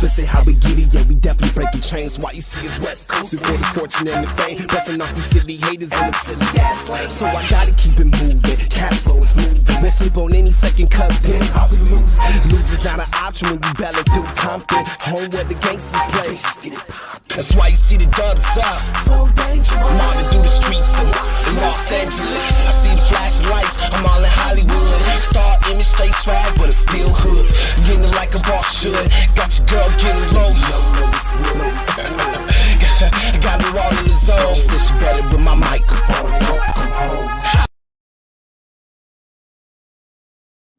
Explicit how we get it, yeah, we definitely breaking chains. Why you see us West Coast before the fortune and the fame. Busting off these silly haters and them silly ass lanes. So I gotta keep it moving, cash flow is moving. We'll flip on any second, cause then how we lose. Lose is not an option when we belling through Compton. Home where the gangsters play. That's why you see the dubs up. So dangerous. Mobbing through the streets in Los Angeles. I see the flashing lights, I'm all in Hollywood. Star image, stay swag, but it's still hood. Getting it like a boss should. Got your girl getting low. Got her all in the zone. Said she better with my microphone. Come home.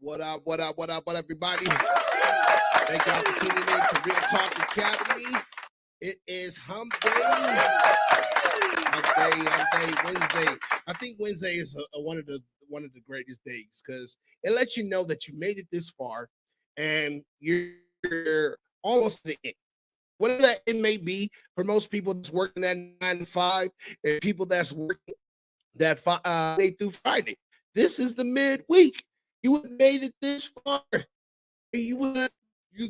What up, everybody? Thank y'all for tuning in to Real Talk Academy. It is Hump Day. Hump Day, Wednesday. I think Wednesday is one of the greatest days because it lets you know that you made it this far and you're almost to the end. Whatever that it may be for most people that's working that 9 to 5 and people that's working that Monday through Friday. This is the midweek. You made it this far. You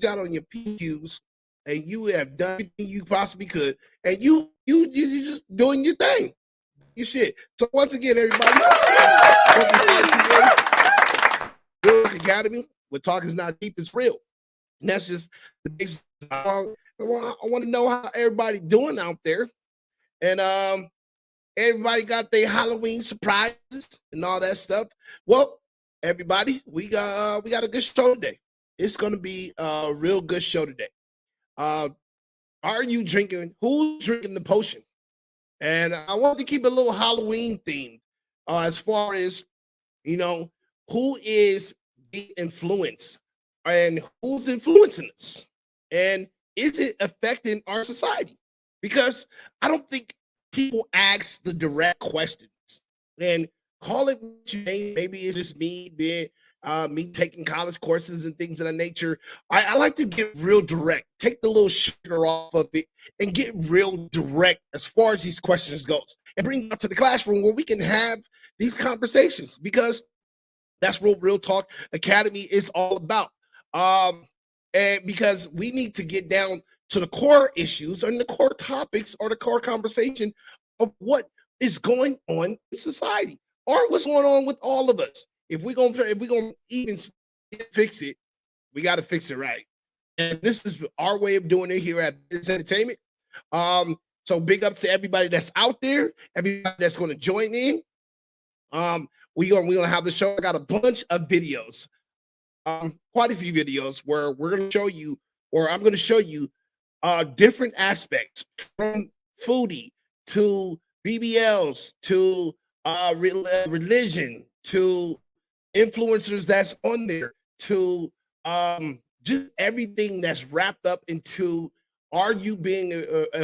got on your PQs and you have done everything you possibly could, and you just doing your thing, your shit. So once again, everybody, welcome to RTA Real Academy. Where talk is not deep, it's real. And that's just the basis. I want to know how everybody doing out there, and everybody got their Halloween surprises and all that stuff. Well, everybody, we got a good show today. It's gonna be a real good show today. Are you drinking? Who's drinking the potion? And I want to keep a little Halloween themed as far as, who is the influence and who's influencing us, and is it affecting our society? Because I don't think people ask the direct questions and call it what you name. Maybe it's just me being me taking college courses and things of that nature. I like to get real direct, take the little sugar off of it and get real direct as far as these questions goes and bring it to the classroom where we can have these conversations, because that's what Real Talk Academy is all about. And because we need to get down to the core issues and the core topics or the core conversation of what is going on in society or what's going on with all of us. If we're gonna even fix it, we got to fix it right. And this is our way of doing it here at Business Entertainment. So big ups to everybody that's out there, everybody that's going to join in. We're gonna have the show. I got a bunch of videos, quite a few videos where we're gonna show you, or I'm gonna show you, different aspects from foodie to BBLs to religion to influencers that's on there to just everything that's wrapped up into are you being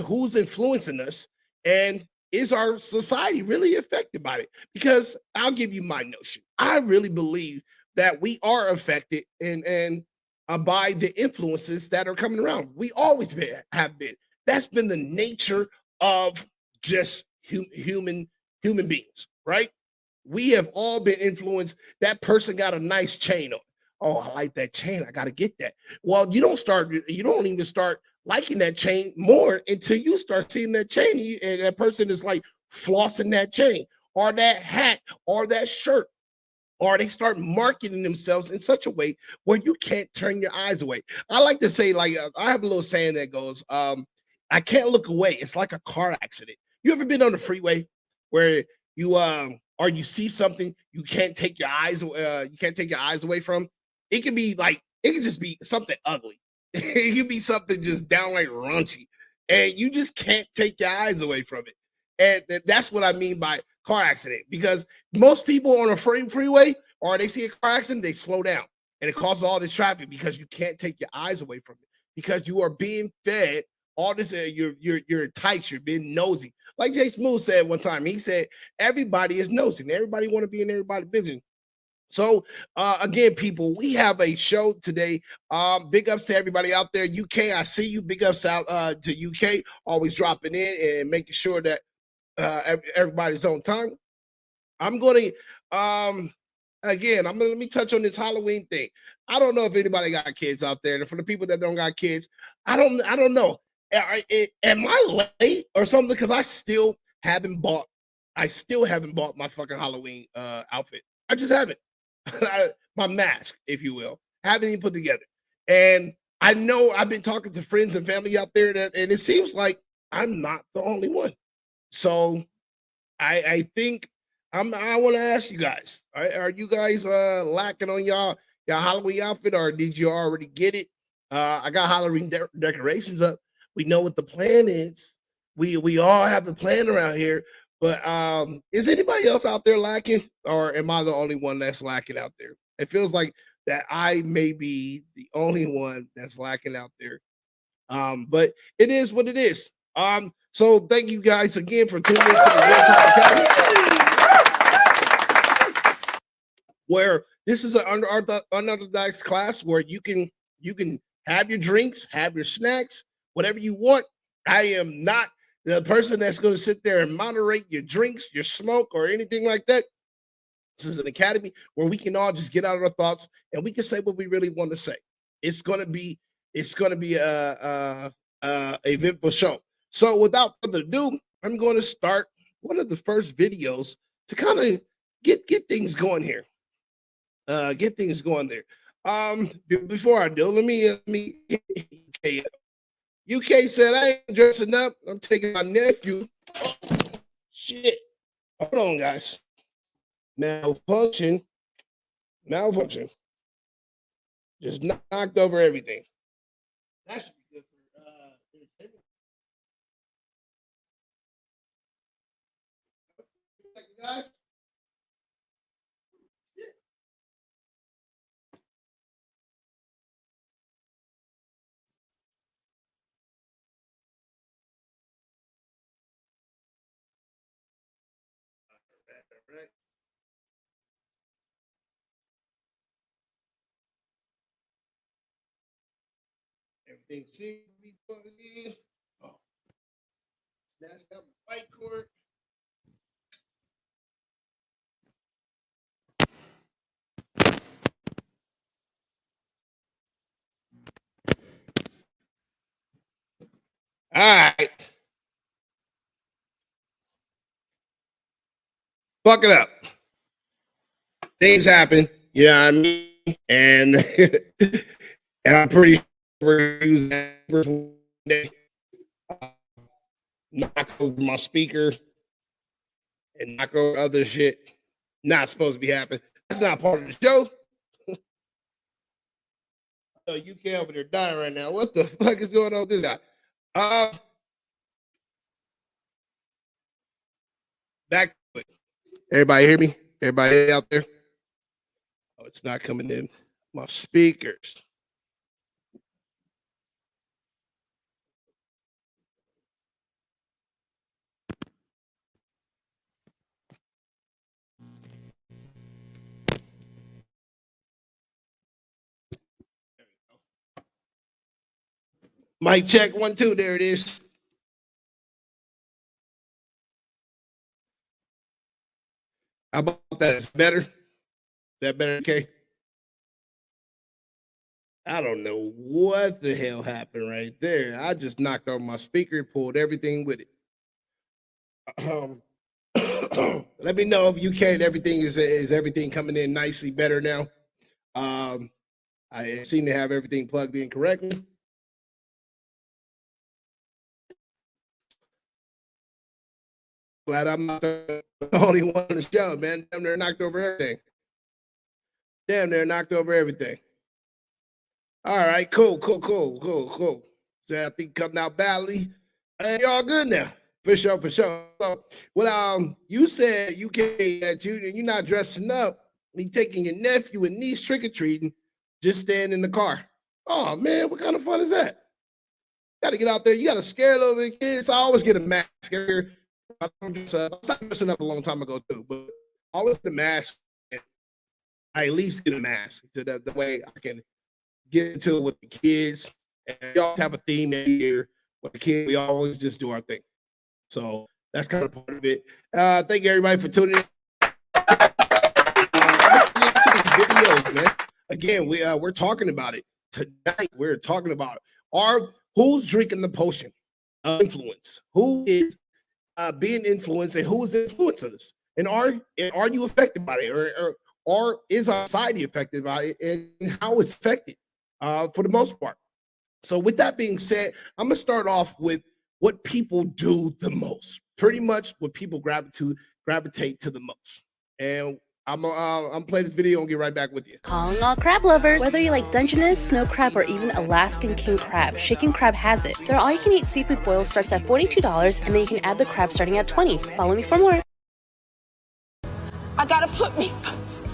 who's influencing us, and is our society really affected by it? Because I'll give you my notion. I really believe that we are affected and by the influences that are coming around. We always have been. That's been the nature of just human beings, right? We have all been influenced. That person got a nice chain on. Oh, I like that chain. I got to get that. Well, you don't even start liking that chain more until you start seeing that chain and that person is like flossing that chain or that hat or that shirt, or they start marketing themselves in such a way where you can't turn your eyes away. I like to say, like, I have a little saying that goes, I can't look away. It's like a car accident. You ever been on the freeway where you or you see something you can't take your eyes away from? It can be like, it can just be something ugly. It can be something just downright raunchy, and you just can't take your eyes away from it. And that's what I mean by car accident, because most people on a freeway, or they see a car accident, they slow down, and it causes all this traffic because you can't take your eyes away from it, because you are being fed all this. You're tight, you're being nosy. Like Jay Smoove said one time, he said everybody is nosy, and everybody want to be in everybody's business. So again, people, we have a show today. Big ups to everybody out there. UK, I see you. Big ups out to UK, always dropping in and making sure that everybody's on time. I'm going to again, let me touch on this Halloween thing. I don't know if anybody got kids out there, and for the people that don't got kids, I don't know. Am I late or something? Because I still haven't bought my fucking Halloween outfit. I just haven't. My mask, if you will, haven't even put together. And I know I've been talking to friends and family out there, and it seems like I'm not the only one. So I think I want to ask you guys: Are you guys lacking on y'all Halloween outfit, or did you already get it? I got Halloween decorations up. We know what the plan is. We all have the plan around here. But is anybody else out there lacking, or am I the only one that's lacking out there? It feels like that I may be the only one that's lacking out there. But it is what it is. So thank you guys again for tuning into the Real Talk Academy, where this is an unorthodox class where you can have your drinks, have your snacks, whatever you want. I am not the person that's going to sit there and moderate your drinks, your smoke, or anything like that. This is an academy where we can all just get out our thoughts and we can say what we really want to say. It's gonna be a eventful show. So without further ado, I'm going to start one of the first videos to kind of get things going here. Get things going there. Before I do, let me UK said I ain't dressing up. I'm taking my nephew. Oh, shit. Hold on, guys. Malfunction. Just knocked over everything. That should be good for entertainment. Guys. All right. Everything seems to be plugged in. Oh, that's got my white cord. All right. Fuck it up. Things happen. You know what I mean? And and I'm pretty sure we're using that one day. Knock over my speaker and knock over other shit. Not supposed to be happening. That's not part of the show. Oh, you can't over there dying right now. What the fuck is going on with this guy? Back to it. Everybody hear me? Everybody out there? Oh, it's not coming in. My speakers. Mic check 1 2. There it is. How about that? Is better? Is that better? Okay. I don't know what the hell happened right there. I just knocked over my speaker, pulled everything with it. Let me know if UK and everything is everything coming in nicely better now. I seem to have everything plugged in correctly. Glad I'm not the only one on the show, man. Damn near knocked over everything. Damn near knocked over everything. All right, cool. So I think coming out badly. Y'all good now. For sure. So what you said you can't that you're not dressing up, you taking your nephew and niece trick-or-treating, just staying in the car. Oh man, what kind of fun is that? Gotta get out there, you gotta scare little kids. I always get a mask here. I stopped dressing up a long time ago too, but I always get a mask. I at least get a mask so that the way I can get into it with the kids. And we always have a theme every year with the kids. We always just do our thing. So that's kind of part of it. Thank you everybody for tuning in. videos, man. Again, we're talking about it tonight. We're talking about who's drinking the potion of influence, who is being influenced, and who is influencing us, and are you affected by it, or is our society affected by it, and how it's affected for the most part. So with that being said, I'm gonna start off with what people do the most. Pretty much what people gravitate to the most. And I'm playing this video and get right back with you. Calling all crab lovers. Whether you like Dungeness, snow crab, or even Alaskan king crab, Shaken Crab has it. Their all-you-can-eat seafood boil starts at $42, and then you can add the crab starting at $20. Follow me for more. I gotta put me first.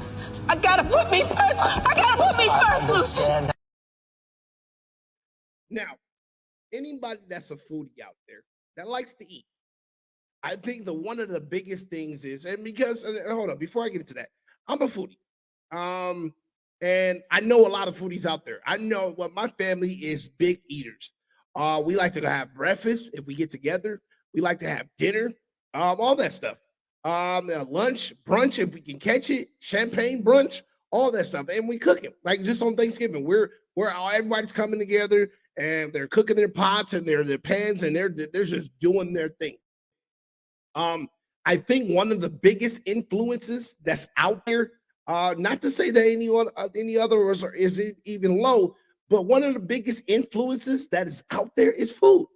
I gotta put me first. I gotta put me first, Lucian. Now, anybody that's a foodie out there that likes to eat, I think one of the biggest things is, and because hold on, before I get into that, I'm a foodie. And I know a lot of foodies out there. I know what my family is big eaters. We like to have breakfast if we get together. We like to have dinner, all that stuff. Lunch, brunch if we can catch it, champagne brunch, all that stuff, and we cook it like just on Thanksgiving. We're everybody's coming together and they're cooking their pots and their pans and they're just doing their thing. I think one of the biggest influences that's out there, not to say that any other is it even low, but one of the biggest influences that is out there is food.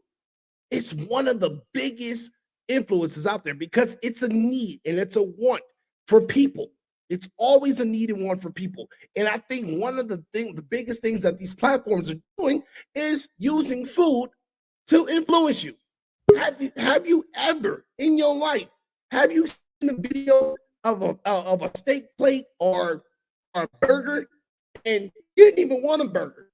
It's one of the biggest influences out there because it's a need and it's a want for people. It's always a need and want for people. And I think one of the biggest things that these platforms are doing is using food to influence you. Have you ever in your life, have you seen a video of a steak plate or a burger and you didn't even want a burger,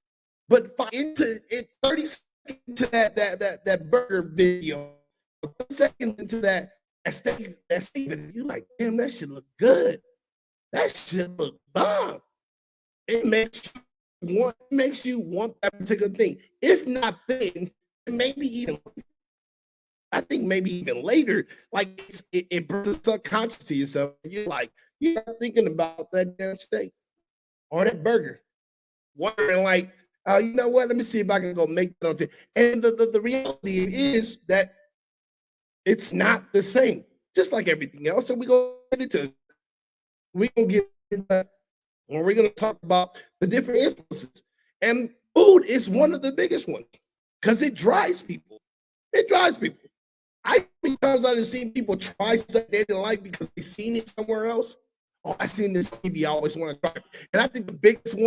but 30 seconds into that burger video, 30 seconds into that steak, you're like, damn, that shit look good. That shit look bomb. It makes you want that particular thing. If not then, maybe even I think maybe even later, like it brings the subconscious to yourself. You're thinking about that damn steak or that burger, wondering like, you know what? Let me see if I can go make that on tape. And the reality is that it's not the same, just like everything else. So we're gonna get into that, or we're gonna talk about the different influences. And food is one of the biggest ones because it drives people. It drives people. Because I've seen people try stuff they didn't like because they seen it somewhere else. Oh, I seen this TV, I always want to try it. And I think the biggest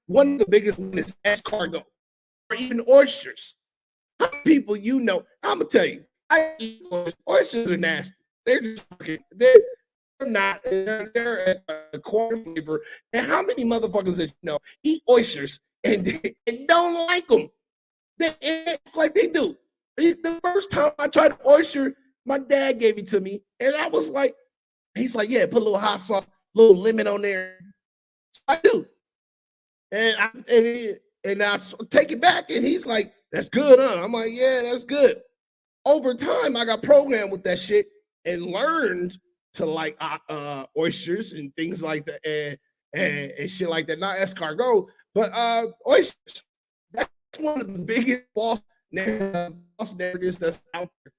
one of the biggest one is escargot or even oysters. How many people you know? I'm gonna tell you, I eat oysters. Oysters are nasty. They're just they're not. They're a quarter flavor. And how many motherfuckers that you know eat oysters and don't like them? They act like they do. The first time I tried oyster, my dad gave it to me, and I was like, he's like, yeah, put a little hot sauce, a little lemon on there. So I do, and I take it back, and he's like, that's good, huh? I'm like, yeah, that's good. Over time, I got programmed with that shit and learned to like oysters and things like that, and shit like that. Not escargot, but oysters. That's one of the biggest false narratives that's out there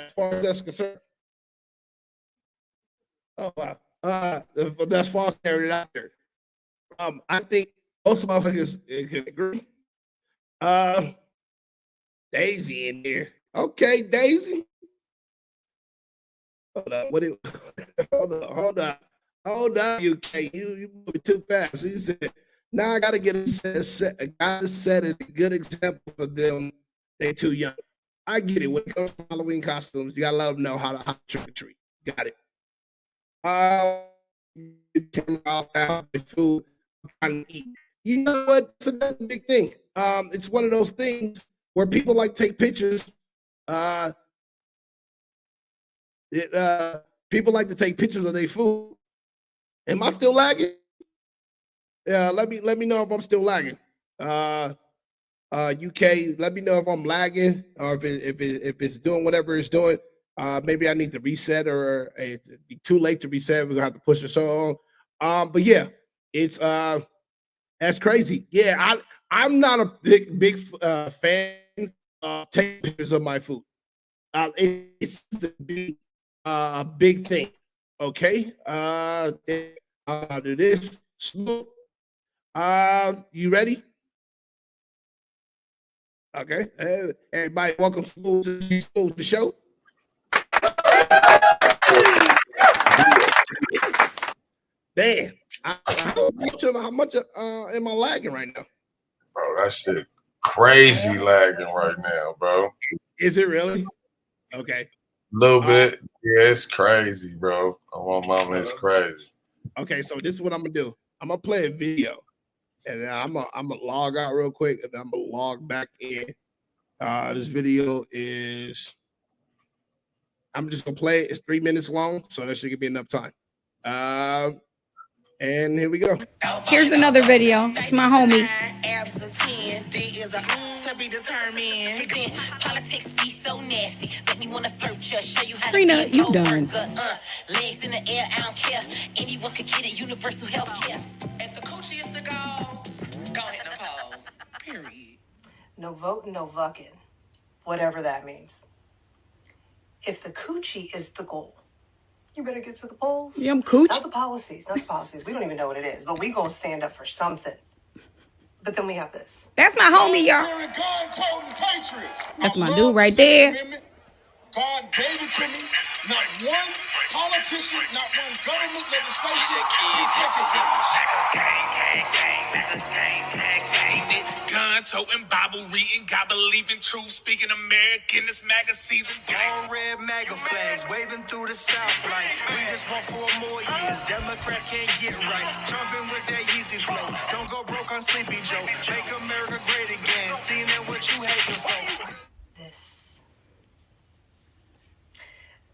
as far as that's concerned. Oh wow, that's false narrative out there. I think most motherfuckers can agree. Daisy in there. Okay, Daisy. Hold up. Hold up, UK. You moving too fast. He said, now I gotta get a set a good example for them. They too young. I get it. When it comes to Halloween costumes, you gotta let them know how to trick or treat. Got it. Food, trying to eat. You know what? It's another big thing. It's one of those things where people like take pictures. People like to take pictures of their food. Am I still lagging? Yeah, let me know if I'm still lagging. UK, let me know if I'm lagging or if it's doing whatever it's doing. Maybe I need to reset or it's too late to reset. We're gonna have to push the show on. But yeah, It's that's crazy. Yeah, I'm not a big fan of taking pictures of my food. It's a big thing. Okay. I'll do this. Smoove. You ready? Okay. Everybody, welcome Smoove to the show. Damn. How much am I lagging right now? Bro, that shit crazy lagging right now, bro. Is it really? Okay. A little bit. Yeah, it's crazy, bro. Oh, my mama, it's crazy. Okay, so this is what I'm gonna do. I'm gonna play a video, and then I'm gonna log out real quick, and then I'm gonna log back in. This video is. I'm just gonna play it. It's 3 minutes long, so that should give me enough time. And here we go. Here's another video. It's my homie. Politics be so nasty. Make me wanna flirt, just show you how to Trina, be you a done. worker. Legs in the air, I don't care. Anyone could get it, universal health care. If the coochie is the goal, go ahead and pose. Period. No voting, no vucking, whatever that means. If the coochie is the goal, you better get to the polls. Yeah, I'm cooch. Not the policies. We don't even know what it is, but we gonna stand up for something. But then we have this. That's my homie, y'all. That's my dude right there. God gave it to me. Not one politician, not one government legislation. Gun toting, Bible reading, God believing, truth speaking, American. This MAGA season. All red MAGA flags waving through the South like we just want 4 more years. Democrats can't get right. Trumping with that Yeezy flow. Don't go broke on Sleepy Joe. Make America great again. Seeing that what you hating for. This.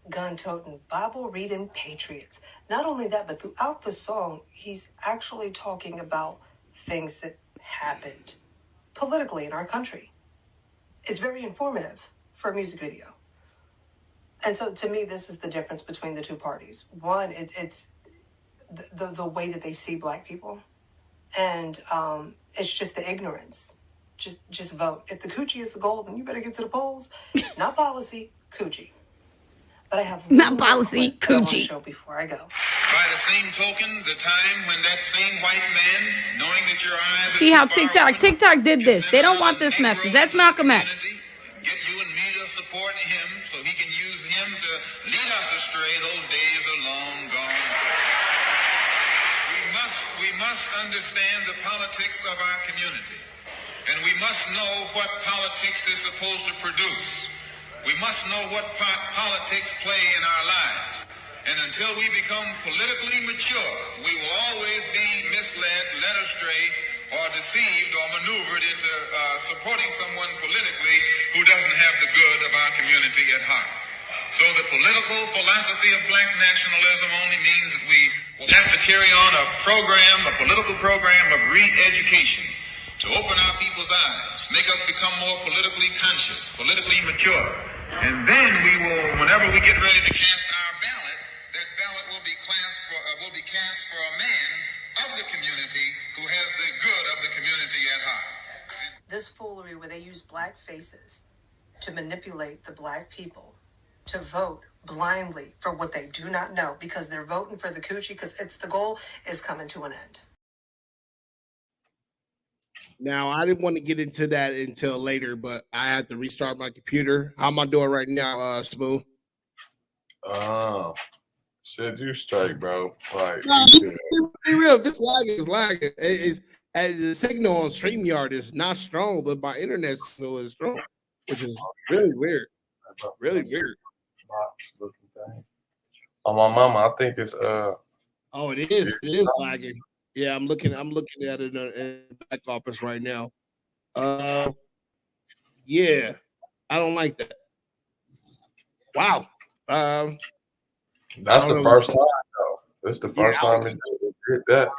Gun-toting, Bible-reading patriots. Not only that, but throughout the song, he's actually talking about things that happened politically in our country. It's very informative for a music video. And so to me, this is the difference between the two parties. One, it's the way that they see Black people. And it's just the ignorance. Just vote. If the coochie is the goal, then you better get to the polls. Not policy, coochie. But I have not policy, coochie. Show before I go. By the same token, the time when that same white man, knowing that your eyes See how TikTok did this. They don't want this message. That's Malcolm X. Get you and me to support him so he can use him to lead us astray. Those days are long gone. We must understand the politics of our community. And we must know what politics is supposed to produce. We must know what part politics play in our lives. And until we become politically mature, we will always be misled, led astray, or deceived or maneuvered into supporting someone politically who doesn't have the good of our community at heart. So the political philosophy of Black nationalism only means that we will have to carry on a political program of re-education to open our people's eyes, make us become more politically conscious, politically mature. And then we will, whenever we get ready to cast our ballot, that ballot will be cast for a man of the community who has the good of the community at heart. This foolery where they use Black faces to manipulate the Black people to vote blindly for what they do not know because they're voting for the coochie because it's the goal is coming to an end. Now, I didn't want to get into that until later, but I had to restart my computer. How am I doing right now, Smoove? Said you straight, bro. Like, no, be real. If it's lagging, it's lagging. The signal on StreamYard is not strong, but my internet signal is strong, which is really weird. Really weird. On my mama, I think it's Oh, it is. It is lagging. Yeah, I'm looking at it in the back office right now. Yeah, I don't like that. Wow. That's the first time, though. That's the first time it did that.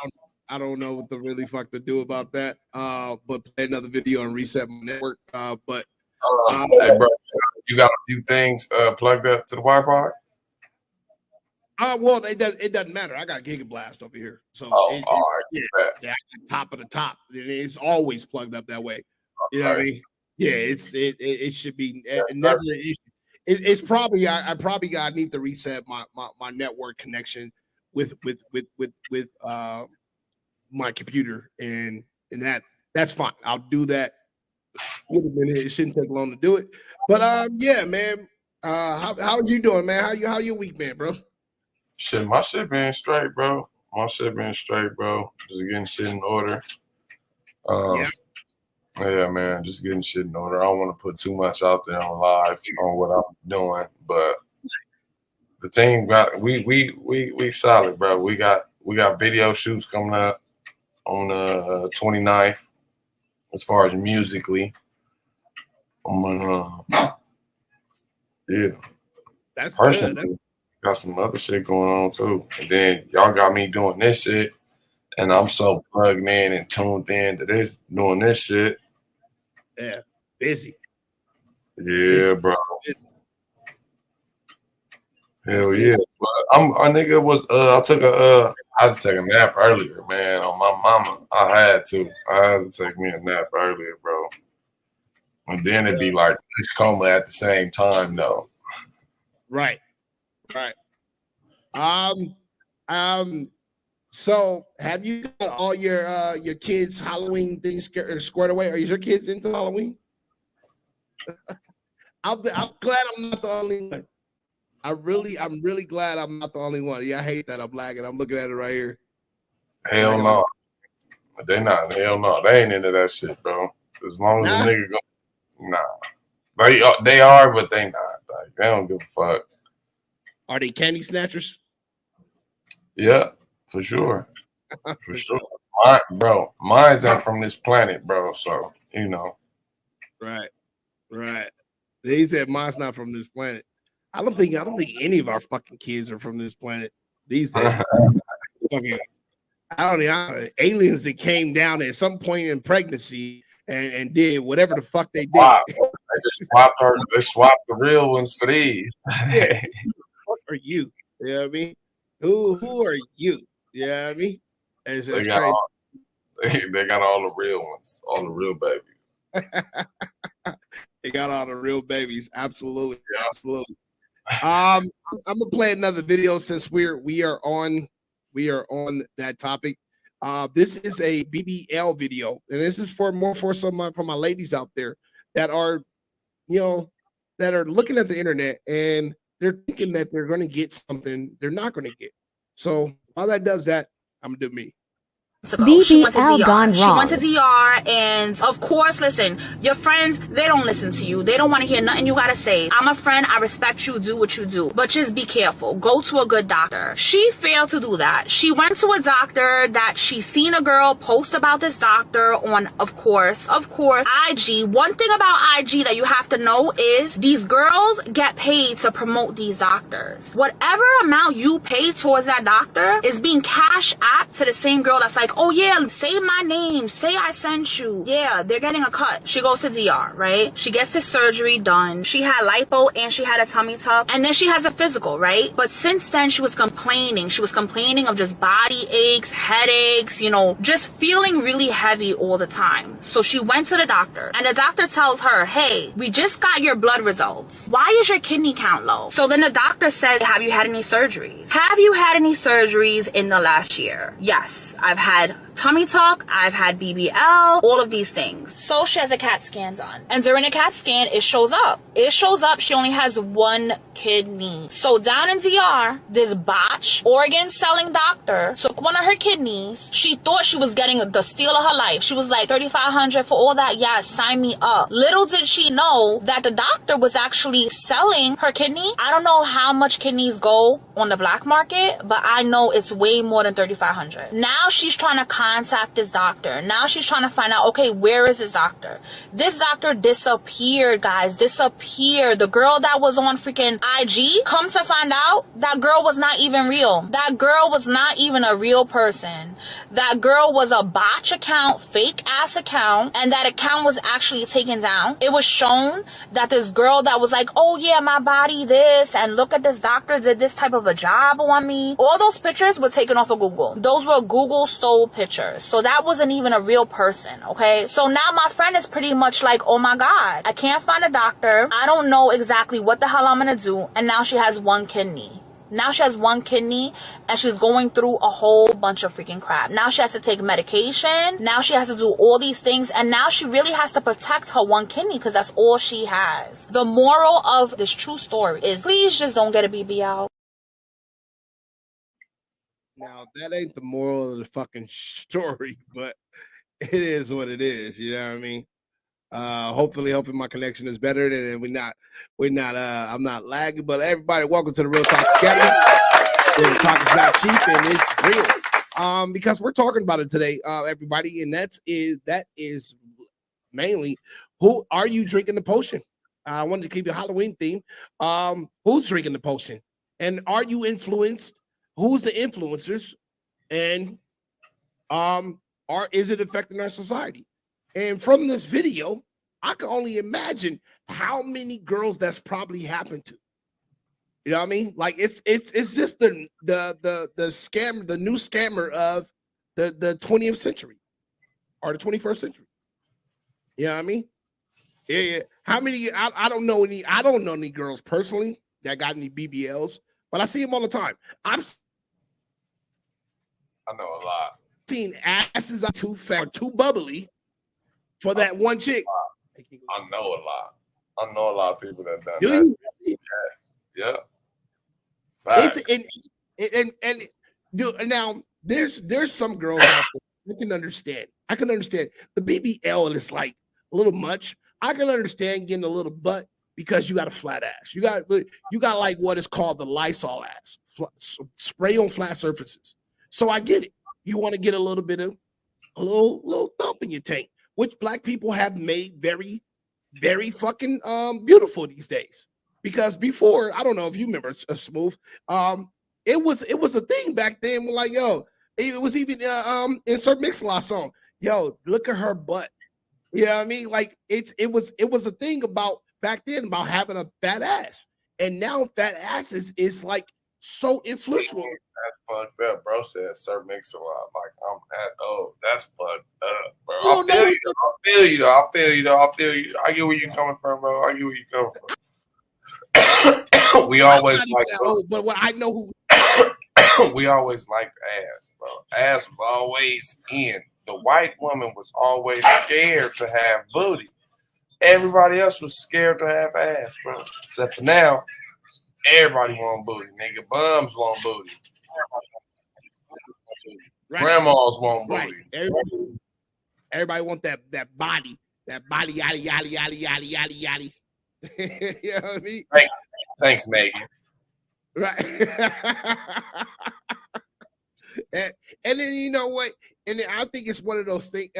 I don't know what to really fuck to do about that. But play another video and reset my network. Hey, bro, you got a few things plugged up to the Wi-Fi? Well, it doesn't matter. I got Giga Blast over here, so all right. yeah, top of the top. It's always plugged up that way. You know what I mean? Yeah, it should be never an issue. It's probably I need to reset my network connection with my computer and that's fine. I'll do that. Wait a minute, it shouldn't take long to do it. But yeah, man. How's you doing, man? How your week, man, bro? Shit, my shit been straight, bro. Just getting shit in order. Yeah, man, just getting shit in order. I don't want to put too much out there on live on what I'm doing, but the team got we solid, bro. We got video shoots coming up on the 29th as far as musically. Yeah, that's personally, good. got some other shit going on too. And then y'all got me doing this shit, and I'm so plugged in and tuned in to this, doing this shit. Yeah, busy. Yeah, busy, bro. Busy. Hell yeah. But I had to take a nap earlier, man. On my mama. I had to take me a nap earlier, bro. And then it'd be like this coma at the same time though. Right. So have you got all your kids' Halloween things squared away? Are your kids into Halloween? I'm glad I'm not the only one. I'm really glad I'm not the only one. Yeah, I hate that I'm lagging. I'm looking at it right here. Hell no. They not. Hell no. They ain't into that shit, bro. As long as a nigga go, nah. They are, but they not. Like, they don't give a fuck. Are they candy snatchers? Yeah, for sure. For sure. Mine's not from this planet, bro. So, you know. Right. They said mine's not from this planet. I don't think any of our fucking kids are from this planet these days. Aliens that came down at some point in pregnancy and did whatever the fuck they did. Wow. They swapped the real ones for these. Yeah. What are you? You know what I mean? Who are you? You know what I mean? It's they got all the real ones, all the real babies. They got all the real babies. Absolutely. I'm gonna play another video since we are on that topic. This is a BBL video, and this is for my ladies out there that are, that are looking at the internet and they're thinking that they're going to get something they're not going to get. So while that does that, I'm gonna do me. BBL gone wrong. She went to DR, and of course, listen, your friends, they don't listen to you. They don't want to hear nothing you gotta say. I'm a friend, I respect you, do what you do, but just be careful. Go to a good doctor. She failed to do that. She went to a doctor that she seen a girl post about this doctor on, of course, IG. One thing about IG that you have to know is these girls get paid to promote these doctors. Whatever amount you pay towards that doctor is being cash apped to the same girl that's like, oh yeah, say my name, say I sent you. Yeah, they're getting a cut. She goes to DR, right? She gets the surgery done. She had lipo and she had a tummy tuck, and then she has a physical, right? But since then she was complaining. She was complaining of just body aches, headaches, just feeling really heavy all the time. So she went to the doctor, and the doctor tells her, hey, we just got your blood results. Why is your kidney count low? So then the doctor says, have you had any surgeries? Have you had any surgeries in the last year? Yes, I've had tummy tuck, I've had BBL, all of these things. So she has the CAT scans on, and during the CAT scan, it shows up she only has one kidney. So down in DR, this botch organ selling doctor took one of her kidneys. She thought she was getting the steal of her life. She was like, $3,500 for all that. Yes, sign me up. Little did she know that the doctor was actually selling her kidney. I don't know how much kidneys go on the black market, but I know it's way more than $3,500. Now she's trying trying to contact this doctor. Now she's trying to find out, okay, where is this doctor? This doctor disappeared, guys. Disappeared. The girl that was on freaking IG, come to find out, that girl was not even real. That girl was not even a real person. That girl was a botch account, fake ass account, and that account was actually taken down. It was shown that this girl that was like, oh yeah, my body this, and look at this doctor did this type of a job on me. All those pictures were taken off of Google. Those were Google stole pictures. So that wasn't even a real person, okay? So now my friend is pretty much like, oh my God, I can't find a doctor. I don't know exactly what the hell I'm gonna do. And now she has one kidney. Now she has one kidney and she's going through a whole bunch of freaking crap. Now she has to take medication. Now she has to do all these things. And now she really has to protect her one kidney because that's all she has. The moral of this true story is please just don't get a BBL. Now, that ain't the moral of the fucking story, but it is what it is. You know what I mean? Hopefully my connection is better than I'm not lagging, but everybody, welcome to the Real Talk Academy. Real Talk is not cheap and it's real. Because we're talking about it today, everybody, and that is mainly, who are you drinking the potion? I wanted to keep a Halloween theme. Who's drinking the potion? And are you influenced? Who's the influencers? And is it affecting our society? And from this video, I can only imagine how many girls that's probably happened to. You know what I mean? Like it's just the scam, the new scammer of the 20th century or the 21st century. You know what I mean? Yeah. How many? I don't know any girls personally that got any BBLs, but I see them all the time. I know a lot. Seen asses are too fat or too bubbly for that one chick. I know a lot. I know a lot of people that done Do that. you? Yeah. Facts. And now there's some girls out there I can understand. The BBL is like a little much. I can understand getting a little butt because you got a flat ass. You got like what is called the Lysol ass, spray on flat surfaces. So I get it. You want to get a little bit of a little thump in your tank, which black people have made very, very fucking beautiful these days. Because before, I don't know if you remember Smoove, it was a thing back then. We're like, yo, it was even in Sir Mix-a-Lot song. Yo, look at her butt. You know what I mean? Like it was a thing about back then about having a fat ass, and now fat asses is like so influential. That's fucked up, bro. Said Sir Mix-a-Lot. Like I'm at that's fucked up, bro. Oh, I feel you though. I get where you coming from, bro. We always like, but what I know who we always liked ass, bro. Ass was always in. The white woman was always scared to have booty. Everybody else was scared to have ass, bro. Except for now, everybody want booty. Nigga, bums want booty. Right. Grandmas want booty. Right. Everybody want that body. That body, yaddy, yaddy, yaddy, yaddy, yaddy, yaddy. You know what I mean? Thanks, Megan. Right. and then you know what? And then I think it's one of those things.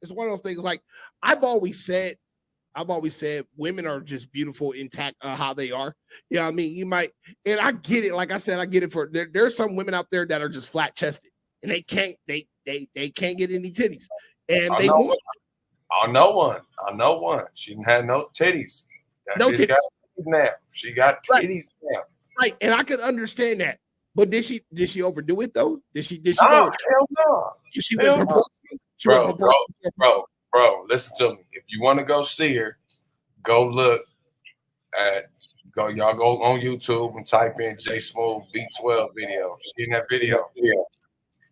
It's one of those things. Like I've always said, women are just beautiful, intact, how they are. You know what I mean? You might, and I get it. Like I said, I get it. For there's some women out there that are just flat chested, and they can't get any titties, and they want. I know one. She didn't have no titties. No titties. Now she got titties now. Right, and I could understand that. But did she overdo it though? Did she no, go? Hell no. She went proportional. Bro, listen to me. If you want to go see her, y'all go on YouTube and type in Jay Smoove B12 video. She in that video.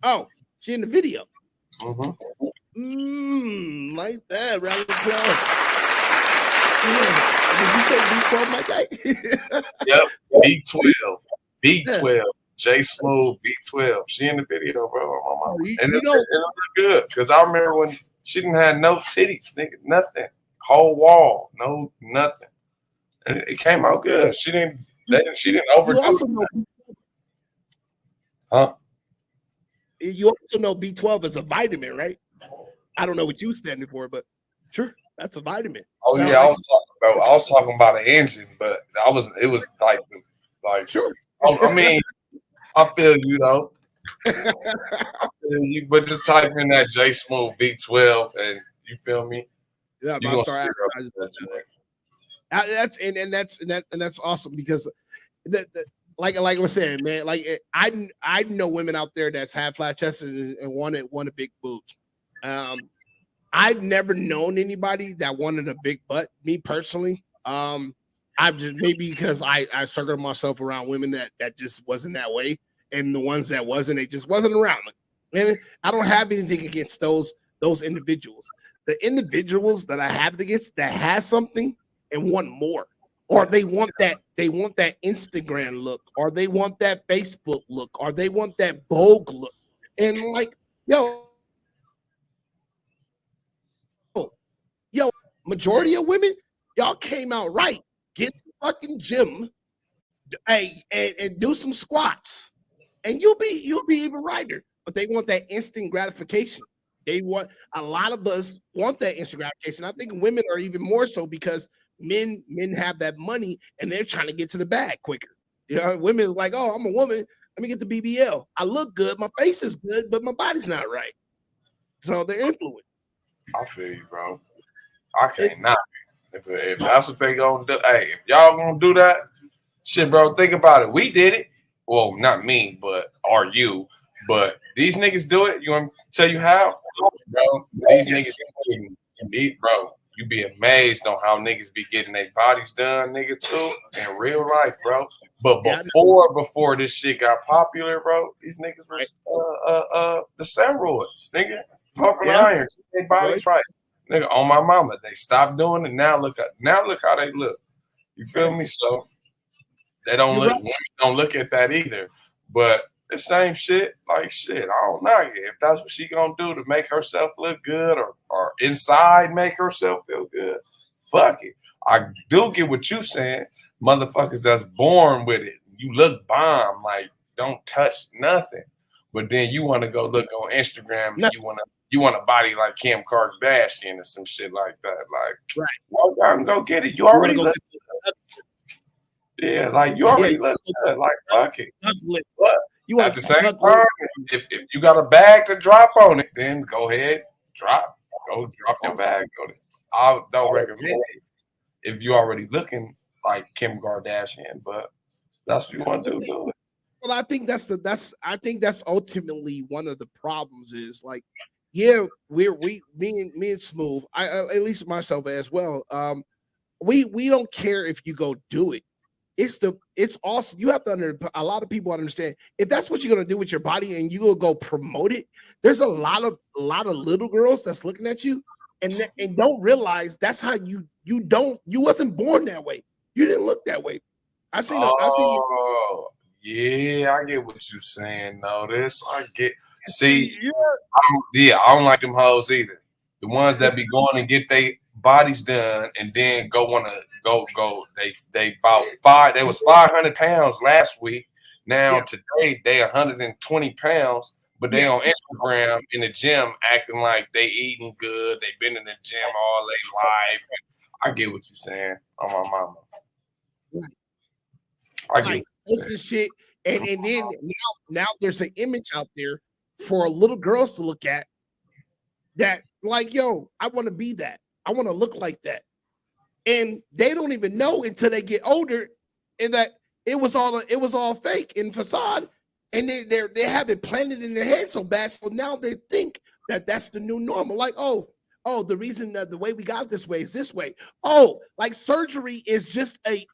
Oh, she in the video. Mm-hmm. Like that. Round of applause. Yeah. Did you say B12, my guy? Yep, B12. Jay Smoove B12. She in the video, bro. And it looked good because I remember when she didn't have no titties, nigga, nothing, whole wall, no nothing, and it came out good. She didn't overdo it. Huh? You also know B12 is a vitamin, right? I don't know what you standing for, but sure, that's a vitamin. Oh Sound yeah, like I was talking about an engine, but it was like sure. I mean, I feel you though. I feel you, but just type in that Jay Smoove V12 and you feel me? Yeah, You my gonna star see advertising. That's awesome because like I was saying, man, like I know women out there that's had flat chests and wanted big boobs. I've never known anybody that wanted a big butt. Me personally, I've just maybe because I circled myself around women that just wasn't that way, and the ones that wasn't, they just wasn't around. And I don't have anything against those individuals. The individuals that I have against that has something and want more, or they want that Instagram look, or they want that Facebook look, or they want that Vogue look, and like yo, yo, majority of women, y'all came out right. Get the fucking gym, hey, and do some squats, and you'll be even righter. But they want that instant gratification. They want a lot of us want that instant gratification. I think women are even more so because men have that money and they're trying to get to the bag quicker. You know, women is like, oh, I'm a woman. Let me get the BBL. I look good. My face is good, but my body's not right. So they're influenced. I feel you, bro. I can't not. If that's what they gonna do, hey, if y'all gonna do that, shit, bro, think about it. We did it. Well, not me, but or you. But these niggas do it. You want me to tell you how? Bro, these niggas, bro, you be amazed on how niggas be getting their bodies done, nigga, too, in real life, bro. But before this shit got popular, bro, these niggas was the steroids, nigga. Pumping iron, their bodies right. Nigga, on my mama, they stopped doing it. Now look how they look. You feel me? So they don't look. Women don't look at that either. But the same shit, like shit. I don't know if that's what she gonna do to make herself look good or inside make herself feel good. Fuck it. I do get what you saying. Motherfuckers that's born with it. You look bomb. Like don't touch nothing. But then you want to go look on Instagram and you want a body like Kim Kardashian or some shit like that. Like, walk out and go get it. You already look good. Yeah, like you already look good. Like, fuck it. But at the same time, if you got a bag to drop on it, then go ahead, drop your bag on it. I don't recommend it if you're already looking like Kim Kardashian, but that's what you want to do it. Well, I think that's ultimately one of the problems is like, yeah, me and Smoove, I at least myself as well. We don't care if you go do it. It's also you have to a lot of people understand if that's what you're gonna do with your body and you will go promote it. There's a lot of little girls that's looking at you and don't realize that's how you wasn't born that way. You didn't look that way. I see. Yeah, I get what you're saying. No, I don't like them hoes either. The ones that be going and get their bodies done and then go go. They was 500 pounds last week. Now today they 120 pounds, but they on Instagram in the gym acting like they eating good. They been in the gym all their life. I get what you're saying on my mama. I get this shit, and then now there's an image out there for little girls to look at that like, yo, I want to be that. I want to look like that. And they don't even know until they get older and that it was all fake and facade. And they have it planted in their head so bad. So now they think that that's the new normal. Like, oh, the reason that the way we got this way is this way. Oh, like surgery is just a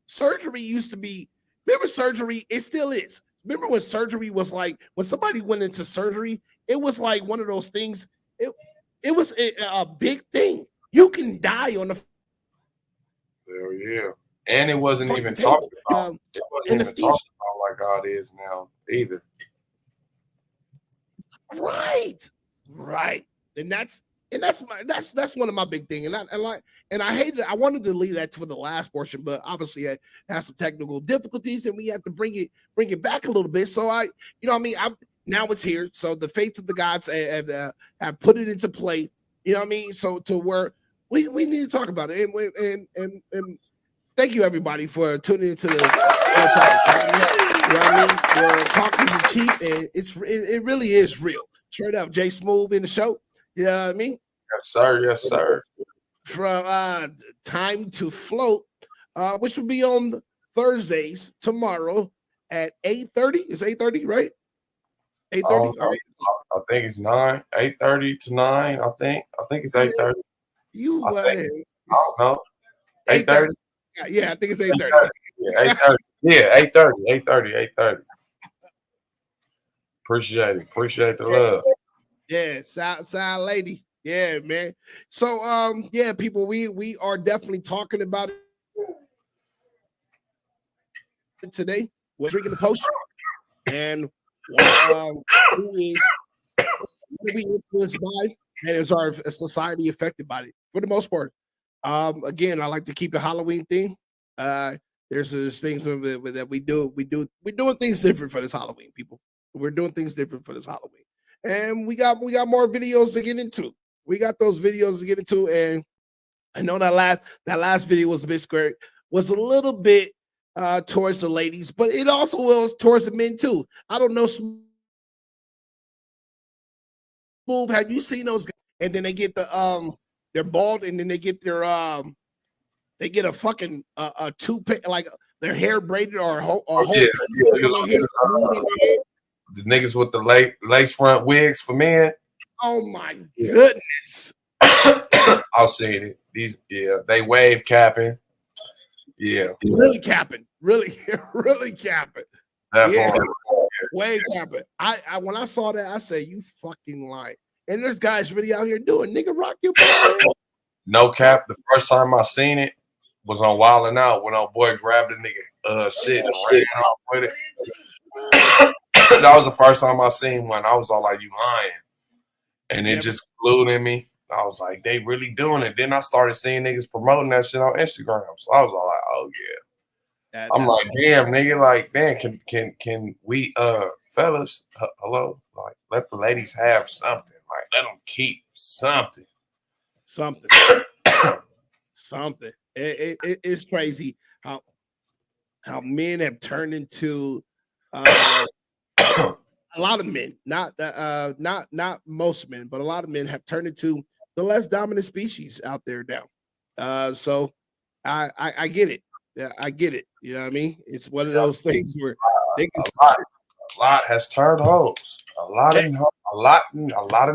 surgery used to be, remember surgery? It still is. Remember when surgery was like, when somebody went into surgery, it was like one of those things. It was a big thing. You can die on the. Hell yeah. And it wasn't even talked about. It wasn't even talked about like how it is now either. Right. And that's one of my big things. And I hated it. I wanted to leave that for the last portion, but obviously I had some technical difficulties and we had to bring it back a little bit. So I now it's here. So the faith of the gods have put it into play. You know what I mean? So to where we need to talk about it. And thank you everybody for tuning into the Real Talk Academy. You know what I mean? Where talk isn't cheap and it really is real. Straight up, Jay Smoove in the show. You know what I mean? Yes, sir. Yes, sir. From Time to Float, which will be on Thursdays tomorrow at 8:30. It's 8:30, right? 8:30. I think it's 8:30 to 9. I think it's 8:30. You I don't know. 8:30. Yeah, I think it's 8:30. Yeah, 8:30. Yeah, 8:30. 8:30. Appreciate the love. Yeah, sound lady. Yeah, man. So yeah, people, we are definitely talking about it today. We're drinking the potion, and who is we influenced by, and is our society affected by it for the most part. Again, I like to keep a Halloween thing. There's things that we do. We're doing things different for this Halloween, people. We're doing things different for this Halloween, and we got more videos to get into. We got those videos to get into, and I know that last video was a bit square, was a little bit towards the ladies, but it also was towards the men too. I don't know, Smooth, have you seen those guys? And then they get they're bald, and then they get their they get a fucking a toothpick, like their hair braided or a whole The niggas with the lace front wigs for men. Oh my goodness. I've seen it. They wave capping. Yeah. Really capping. Really capping. Yeah. Wave capping. I when I saw that, I said, you fucking lying. And there's guys really out here doing nigga rock your body. No cap. The first time I seen it was on Wild 'N Out when old boy grabbed a nigga shit and ran off with it. That was the first time I seen one. I was all like, you lying. And it just glued in me. I was like, they really doing it. Then I started seeing niggas promoting that shit on Instagram. So I was all like, oh yeah. I'm like, damn, nigga, like, damn, can we fellas, hello? Like, let the ladies have something. Like, let them keep something. Something. It's crazy how men have turned into a lot of men, not most men, but a lot of men have turned into the less dominant species out there now. So I get it. Yeah, I get it. You know what I mean? It's one of those things where a lot has turned hoes. A lot of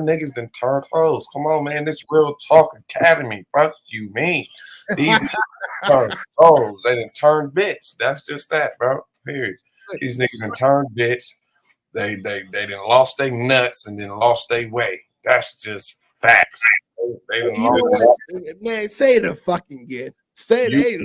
niggas done turned hoes. Come on, man. This Real Talk Academy. Fuck you mean. These turned hoes. They done turned bitch. That's just that, bro. Period. These niggas done turned bitch. They done lost their nuts and then lost their way. That's just facts. They done man, say it a fucking again. Say they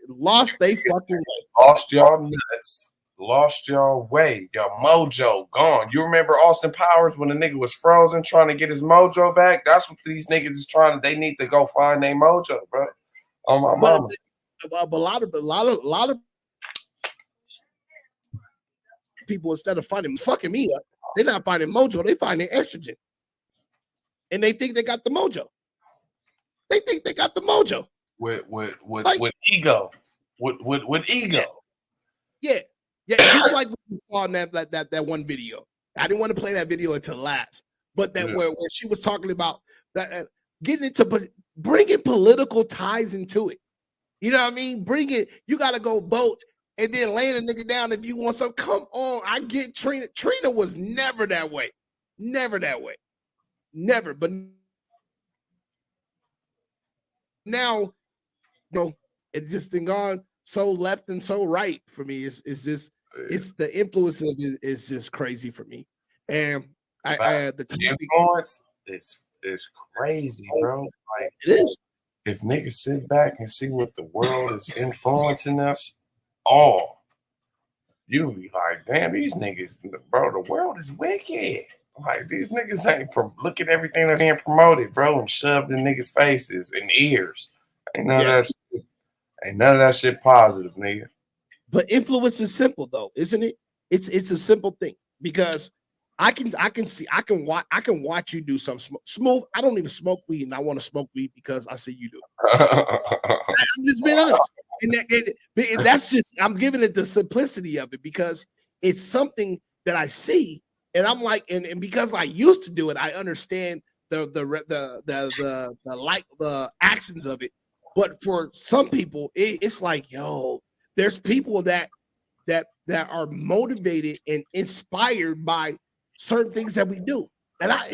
lost their fucking way. Lost y'all nuts. Lost your way. Your mojo gone. You remember Austin Powers when the nigga was frozen trying to get his mojo back? That's what these niggas is trying to. They need to go find their mojo, bro. On my mama. But a lot of people, instead of finding fucking me up, they're not finding mojo. They finding estrogen, and they think they got the mojo. They think they got the mojo with ego. With ego. Yeah. Yeah, just like we saw in that one video. I didn't want to play that video until last, but where she was talking about that, getting into bringing political ties into it. You know what I mean? Bring it. You got to go vote and then laying a nigga down if you want some. Come on, I get Trina. Trina was never that way. Never that way. Never. But now, you know, it just been gone so left and so right for me. It's just. It's the influence of it is just crazy for me, and the influence is crazy, bro. Like it is. If niggas sit back and see what the world is influencing us all, you be like, damn, these niggas, bro, the world is wicked. Like these niggas ain't look at everything that's being promoted, bro, and shoved in niggas' faces and ears. Ain't none of that shit positive, nigga. But influence is simple, though, isn't it? It's a simple thing because I can see, I can watch you do some Smooth. I don't even smoke weed, and I want to smoke weed because I see you do. I'm just being honest, and that's just, I'm giving it the simplicity of it because it's something that I see, and I'm like, and because I used to do it, I understand the actions of it. But for some people, it's like, yo, there's people that are motivated and inspired by certain things that we do. And I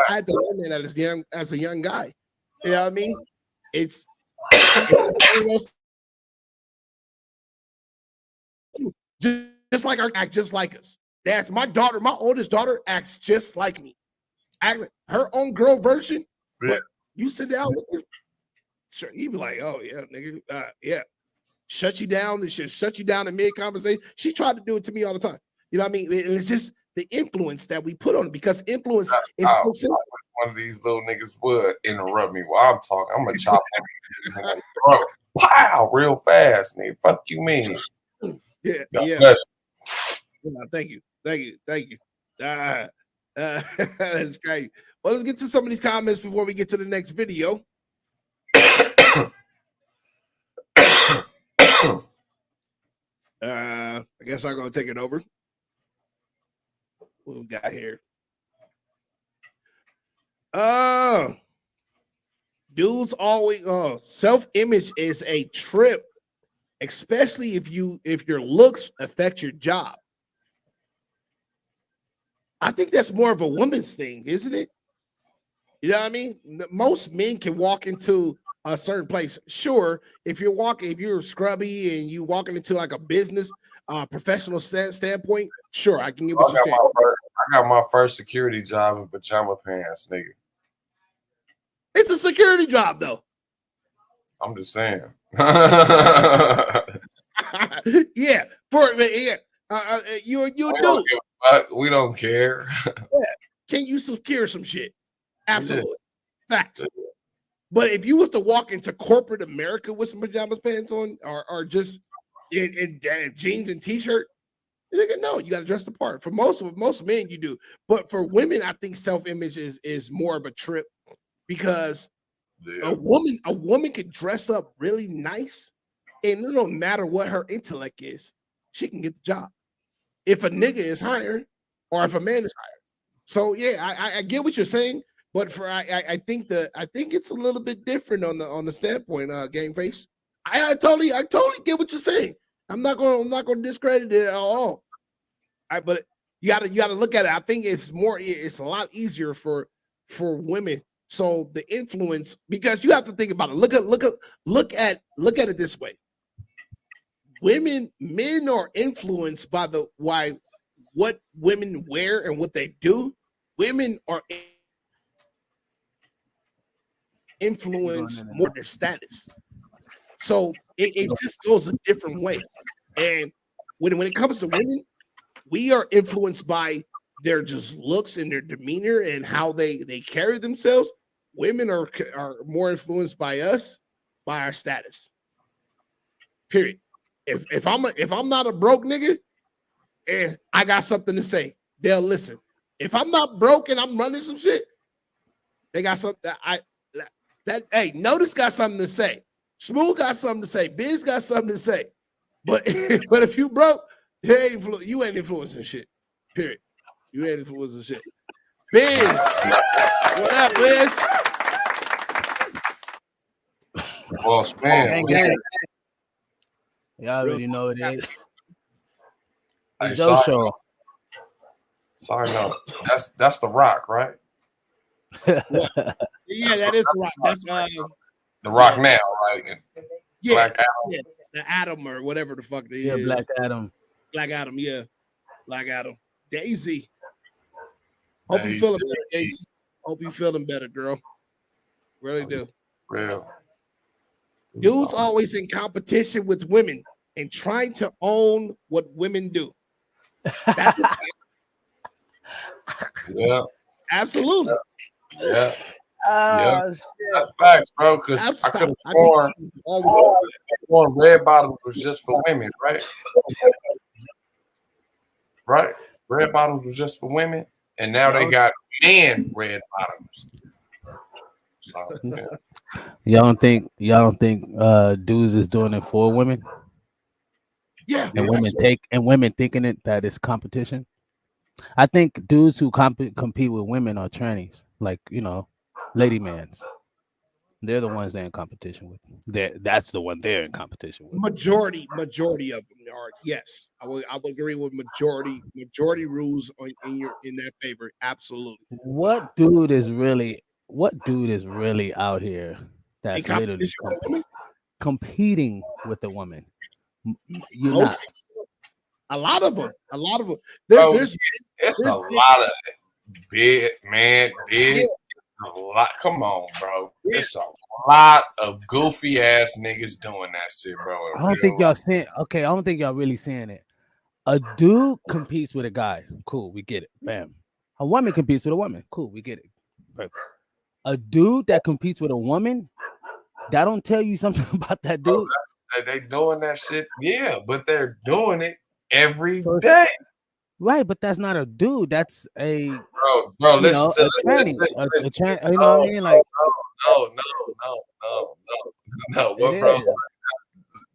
had to learn that as a young guy. You know what I mean? It's just like our act just like us. That's my daughter, my oldest daughter acts just like me. Her own girl version, but you sit down with her, sure, you be like, oh yeah, nigga, yeah. Shut you down and she'll shut you down in mid-conversation. She tried to do it to me all the time. You know what I mean? And it's just the influence that we put on it because influence is so simple. One of these little niggas would interrupt me while I'm talking. I'm gonna chop him. Wow, real fast, nigga. Fuck you, mean? Yeah. Thank you. That's great. Well, let's get to some of these comments before we get to the next video. I guess I'm gonna take it over. What we got here? Dudes always self-image is a trip, especially if your looks affect your job. I think that's more of a woman's thing, isn't it? You know what I mean? Most men can walk into a certain place. Sure, if you're scrubby and you walking into like a business, professional standpoint, sure, I can get what you're saying. I got my first security job in pajama pants, nigga. It's a security job, though. I'm just saying. Yeah, you do. We don't care. Yeah. Can you secure some shit? Absolutely, facts. But if you was to walk into corporate America with some pajamas pants on, or just in jeans and t-shirt, nigga, no, you got to dress the part. For most men, you do. But for women, I think self-image is more of a trip because a woman can dress up really nice, and it don't matter what her intellect is, she can get the job. If a nigga is hired, or if a man is hired. So yeah, I get what you're saying. But I think it's a little bit different on the standpoint, Game Face. I totally get what you're saying. I'm not gonna discredit it at all. But you gotta look at it. I think it's a lot easier for women. So the influence, because you have to think about it. Look at it this way. Men are influenced by what women wear and what they do. Women are influence more their status. So it just goes a different way. And when it comes to women, we are influenced by their just looks and their demeanor and how they carry themselves. Women are more influenced by us, by our status. Period. If I'm not a broke nigga and I got something to say, they'll listen. If I'm not broke and I'm running some shit, they got something. Hey, Notice got something to say. Smooth got something to say. Biz got something to say. But if you broke, you ain't influencing shit. Period. You ain't influencing shit. Biz, what up, Biz? Well, man, y'all already know it is. Hey, Joe show. Sorry, no. That's the Rock, right? Yeah, that is the Rock. That's the Rock now, right? Yeah, Black Adam. Yeah, the Atom or whatever the fuck they is. Black Adam. Black Adam, yeah. Black Adam. Daisy. Hope you feeling better, Daisy. Hope you feeling better, girl. Really do. Real. Dudes always in competition with women and trying to own what women do. That's a fact. Yeah. Absolutely. Yeah. Yeah. That's facts, bro. Because I could have sworn red bottoms was just for women, right? Right. red bottoms was just for women, and now they got men red bottoms. So, yeah. Y'all don't think dudes is doing it for women? Yeah, And women thinking it that it's competition. I think dudes who compete with women are trannies, like lady mans. They're the ones they're in competition with. That's the one they're in competition with. Majority of them are. Yes, I will agree with majority rules in that favor. Absolutely. What dude is really out here In that's literally competition with a woman? competing with a woman? You're not. A lot of them. Bro, There's a lot of big man. A lot. Come on, bro. It's a lot of goofy ass niggas doing that shit, bro. I don't think y'all saying. Okay, I don't think y'all really saying it. A dude competes with a guy. Cool, we get it. Bam. A woman competes with a woman. Cool, we get it. Perfect. A dude that competes with a woman, that don't tell you something about that dude. Bro, they doing that shit. Yeah, but they're doing it every day. Right, but that's not a dude. That's a bro. Listen to a tranny. You know what I mean? Like no. What, bro?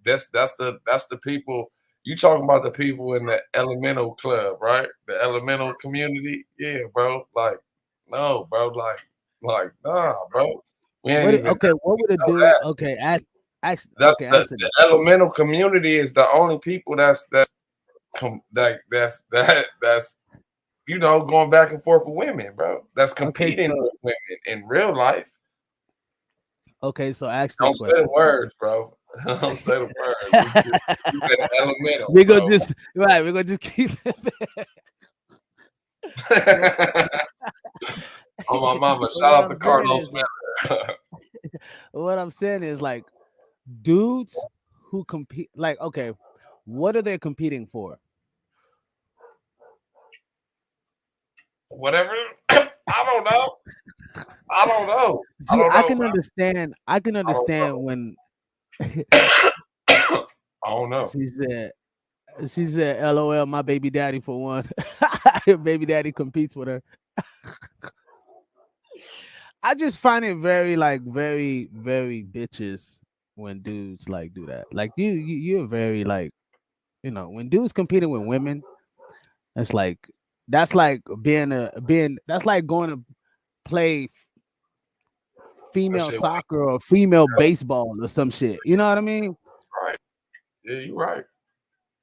That's the people. You talking about the people in the elemental club, right? The elemental community. Yeah, bro. Like, no, bro. Like, nah, bro. We ain't even. Okay, what would a dude? That. Okay, That's the elemental community is the only people that's going back and forth with women, bro. That's competing with women in real life. Okay, so ask this Don't question. say the words, bro. Don't say the words. We just keep it elemental. We're gonna just keep it. Oh my mama! Shout out to Carlos Miller. What I'm saying is, like, dudes who compete, like, okay, what are they competing for? Whatever. I don't know. See, I can understand. I can understand when. I don't know. She said, "LOL, my baby daddy for one." Baby daddy competes with her. I just find it very, very bitches when dudes like do that. Like you're very like, when dudes competing with women, that's like that's like that's like going to play female soccer or female baseball or some shit. You know what I mean? Right. Yeah, you're right.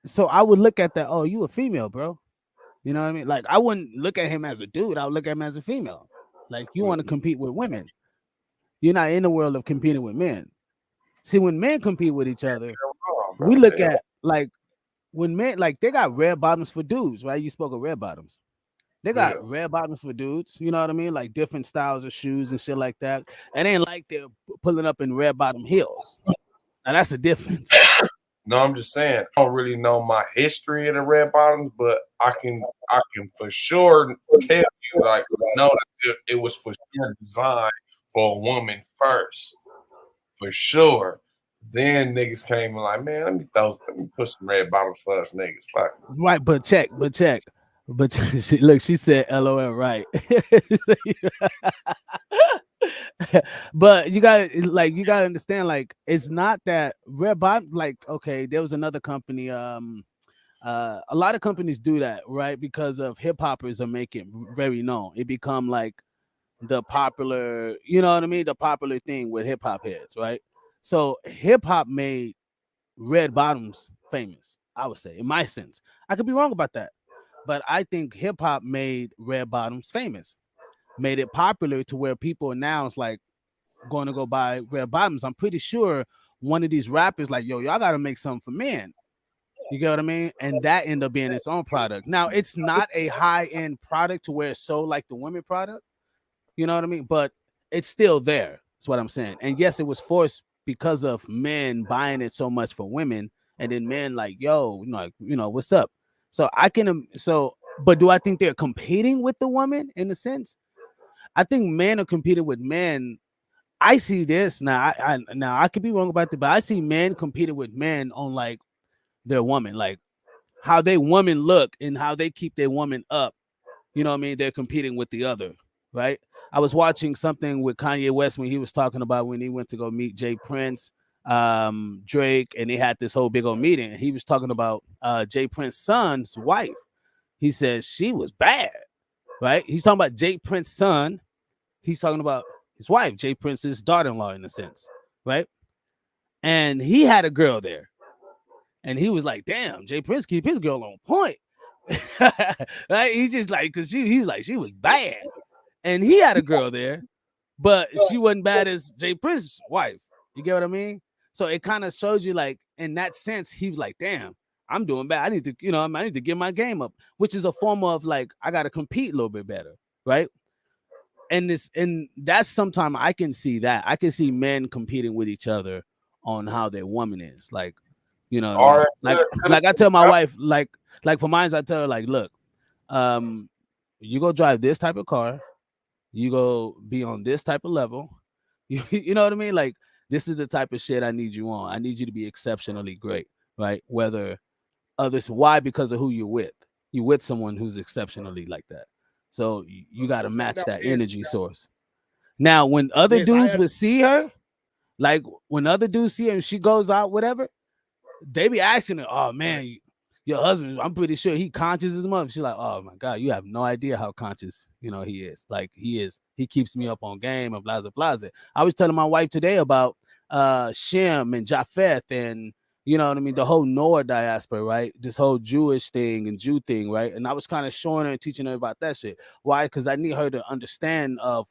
So I would look at that. Oh, you a female, bro. You know what I mean? Like I wouldn't look at him as a dude. I would look at him as a female. Like you want to compete with women. You're not in the world of competing with men. See, when men compete with each other, we look at like when men, like, they got red bottoms for dudes, right? You spoke of red bottoms. They got red bottoms for dudes. You know what I mean? Like different styles of shoes and shit like that. It ain't like they're pulling up in red bottom heels. Now that's the difference. No, I'm just saying I don't really know my history of the red bottoms, but I can for sure tell you, like, know that it was for sure designed for a woman first, for sure. Then niggas came and like, man, let me put some red bottoms for us niggas. Fuck. Right, but check. Look, she said LOL, right. But you gotta understand, like, it's not that red bottom, like, okay, there was another company, a lot of companies do that, right? Because of hip hoppers are making very known. It become like the popular, you know what I mean? The popular thing with hip hop heads, right? So hip hop made red bottoms famous, I would say, in my sense. I could be wrong about that, but I think hip hop made red bottoms famous, made it popular to where people now is like going to go buy red bottoms. I'm pretty sure one of these rappers like, yo, y'all got to make something for men. You get what I mean? And that ended up being its own product. Now, it's not a high-end product to where it's so like the women product. You know what I mean? But it's still there. That's what I'm saying. And yes, it was forced because of men buying it so much for women. And then men like, yo, what's up? So but do I think they're competing with the woman in a sense? I think men are competing with men. I see this now. I could be wrong about that, but I see men competing with men on like their woman. Like how they woman look and how they keep their woman up. You know what I mean? They're competing with the other, right? I was watching something with Kanye West when he was talking about when he went to go meet Jay Prince, Drake, and they had this whole big old meeting. He was talking about Jay Prince's son's wife. He says she was bad, right? He's talking about Jay Prince's son. He's talking about his wife, Jay Prince's daughter-in-law, in a sense, right? And he had a girl there, and he was like, "Damn, Jay Prince keep his girl on point." Right? He's just like, because he was like, she was bad, and he had a girl there, but she wasn't bad as Jay Prince's wife. You get what I mean? So it kind of shows you, like, in that sense, he was like, "Damn, I'm doing bad. I need to, I need to get my game up," which is a form of like, I got to compete a little bit better, right? And that's sometimes I can see that. I can see men competing with each other on how their woman is, like, you know what I mean? Like I tell my wife, like for mine, I tell her, like, look, you go drive this type of car, you go be on this type of level, you know what I mean? Like, this is the type of shit I need you on. I need you to be exceptionally great, right? Whether others, why? Because of who you're with. You're with someone who's exceptionally like that. So you got to match that energy source. Now, when other dudes would see her, like when other dudes see her and she goes out, whatever, they be asking her, "Oh man, your husband, I'm pretty sure he conscious as much." She's like, "Oh my God, you have no idea how conscious, he is. Like he keeps me up on game and blah, blah, blah." I was telling my wife today about Shem and Japheth and, you know what I mean, the whole Noah diaspora, right? This whole Jewish thing and Jew thing, right? And I was kind of showing her and teaching her about that shit. Why? Because I need her to understand of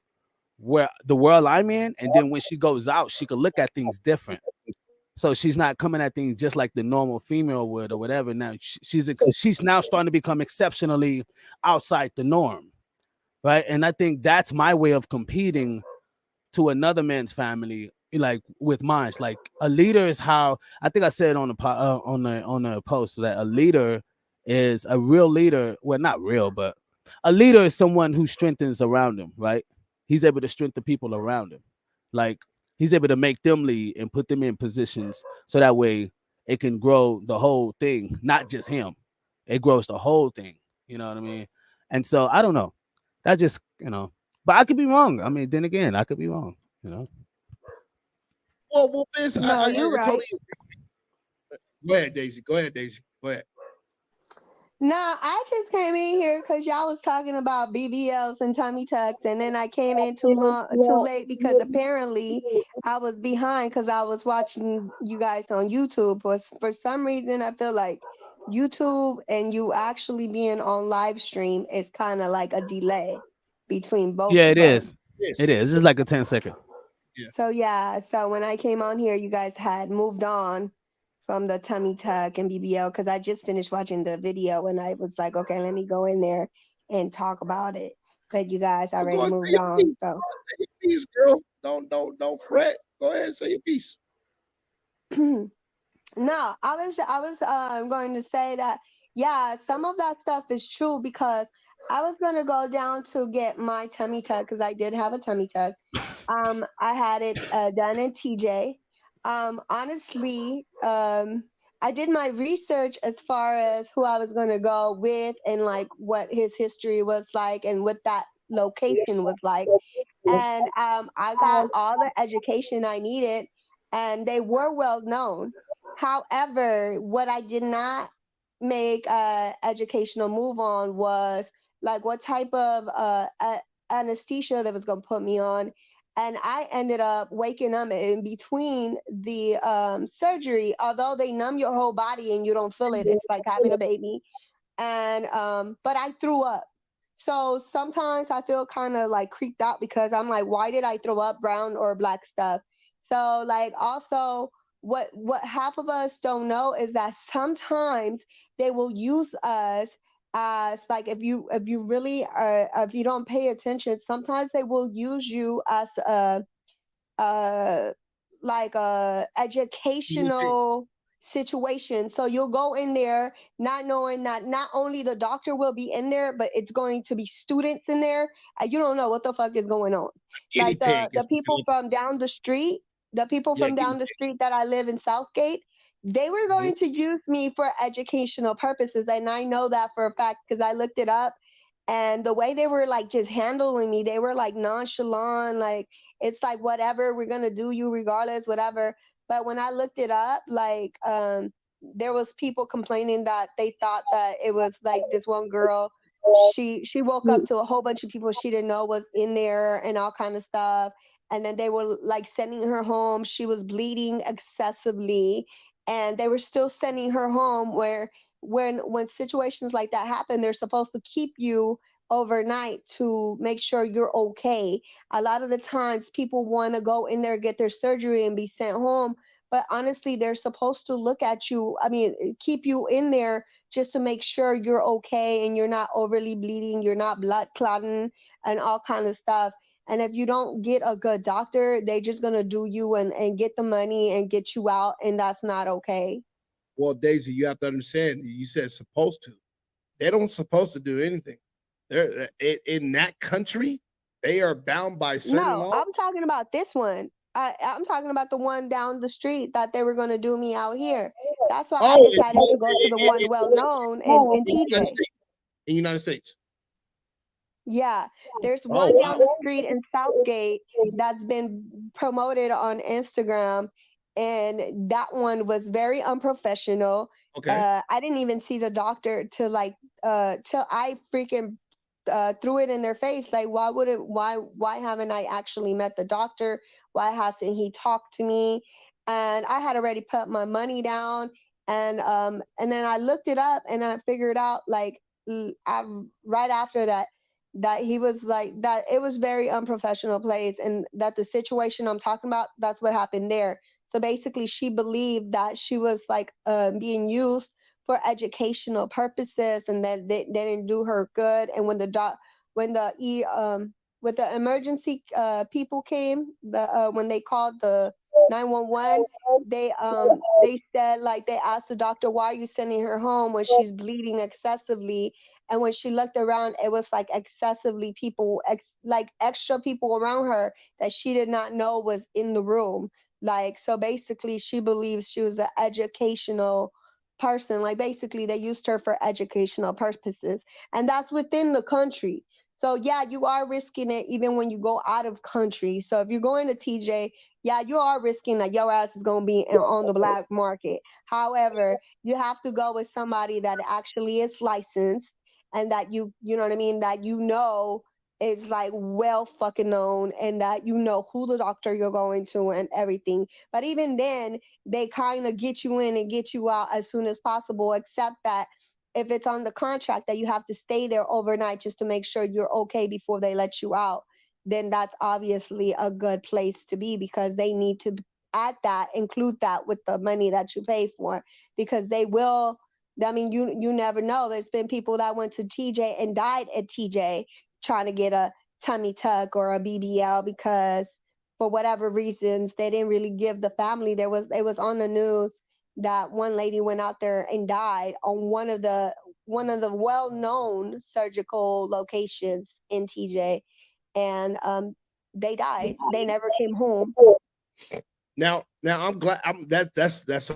where the world I'm in, and then when she goes out, she could look at things different. So she's not coming at things just like the normal female would or whatever. Now she's now starting to become exceptionally outside the norm, right? And I think that's my way of competing to another man's family, like with mine. Like a leader is how I think I said on the post that a leader is a real leader. Well, not real, but a leader is someone who strengthens around him, right? He's able to strengthen people around him. Like he's able to make them lead and put them in positions so that way it can grow the whole thing, not just him. It grows the whole thing. You know what I mean? And so I don't know. That just, but I could be wrong. I mean, then again, I could be wrong, Well, Vince, No, I you're right. totally agree. Go ahead, Daisy. Go ahead. No, I just came in here because y'all was talking about BBLs and tummy tucks, and then I came in too late because apparently I was behind because I was watching you guys on YouTube. But for some reason, I feel like YouTube and you actually being on live stream is kind of like a delay between both. Yeah, of it them. is. It is. It's like a 10-second. Yeah. So when I came on here, you guys had moved on from the tummy tuck and BBL because I just finished watching the video and I was like, okay, let me go in there and talk about it. But you guys already moved on. So say your piece, girl. Don't fret. Go ahead and say your piece. no, I was going to say that some of that stuff is true because I was gonna go down to get my tummy tuck because I did have a tummy tuck. I had it done in TJ. Honestly, I did my research as far as who I was going to go with and like what his history was like and what that location was like. And I got all the education I needed and they were well known. However, what I did not make a educational move on was like what type of anesthesia that was going to put me on. And I ended up waking up in between the surgery. Although they numb your whole body and you don't feel it, it's like having a baby. And but I threw up. So sometimes I feel kind of like creeped out because I'm like, why did I throw up brown or black stuff? So like also what half of us don't know is that sometimes they will use us as like if you really are if you don't pay attention, sometimes they will use you as a like a educational situation. So you'll go in there not knowing that not only the doctor will be in there, but it's going to be students in there. You don't know what the fuck is going on. Like the people from down the street, the people Yeah, from give down me the street that I live in Southgate, they were Mhm. going to use me for educational purposes. And I know that for a fact because I looked it up. And the way they were like just handling me, they were like nonchalant, like it's like whatever, we're gonna do you regardless, whatever. But when I looked it up, like there was people complaining that they thought that it was like this one girl. She woke up to a whole bunch of people she didn't know was in there and all kind of stuff, and then they were like sending her home. She was bleeding excessively, and they were still sending her home. Where when situations like that happen, they're supposed to keep you overnight to make sure you're okay. A lot of the times people want to go in there, get their surgery, and be sent home, but honestly they're supposed to look at you, I mean keep you in there just to make sure you're okay and you're not overly bleeding, you're not blood clotting and all kind of stuff. And if you don't get a good doctor, they just gonna do you and get the money and get you out, and that's not okay. Well, Daisy, you have to understand. You said supposed to. They don't supposed to do anything. They're in that country. They are bound by certain No, laws. I'm talking about this one. I'm talking about the one down the street that they were going to do me out here. That's why I Oh, decided to go to the one well known in in the United TJ. States. In the United States. Yeah, there's Oh one down wow. the street in Southgate that's been promoted on Instagram, and that one was very unprofessional. Okay. I didn't even see the doctor till like till I freaking threw it in their face. Like, why would it? Why haven't I actually met the doctor? Why hasn't he talked to me? And I had already put my money down, and then I looked it up and I figured out like right after that he was like that it was very unprofessional place, and that the situation I'm talking about, that's what happened there. So basically she believed that she was like being used for educational purposes, and that they didn't do her good. And when the when the emergency people came, the when they called the 911, they said, like, they asked the doctor, why are you sending her home when she's bleeding excessively? And when she looked around, it was like excessively people, like extra people around her that she did not know was in the room. Like, so basically she believes she was an educational person. Like, basically they used her for educational purposes, and that's within the country. So yeah, you are risking it even when you go out of country. So if you're going to TJ, yeah, you are risking that your ass is going to be on the black market. However, you have to go with somebody that actually is licensed, and that you know what I mean, that is like well fucking known, and that you know who the doctor you're going to and everything. But even then, they kind of get you in and get you out as soon as possible, except that if it's on the contract that you have to stay there overnight just to make sure you're okay before they let you out, then that's obviously a good place to be, because they need to add that, include that with the money that you pay for, because they will. I mean, you never know. There's been people that went to TJ and died at TJ trying to get a tummy tuck or a BBL, because for whatever reasons they didn't really give the family. It was on the news that one lady went out there and died on one of the well-known surgical locations in TJ, and they died. They never came home. Now I'm glad. That's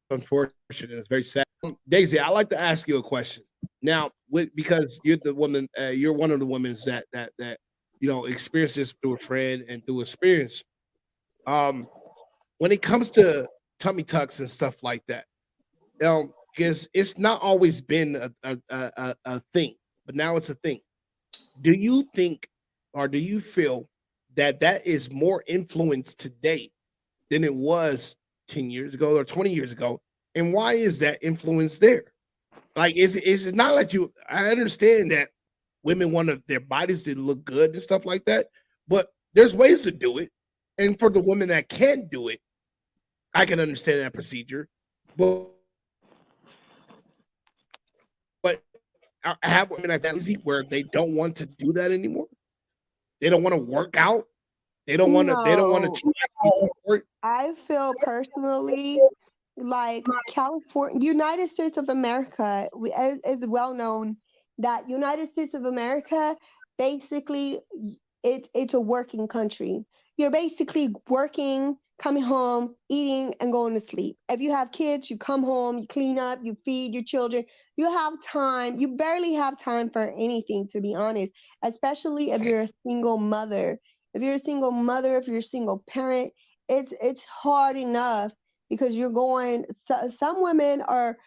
unfortunate. It's very sad. Daisy, I'd like to ask you a question. Now, because you're the woman, you're one of the women that experienced this through a friend and through experience. Um, when it comes to tummy tucks and stuff like that, because it's not always been a thing, but now it's a thing. Do you think, or do you feel that that is more influence today than it was 10 years ago or 20 years ago? And why is that influence there? Like, is it not like you? I understand that women want their bodies to look good and stuff like that, but there's ways to do it. And for the women that can't do it, I can understand that procedure. But I have women like that lazy where they don't want to do that anymore. They don't want to work out. They don't want to. They don't want to No, try to work. I feel personally like California, United States of America, is well known that United States of America basically it's a working country. You're basically working, coming home, eating, and going to sleep. If you have kids, you come home, you clean up, you feed your children. You have time. You barely have time for anything, to be honest, especially if you're a single mother. If you're a single mother, if you're a single parent, it's hard enough because you're going. Some women are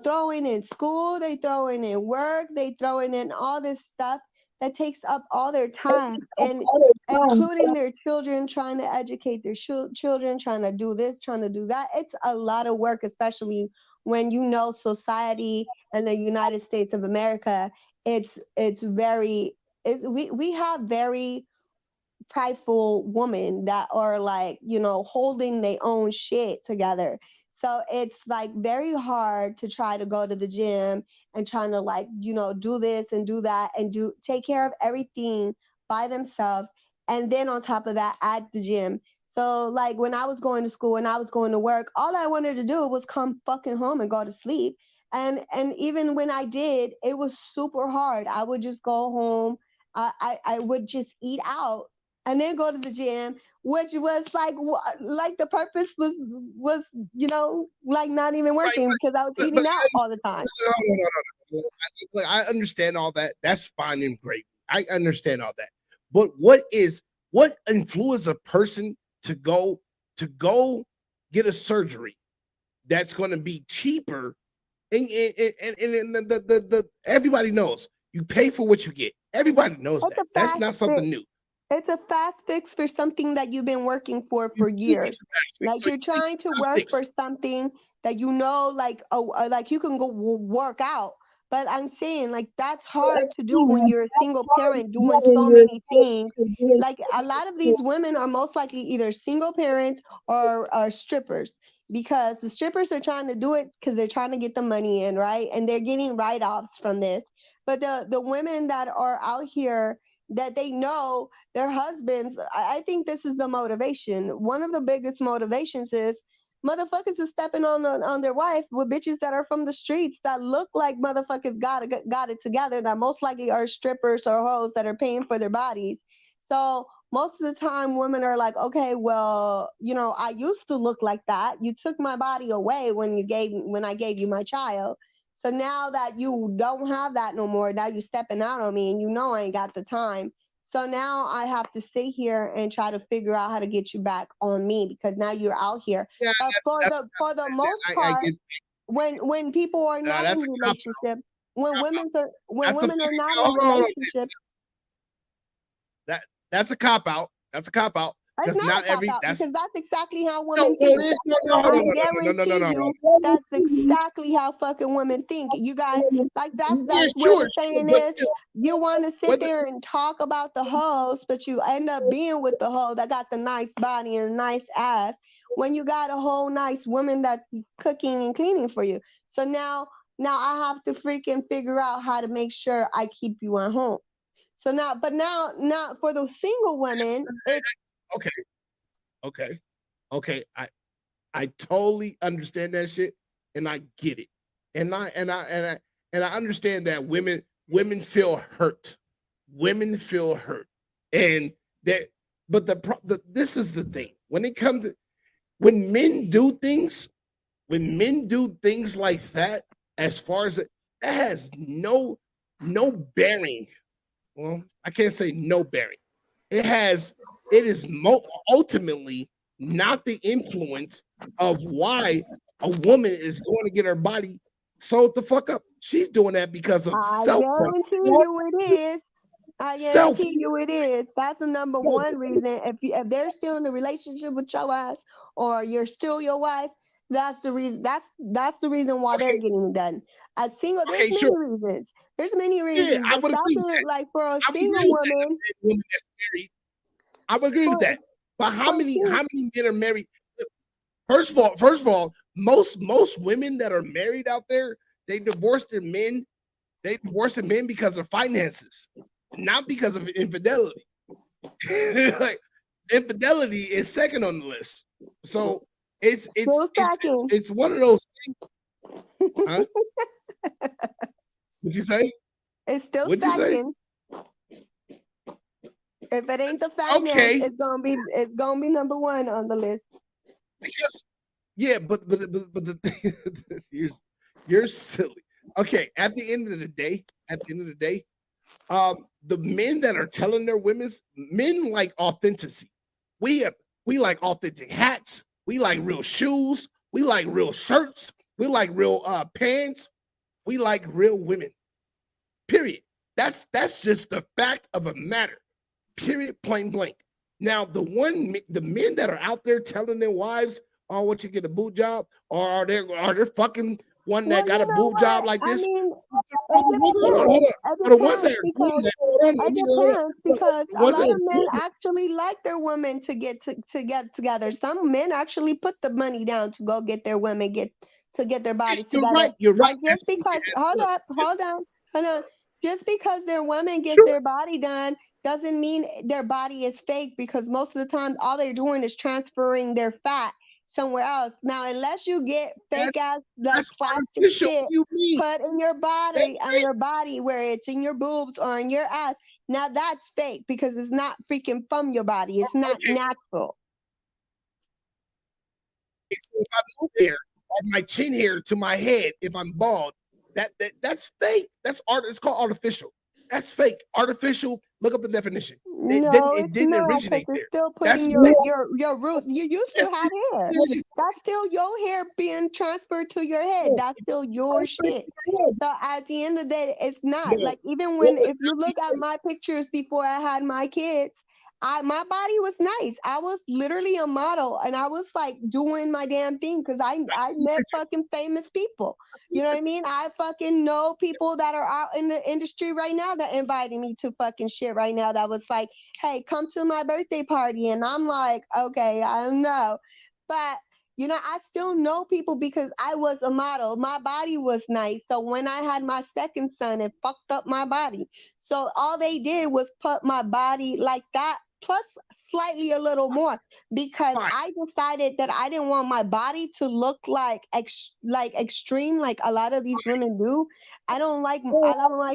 throwing in school, they throwing in work, they throwing in all this stuff that takes up all their time, and including their children, trying to educate their children, trying to do this, trying to do that. It's a lot of work, especially when you know society in the United States of America. It's very we have very prideful women that are like, holding their own shit together. So it's like very hard to try to go to the gym and trying to like, do this and do that and do take care of everything by themselves. And then on top of that, at the gym. So like when I was going to school and I was going to work, all I wanted to do was come fucking home and go to sleep. And even when I did, it was super hard. I would just go home. I would just eat out and then go to the gym, which was like the purpose was like not even Right, working because I was but eating out all the time. no. Look, I understand all that. That's fine and great. I understand all that. But what influences a person to go get a surgery that's going to be cheaper? And the everybody knows you pay for what you get. Everybody knows that. That's not something new. It's a fast fix for something that you've been working for years. Like you're trying to work for something that like you can go work out. But I'm saying like that's hard to do when you're a single parent doing so many things. Like a lot of these women are most likely either single parents or are strippers because the strippers are trying to do it because they're trying to get the money in, right? And they're getting write-offs from this. But the women that are out here that they know their husbands, I think this is the motivation. One of the biggest motivations is motherfuckers is stepping on their wife with bitches that are from the streets that look like motherfuckers got it together, that most likely are strippers or hoes that are paying for their bodies. So most of the time women are like, okay, well, I used to look like that. You took my body away when I gave you my child. So now that you don't have that no more, now you stepping out on me and I ain't got the time. So now I have to stay here and try to figure out how to get you back on me because now you're out here. Yeah, But for the most I part, get when people are not in that's a cop out. relationship, when women That's a are not in hold on, hold on. relationship, That's a cop out. That's a cop out it's because not not a cop every out that's because that's exactly how no, women think. I no. guarantee you that's exactly how fucking women think. You guys, like Yeah, that's where sure, the saying but is you want to sit whether there and talk about the hoes, but you end up being with the hoe that got the nice body and nice ass when you got a whole nice woman that's cooking and cleaning for you. So now I have to freaking figure out how to make sure I keep you at home. So now for the single women, it's okay, okay, okay. I totally understand that shit, and I get it, and I understand that women feel hurt, women feel hurt, and that. But this is the thing when it comes to when men do things like that, as far as that has no bearing. Well, I can't say no bearing. It is ultimately not the influence of why a woman is going to get her body sewed the fuck up. She's doing that because of I self guarantee preservation. you it is. I Self. guarantee you it is. That's the number No, one reason. If they're still in the relationship with your ass or you're still your wife, that's the reason. That's the reason why they're okay, getting it done. A single, there's okay, many sure. reasons. There's many Yeah, reasons, I but would agree with stopping that. like for a I would single agree with that. woman, A woman that's married, I would agree with for that. But for how many men are married? First of all, most women that are married out there, they divorce their men. They divorce their men because of finances, not because of infidelity. Like infidelity is second on the list. So still stacking. it's one of those things. Huh? What'd you say? It's still What'd you say? stacking. If it ain't the fatness, Okay. it's gonna be number one on the list. Because yeah, but the you're silly. Okay, at the end of the day, the men that are telling their men like authenticity. We like authentic hats. We like real shoes. We like real shirts. We like real pants. We like real women. Period. That's just the fact of a matter. Period. Plain blank. Now the men that are out there telling their wives, "Oh, what you get a boot job," or are they fucking one that got a boob job like this? It The ones that depends are doing because that, hold on, it depends because the a ones lot that of are men doing that, actually like their women to get together. Some men actually put the money down to go get their women get their bodies you're together. right. You're right. And just because hold on. Just because their women get Sure. their body done doesn't mean their body is fake because most of the time all they're doing is transferring their fat somewhere else. Now, unless you get fake ass like That's plastic artificial. shit What do you mean? put in your body That's on your body where it's in your boobs or in your ass, now that's fake because it's not freaking from your body. It's not natural. So if I move hair or my chin hair to my head, if I'm bald, that's fake. That's art. It's called artificial. That's fake. Artificial. Look up the definition. No, It it's didn't not because originate it's there. still That's putting real. your root. You used to Yes, have hair. it is. That's still your hair being transferred to your head. That's still your shit. So at the end of the day, it's not No. like even when if you look at my pictures before I had my kids, my body was nice. I was literally a model, and I was like doing my damn thing because I met fucking famous people. You know what I mean? I fucking know people that are out in the industry right now that invited me to fucking shit right now. That was like, hey, come to my birthday party, and I'm like, okay, I don't know, but you know, I still know people because I was a model. My body was nice. So when I had my second son, it fucked up my body. So all they did was put my body like that, plus slightly a little more, because I decided that I didn't want my body to look like extreme, like a lot of these women do. I don't like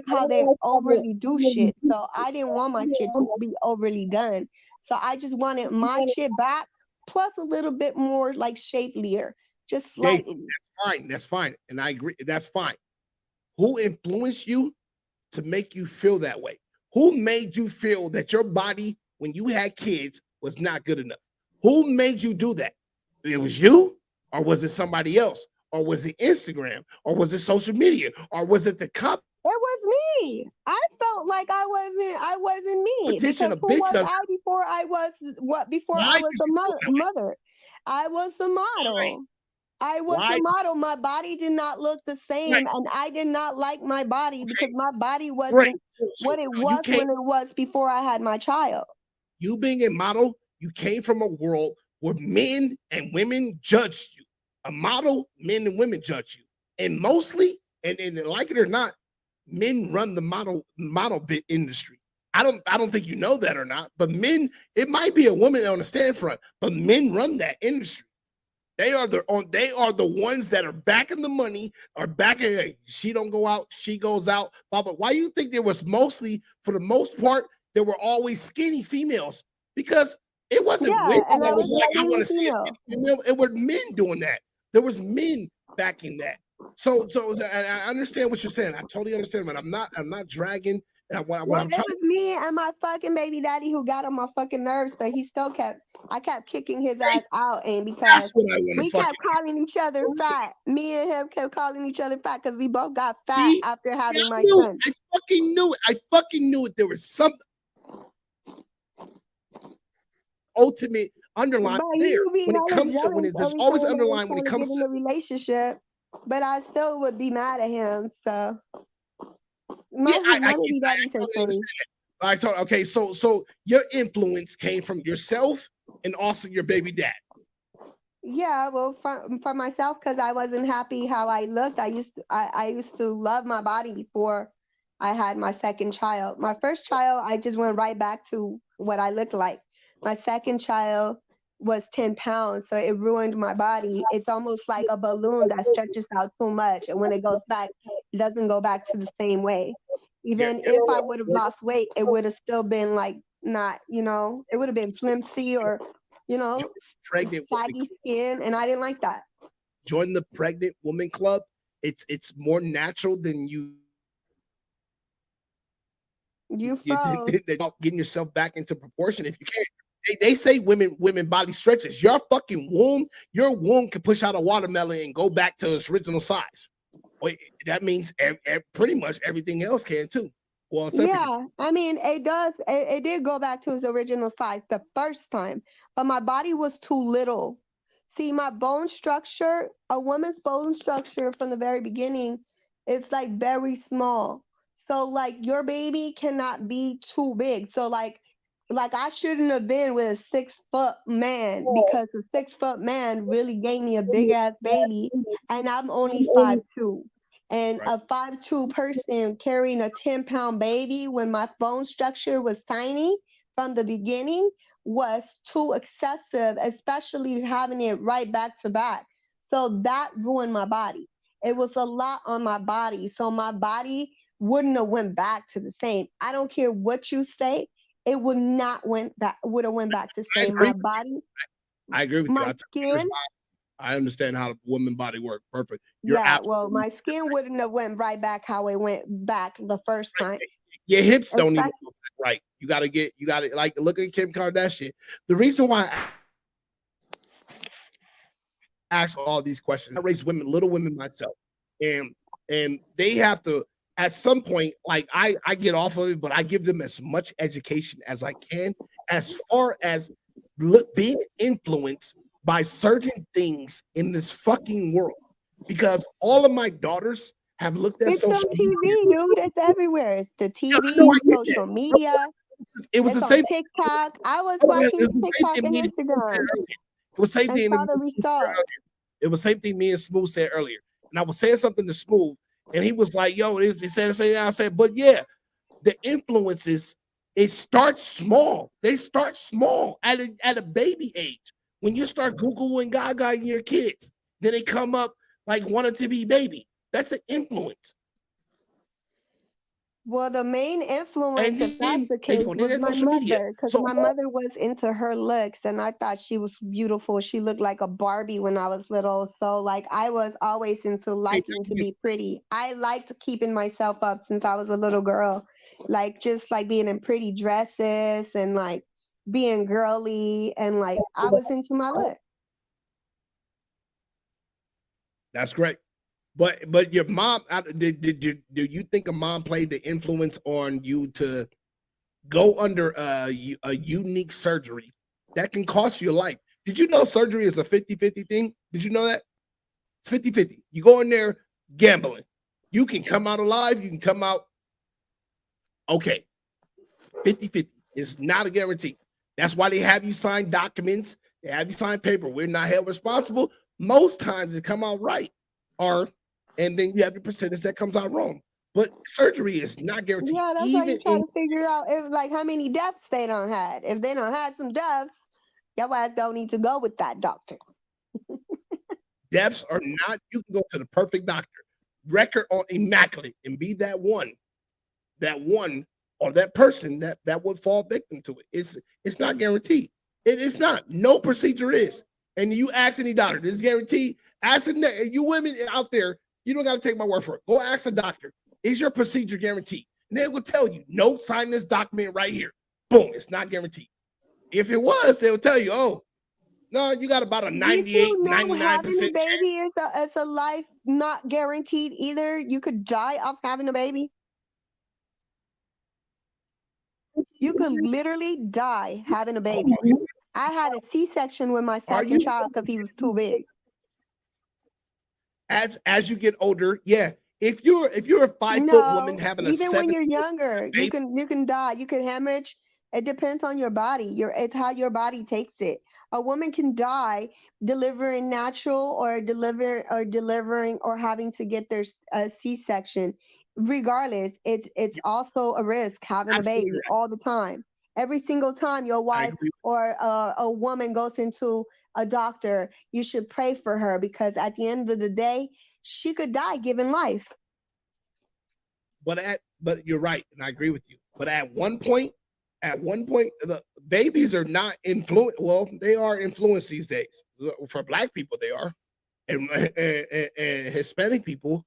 how they overly do shit. So I didn't want my shit to be overly done. So I just wanted my shit back plus a little bit more like shapelier, just Daisy, slightly. that's fine. That's fine. And I agree. That's fine. Who influenced you to make you feel that way? Who made you feel that your body, when you had kids, was not good enough? Who made you do that? It was you, or was it somebody else? Or was it Instagram? Or was it social media? Or was it the cop? It was me. I felt like I wasn't me Competition, because a who bitch was does I before I was before I why was do a you feel that way? mother? I was a model. I was Why? a model. My body did not look the Right. same, and I did not like my body because my body Great. wasn't So what it you was came, when it was before I had my child. you being a model, you came from a world where men and women judged you. A model, men and women judge you. And mostly, and like it or not, men run the model bit industry. I don't think you know that or not, but men, it might be a woman on the stand front, but men run that industry. They are the ones that are backing the money, are backing. Hey, she don't go out, she goes out. But why you think there was mostly, for the most part, there were always skinny females? Because it wasn't Yeah, women and that I was was a like, I skinny want to see a female. skinny female. It were men doing that. There was men backing that. So and I understand what you're saying. I totally understand, but I'm not dragging. And what Well, I'm it trying. was me and my fucking baby daddy who got on my fucking nerves, but he still I kept kicking his ass out, and That's because what I want to we fucking kept calling each other fat, me and him kept calling each other fat because we both got fat see. after Yeah, having I my knew it. son. I fucking knew it. I fucking knew it. There was something ultimate underlying But there he be when it hella comes to jealous there's every always time I was underlying when it trying to get comes in to a relationship, but I still would be mad at him. So yeah, my baby daddy says totally things. understand that. I thought okay, so your influence came from yourself and also your baby dad. Yeah, well, for myself, because I wasn't happy how I looked. I used to love my body before I had my second child. My first child, I just went right back to what I looked like. My second child was 10 pounds, so it ruined my body. It's almost like a balloon that stretches out too much, and when it goes back, it doesn't go back to the same way. Yeah, Even if I would have lost weight, it would have still been like not, it would have been flimsy or, Pregnant woman saggy skin, and I didn't like that. join the pregnant woman club. It's more natural than getting yourself back into proportion if you can. They say women body stretches. Your womb can push out a watermelon and go back to its original size. That means pretty much everything else can too. Well, yeah, I mean, it does. It did go back to its original size the first time, but my body was too little. See, my bone structure, a woman's bone structure from the very beginning, it's like very small. So like your baby cannot be too big. So like I shouldn't have been with a 6 foot man because a 6 foot man really gave me a big ass baby, and I'm only 5'2". And a 5'2" person carrying a 10-pound baby when my bone structure was tiny from the beginning was too excessive, especially having it right back to back. So that ruined my body. It was a lot on my body. So my body wouldn't have went back to the same. I don't care what you say, it would not would have went back to the same. My body. I agree with you. My skin. I understand how the woman body works. Perfect. Well, my skin wouldn't have went right back how it went back the first time. Your hips don't even go back right. You gotta like look at Kim Kardashian. The reason why I ask all these questions, I raise little women myself, and they have to at some point, like I get off of it, but I give them as much education as I can, as far as being influenced by certain things in this fucking world, because all of my daughters have looked at social media. Dude, it's everywhere. It's the TV, social media. It was the same TikTok. I was watching TikTok and Instagram. It was same thing. It was same thing me and Smoove said earlier, and I was saying something to Smoove, and he was like, "Yo," he said, I said, "But yeah, the influences." It starts small. They start small at a baby age. When you start Googling Gaga and your kids, then they come up like wanting to be baby. That's an influence. Well, the main influence, if that's the case, was my mother, because my mother was into her looks, and I thought she was beautiful. She looked like a Barbie when I was little. So, like, I was always into liking to be pretty. I liked keeping myself up since I was a little girl, like just like being in pretty dresses and like being girly, and like I was into my look. That's great. But your mom, do you think a mom played the influence on you to go under a unique surgery that can cost you your life? Did you know surgery is a 50-50 thing? Did you know that? It's 50-50. You go in there gambling. You can come out alive. You can come out okay. 50-50. It's not a guarantee. That's why they have you sign documents. They have you sign paper. We're not held responsible. Most times it come out right. And then you have your percentage that comes out wrong. But surgery is not guaranteed. Yeah, that's why you try to figure out if like how many deaths they don't had. If they don't had some deaths, your ass don't need to go with that doctor. Deaths are not, you can go to the perfect doctor, record on immaculate, and be that one or that person that would fall victim to it. It's not guaranteed. It is not. No procedure is. And you ask any doctor, this is guaranteed. Ask you women out there, you don't got to take my word for it. Go ask a doctor, is your procedure guaranteed? And they will tell you, no, sign this document right here. Boom, it's not guaranteed. If it was, they'll tell you, oh, no, you got about a 98, 99%. Having a baby is a life not guaranteed either. You could die of having a baby. You could literally die having a baby. I had a C-section with my second child because he was too big. As you get older, yeah. If you're a 5-foot woman having a even 7, when you're younger, you can die. You can hemorrhage. It depends on your body. It's how your body takes it. A woman can die delivering natural or delivering or having to get their C-section. Regardless, it's also a risk having a baby all the time. Every single time your wife or a woman goes into a doctor, you should pray for her, because at the end of the day, she could die giving life. But you're right, and I agree with you. But at one point, at one point, the babies are not influenced. Well, they are influenced these days. For Black people, they are, and Hispanic people,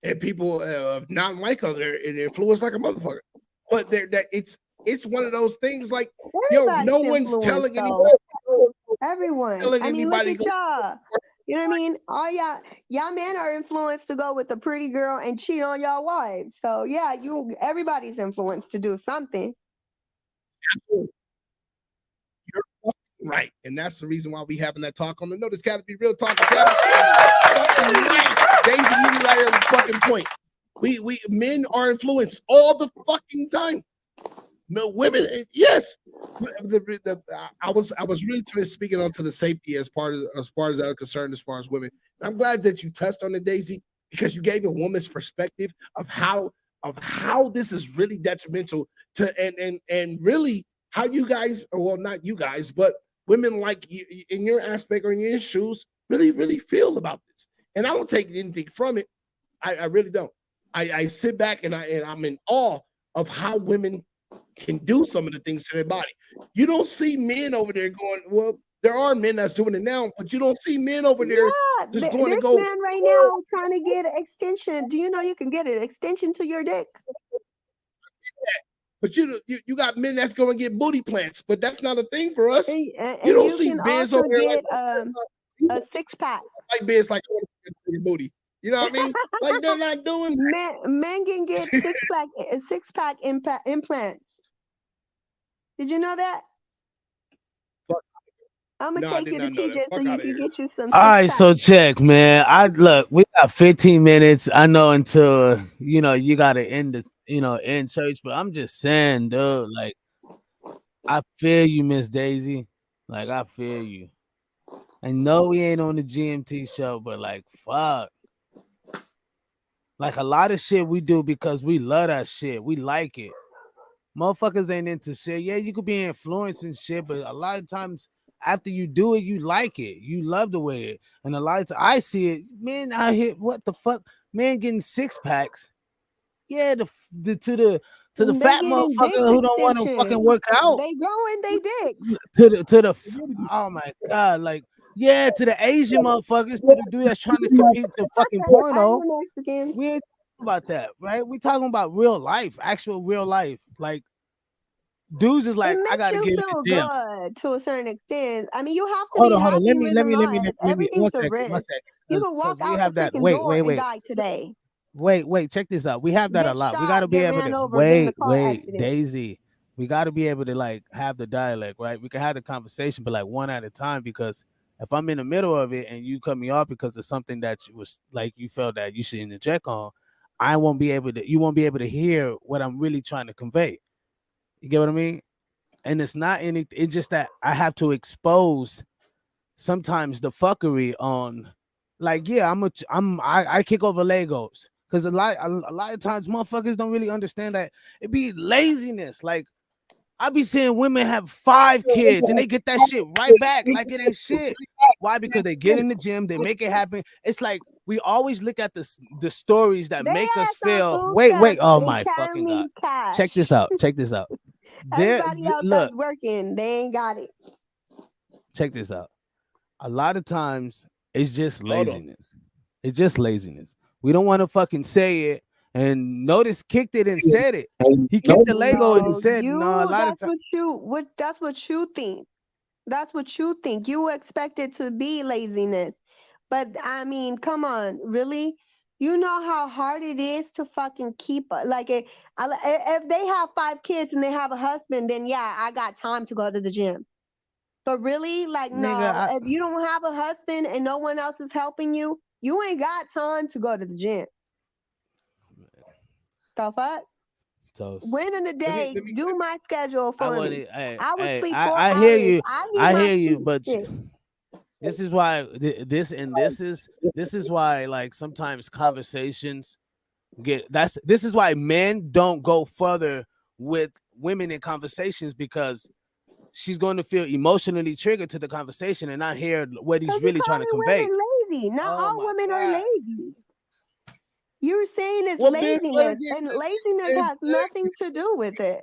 and people non-white color, they're influenced like a motherfucker. But it's one of those things like, yo, no one's telling anybody. Everyone. I mean, look at y'all. You know what I mean? All y'all men are influenced to go with a pretty girl and cheat on y'all wives. So yeah, everybody's influenced to do something. Absolutely. You're right, and that's the reason why we having that talk on the notice. Got to be real talk. Fucking right, Daisy, you right on the fucking point. We men are influenced all the fucking time. No, women, yes. I was really speaking onto the safety as far as I'm concerned, as far as women. And I'm glad that you touched on it, Daisy, because you gave a woman's perspective of how this is really detrimental to and really how you guys, well, not you guys, but women like you in your aspect or in your shoes really feel about this. And I don't take anything from it. I really don't. I sit back and I'm in awe of how women can do some of the things to their body. You don't see men over there going, well, there are men that's doing it now, but you don't see men over there just going to go. There's man right now trying to get an extension. Do you know you can get an extension to your dick? Yeah. But you got men that's going to get booty plants, but that's not a thing for us. And you don't see Biz over there get a 6-pack. Like Biz, like your booty. You know what I mean? Like they're not doing that. Men can get 6-pack implants. Did you know that? I'm gonna take you to TJ so you can get you some. All right, so check, man. We got 15 minutes. I know until you gotta end this, end church, but I'm just saying, dude, like I feel you, Miss Daisy. Like I feel you. I know we ain't on the GMT show, but like fuck. Like a lot of shit we do because we love that shit. We like it. Motherfuckers ain't into shit. Yeah, you could be influenced and shit, but a lot of times after you do it, you like it. You love the way it. And a lot of times I see it, man, out here, what the fuck? Man getting 6-packs. Yeah, to the fat motherfucker who don't want to fucking work out. They growing they dicks. To the oh my god, like yeah, to the Asian motherfuckers, to the dude that's trying to compete to fucking porno. We ain't talking about that, right? We talking about real life, actual real life. Like dudes is like, I gotta get in the gym. Good to a certain extent. I mean, you have to hold be on. happy Let me everything's a risk. You can walk out the freaking door and die today. Wait, check this out. We have that a lot. We gotta be able to wait, Daisy. We gotta be able to like have the dialect, right? We can have the conversation, but like one at a time, because if I'm in the middle of it and you cut me off because of something that was like you felt that you should interject on, you won't be able to hear what I'm really trying to convey. You get what I mean? And it's not anything, it's just that I have to expose sometimes the fuckery on, like, yeah, I kick over Legos because a lot of times motherfuckers don't really understand that it be laziness. Like I be seeing women have 5 kids and they get that shit right back like it ain't shit. Why? Because they get in the gym, they make it happen. It's like we always look at the stories that make us feel. Wait, oh my fucking god! Cash. Check this out. Everybody else that's working, they ain't got it. Check this out. A lot of times it's just laziness. It's just laziness. We don't want to fucking say it. And Notice kicked it and said it. He kicked the Lego and said, "No." A lot of times, that's what you think. That's what you think. You expect it to be laziness, but I mean, come on, really? You know how hard it is to fucking keep like if they have 5 kids and they have a husband, then yeah, I got time to go to the gym. But really, like, nigga, if you don't have a husband and no one else is helping you, you ain't got time to go to the gym. The fuck? So when in the day, do my schedule for me. I would sleep 4 hours. I hear you. I hear you, but this is why this is why like sometimes conversations this is why men don't go further with women in conversations, because she's going to feel emotionally triggered to the conversation and not hear what he's really trying to convey. Lazy. Not all women are lazy. You're saying it's laziness, and laziness has nothing to do with it.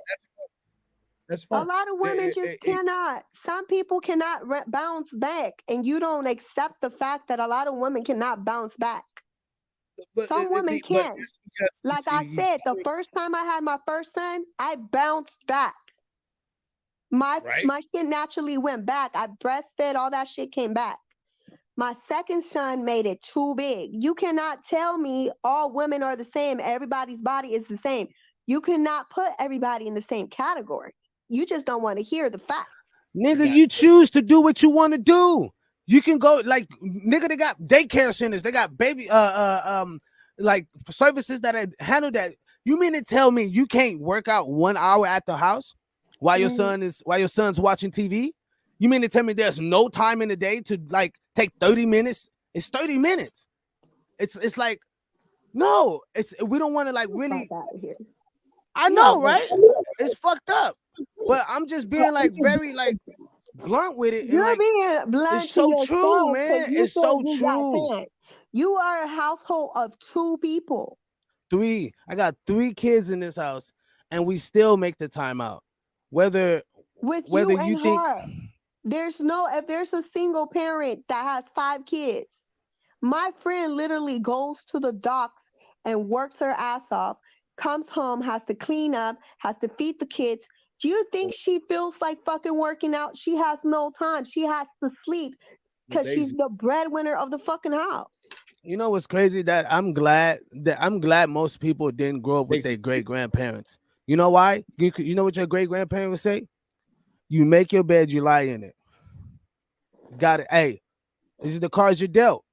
That's A fine. lot of women just cannot. Some people cannot bounce back, and you don't accept the fact that a lot of women cannot bounce back. Some women can't. Like I said, the first time I had my first son, I bounced back. My shit naturally went back. I breastfed, all that shit came back. My second son made it too big. You cannot tell me all women are the same. Everybody's body is the same. You cannot put everybody in the same category. You just don't want to hear the facts. Nigga, you choose to do what you want to do. You can go like nigga, they got daycare centers, they got baby like services that handle that. You mean to tell me you can't work out 1 hour at the house while your son's watching TV? You mean to tell me there's no time in the day to like take 30 minutes? It's 30 minutes. It's like no, we don't want to like really. I know, right? It's fucked up. But I'm just being like very like blunt with it. You're like, being blunt it's so true, man. It's so true. You are a household of 2 people. 3. I got 3 kids in this house, and we still make the time out. Whether you and think her, if there's a single parent that has 5 kids, my friend literally goes to the docks and works her ass off, comes home, has to clean up, has to feed the kids. Do you think she feels like fucking working out? She has no time. She has to sleep because she's the breadwinner of the fucking house. You know what's crazy? That I'm glad most people didn't grow up with their great grandparents. You know why? You know what your great grandparents would say? You make your bed, you lie in it. Got it. Hey, this is the cards you're dealt.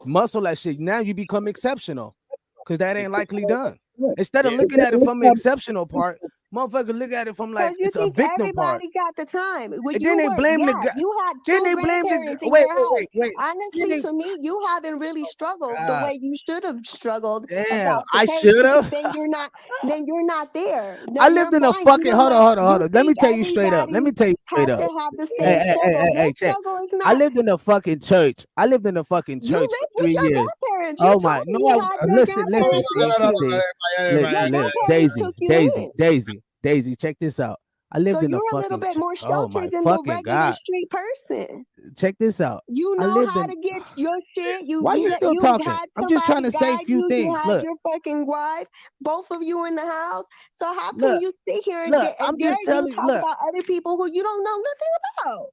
Muscle that shit. Now you become exceptional because that ain't likely done. Instead of looking at it from the exceptional part, motherfucker look at it from like it's a victim part. Everybody got the time. And then they blame the guy. You had 2 then they blame the in wait, your house. wait. Honestly, to me, you haven't really struggled the way you should have struggled. Damn, I should have. Then you're not. Then you're not there. I lived in a fucking hold on. Let me tell you straight up. Let me tell you straight up. Hey, check. I lived in a fucking church. I lived in a fucking church for 3 years. Oh my, no, listen, Daisy, check this out. I lived in a fucking. You're a little bit more oh sheltered my than the fucking regular god! street person. Check this out. You know how to get your shit. Why you still talking? I'm just trying to say a few things. You had Look, your fucking wife, both of you in the house. So how come you sit here and I'm just telling talk about other people who you don't know nothing about?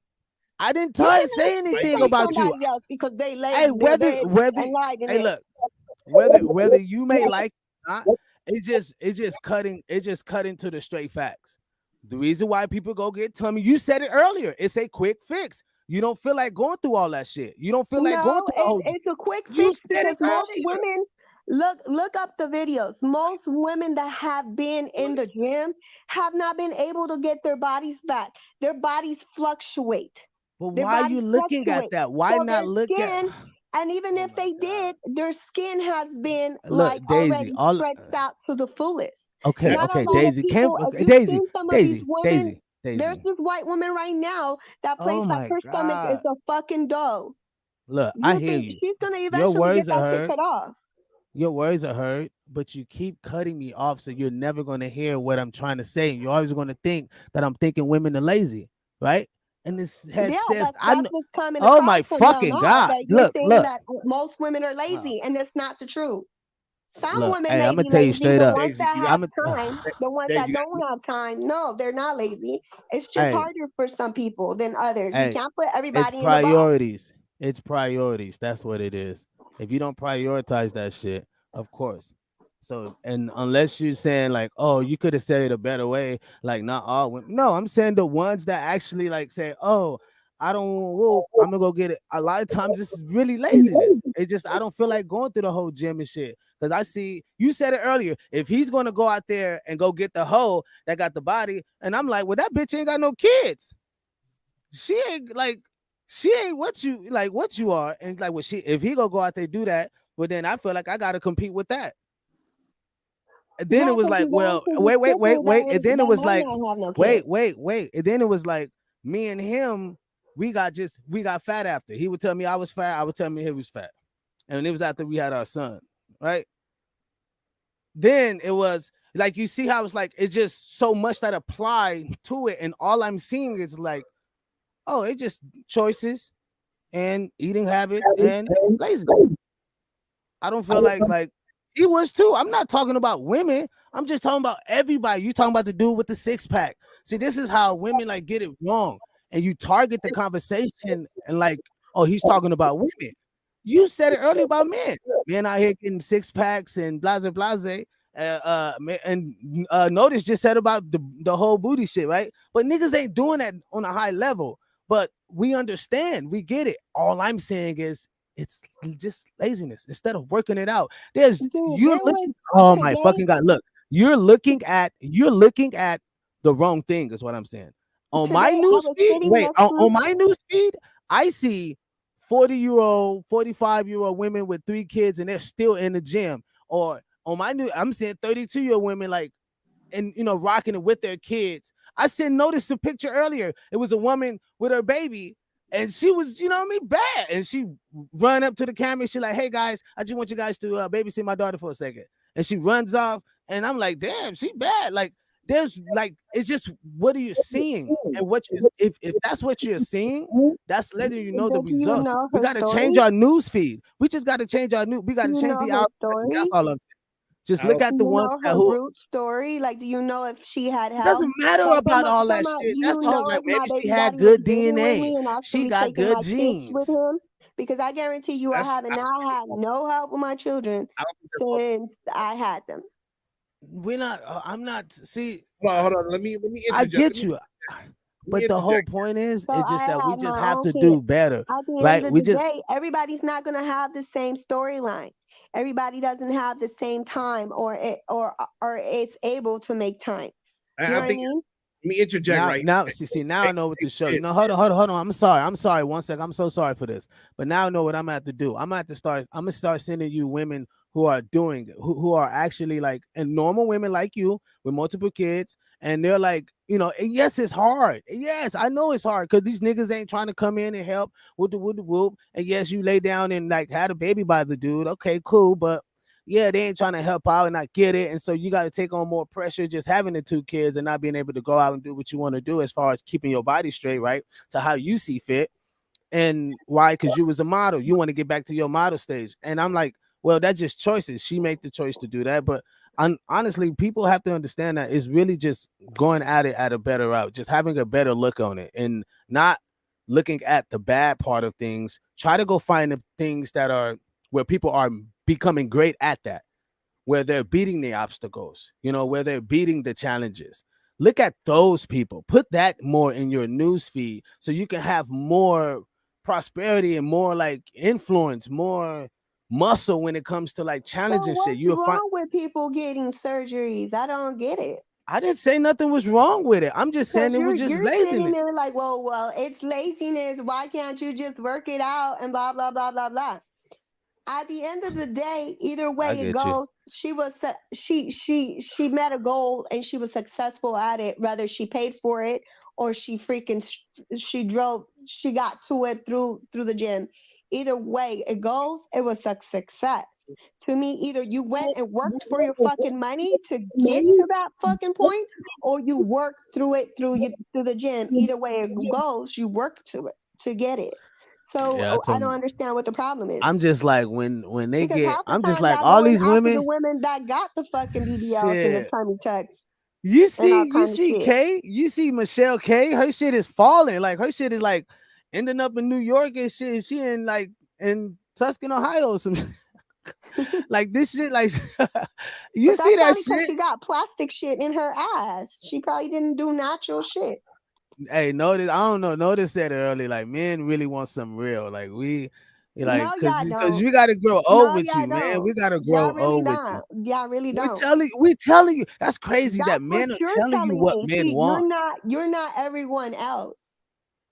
I didn't say anything about you because they lazy. Hey, whether you may like it or not, it's just cutting to the straight facts. The reason why people go get tummy, you said it earlier. It's a quick fix. You don't feel like going through all that shit. You don't feel like going through the whole. It's a quick fix because most women look up the videos. Most women that have been in the gym have not been able to get their bodies back. Their bodies fluctuate. But why are you looking at that? Why not look at? And even if they did, their skin has been Daisy, already stretched out to the fullest. Okay, Daisy. Daisy. There's this white woman right now that plays like her stomach is a fucking dough. Look, I hear you. She's gonna eventually get that shit cut off. Your words are heard, but you keep cutting me off, so you're never gonna hear what I'm trying to say. You're always gonna think that I'm thinking women are lazy, right? And this says, I know. Oh my fucking god! Look. That most women are lazy, and it's not the truth. Some women, I'm gonna tell you straight up. The ones that have time, the ones that don't have time, no, they're not lazy. It's just harder for some people than others. You can't put everybody in priorities. It's priorities. That's what it is. If you don't prioritize that shit, of course. So, and unless you're saying like, oh, you could have said it a better way, like not all women. No, I'm saying the ones that actually like say, oh, I'm gonna go get it. A lot of times this is really laziness. It's just I don't feel like going through the whole gym and shit. Because I see you said it earlier. If he's gonna go out there and go get the hoe that got the body, and I'm like, well, that bitch ain't got no kids. She ain't what you are. And like if he gonna go out there and do that, well then I feel like I gotta compete with that. And then it was like, well, wait. And then it was like, wait. And then it was like me and him, we got fat after. He would tell me I was fat. I would tell me he was fat. And it was after we had our son, right? then it was like, you see how it's like it's just so much that apply to it, and all I'm seeing is like, oh, it's just choices and eating habits and laziness. I don't feel like he was too. I'm not talking about women. I'm just talking about everybody. You talking about the dude with the 6-pack. See, this is how women like get it wrong. And you target the conversation and like, oh, he's talking about women. You said it earlier about men. Men out here getting 6-packs and blase blase. Notice just said about the whole booty shit, right? But niggas ain't doing that on a high level. But we understand, we get it. All I'm saying is it's just laziness instead of working it out. There's you're looking. Oh my fucking god! Look, you're looking at the wrong thing. Is what I'm saying. On my news feed, on my news feed, I see 40-year-old, 45-year-old women with 3 kids, and they're still in the gym. Or on my new, I'm seeing 32-year-old women like, and rocking it with their kids. I noticed a picture earlier. It was a woman with her baby, and she was, bad. And she run up to the camera. She like, hey guys, I just want you guys to babysit my daughter for a second. And she runs off, and I'm like, damn, she bad. Like, there's like, it's just, what are you seeing? And what you, if that's what you're seeing, that's letting you know the results. We got to change our news feed. We just got to change our news. We got to change the algorithm. That's all I'm saying. Just look at the ones that root story. Like, do you know if she had help? It doesn't matter about all that shit. That's all. Like, maybe she had good DNA. She got good genes. With him, because I guarantee you, I haven't not had no help with my children since I had them. We're not. I'm not. See. Well, hold on. Let me. I get you. But the whole point is, it's just that we just have to do better, right? We just. Everybody's not gonna have the same storyline. Everybody doesn't have the same time, or it's able to make time. You know what I mean? Let me interject now. See, now I know what to show you. No, hold on. I'm sorry. 1 second. I'm so sorry for this. But now I know what I'm gonna have to do. I'm gonna start sending you women who are doing it, who are actually like, and normal women like you with multiple kids, and they're like, yes, it's hard. Yes, I know it's hard because these niggas ain't trying to come in and help with the whoop. And yes, you lay down and like had a baby by the dude. Okay, cool, but yeah, they ain't trying to help out, and I get it. And so you got to take on more pressure just having the 2 kids and not being able to go out and do what you want to do as far as keeping your body straight, right? To how you see fit. And why? Because you was a model. You want to get back to your model stage. And I'm like, well, that's just choices. She made the choice to do that. But honestly, people have to understand that it's really just going at it at a better route, just having a better look on it and not looking at the bad part of things. Try to go find the things that are where people are becoming great at that, where they're beating the obstacles, where they're beating the challenges. Look at those people. Put that more in your news feed so you can have more prosperity and more like influence, more muscle when it comes to like challenging shit. What's wrong with people getting surgeries? I don't get it. I didn't say nothing was wrong with it. I'm just saying it was just laziness. Sitting there like, well, it's laziness. Why can't you just work it out and blah blah blah blah blah? At the end of the day, either way it goes, she met a goal and she was successful at it. Whether she paid for it or she got to it through the gym. Either way it goes, it was a success. To me, either you went and worked for your fucking money to get to that fucking point, or you worked through it through the gym. Either way it goes, you work to it to get it. So I don't understand what the problem is. I'm just like when they get, I'm just like all these women, the women that got the fucking BBLs and the tummy tucks. You see Kay, you see Michelle K. Her shit is falling. Like her shit is like ending up in New York and shit. She in like in Tuscan, Ohio, or some like this shit. Like you see that shit? She got plastic shit in her ass. She probably didn't do natural shit. Hey, notice, I don't know. Notice that early. Like, men really want some real. Like, like, because you got to grow old with you, man. We got to grow old with you. Yeah, really don't. We're telling you. That's crazy that men are telling you what men want. You're not everyone else.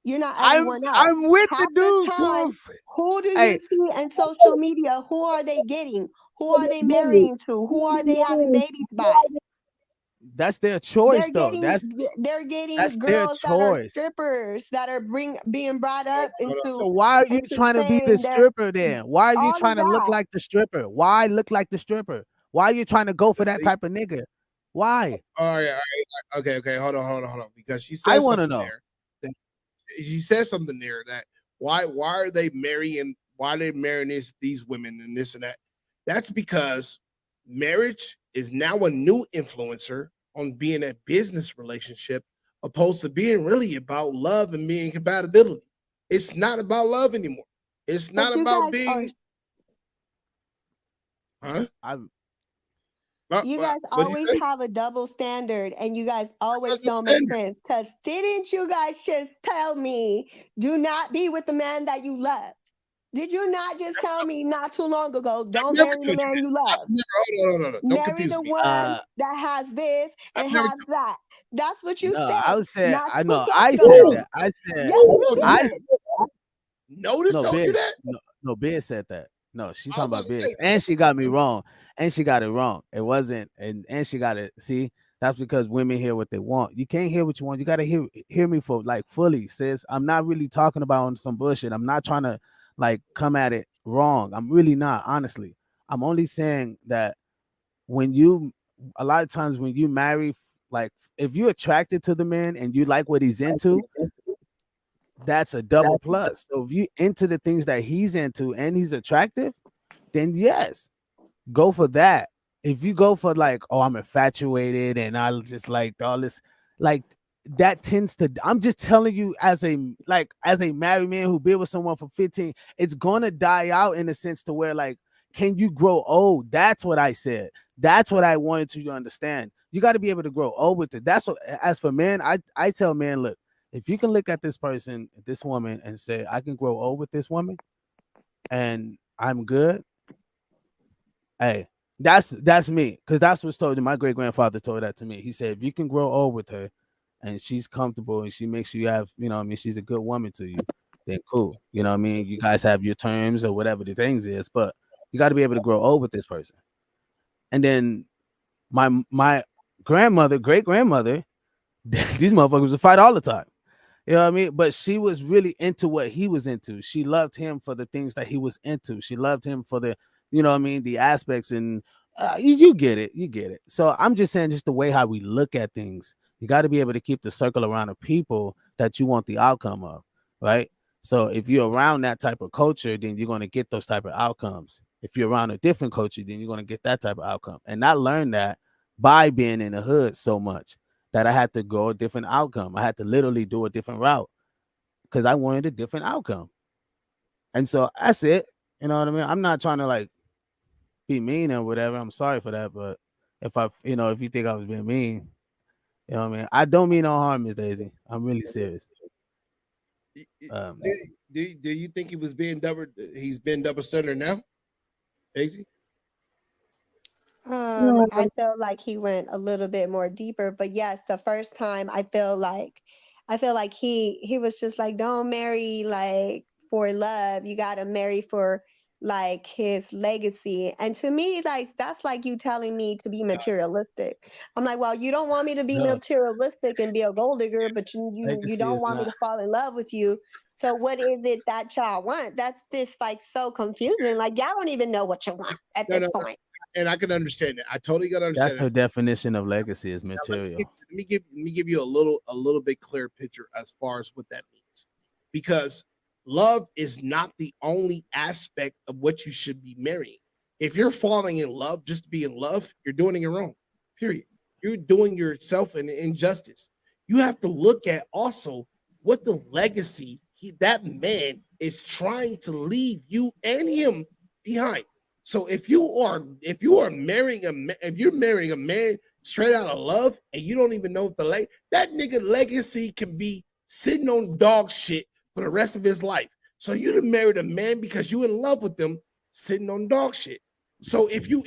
You're not everyone else. I'm with the dudes. Who do you see in social media? Who are they getting? Who are they marrying to? Who are they having babies by? That's their choice, they're getting girls that are strippers that are being brought up into. So why are you trying to be the stripper then? Why are you trying to look like the stripper? Why look like the stripper? Why are you trying to go for that type of nigga? Why? All right. Okay. Hold on. Because she I said want to something know. there. She said something there that why are they marrying? Why are they marrying these women and this and that? That's because marriage is now a new influencer on being a business relationship, opposed to being really about love and being compatibility. It's not about love anymore. It's But not you about guys are being. Huh? you guys What do you always say? have a double standard and you guys always That's the don't make standard. sense. Because didn't you guys just tell me do not be with the man that you love? Did you not just tell me not too long ago, I've don't never marry the told you man you that. love? I've never. No. Don't Marry confuse the me. one that has this I've and never. has that. That's what you No, I said would say not I too know. long I said ago. Who? that. I said Yes, Who you told you I that? did. Notice no told you Biz. that. No Biz said that. No, she's I was talking about about to say. Biz. And she got me wrong. And she got it wrong. It wasn't, and she got it. See, that's because women hear what they want. You can't hear what you want. You gotta hear me for like fully, sis. I'm not really talking about on some bullshit. I'm not trying to like come at it wrong. I'm really not, honestly. I'm only saying that when you a lot of times when you marry, like if you're attracted to the man and you like what he's into, that's a double plus. So if you into the things that he's into and he's attractive, then yes, go for that. If you go for like, oh, I'm infatuated and I just like all this, like that tends to. I'm just telling you, as a married man who been with someone for 15, it's gonna die out in a sense to where like, can you grow old? That's what I said. That's what I wanted you to understand. You got to be able to grow old with it. That's what. As for men, I tell men, look, if you can look at this person, this woman, and say, I can grow old with this woman, and I'm good. Hey, that's me, because that's what's told. My great grandfather told that to me. He said, if you can grow old with her, and she's comfortable, and she makes you have, you know, what I mean, she's a good woman to you, then cool. You know, what I mean, you guys have your terms or whatever the things is, but you got to be able to grow old with this person. And then my grandmother, great grandmother, these motherfuckers would fight all the time. You know what I mean? But she was really into what he was into. She loved him for the things that he was into. She loved him for the, you know what I mean, the aspects, and you get it. You get it. So I'm just saying, just the way how we look at things, you got to be able to keep the circle around of people that you want the outcome of, right? So if you're around that type of culture, then you're going to get those type of outcomes. If you're around a different culture, then you're going to get that type of outcome. And I learned that by being in the hood so much that I had to go a different outcome. I had to literally do a different route because I wanted a different outcome. And so that's it. You know what I mean? I'm not trying to like be mean or whatever. I'm sorry for that. But if you think I was being mean, you know what I mean? I don't mean no harm, Miss Daisy. I'm really serious. Do you think he was being double? He's been double standard now, Daisy? I felt like he went a little bit more deeper, but yes, the first time I feel like he was just like, don't marry like for love. You gotta marry for like his legacy. And to me, like that's like you telling me to be materialistic. I'm like, well, you don't want me to be No, materialistic and be a gold digger, but you legacy don't is want me not. to fall in love with you. So what is it that y'all want? That's just like so confusing. Like y'all don't even know what you want at No, this no, no. point. And I can understand that. I totally can That's understand her that. definition of legacy is Now material. let me give you a little bit clearer picture as far as what that means, because love is not the only aspect of what you should be marrying. If you're falling in love just to be in love, you're doing it wrong. Period. You're doing yourself an injustice. You have to look at also what the legacy that man is trying to leave you and him behind. So if you are marrying if you're marrying a man straight out of love and you don't even know if that nigga legacy can be sitting on dog shit for the rest of his life. So you done married a man because you in love with them sitting on dog shit. So you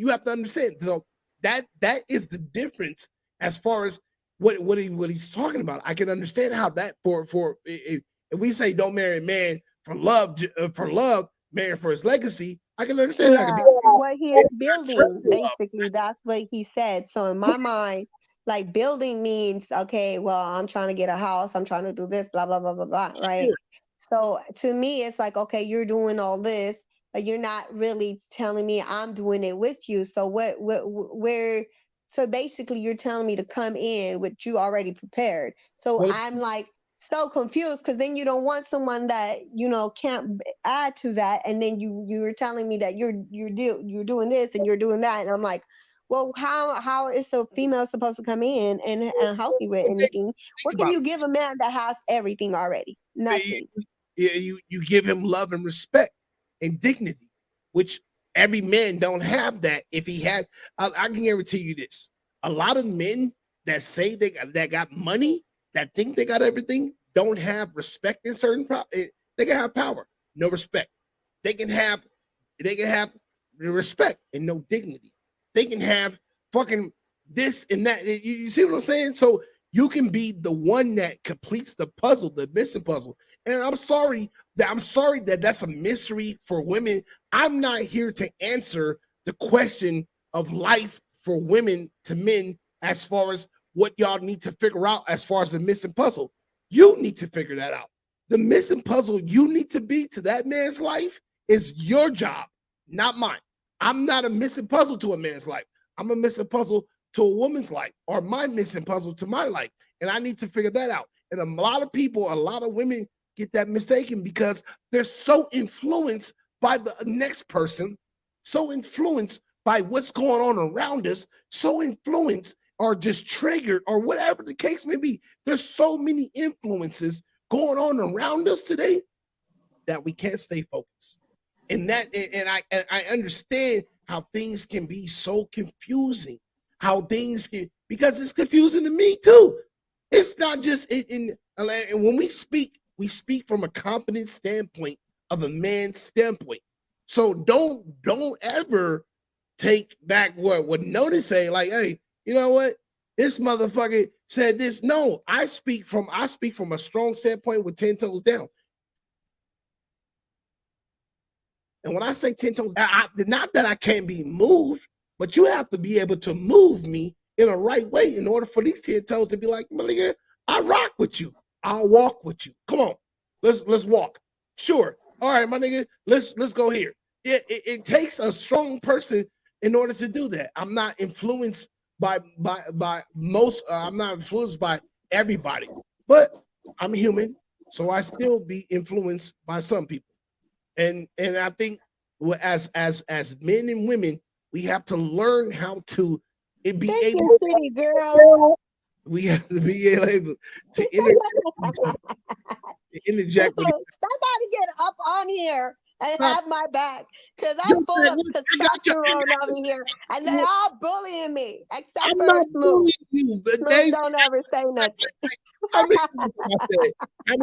have to understand. So that is the difference as far as what he's talking about. I can understand how that for if we say don't marry a man for love, marry for his legacy. I can understand that. I can Yeah, be what he is building, basically, that's what he said. So in my mind, like building means, okay, well, I'm trying to get a house, I'm trying to do this, blah, blah, blah, blah, blah, right? sure. So to me, it's like, okay, you're doing all this, but you're not really telling me I'm doing it with you. So where? So basically, you're telling me to come in with you already prepared. So Well, I'm like so confused because then you don't want someone that can't add to that, and then you're telling me that you're doing this and you're doing that, and I'm like, well, how is a female supposed to come in and help you with anything? think What can about you give a man that has everything already? it. Nothing. You give him love and respect and dignity, which every man don't have that. If he has, I can guarantee you this: a lot of men that say that got money, that think they got everything, don't have respect in certain. They can have power, no respect. They can have respect and no dignity. They can have fucking this and that. You see what I'm saying? So you can be the one that completes the puzzle, the missing puzzle. And I'm sorry that that's a mystery for women. I'm not here to answer the question of life for women to men as far as what y'all need to figure out as far as the missing puzzle. You need to figure that out. The missing puzzle you need to be to that man's life is your job, not mine. I'm not a missing puzzle to a man's life. I'm a missing puzzle to a woman's life, or my missing puzzle to my life. And I need to figure that out. And a lot of people, a lot of women get that mistaken because they're so influenced by the next person, so influenced by what's going on around us, so influenced or just triggered or whatever the case may be. There's so many influences going on around us today that we can't stay focused. And I understand how things can be so confusing, how things can, because it's confusing to me too. It's not just and when we speak from a confident standpoint of a man's standpoint. So don't ever take back what Notice say, like, hey, you know what? This motherfucker said this. No, I speak from a strong standpoint with 10 toes down. And when I say 10 toes, not that I can't be moved, but you have to be able to move me in a right way in order for these 10 toes to be like, nigga, I rock with you. I'll walk with you. Come on, let's walk. Sure. All right, my nigga, let's go here. It takes a strong person in order to do that. I'm not influenced by most. I'm not influenced by everybody, but I'm human, so I still be influenced by some people. And I think as men and women, we have to learn how to be able. Pretty girl. We have to be able to interject. Somebody get up on here and have my back, because I'm full of testosterone over here, and they're all bullying me except for Smoove. Smoove don't ever say nothing. How many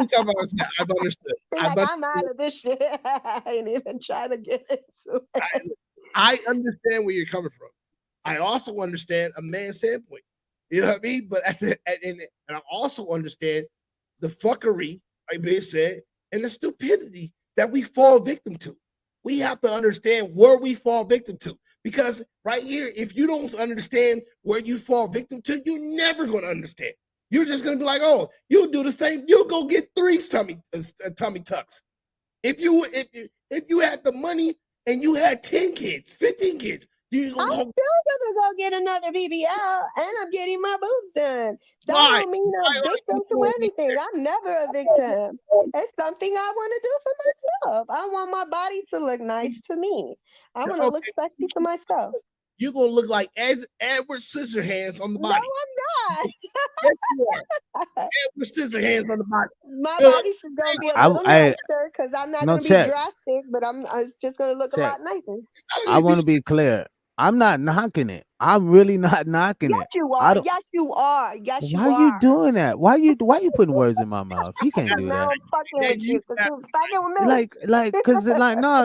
times I said I've understood? I'm out of this shit. I ain't even trying to get into it. I understand where you're coming from. I also understand a man's standpoint. You know what I mean? But and I also understand the fuckery, like Ben said, and the stupidity that we fall victim to. We have to understand where we fall victim to. Because right here, if you don't understand where you fall victim to, you're never going to understand. You're just going to be like, oh, you'll do the same. You'll go get 3 tummy tucks. If you had the money and you had 10 kids, 15 kids, I'm still gonna go get another BBL, and I'm getting my boobs done. That don't mean I'm a victim to anything. I'm never a victim. It's something I want to do for myself. I want my body to look nice to me. I want to look sexy to myself. You're gonna look like Edward Scissorhands on the body. No, I'm not. Yes, you are. Edward Scissorhands on the body. My body should go be a little nicer, because I'm not gonna be drastic, but it's just gonna look a lot nicer. I want to be clear. I'm not knocking it. I'm really not knocking yes, it. You are. Yes, you are. Yes, you are. Why are you doing that? Why you putting words in my mouth? You can't do that. I'm fucking with you, because you're fucking with me.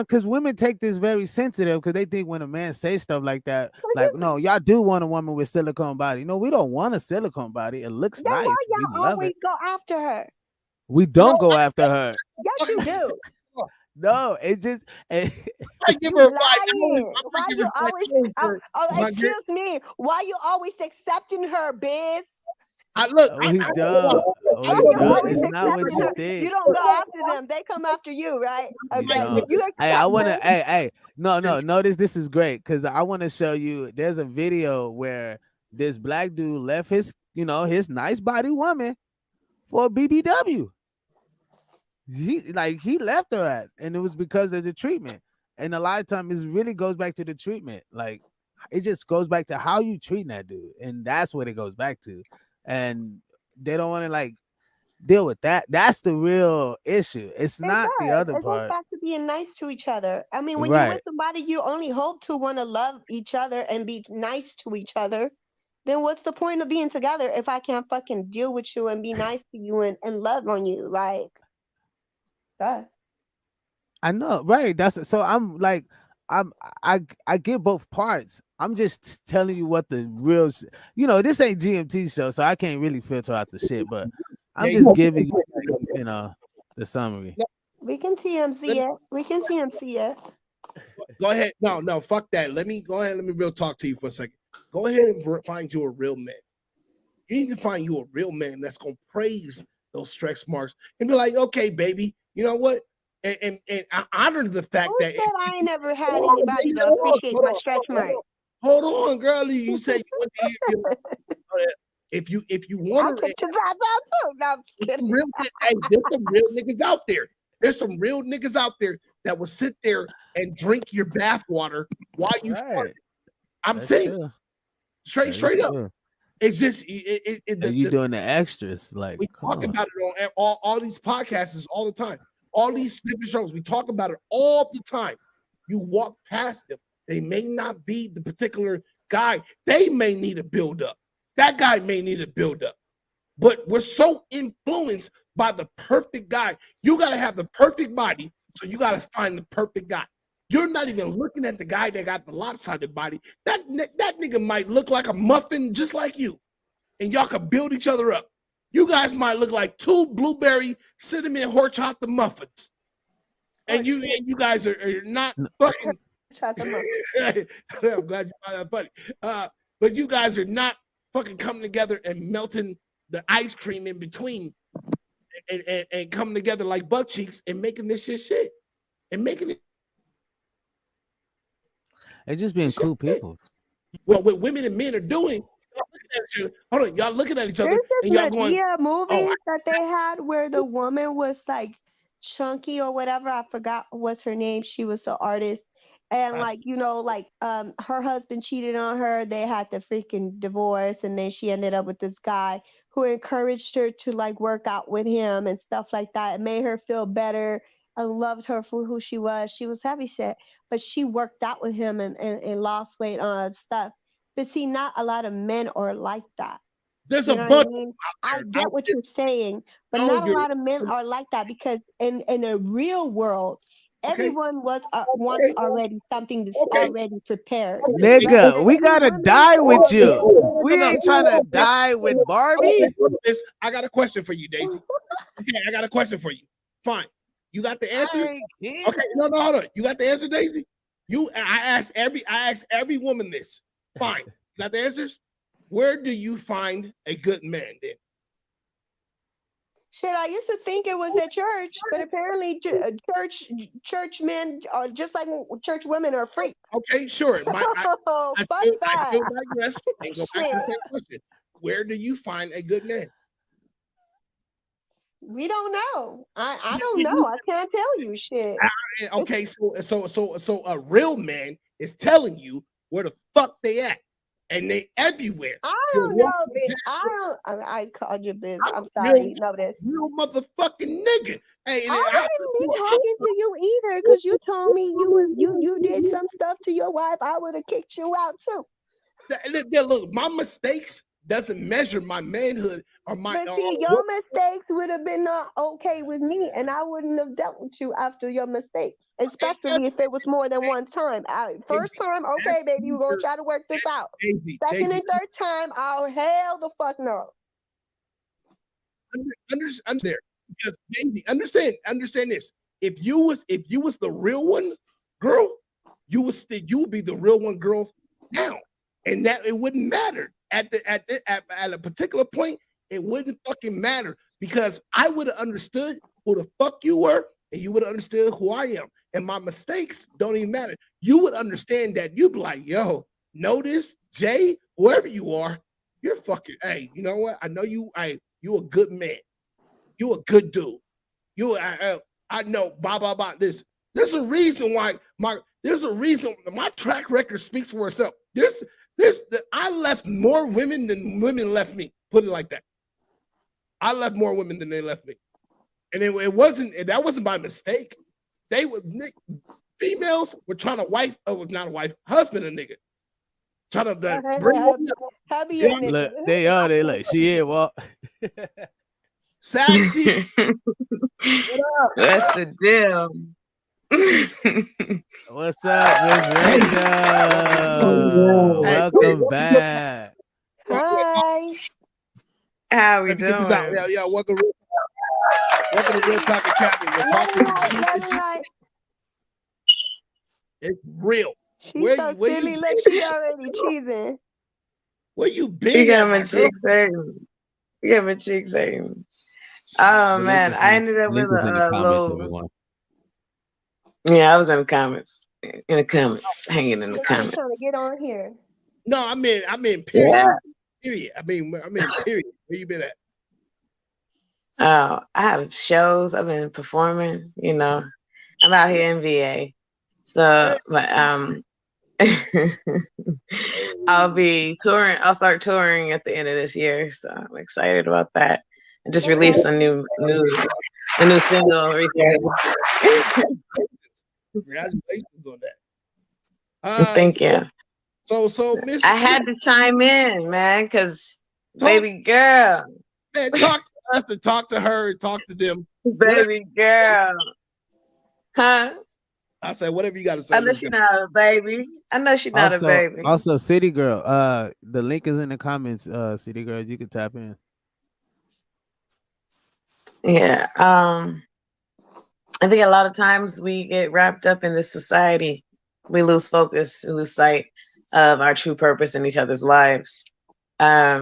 Because women take this very sensitive, because they think when a man says stuff like that, like, no, y'all do want a woman with silicone body. No, we don't want a silicone body. It looks nice. Why y'all always go after her? We don't go after her. Yes, you do. No, it just. I give her excuse me. Why you always accepting her, biz? I look. We don't. We don't. It's not what you You think. don't go after them; they come after you, right? We Okay, don't. you Hey, I accept want to. them. Hey. No. Notice this is great because I want to show you. There's a video where this black dude left his, his nice body woman for a BBW. He left her ass, and it was because of the treatment. And a lot of times, it really goes back to the treatment. Like, it just goes back to how you treat that dude, and that's what it goes back to. And they don't want to deal with that. That's the real issue. It's It not the does. other It goes part, back to being nice to each other. I mean, when you're with right? somebody, you only hope to want to love each other and be nice to each other. Then what's the point of being together if I can't fucking deal with you and be nice to you and love on you? Like, that. I know, right? That's so. I'm I get both parts. I'm just telling you what the real. This ain't GMT show, so I can't really filter out the shit. But I'm Yeah, just giving the summary. We can TMZ it. We can TMZ it. Go ahead. No, fuck that. Let me go ahead. Let me real talk to you for a second. Go ahead and find you a real man. You need to find you a real man that's gonna praise those stretch marks and be like, okay, baby, you know what? And I honor the fact Who that said I ain't never had anybody to appreciate my stretch marks? hold on, girl. You said you want to hear if you I'll want to take your ass out too. No, I'm just kidding. there's some real niggas out there. There's some real niggas out there that will sit there and drink your bath water while you fart. I'm That's saying true. straight up. True. It's just You doing the extras, like we talk about it on all these podcasts all the time. All these different shows, we talk about it all the time. You walk past them. They may not be the particular guy. They may need a build up. That guy may need a build up. But we're so influenced by the perfect guy. You got to have the perfect body, so you got to find the perfect guy. You're not even looking at the guy that got the lopsided body. That nigga might look like a muffin just like you, and y'all can build each other up. You guys might look like two blueberry cinnamon horchata muffins, and you guys are not fucking. I'm glad you find that funny. But you guys are not fucking coming together and melting the ice cream in between, and coming together like butt cheeks and making this shit and making it. They're just being cool people. Well, what women and men are doing, y'all looking at each other There's and y'all this going, Medea movie that they had where the woman was like chunky or whatever. I forgot what's her name. She was the artist. And her husband cheated on her. They had to freaking divorce, and then she ended up with this guy who encouraged her to like work out with him and stuff like that. It made her feel better and loved her for who she was. She was heavy set, but she worked out with him and lost weight on stuff. But see, not a lot of men are like that. There's You a know bunch. what I mean? I get what you're saying, but not a lot of men are like that because in a real world, everyone wants already something that's already prepared. Nigga, we gotta die with you. We ain't trying to die with Barbie. I got a question for you, Daisy. Okay, I got a question for you. Fine. You got the answer? Okay, no, hold on. You got the answer, Daisy? I asked every woman this. Fine. You got the answers? Where do you find a good man then? Shit, I used to think it was at church, but apparently church men are just like church women are freaks. Okay, sure. I still digress and go back to the same question. Where do you find a good man? We don't know. I don't know. I can't tell you shit. Okay, so a real man is telling you where the fuck they at. And they everywhere. I don't know, bitch. I called you bitch. I'm sorry. You know this. You motherfucking nigga. Hey, I wouldn't be talking to you either because you told me you did some stuff to your wife. I would have kicked you out too. Look, my mistakes doesn't measure my manhood or my. But see, your mistakes would have been not okay with me, and I wouldn't have dealt with you after your mistakes, especially if it was more than one time. First time, okay, baby, we're gonna try to work this out. Second and third time, I'll hell the fuck no. Understand there, because Daisy, understand this. If you was the real one, girl, you would be the real one, girl, now, and that it wouldn't matter at a particular point. It wouldn't fucking matter because I would have understood who the fuck you were and you would have understood who I am. And my mistakes don't even matter. You would understand that. You'd be like, yo, notice Jay, whoever you are, you're fucking, hey, you know what? I know you, you a good man. You a good dude. I know, blah, blah, blah. There's a reason why there's a reason my track record speaks for itself. I left more women than women left me. Put it like that. I left more women than they left me. And that wasn't by mistake. Females were trying to not a wife, husband a nigga. Trying to bring Look, they like, she is what? Sassy. What up? That's the deal. What's up, Miss Rachel? Welcome back. Hi. How we Let me get this out. doing? Yeah, welcome to Real Talk Academy. We're talking cheap and shit. It's real. She's so silly. Look, she already cheesing. Where you been? You got my cheeks hurting. You got my cheeks hurting. Oh man, I ended up with a low. Yeah, I was in the comments. Hanging in the comments. Trying to get on here. No, I mean, period. Yeah. Period. I mean, period. Where you been at? Oh, I have shows. I've been performing. You know, I'm out here in VA. So, but I'll be touring. I'll start touring at the end of this year. So I'm excited about that. I just released a new single recently. Congratulations on that. Thank you. So Miss, I had to chime in, man, because baby girl. Man, talk to us and talk to her and talk to them. Baby girl. Huh? I said, whatever you got to say. I know she's not a baby. I know she's not a baby. Also, City Girl. The link is in the comments. City Girl, you can tap in. Yeah. I think a lot of times we get wrapped up in this society. We lose focus, lose sight of our true purpose in each other's lives. I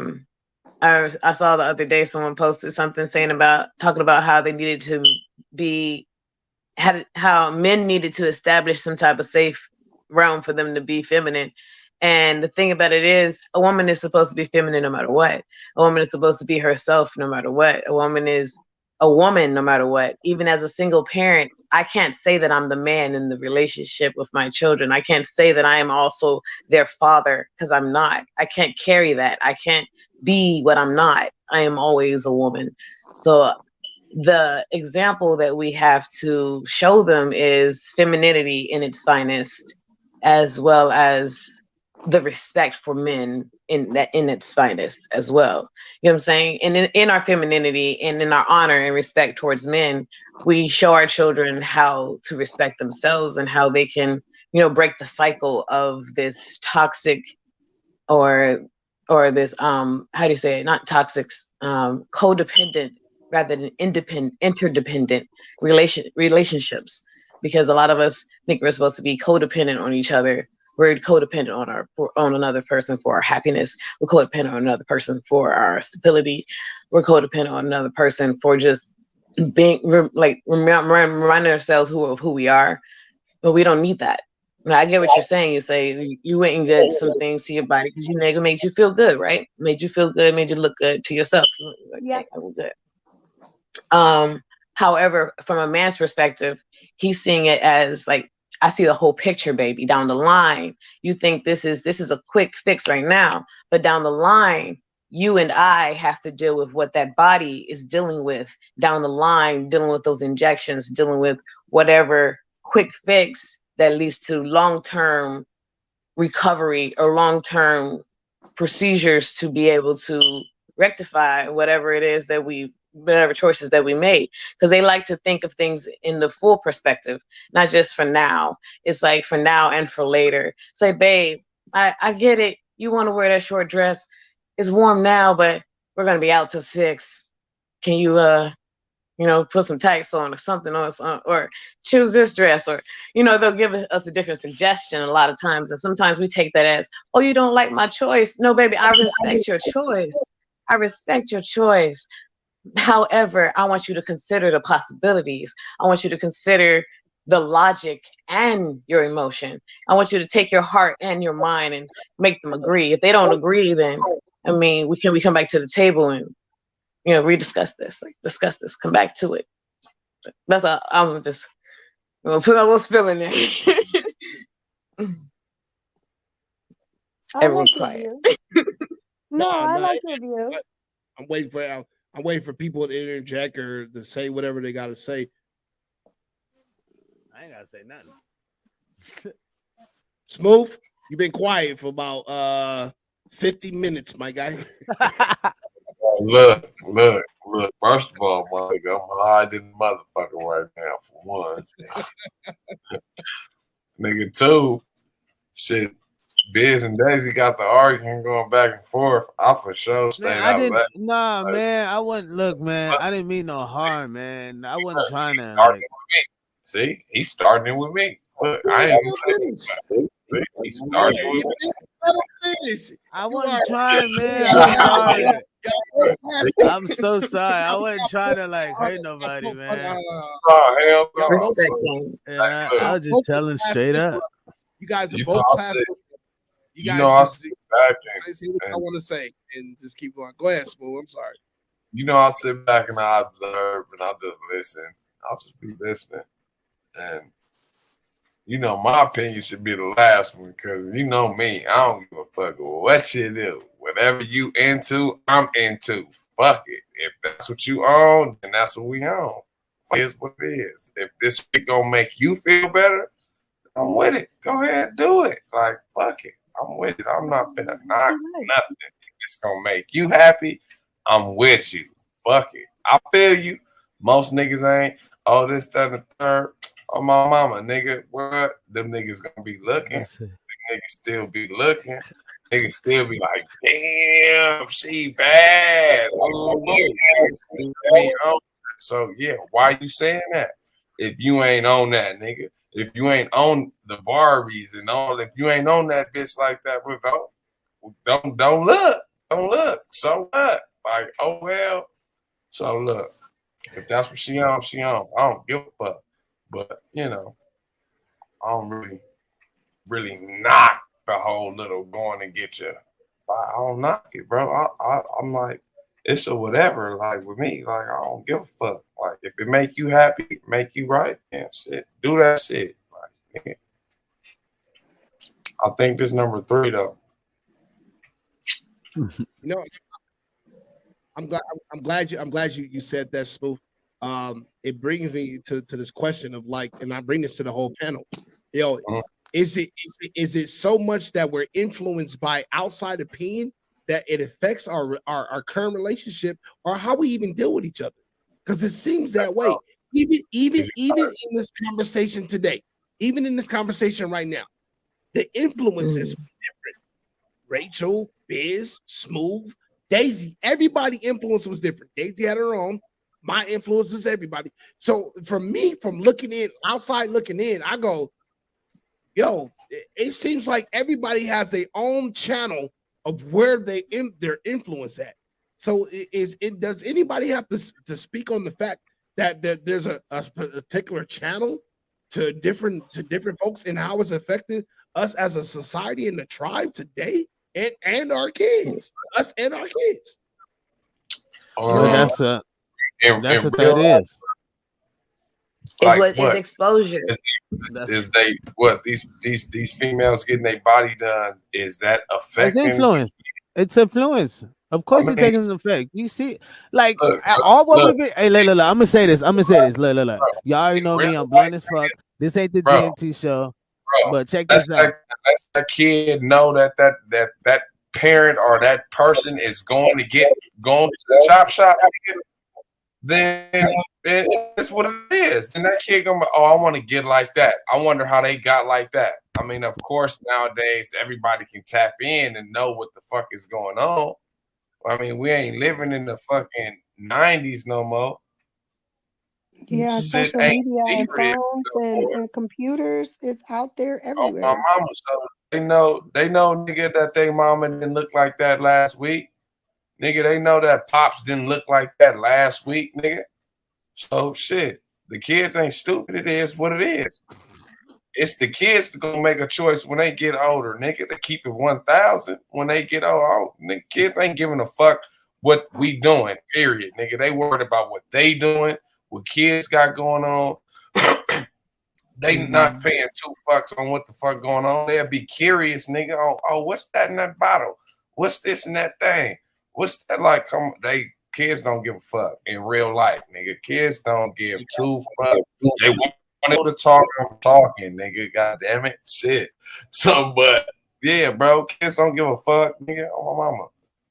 saw the other day someone posted something talking about how they needed to how men needed to establish some type of safe realm for them to be feminine. And the thing about it is, a woman is supposed to be feminine no matter what. A woman is supposed to be herself no matter what. A woman is a woman no matter what. Even as a single parent, I can't say that I'm the man in the relationship with my children. I can't say that I am also their father, because I'm not. I can't carry that. I can't be what I'm not. I am always a woman. So the example that we have to show them is femininity in its finest, as well as the respect for men in its finest as well. You know what I'm saying? And in our femininity and in our honor and respect towards men, we show our children how to respect themselves and how they can, break the cycle of this toxic or this how do you say it? Not toxic, codependent rather than interdependent relationships. Because a lot of us think we're supposed to be codependent on each other. We're codependent on another person for our happiness. We're codependent on another person for our stability. We're codependent on another person for just being reminding ourselves who we are. But we don't need that. I get what you're saying. You say you went and did some things to your body because you made you feel good, right? Made you feel good, made you look good to yourself. Yeah, I was good. However, from a man's perspective, he's seeing it as like, I see the whole picture, baby. Down the line, you think this is a quick fix right now, but down the line, you and I have to deal with what that body is dealing with down the line, dealing with those injections, dealing with whatever quick fix that leads to long-term recovery or long-term procedures to be able to rectify whatever it is that whatever choices that we made, because they like to think of things in the full perspective, not just for now. It's like for now and for later. Say, babe, I get it. You want to wear that short dress. It's warm now, but we're going to be out till 6. Can you, put some tights on or something, or choose this dress, or, they'll give us a different suggestion a lot of times. And sometimes we take that as, oh, you don't like my choice. No, baby, I respect your choice. I respect your choice. However, I want you to consider the possibilities. I want you to consider the logic and your emotion. I want you to take your heart and your mind and make them agree. If they don't agree, then I mean, we come back to the table and rediscuss this, discuss this, come back to it. That's all. I'm just put my little spill in there. Everyone's quiet. No, I no, like your view. I'm waiting for people to interject or to say whatever they got to say. I ain't gotta say nothing. Smoove, you've been quiet for about 50 minutes, my guy. Look. First of all, my nigga, I'm hiding motherfucker right now for one. Nigga, two, shit. Biz and Daisy got the argument going back and forth. I for sure stayed out of that. Nah, man. I wouldn't look, man. I didn't mean no harm, man. I wasn't trying to. Starting with me. See, he's starting it with me. Look, I ain't even saying he started with me. I wasn't trying, man. I'm sorry. I'm so sorry. I wasn't trying to hurt nobody, man. Oh, hell no. Yeah, I was just telling straight up. You guys are both classes. You guys I just sit back say what I want to say and just keep going. Go ahead, Smoove. I'm sorry. I sit back and I observe and I just listen. I'll just be listening. And my opinion should be the last one because me, I don't give a fuck what shit is. Whatever you into, I'm into. Fuck it. If that's what you own, then that's what we own. Here's what it is. If this shit gonna make you feel better, I'm with it. Go ahead, do it. Like, fuck it. I'm with it. I'm not finna knock nothing. If it's gonna make you happy, I'm with you. Fuck it. I feel you. Most niggas ain't. Oh, this, that, and the third. Oh, my mama, nigga. What? Them niggas gonna be looking. Them niggas still be looking. Niggas still be like, damn, she bad. So, yeah, why you saying that? If you ain't on that, nigga. If you ain't on the Barbies and all, if you ain't on that bitch like that, don't look. Don't look. So what? Like, oh well. So look, if that's what she on, she on. I don't give a fuck. But I don't really knock the whole little going and get you. I don't knock it, bro. I'm like, it's a whatever. Like with me, like I don't give a fuck. Like if it make you happy, make you right, then shit, do that shit. Like, yeah. I think this number 3 though. I'm glad you said that, Smoove. It brings me to this question of and I bring this to the whole panel. Is it so much that we're influenced by outside opinion that it affects our current relationship or how we even deal with each other? Because it seems that way. Even in this conversation today, even in this conversation right now, the influence is different. Rachel, Biz, Smoove, Daisy, everybody influence was different. Daisy had her own. My influence is everybody. So for me, from looking in, outside looking in, I go, yo, it seems like everybody has their own channel of where their influence at. So does anybody have to speak on the fact that there's a particular channel to different folks and how it's affected us as a society and the tribe today and our kids, us and our kids? That's what that is. It's exposure. Is these females getting their body done? Is that affecting? It's influence. It's influence. Of course, it's taking an effect. You see, all what we be. Hey, look. I'm gonna say this. Look. Y'all already know me. I'm blunt as fuck. This ain't the GMT show. But check this out. Unless that kid know that parent or that person is going to to the chop shop, then it's what it is. And that kid gonna, I want to get like that. I wonder how they got like that. I mean, of course, nowadays everybody can tap in and know what the fuck is going on. I mean, we ain't living in the fucking 90s no more. Yeah, social media and phones and computers, it's out there everywhere. Oh, my mama, so they know, nigga, that they mama didn't look like that last week. Nigga, they know that Pops didn't look like that last week, nigga. So shit, the kids ain't stupid. It is what it is. It's the kids that gonna make a choice when they get older, nigga, to keep it 1,000 when they get old. Nigga, kids ain't giving a fuck what we doing, period, nigga. They worried about what they doing, what kids got going on. They not paying 2 fucks on what the fuck going on. They'll be curious, nigga. Oh, what's that in that bottle? What's this and that thing? What's that like? Kids don't give a fuck in real life, nigga. Kids don't give 2 fucks. They want to talk. I'm talking, nigga. God damn it, shit. So, but yeah, bro, kids don't give a fuck, nigga. Oh my mama,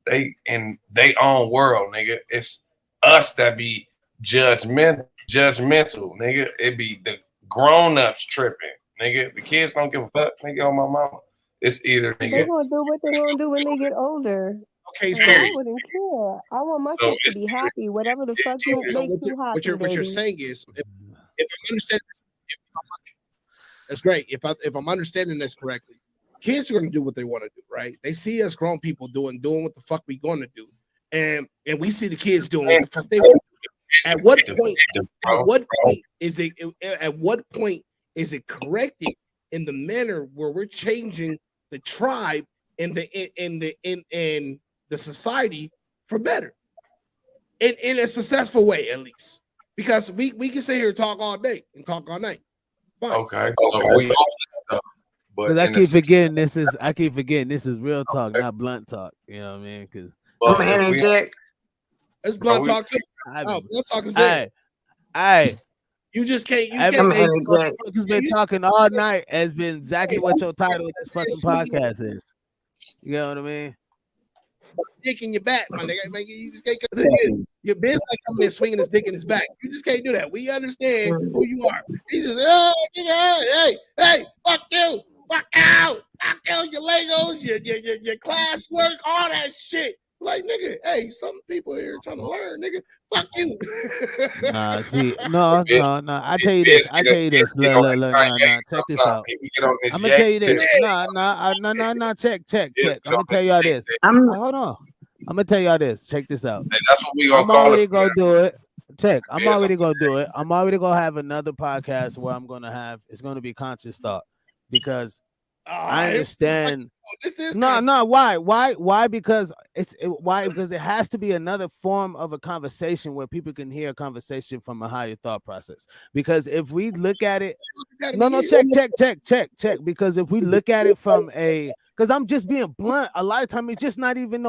they in they own world, nigga. It's us that be judgmental, nigga. It be the grown-ups tripping, nigga. The kids don't give a fuck, nigga. On my mama, it's either nigga. They're gonna do what they're gonna do when they get older. Okay, so I wouldn't care. I want my kids to be happy. Whatever the fuck you So make you happy, what you're saying is, if I'm understanding this, that's great. If I'm understanding this correctly, kids are going to do what they want to do, right? They see us grown people doing what the fuck we going to do, and we see the kids doing what the fuck they want to do. At what point is it? At what point is it corrected in the manner where we're changing the tribe and the society for better, in a successful way, at least? Because we can sit here and talk all day and talk all night. Fine. Okay. So because I keep forgetting this is real talk, not blunt talk. You know what I mean? Because it's blunt talk too. Blunt talk is there. Hey, you just can't. Who's been talking all night has been exactly what your title of this fucking podcast is. You know what I mean? Dick in your back, my nigga. You just can't. Your bitch like coming in swinging his dick in his back. You just can't do that. We understand who you are. He just, hey, fuck you, fuck out, your Legos, your classwork, all that shit. Like, nigga, hey, some people here trying to learn, nigga. Fuck you. No. I tell you this. Look. Check this out. I'm gonna tell you this. No. Check. I'm gonna tell y'all this. Hold on. I'm gonna tell y'all this. Check this out. And that's what we gonna call it. I'm already gonna do it. Check. I'm already gonna do it. I'm already gonna have another podcast where it's gonna be conscious thought, because I understand. Why? Because because it has to be another form of a conversation where people can hear a conversation from a higher thought process. Because if we look at it, check. Because if we look at it from because I'm just being blunt. A lot of time it's just not even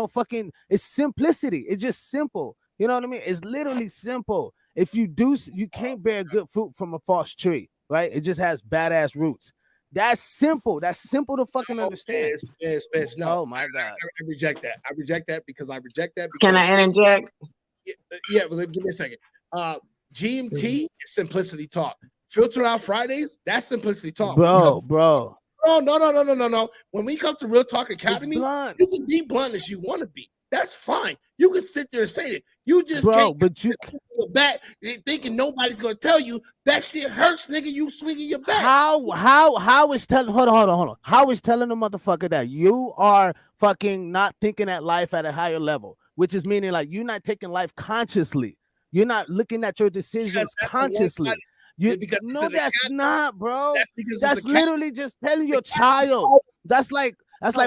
it's simplicity. It's just simple. You know what I mean? It's literally simple. If you can't bear good fruit from a false tree, right? It just has badass roots. That's simple. That's simple to fucking understand. Yes. No. Oh my God. I reject that. I reject that because Can I interject? Yeah, but give me a second. GMT is simplicity talk. Filter Out Fridays, that's simplicity talk. Bro. No. When we come to Real Talk Academy, you can be blunt as you want to be. That's fine. You can sit there and say it. You just can't. But you back thinking nobody's gonna tell you that shit hurts, nigga. You swinging your back. How is telling? Hold on. How is telling the motherfucker that you are fucking not thinking at life at a higher level, which is meaning like you're not taking life consciously. You're not looking at your decisions consciously. That's not, bro. That's literally just telling your child. That's like,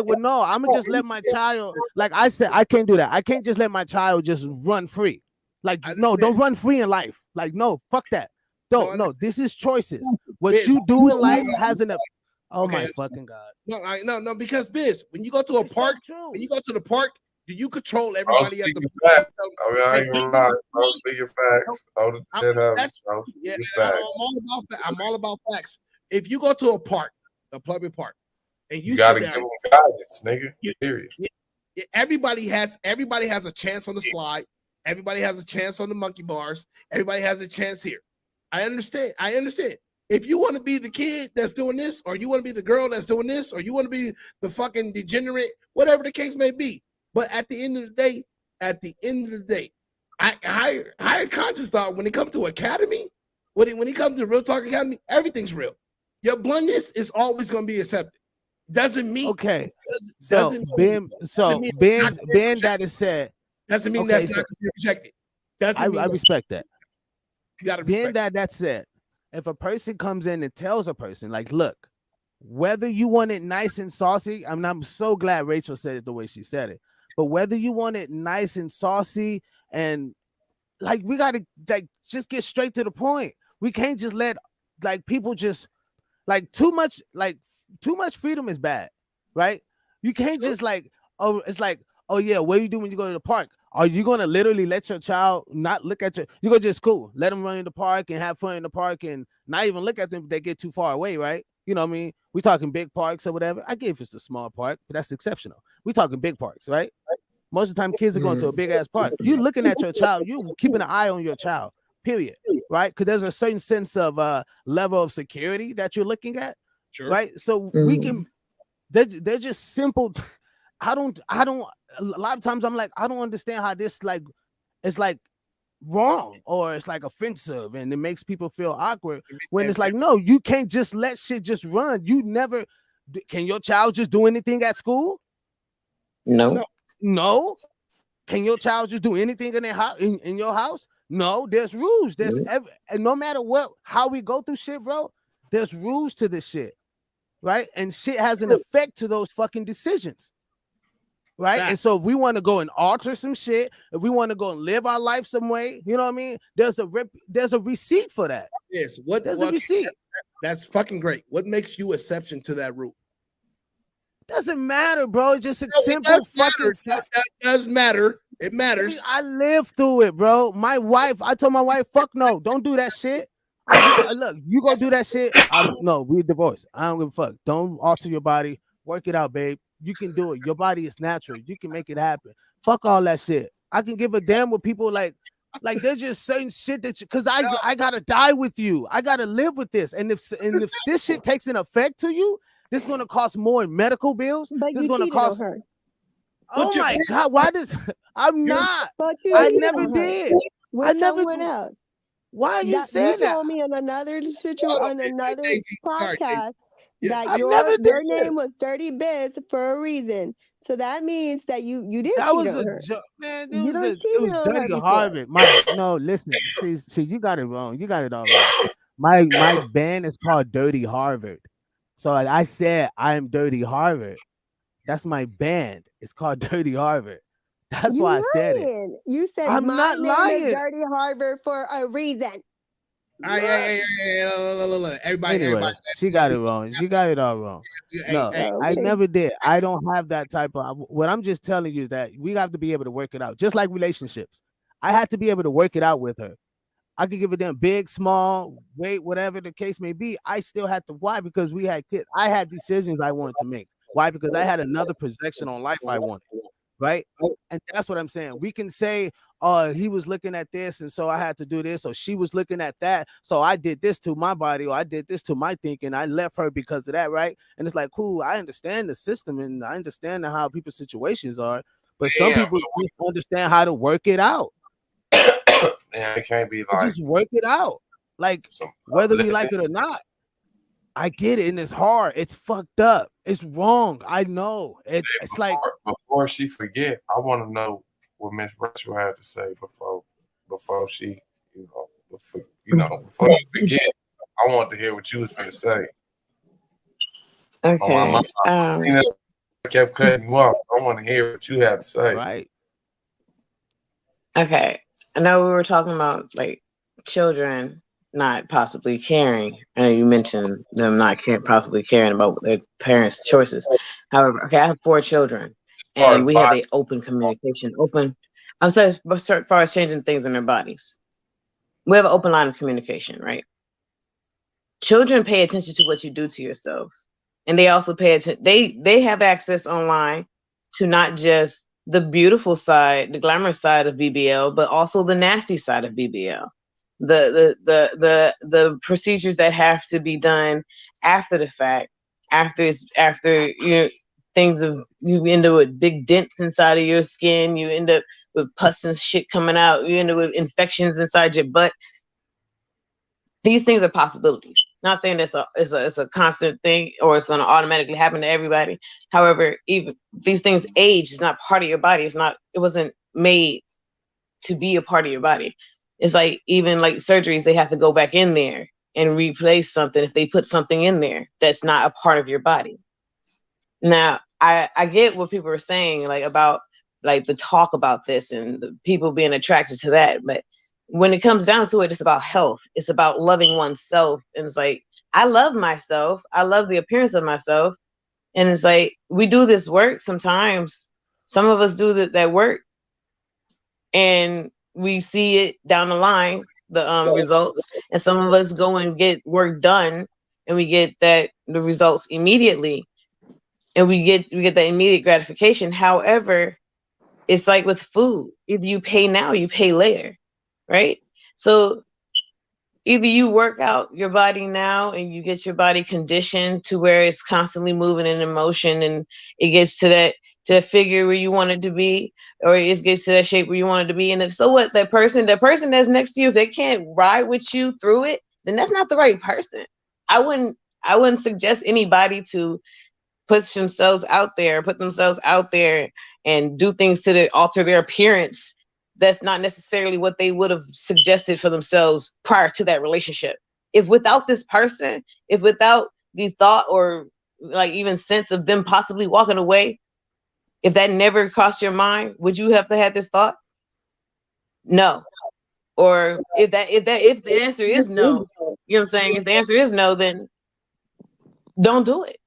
well, no, I'm gonna just let my child, like I said, I can't do that. I can't just let my child just run free. Like, no, don't run free in life. Like, no, fuck that. No, this is choices. What you do in life has an. Oh my fucking God. No, because Biz, when you go to a park, do you control everybody at the park? I ain't gonna lie. Bro, speak your facts. I'm all about facts. If you go to a park, a public park, and you gotta give them guidance, nigga. Period. Yeah, everybody has a chance on the slide. Everybody has a chance on the monkey bars. Everybody has a chance here. I understand. If you want to be the kid that's doing this, or you want to be the girl that's doing this, or you want to be the fucking degenerate, whatever the case may be. But at the end of the day, I higher conscious thought when it comes to academy, when it comes to Real Talk Academy, everything's real. Your bluntness is always going to be accepted. Doesn't mean okay. Being that is said, Doesn't mean Okay, that's not going to be rejected. Doesn't mean I respect that. You got to Being respect. that said, if a person comes in and tells a person, like, look, whether you want it nice and saucy, I'm so glad Rachel said it the way she said it, but whether you want it nice and saucy and like, we got to like just get straight to the point. We can't just let like people just like too much freedom is bad, right? You can't just like, oh, it's like, oh yeah, what do you do when you go to the park? Are you gonna literally let your child not look at you go just cool, let them run in the park and have fun in the park and not even look at them if they get too far away, right? You know what I mean? We talking big parks or whatever. I get if it's a small park, but that's exceptional. We talking big parks, right? Most of the time, kids are going to a big ass park. You looking at your child, you keeping an eye on your child, period, right? Because there's a certain sense of level of security that you're looking at, right? So we can. They're just simple. I don't. A lot of times I'm like, I don't understand how this like, it's like wrong or it's like offensive and it makes people feel awkward when it's like, no, you can't just let shit just run. You never. Can your child just do anything at school? No. Can your child just do anything in their house in your house? No, there's rules. There's and no matter how we go through shit, bro, there's rules to this shit. Right? And shit has an effect to those fucking decisions. Right? And so if we want to go and alter some shit, if we want to go and live our life some way, you know what I mean? There's a receipt for that. Yes. There's a receipt. That's fucking great. What makes you exception to that rule? Doesn't matter, bro. It's just a simple fucking that does matter. It matters. I live through it, bro. I told my wife, fuck no, don't do that shit. Look, you go do that shit. No, we divorced. I don't give a fuck. Don't alter your body. Work it out, babe. You can do it. Your body is natural. You can make it happen. Fuck all that shit. I can give a damn what people like there's just certain shit that because I gotta die with you. I gotta live with this. And if this shit takes an effect to you, this is gonna cost more in medical bills. But this is you gonna cheated cost on her. Oh my God! Why does I'm not? But you I cheated never on her did. with I never someone did. else. Why are you You saying that? told me on another on another podcast that I never your did. name was Dirty Biz for a reason. So that means that you did That cheat was on a her. joke, man. You done It cheated was on her Dirty before. Harvard. No, listen. See, you got it wrong. You got it all wrong. My band is called Dirty Harvard. So I said I am Dirty Harvard. That's my band. It's called Dirty Harvard. That's why I said it. You said I'm my not name lying. is Dirty Harvard for a reason. Yeah. Everybody. She got it wrong. She got it all wrong. No, I never did. I don't have that type of. What I'm just telling you is that we have to be able to work it out, just like relationships. I had to be able to work it out with her. I could give a damn big, small, weight, whatever the case may be. I still had to. Why? Because we had kids. I had decisions I wanted to make. Why? Because I had another projection on life I wanted. Right? And that's what I'm saying. We can say, oh, he was looking at this, and so I had to do this, or she was looking at that, so I did this to my body, or I did this to my thinking. I left her because of that, right? And it's like, cool, I understand the system and I understand how people's situations are, but some people just understand how to work it out. Yeah, it can't be like just work it out. Like whether we like it or not. I get it, and it's hard. It's fucked up. It's wrong. I know. It's like before she forget, I want to know what Miss Rachel had to say before she, before you forget. I want to hear what you was going to say. Okay. I kept cutting you off. I want to hear what you had to say. Right. Okay. I know we were talking about like children not possibly caring, and you mentioned them not possibly caring about their parents' choices. However, okay, I have 4 children, and we have a open communication. I'm sorry, as far as changing things in their bodies, we have an open line of communication, right? Children pay attention to what you do to yourself, and they also pay attention. They have access online to not just the beautiful side, the glamorous side of BBL, but also the nasty side of BBL. The procedures that have to be done after the fact, after things you end up with big dents inside of your skin, you end up with pus and shit coming out, you end up with infections inside your butt. These things are possibilities. Not saying it's a constant thing or it's going to automatically happen to everybody. However, even these things, age is not part of your body. It made to be a part of your body. It's like even like surgeries, they have to go back in there and replace something if they put something in there that's not a part of your body. Now, I get what people are saying, like about like the talk about this and the people being attracted to that, but when it comes down to it, it's about health. It's about loving oneself. And it's like, I love myself. I love the appearance of myself. And it's like, we do this work sometimes. Some of us do that work and we see it down the line, the results. And some of us go and get work done and we get the results immediately. And we get that immediate gratification. However, it's like with food. Either you pay now, or you pay later, right? So either you work out your body now and you get your body conditioned to where it's constantly moving in motion and it gets to that figure where you want it to be, or it gets to that shape where you want it to be. And if so what, that person that's next to you, if they can't ride with you through it, then that's not the right person. I wouldn't suggest anybody to put themselves out there and do things to alter their appearance. That's not necessarily what they would have suggested for themselves prior to that relationship. If without this person, if without the thought or like even sense of them possibly walking away, if that never crossed your mind, would you have to have this thought? No. Or if the answer is no, you know what I'm saying? If the answer is no, then don't do it.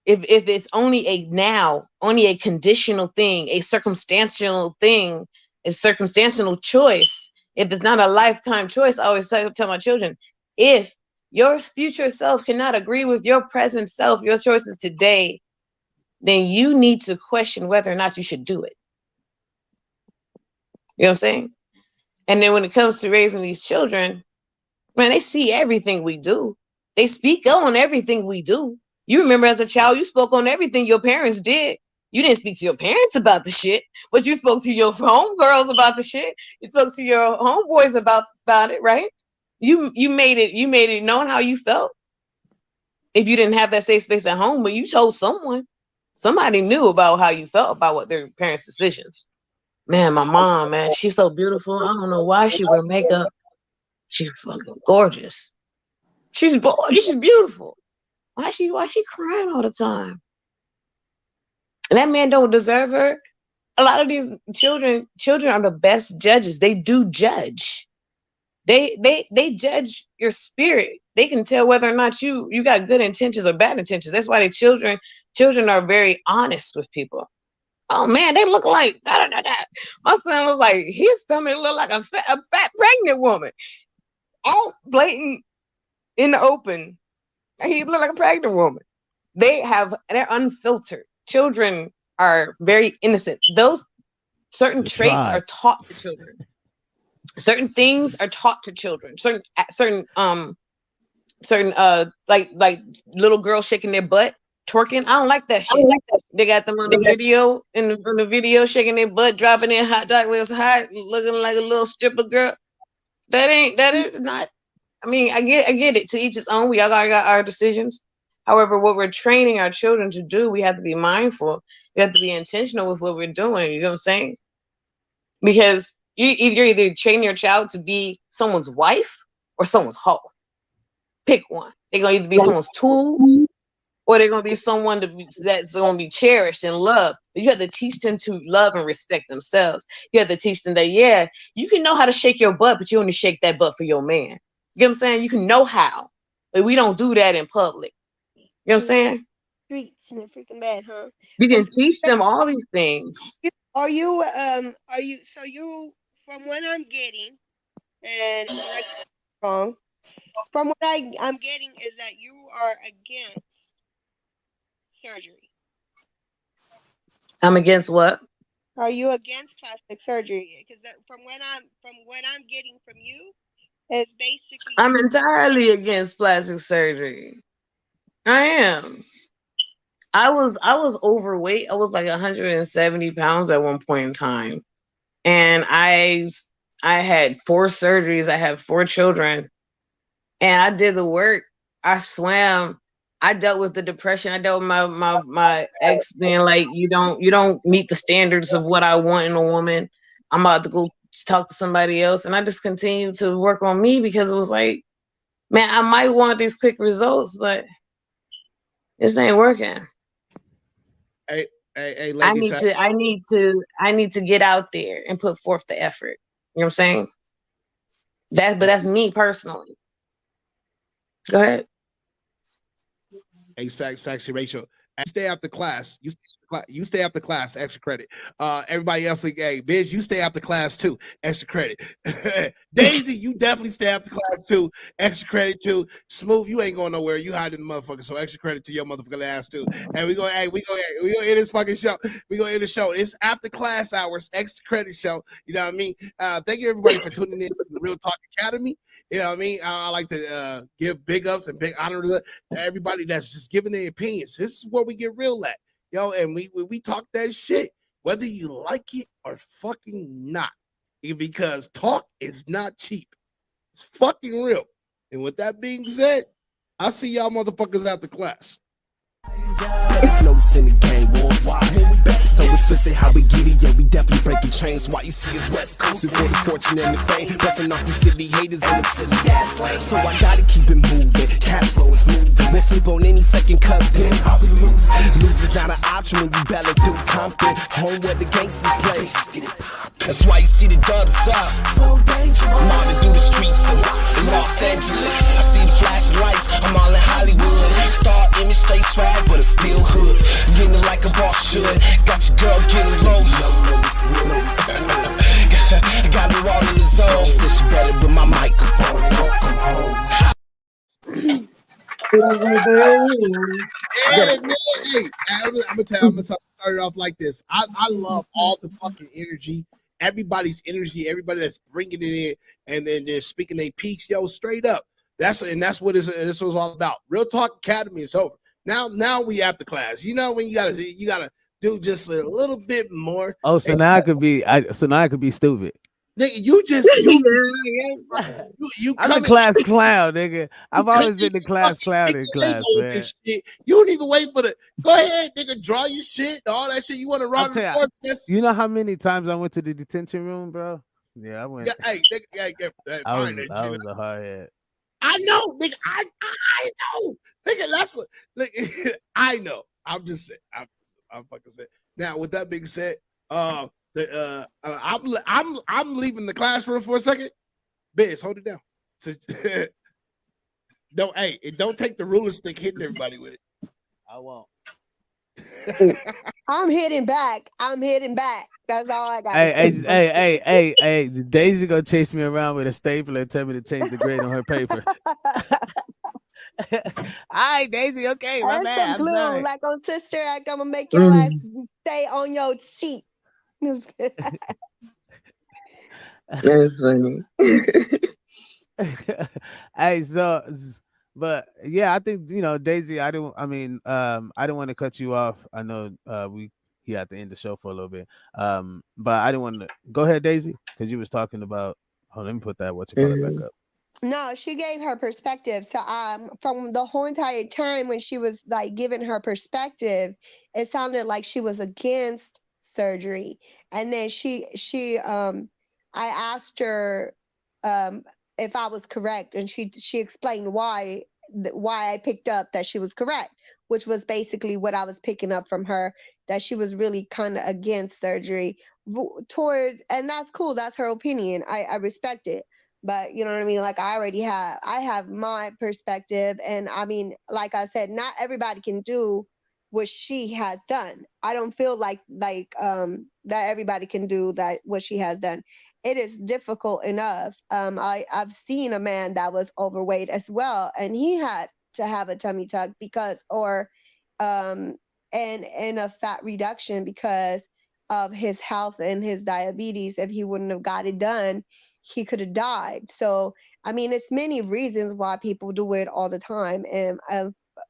If it's only a conditional thing, a circumstantial thing, a circumstantial choice, if it's not a lifetime choice, I always tell my children, if your future self cannot agree with your present self, your choices today, then you need to question whether or not you should do it. You know what I'm saying? And then when it comes to raising these children, man, they see everything we do. They speak on everything we do. You remember as a child, you spoke on everything your parents did. You didn't speak to your parents about the shit, but you spoke to your homegirls about the shit. You spoke to your homeboys about it, right? You made it known how you felt. If you didn't have that safe space at home, but you told someone, somebody knew about how you felt about what their parents' decisions. Man, my mom, man, she's so beautiful. I don't know why she wear makeup. She's fucking gorgeous. She's beautiful. Why she crying all the time? And that man don't deserve her. A lot of these children are the best judges. They do judge. They judge your spirit. They can tell whether or not you got good intentions or bad intentions. That's why children are very honest with people. Oh man, they look like da da da da. My son was like, his stomach looked like a fat pregnant woman. All blatant in the open. He looked like a pregnant woman. They're unfiltered. Children are very innocent. Those certain traits are taught to children. Certain things are taught to children. Certain like little girls shaking their butt, twerking. I don't like that shit. They got them on the video on the video shaking their butt, dropping their hot dog wheels hot, looking like a little stripper girl. That is not. I mean, I get it. To each his own. We all got our decisions. However, what we're training our children to do, we have to be mindful. We have to be intentional with what we're doing. You know what I'm saying? Because you're either training your child to be someone's wife or someone's hoe. Pick one. They're gonna either be someone's tool or they're gonna be someone that's gonna be cherished and loved. You have to teach them to love and respect themselves. You have to teach them that, yeah, you can know how to shake your butt, but you only shake that butt for your man. You know what I'm saying? You can know how, but we don't do that in public. You know what I'm saying? Streets and freaking bad, huh? You can teach them all these things. Are you so you, from what I'm getting, and wrong, from what I'm getting is that you are against surgery. I'm against what? Are you against plastic surgery? Because from what I'm getting from you, it's basically I'm entirely against plastic surgery. I am. I was overweight. I was like 170 pounds at one point in time. And I had 4 surgeries. I have 4 children. And I did the work. I swam. I dealt with the depression. I dealt with my ex being like, you don't meet the standards of what I want in a woman. I'm about to go talk to somebody else. And I just continued to work on me because it was like, man, I might want these quick results, but this ain't working. Hey, I ladies. need to get out there and put forth the effort. You know what I'm saying? But that's me personally. Go ahead. Hey, sexy Rachel. Stay after class. You stay after class. Extra credit. Everybody else, like, hey, Biz, you stay after class too. Extra credit. Daisy, you definitely stay after class too. Extra credit too. Smoove, you ain't going nowhere. You hiding the motherfucker. So extra credit to your motherfucking ass too. And we gonna end this fucking show. We gonna end the show. It's after class hours. Extra credit show. You know what I mean? Thank you everybody for tuning in to the Real Talk Academy. You know what I mean? I like to give big ups and big honor to everybody that's just giving their opinions. This is where we get real at, and we talk that shit, whether you like it or fucking not, because talk is not cheap. It's fucking real. And with that being said, I'll see y'all motherfuckers after class. It's no sin in the game worldwide. So explicit how we get it, yeah, we definitely breaking chains. Why you see us West Coast before the fortune and the fame, busting off these silly haters and the silly ass lanes. So I gotta keep it moving, cash flow is moving. Won't sleep on any second cause then I'll be lose. Lose is not an option when we battle through Compton, home where the gangsters play. That's why you see the dubs up. So dangerous. I'm all through the streets in Los Angeles. I see the flashing lights. I'm all in Hollywood. Star image, stay swag, but it's still hood. Getting it like a boss should. Got your girl getting low. Got her all in the zone. Said she better with my microphone. Welcome home. Hey, I'm gonna start it off like this. I love all the fucking energy, everybody's energy, everybody that's bringing it in, and then they're speaking their peaks, yo, straight up. That's what this was all about. Real Talk Academy is over. Now we after class. You know when you gotta do just a little bit more. Oh, so now I could be stupid. Nigga, you I'm the class clown, nigga. I've always been the class clown in class, man. You don't even wait for the go ahead, nigga, draw your shit, all that shit. You want to run the course? You know how many times I went to the detention room, bro? Yeah, I went. Yeah, hey, nigga, I was a hardhead. I know, nigga. I know, nigga. That's what. Look, I know. I'm just saying. I'm fucking saying. Now, with that being said, I'm leaving the classroom for a second. Biz, hold it down. Don't take the ruler stick hitting everybody with it. I won't. I'm hitting back. That's all I got. Hey, Daisy gonna chase me around with a stapler and tell me to change the grade on her paper. All right, Daisy. Okay, my bad. I'm sorry. Like on Sister Act, I'm gonna make your ass stay on your sheet. That's funny. Hey, but yeah, I think Daisy. I didn't want to cut you off. I know he had to end the show for a little bit. But I didn't want to go ahead, Daisy, because you was talking about. Oh, let me put that back up. No, she gave her perspective. So from the whole entire time when she was like giving her perspective, it sounded like she was against surgery. And then I asked her if I was correct, and she explained why I picked up that she was correct, which was basically what I was picking up from her, that she was really kind of against surgery and that's cool. That's her opinion. I respect it. But you know what I mean? Like I have my perspective, and I mean, like I said, not everybody can do what she has done. I don't feel like that everybody can do that what she has done. It is difficult enough. I've seen a man that was overweight as well, and he had to have a tummy tuck and a fat reduction because of his health and his diabetes. If he wouldn't have got it done, he could have died. So, I mean, it's many reasons why people do it all the time. And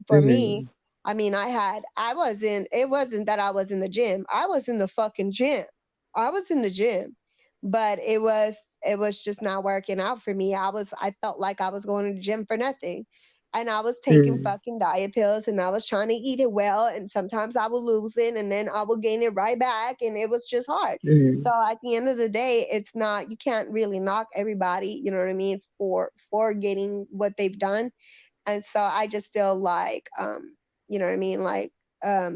for me, I mean, it wasn't that I was in the gym. I was in the fucking gym. I was in the gym, but it was just not working out for me. I felt like I was going to the gym for nothing. and I was taking fucking diet pills, and I was trying to eat it well, and sometimes I would lose it, and then I would gain it right back, and it was just hard. So at the end of the day, it's not, you can't really knock everybody, you know what I mean, for getting what they've done. And so I just feel like, you know what I mean, like,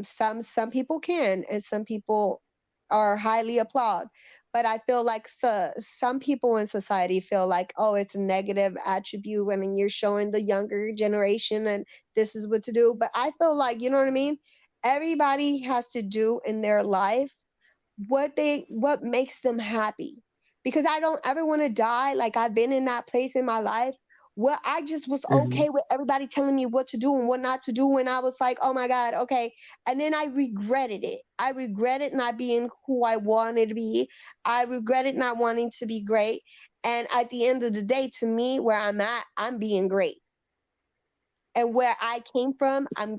some people can, and some people are highly applaud. But I feel like some people in society feel like, oh, it's a negative attribute when you're showing the younger generation and this is what to do. But I feel like, you know what I mean, everybody has to do in their life what makes them happy, because I don't ever want to die. Like, I've been in that place in my life where I just was okay with everybody telling me what to do and what not to do, and I was like, oh my god, okay. And then I regretted it. I regretted not being who I wanted to be. I regretted not wanting to be great. And at the end of the day, to me, where I'm at, I'm being great. And where I came from, I'm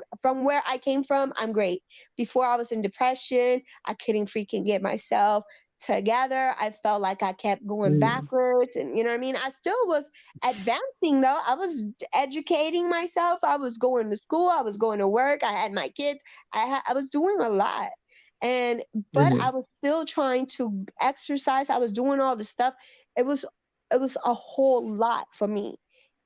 great. Before, I was in depression. I couldn't freaking get myself together. I felt like I kept going backwards, and you know what I mean? I still was advancing though. I was educating myself. I was going to school. I was going to work. I had my kids. I was doing a lot. And but I was still trying to exercise. I was doing all this stuff. It was a whole lot for me.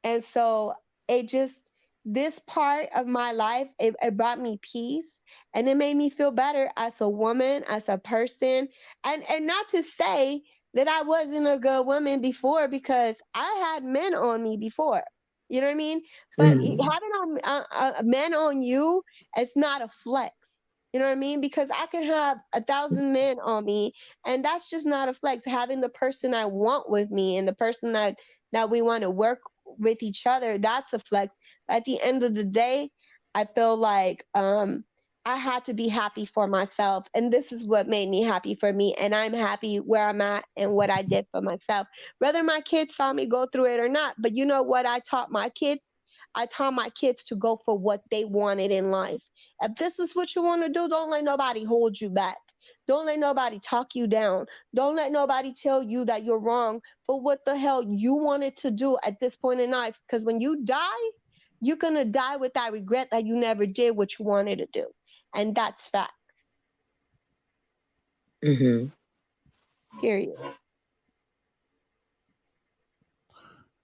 And so it just, this part of my life, it brought me peace, and it made me feel better as a woman, as a person. And not to say that I wasn't a good woman before, because I had men on me before, you know what I mean? But having a men on you, it's not a flex, you know what I mean? Because I can have 1,000 men on me, and that's just not a flex. Having the person I want with me, and the person that we want to work with each other, that's a flex. At the end of the day, I feel like I had to be happy for myself, and this is what made me happy for me, and I'm happy where I'm at and what I did for myself, whether my kids saw me go through it or not. But you know what I taught my kids? I taught my kids to go for what they wanted in life. If this is what you want to do, don't let nobody hold you back. Don't let nobody talk you down. Don't let nobody tell you that you're wrong for what the hell you wanted to do at this point in life. Because when you die, you're going to die with that regret that you never did what you wanted to do. And that's facts. Period.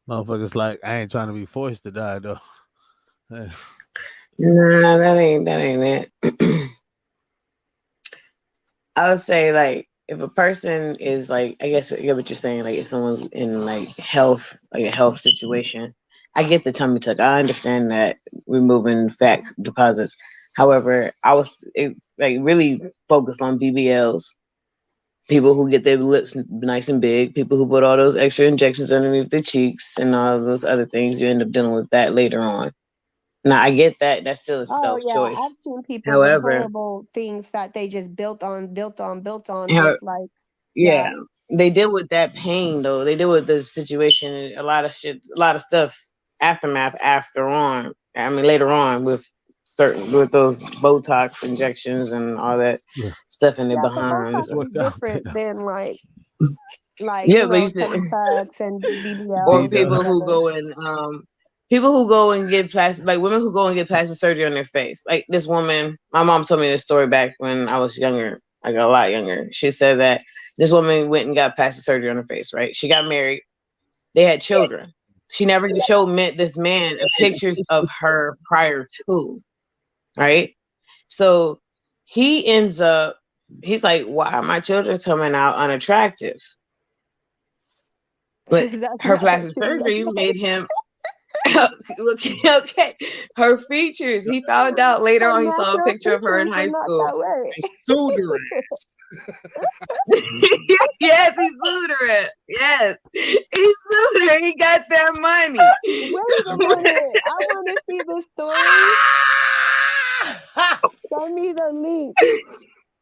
Motherfuckers like, I ain't trying to be forced to die though. Nah, that ain't it. I would say, like, if a person is like, I guess I get what you're saying. Like, if someone's in like health, like a health situation, I get the tummy tuck. I understand that removing fat deposits. However, I was like really focused on BBLs. People who get their lips nice and big, people who put all those extra injections underneath their cheeks and all those other things, you end up dealing with that later on. Now, I get that. That's still a Oh yeah, self-choice. I've seen people with However, horrible things that they just built on with like, yeah, yeah. they deal with that pain though. They deal with the situation, a lot of shit, a lot of stuff, aftermath later on with those Botox injections and all that stuff in their Yeah, so behinds. Botox is different than like Yeah, but you said, tummy tucks and or BBLs or BBL. whatever. people who go and get plastic, like women who go and get plastic surgery on their face. Like this woman, my mom told me this story back when I was younger, like a lot younger. She said that this woman went and got plastic surgery on her face, right? She got married. They had children. She never showed this man pictures of her prior to, right? So he ends up, he's like, why are my children coming out unattractive? But That's her not what plastic you surgery look made him look okay. Her features. He found out later like on. He saw a natural picture of her in features, but high not school. that way. Sued her ass. Yes, he sued her. Yes, he sued her. He got that money. Wait a minute. I want to see the story. Send me the link.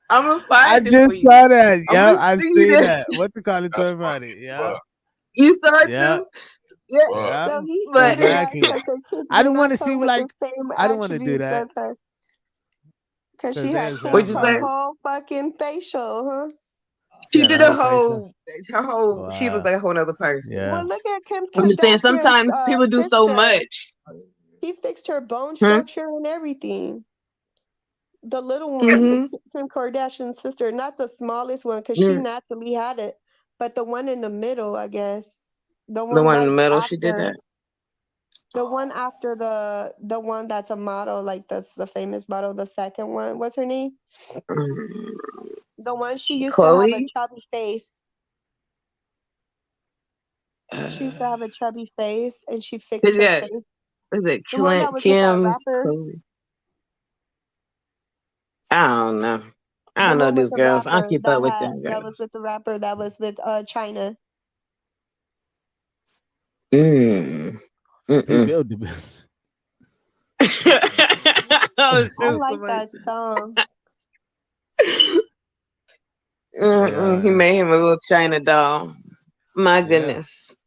I'm gonna I find it for just you. saw that. I'm Yeah, gonna I see see that. that. What you call it? That's Toy funny. body. Yeah, You saw it yeah, too? Yeah. Fuck. yeah. So he But said that Exactly. because his kids I did don't want not to see come with the like same I don't want to do attributes that as her. Because because she had there's what'd changed you her say? whole fucking facial, huh? she She had a did whole facial. she looked Wow. like a whole other person. Yeah. Well, look at Kim I'm just saying Kardashian's sometimes people do so sister. much. He fixed her bone Hmm? structure and everything. The little one, the Kim Kardashian sister, not the smallest one, because she Mm. naturally had it, but the one in the middle, I guess. The The one one in the right middle, she did after, that. the one after the one that's a model, like that's the famous model. The second one, what's her name? Mm. The one she used to have a Chloe. chubby face. She used to have a chubby face, and she fixed her Yeah, face. is it The one that was with that Kim? rapper. Chloe? I don't know. I The don't know one with these the girls. I don't rapper keep up with them that was girls. with the rapper that was with China. Mm. He Mm-mm. built the bitch. Oh, I shoot, like somebody that said. song. Mm-mm. He Yeah, made him a little China doll. My yeah, goodness.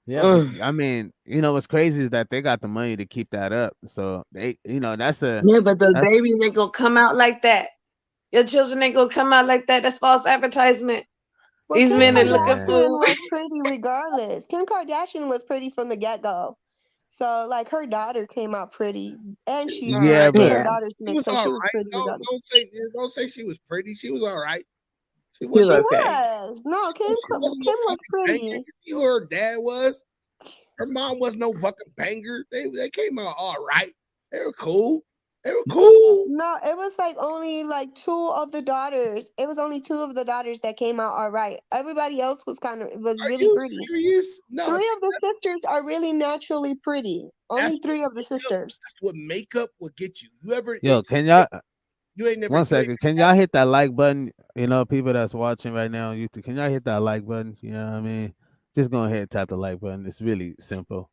yeah. But Mm. I mean, what's crazy is that they got the money to keep that up. So they, Yeah, but those that's babies ain't gonna come out like that. Your children ain't gonna come out like that. That's false advertisement. Well, These Kim men are looking yeah, Kardashian for. was pretty regardless. Kim Kardashian was pretty from the get-go. So, like, her daughter came out pretty, and She was she all right. yeah. she But her Yeah, daughter's She mixed, was so all she was right. pretty regardless. Don't say she was pretty. She was all right. She he was wasn't She no okay. was. No, she wasn't no Kim was fucking banger. pretty. You see who her dad was? Her mom was no fucking banger. They came out all right. They were cool. They were cool. No, it was like only like two of the daughters. It was only two of the daughters that came out all right. Everybody else was Are really you pretty. serious? No, Three see, of the sisters are really naturally pretty. Only that's what three of the makeup. sisters. That's what makeup will get you. You ever? yo, It's can y'all you ain't never. one You ain't second? Can y'all hit that like button? People that's watching right now on YouTube, can y'all hit that like button? You know what I mean? Just go ahead and tap the like button. It's really simple.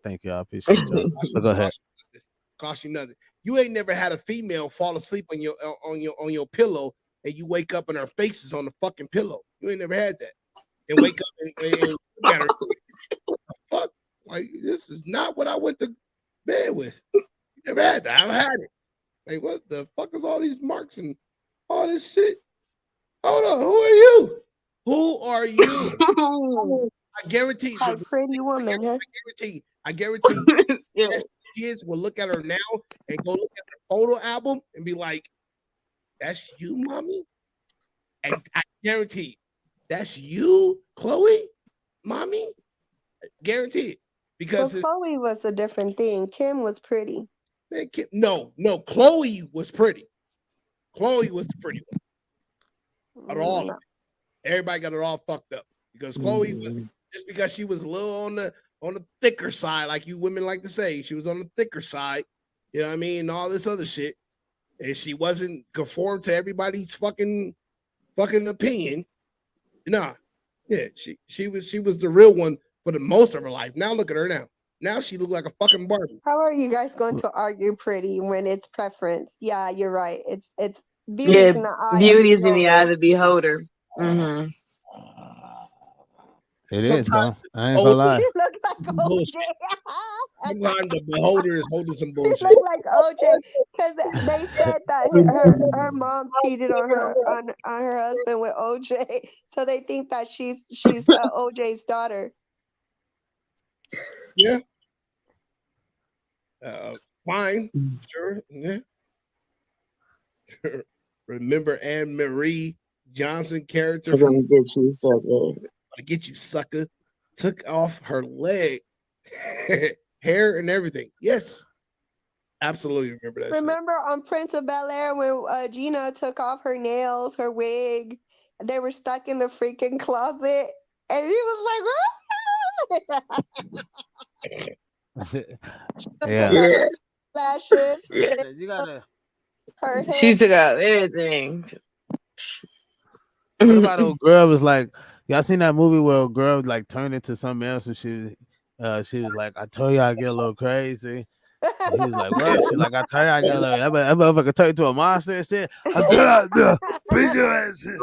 Thank you. I appreciate y'all. So go ahead. cost you nothing. You ain't never had a female fall asleep on your pillow and you wake up and her face is on the fucking pillow. You ain't never had that. And wake up and look at her. What the fuck? Like, this is not what I went to bed with. You never had that. I've had it. Like, what the fuck is all these marks and all this shit? Hold on. Who are you? Who are you? I guarantee. Like pretty woman, huh? I guarantee Yeah. kids will look at her now and go look at her photo album and be like, "That's you, mommy." And I guarantee that's you, Chloe, mommy. Guarantee it. Because But Chloe was a different thing. Kim was pretty. no, Chloe was pretty. Chloe was the pretty one. Out of all of it. Everybody got it all fucked up. Because Chloe was just because she was a little on the thicker side, like you women like to say. She was on the thicker side, you know what I mean, and all this other shit. And she wasn't conformed to everybody's fucking opinion. Nah. Yeah, she was the real one for the most of her life. Now look at her now. Now she look like a fucking Barbie. How are you guys going to argue pretty when it's preference? Yeah, you're right. It's Yeah, beauty's in the eye of the beauty's in the eye of beholder. the beholder. Mm-hmm. It is Sometimes though. the I ain't gonna beholder lie. You look like OJ. bullshit. Sometimes the beholder is holding some You bullshit. look like OJ because they said that her mom cheated on her husband with OJ, so they think that she's OJ's daughter. Yeah. Fine. Sure. Yeah. Remember Anne Marie Johnson character I'm from gonna get you so good. to get you sucker took off her leg, hair and everything. Yes. Absolutely remember that shit. Remember on Prince of Bel-Air when Gina took off her nails, her wig, they were stuck in the freaking closet, and he was like, Yeah. Yeah. lashes, Yeah. You gotta. her hair. She took out everything. What about old girl was like? Y'all seen that movie where a girl like turned into something else and she was like, I told you I get a little crazy. And he was like, what? She like, I tell you I get a little that motherfucker turned into a monster and shit. I tell you, beat your ass. I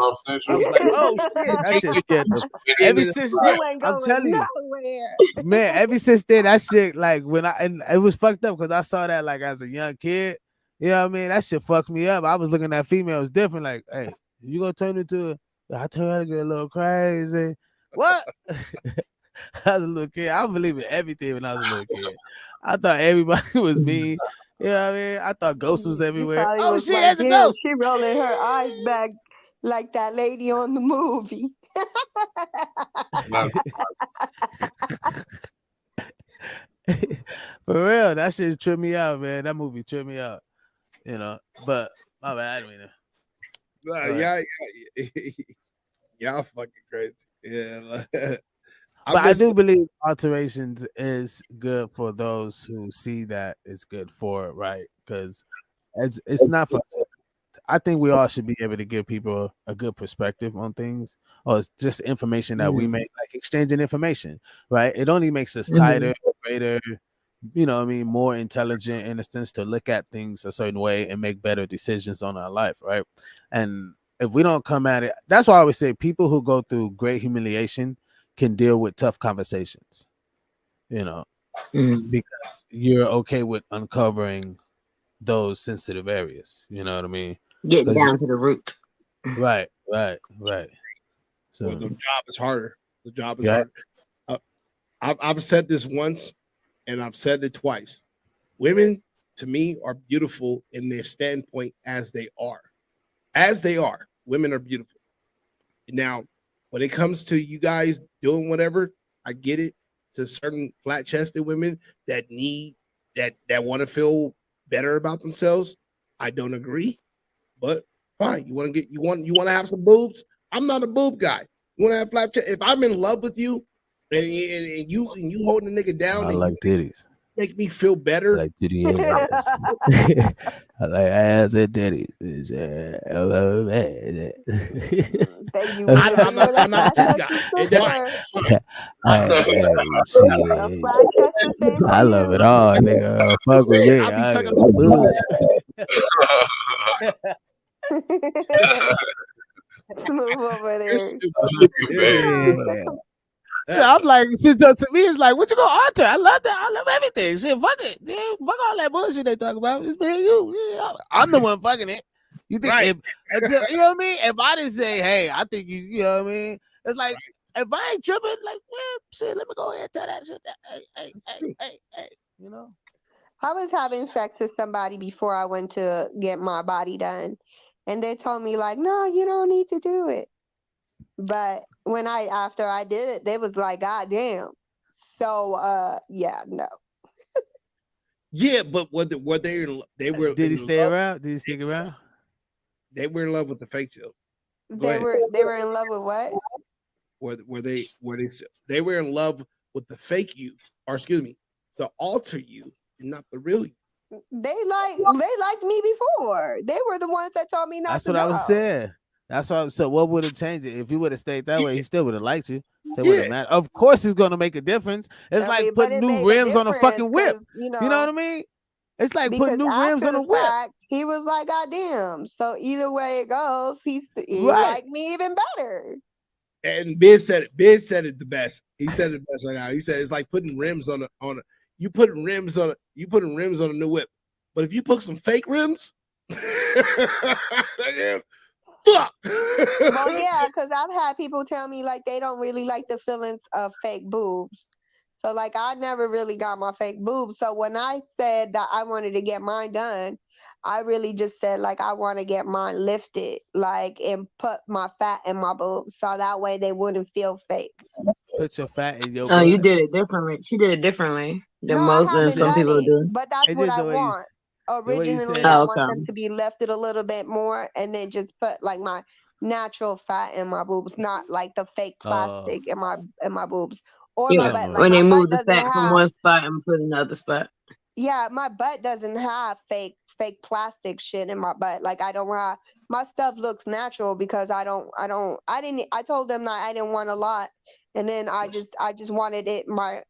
was like, oh shit, that shit scared the ever since You ain't I'm going telling you. nowhere. Man, ever since then, that shit like and it was fucked up because I saw that like as a young kid. You know what I mean? That shit fucked me up. I was looking at females different, like, hey, you gonna turn into I tell you I get a little crazy. What? I was a little kid. I believe in everything when I was a little kid. I thought everybody was me. You know what I mean? I thought Ghost was He everywhere. probably Oh was shit, like, there's a damn, ghost. she rolling her eyes back like that lady on the movie. For real, that shit tripped me out, man. That movie tripped me out. You know, but my bad, I didn't mean to. Nah, Go ahead. y'all fucking crazy. Yeah, But I do believe alterations is good for those who see that it's good for it, right? Because it's not for. I think we all should be able to give people a good perspective on things, or it's just information that we make, like exchanging information, right? It only makes us tighter, greater, you know what I mean, more intelligent in a sense to look at things a certain way and make better decisions on our life, right? And if we don't come at it, that's why I always say people who go through great humiliation can deal with tough conversations, you know, because you're okay with uncovering those sensitive areas, you know what I mean? Getting down to the root. Right. So Well, the job is harder. The job is yeah. harder. I've said this once, and I've said it twice. Women, to me, are beautiful in their standpoint as they are. As they are, women are beautiful. Now, when it comes to you guys doing whatever, I get it. To certain flat-chested women that need that want to feel better about themselves, I don't agree. But fine, you want to have some boobs. I'm not a boob guy. You want to have flat chest. If I'm in love with you, and you holding a nigga down, I and like titties. make me feel better. I like titty ass. I like ass and titties. Thank you. I'm not a titty guy. That's fine. I love it all, nigga. Fuck with me. I'll be I sucking Move over there. Yeah. So I'm like, to me, it's like, what you gonna alter? I love that. I love everything. Shit, fuck it. Yeah, fuck all that bullshit they talk about. It's me and you. Yeah, I'm the one fucking it. You think if you know what I mean? If I didn't say, hey, I think you know what I mean? It's like if I ain't tripping, like, well, shit, let me go ahead and tell that shit. Hey, you know. I was having sex with somebody before I went to get my body done, and they told me like, no, you don't need to do it. But after I did it, they was like, God damn. So yeah, no. Yeah, but were they were Did he stay around? Did he stick around? They were in love with the fake Jill. They were in love with what? Were they were in love with the fake you, or excuse me, the alter you, and not the real you. They liked me before. They were the ones that told me not That's to what go. I was saying. That's why. So what would have changed it if you would have stayed that way? He still would have liked you. So it wouldn't matter. Of course, it's gonna make a difference. It's like putting new rims on a fucking whip. You know what I mean? It's like putting new rims on a whip. He was like, God damn. So either way it goes, he Right. liked me even better. And Biz said it. Biz said it the best. He said it best right now. He said it's like putting rims on a you putting rims on a new whip. But if you put some fake rims, fuck. Well, yeah, because I've had people tell me like they don't really like the feelings of fake boobs. So like I never really got my fake boobs. So when I said that I wanted to get mine done, I really just said like I want to get mine lifted, like and put my fat in my boobs, so that way they wouldn't feel fake. Put your fat in your. Oh, you did it differently. She did it differently than some people do. But that's what I want. Originally, I want them to be lifted a little bit more, and then just put like my natural fat in my boobs, not like the fake plastic in my boobs or my butt. Like, when they my move the butt fat doesn't from have, one spot and put another spot. yeah, my butt doesn't have fake plastic shit in my butt. Like I don't have, my stuff looks natural because I told them that I didn't want a lot, and then I just wanted it my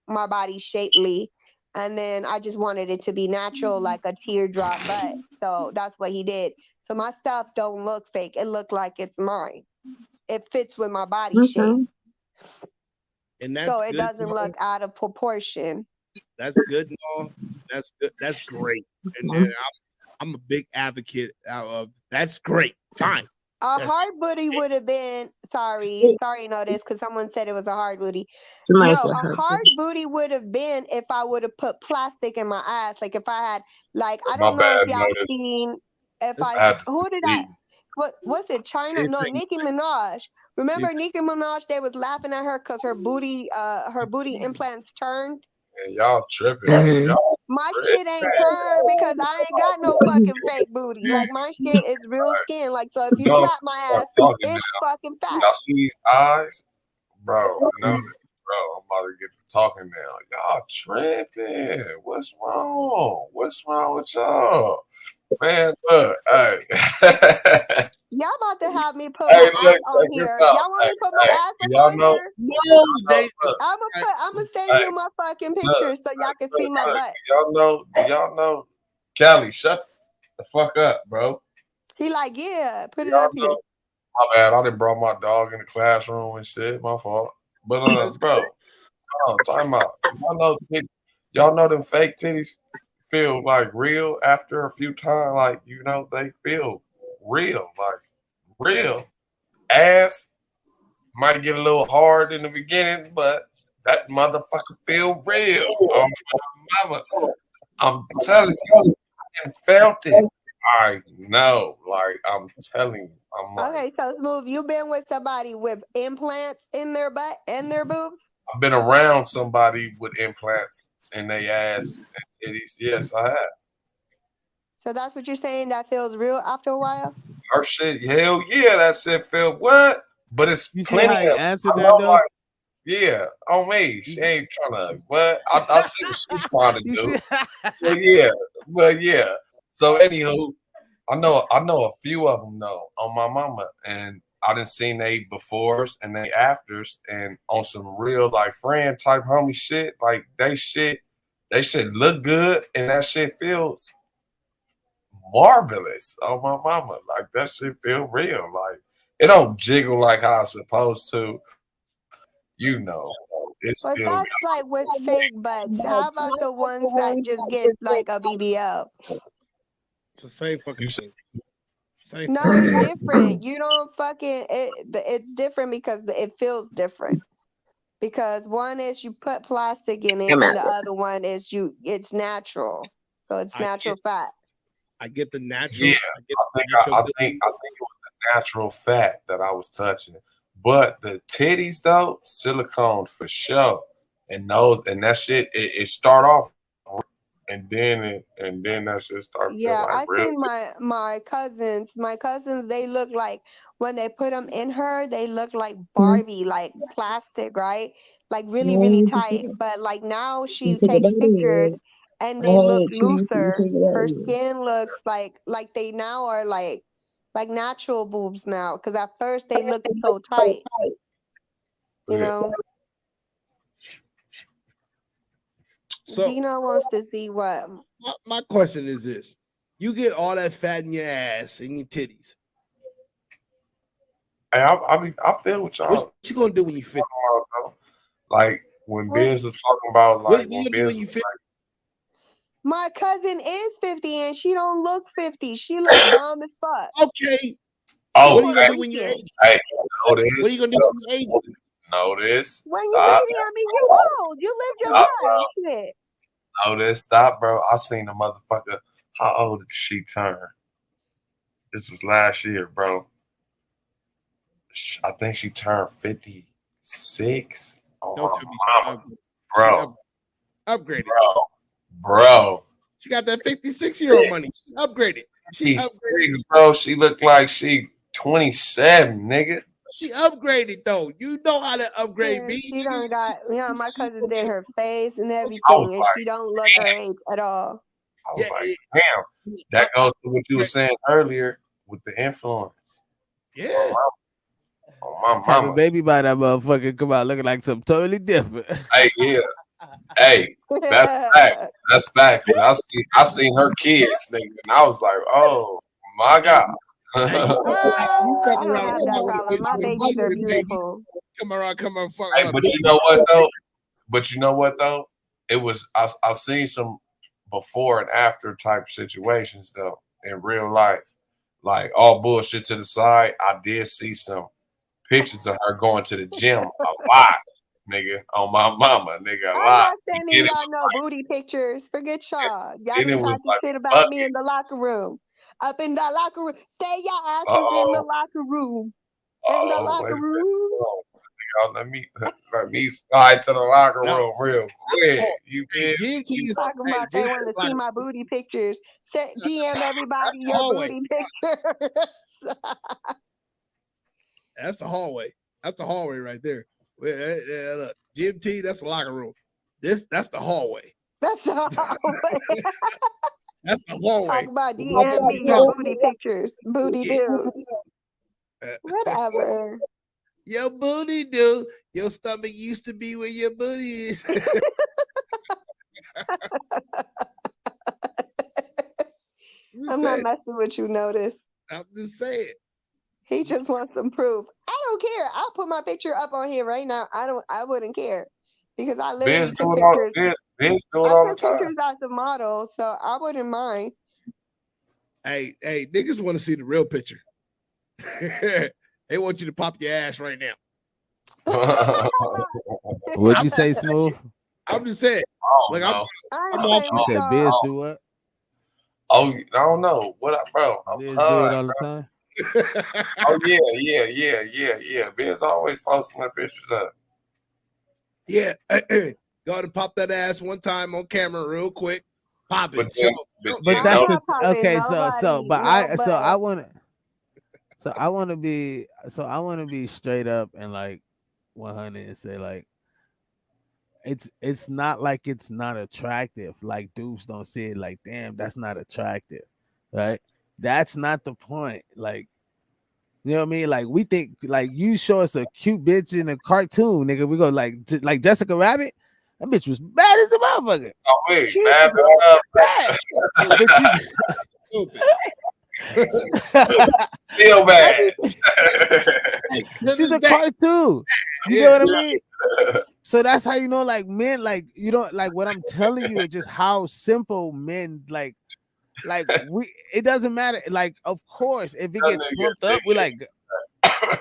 body shapely, and then I just wanted it to be natural like a teardrop butt. So that's what he did. So my stuff don't look fake. It look like it's mine. It fits with my body shape. And that's so it good, doesn't look out of proportion. That's good and all. That's good. That's great. And I'm a big advocate of that's great. Fine. A That's hard booty would have been sorry, notice because someone said it was a hard booty. Somebody No, said a her. hard booty would have been if I would have put plastic in my ass. Like if I had, like I My don't know if bad, y'all notice. seen. If it's I I had who to did I? eat. What was it? China? No, anything. Nicki Minaj. Remember Nicki Minaj? They was laughing at her because her booty implants turned. Man, y'all tripping. Mhm. Y'all My shit ain't tripping. turned because I ain't got no fucking fake booty. Like my shit is real skin. Like so, if you Y'all slap my start ass, talking it's now. fucking fat. Y'all see these eyes? Bro, no, bro, I'm about to get to talking now. Y'all tripping. What's wrong? What's wrong with y'all? Man, look, hey. Y'all about to have me put Hey, my ass look, on check this here. out. Y'all want Hey, me to put my hey, ass up y'all on know, here? No, they. look, I'ma send hey, you my fucking look, pictures so y'all can see look, my look. butt. Do y'all know, Callie, shut the fuck up, bro. He like, yeah, put Do it up y'all here. know? My bad. I done brought my dog in the classroom and shit. My fault. But That's bro, time about. Y'all know them fake titties feel like real after a few times. Like they feel real, like real. Ass might get a little hard in the beginning, but that motherfucker feel real. Oh my mama, I'm telling you, I felt it. I know, like I'm telling you, I'm like Okay, so Smooth, you been with somebody with implants in their butt and their boobs? I've been around somebody with implants in their ass and titties. Yes, I have. So that's what you're saying that feels real after a while? Her shit, hell yeah, that shit felt what? But it's You see plenty how he of. answered I that know, though? like, yeah, on me. She ain't trying to what? I see what she's trying to You do. see? But yeah. So anywho, I know a few of them though on my mama, and I done seen they befores and they afters, and on some real like friend type homie shit. Like they shit look good, and that shit feels marvelous on my mama. Like that shit feel real. Like it don't jiggle like how it's supposed to. It's But still that's like with fake butts. How about the ones that just get like a BBL? the same fucking you say thing. Same No, fucking it's thing. different. You don't fucking it's different because it feels different. Because one is you put plastic in it I'm and out. the other one is it's natural. So it's I natural get, fat. I get the yeah. natural. I get I the think natural. it was the natural fat that I was touching. But the titties though, silicone for sure. And that shit it start off and then that shit start feeling Yeah, like I real. seen my cousins. My cousins, they look like when they put them in her, they look like Barbie, like plastic, right? Like really, really tight. But like now she takes pictures and they look looser. Her skin looks like they now are like natural boobs now. Because at first they looked so tight, you Yeah. know. So Dina wants to see what. my question is this: you get all that fat in your ass and your titties. Hey, I feel what What y'all you gonna do when you 50? talking about, though. Like when What Biz was talking about What like you when gonna do Biz when you was 50? My cousin is 50 and she don't look 50. She look dumb as fuck. Okay. oh What are People you gonna hey, do when you tweaking. 80? hey, know What are you this. gonna do when you 80? Know this. When you Stop. 80, I mean, you old. You lived your Stop, bro. life. Shit. Know this. Stop, bro. I seen the motherfucker. How old did she turn? This was last year, bro. I think she turned 56. Oh Don't my tell me mama, she bro, upgraded. bro. She got that 56-year-old money. She upgraded. She She's upgraded. 6, bro. She looked like she 27, nigga. She upgraded though. You know how to upgrade Yeah, me. she done got, my cousin did her face and I was everything, and she like, don't look her age at all. I Yeah, was like, damn. That goes to what you were saying earlier with the influence. yeah. On my Have a mama. baby by that motherfucker come out looking like something totally different. Hey, yeah. Hey, that's facts. That's facts. I seen her kids, nigga, and I was like, oh my god. Hey, you fuck I don't around and have come that out with a problem. picture My of your babies mother are and baby. beautiful. Come around, fuck Hey, but you know what though? But you know what though? It was I seen some before and after type situations though in real life. like all bullshit to the side, I did see some pictures of her going to the gym a lot, nigga. On my mama, nigga, a I'm lot. not And sending then it y'all was no booty pictures. Forget y'all. Y'all then been it was talking like shit about me fucking. in the locker room. Up in the locker room. Stay your Uh asses in the oh. locker room. In the Oh, wait locker a minute. room. Hold on. Y'all, let me slide to the locker No, room real that's the quick. hall. You Hey, feel GMT me? is Talking hey, about they GMT want is to see like my booty pictures. DM everybody that's the your hallway. booty pictures. That's the hallway. That's the hallway right there. Yeah, look, GMT, that's the locker room. That's the hallway. That's the hallway. That's the hallway. Talk about The DM motherfucking me your top. booty pictures. Booty Yeah. do. Whatever. Your booty do. Your stomach used to be where your booty is. I'm not messing with you, Notice. I'm just saying. He just wants some proof. I don't care. I'll put my picture up on here right now. I wouldn't care. Because I literally Ben's took do it all. pictures. Ben's do it I all the took time. pictures as a model, so I wouldn't mind. Hey, niggas want to see the real picture. They want you to pop your ass right now. What'd you say, Smoove? I'm just saying. Like I'm off. You said Biz do what? Oh, I don't know. What up, bro? I'm Biz high, do it all the bro. time. Oh yeah. Ben's always posting the pictures up. Yeah. Go ahead and pop that ass one time on camera real quick. Pop it. But that's the okay. I want to be straight up and like 100 and say like it's not like it's not attractive. Like dudes don't see it like damn that's not attractive, right? That's not the point. Like you know what I mean? Like we think like you show us a cute bitch in a cartoon, nigga. We go like Jessica Rabbit. That bitch was bad as a motherfucker. Oh wait, Cute bad, bad. But Feel bad. She's a cartoon. You know what I mean? So that's how you know, like men, like you don't like what I'm telling you is just how simple men like we. It doesn't matter. Like, of course, if it gets plumped up, we're like,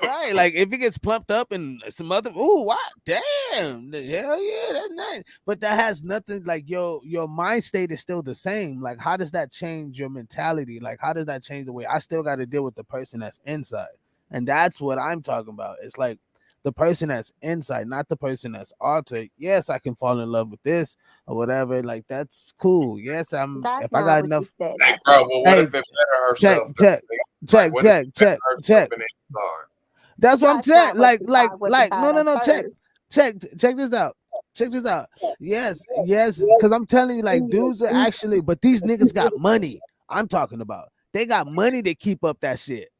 right? Like if it gets plumped up and some other, ooh, what? Damn, hell yeah, that's nice. But that has nothing. Like your mind state is still the same. Like how does that change your mentality? Like how does that change the way I still got to deal with the person that's inside? And that's what I'm talking about. It's like the person that's inside, not the person that's altered. Yes, I can fall in love with this or whatever. Like that's cool. Yes, if I got enough. Bro, well, what if it better herself? Check. Check. That's what I'm saying. Like, no. Check this out. Check this out. Yes, because I'm telling you, like, dudes are actually, but these niggas got money. I'm talking about. They got money to keep up that shit.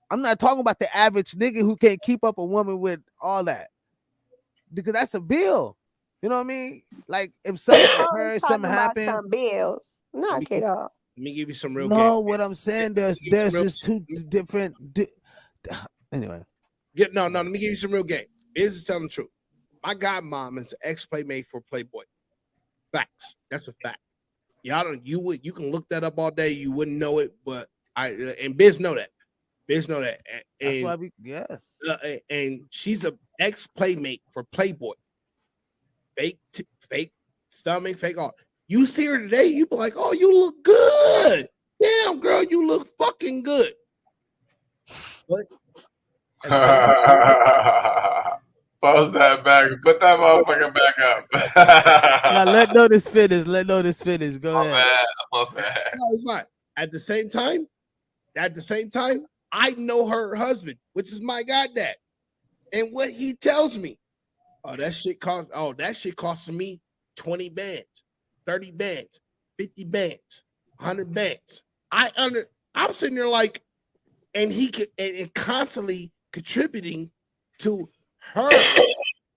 I'm not talking about the average nigga who can't keep up a woman with all that. Because that's a bill. You know what I mean? Like, if something occurs, something happened. Some bills. Knock it off. Let me give you some real. No, what I'm saying, there's just two different. Anyway. Yeah, no. Let me give you some real game. Here's the telling the truth. My godmom is an ex-playmate for Playboy. Facts. That's a fact. Y'all don't. You can look that up all day. You wouldn't know it, but and Biz know that. Biz know that. That's why we and she's an ex-playmate for Playboy. Fake stomach, fake all. You see her today, you be like, oh, you look good. Damn, girl, you look fucking good. But post that back. Put that motherfucker back up. Now let Notice finish. Go ahead. My bad. No, it's fine. At the same time, I know her husband, which is my goddad. And what he tells me, that shit costing me 20 bands, 30 bands, 50 bands, 100 bands. I'm sitting there like, and he could and constantly contributing to her.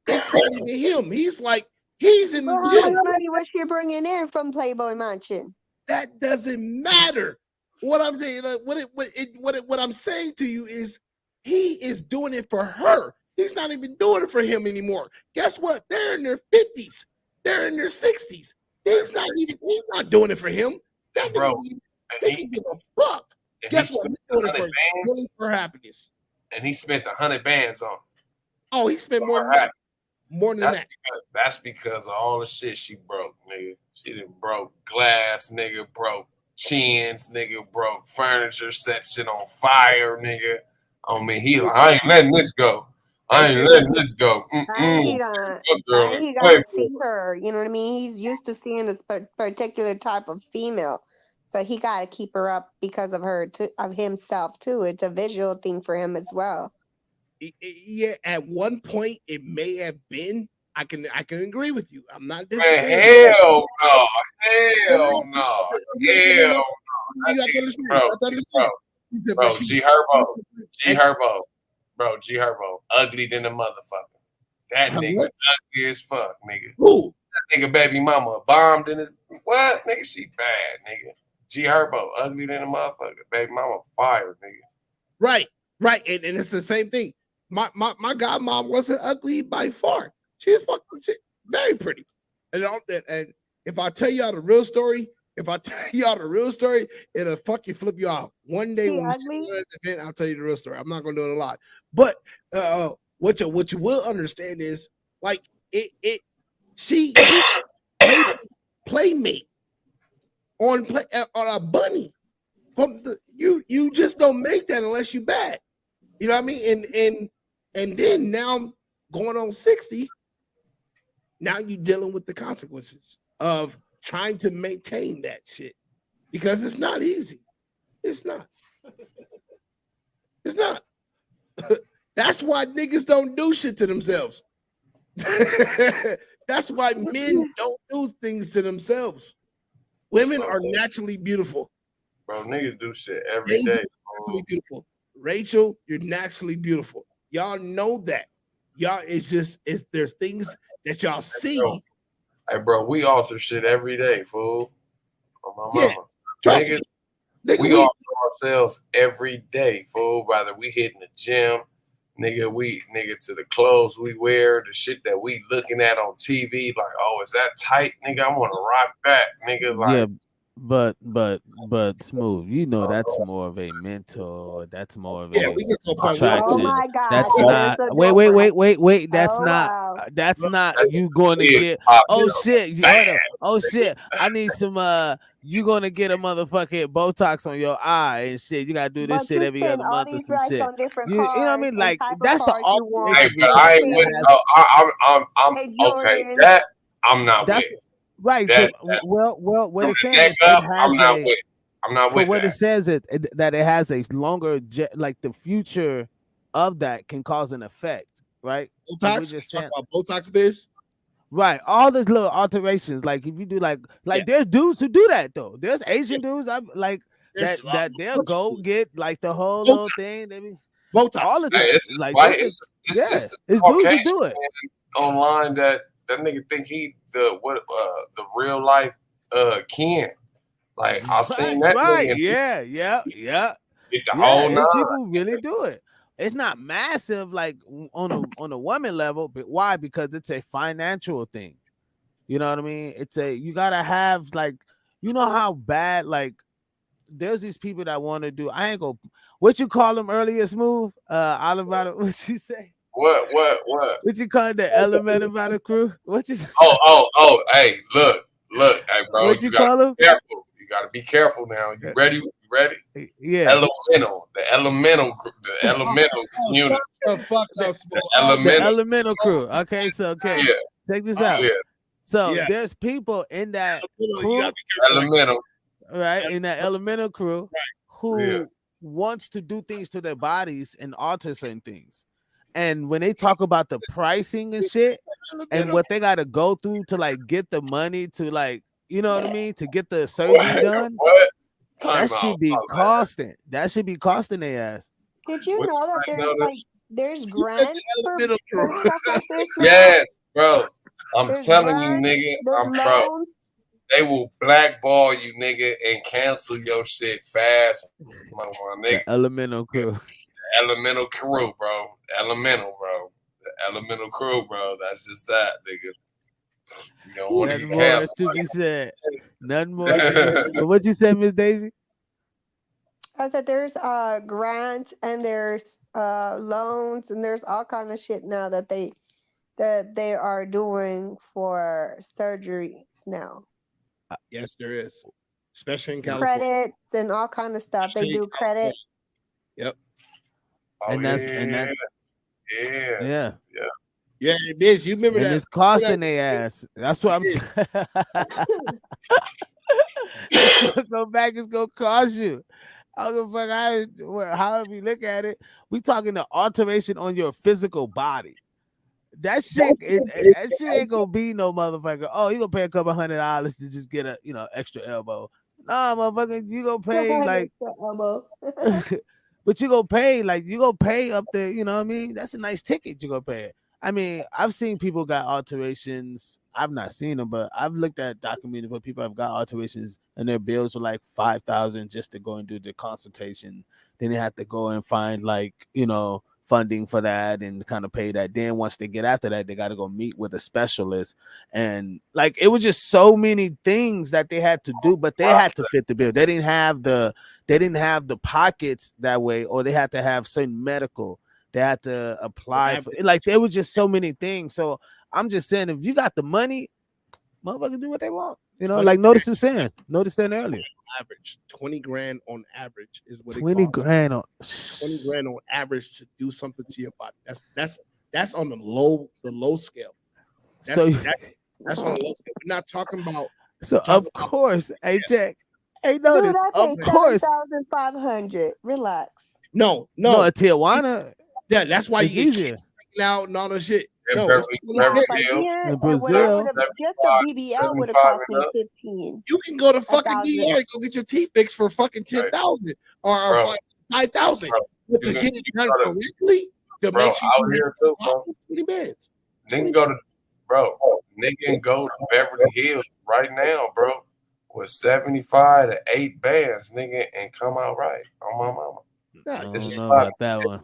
It's not even him. He's like, he's in the How much money was she bringing in from Playboy Mansion? That doesn't matter. What I'm saying, what I'm saying to you is, he is doing it for her. He's not even doing it for him anymore. Guess what? They're in their 50s. They're in their 60s. He's not doing it for him. That bro, he can give a fuck. And Guess he what? spent He's doing it 100 for bands. for happiness. And he spent 100 bands on. Oh, he spent more than Her that. More than that. That's because of all the shit she broke, nigga. She done broke glass, nigga. Broke chins, nigga. Broke furniture. Set shit on fire, nigga. I mean, I ain't letting this go. I ain't letting this go. And he done see her. You know what I mean? He's used to seeing this particular type of female, so he got to keep her up because of her, of himself too. It's a visual thing for him as well. Yeah, at one point it may have been. I can agree with you. I'm not disagreeing. Hell no. Hell no. You got to understand. Bro, G Herbo. Bro, G Herbo. Ugly than a motherfucker. That nigga ugly as fuck, nigga. Who? That nigga baby mama bombed in his what? Nigga, she bad, nigga. G Herbo, ugly than a motherfucker. Baby mama fired, nigga. Right. And it's the same thing. My godmom wasn't ugly by far. She was fucking very pretty. And if I tell y'all the real story, it'll fucking flip you off. One day when we see you at the event, I'll tell you the real story. I'm not gonna do it a lot. But what you will understand is like she playmate on a bunny. From you just don't make that unless you bad. You know what I mean? And then now going on 60, now you're dealing with the consequences of trying to maintain that shit. Because it's not easy. It's not. It's not. That's why niggas don't do shit to themselves. That's why men don't do things to themselves. Women are naturally beautiful. Bro, niggas do shit every day. Naturally beautiful. Rachel, you're naturally beautiful. Y'all know that. Y'all, there's things that y'all see. Hey, bro, we alter shit every day, fool. On my mama. Trust me. We alter ourselves every day, fool. Whether we hitting the gym, nigga, to the clothes we wear, the shit that we looking at on TV, like, oh, is that tight, nigga? I want to rock that, nigga. Like, yeah, but Smoove, you know that's more of a mental. That's more of a attraction. Oh my God! That's not. Wait. That's not. That's not you going to get. Oh shit! Oh shit! I need some. You gonna get a motherfucking Botox on your eye and shit. You gotta do this shit every other month or some shit. You know what I mean? Like that's the ultimate. Hey, but I ain't with. I'm okay. That I'm not with. Right. Well, what it says is I'm not with. I'm not with. But what it says is that it has a longer, like the future of that can cause an effect, right? Botox. Just talk about Botox biz. Right, all these little alterations, like if you do like there's dudes who do that though. There's Asian dudes I'm like that they'll go get like the whole little thing. They be Botox. All of that. It's dudes who do it online. That nigga think he the real life Ken. Like I seen that. Right. Yeah. Get the whole nine. People really do it. It's not massive like on a woman level, but why? Because it's a financial thing. You know what I mean? You gotta have like, you know how bad like there's these people that want to do. I ain't go. What you call them earlier, Smoove? Oliver, what you say? What? What you call the Elemental crew? What you? Oh! Hey, look, hey, bro. What you call them? Careful. You gotta be careful now. You ready? Yeah. The elemental unit. The elemental crew. Okay. Yeah. Check this out. Yeah. So there's people in that crew, elemental, right? In that elemental crew who wants to do things to their bodies and alter certain things. And when they talk about the pricing and shit and what they got to go through to like get the money to like, you know what I mean? To get the surgery done. That should be costing. That should be costing their ass. Did you know that there's grants for stuff like this? Yes, bro. I'm telling you, nigga. Bro. They will blackball you, nigga, and cancel your shit fast, my nigga. The elemental crew. The elemental crew, bro. The elemental crew, bro. That's just that, nigga. You don't want to get canceled. To be said. Nothing more. What you said, Miss Daisy? I said there's grants and there's loans and there's all kind of shit now that they are doing for surgeries now. Yes, there is, especially in California. Credits and all kind of stuff. They Especially in do California. credit. Yep. Oh And that's and yeah, that yeah, yeah. yeah. Yeah, it is. You remember And that? it's costing their ass. That's what It I'm it's gonna go back, it's gonna cost you. I don't give a fuck however you look at it. We talking the alteration on your physical body. That shit, that shit ain't gonna be no motherfucker. Oh, you gonna pay a couple $100 to just get a extra elbow? Nah, motherfucker, you gonna pay like, but you gonna pay like you gonna pay up there. You know what I mean? That's a nice ticket. You gonna pay. I mean, I've seen people got alterations. I've not seen them, but I've looked at documentaries where people have got alterations and their bills were like 5,000 just to go and do the consultation. Then they have to go and find like funding for that and kind of pay that. Then once they get after that, they got to go meet with a specialist, and like it was just so many things that they had to do, but they had to fit the bill. They didn't have the pockets that way, or they had to have certain medical. They had to apply for it. Like there were just so many things. So I'm just saying, if you got the money, motherfuckers do what they want. Like Notice was saying. Notice saying earlier. Average 20 grand on average is what it 20 costs. grand on 20 grand on average to do something to your body. That's on the low scale. That's on the low scale. We're not talking about. So of course, hey Jack, hey Notice, Dude, of course, 7,500. Relax. No, a Tijuana. Yeah, that's why it's you easier. Now and all that shit. No, in Brazil, just a BBL would have cost me 15. You can go to fucking New York, go get your teeth fixed for fucking 10,000 or 5,000. But to get it done correctly, to make sure out here too, bro. 20 bands. Nigga can go to Beverly Hills right now, bro, with 75 to 8 bands, nigga, and come out right on my mama. I don't know about that one.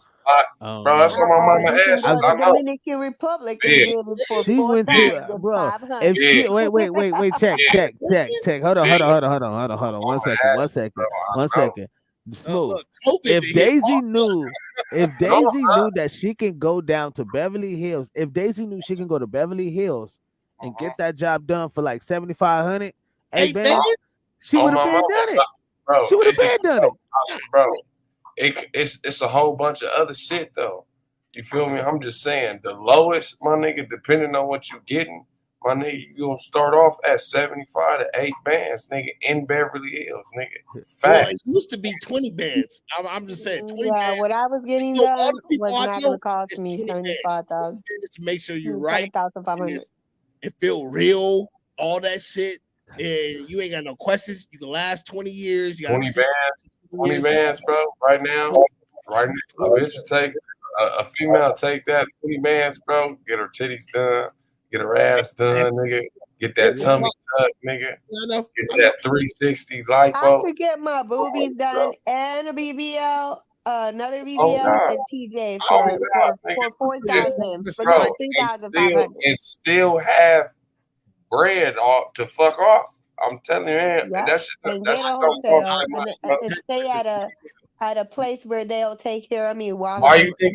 Bro, that's on my mama ass. I know. Dominican Republic and get it for she went to bro. If she wait, check. Hold on. 1 second. Smooth. If Daisy knew that she can go down to Beverly Hills, if Daisy knew she can go to Beverly Hills and get that job done for like 7,500, she would have been done it. Bro, she would have been done it, bro. It's a whole bunch of other shit though. You feel me? I'm just saying the lowest, my nigga, depending on what you getting, my nigga, you gonna start off at 75 to 8 bands, nigga, in Beverly Hills, nigga. Well, it used to be 20 bands. I'm just saying 20 bands. What I was getting done was not going to cost me 75,000. To make sure you're right. 7,500. It feel real, all that shit. And you ain't got no questions. You can last 20 years. You got 20 bands, bro. Right now, a bitch take a female take that 20 bands, bro. Get her titties done, get her ass done, nigga. Get that tummy tuck, nigga. Get that 360 lipo. I could get my boobies done and a BBL, another BBL, and TJ for 4,000, but not 3,500. And still have bread to fuck off. I'm telling you, man. Yep. That's and get a hotel and stay at a place where they'll take care of me while why you think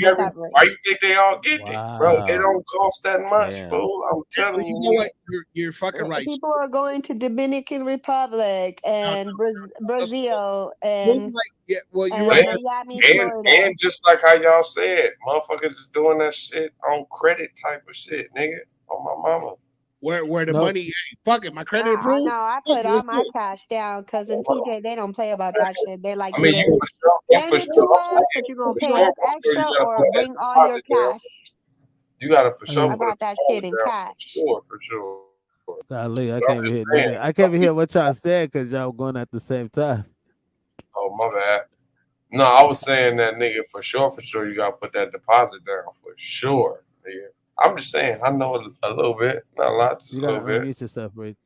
they all get it, bro? It don't cost that much, fool. I'm telling you. You know what? You're fucking right. People are going to Dominican Republic and Brazil and Miami, Florida. And just like how y'all said, motherfuckers is doing that shit on credit type of shit, nigga. On my mama. Where the money, fuck it, my credit approved. No, I put all my cash down because in TJ they don't play about that shit. They're like, I mean, you send it to us, but you're gonna pay us extra or bring all your cash. You gotta for sure. I got that shit in cash. For sure. Golly, I can't even hear. I can't even hear what y'all said because y'all were going at the same time. Oh my bad. No, I was saying that, nigga, for sure, you gotta put that deposit down for sure, nigga. I'm just saying, I know a little bit, not a lot, just you a little bit. Unmute yourself, Rich.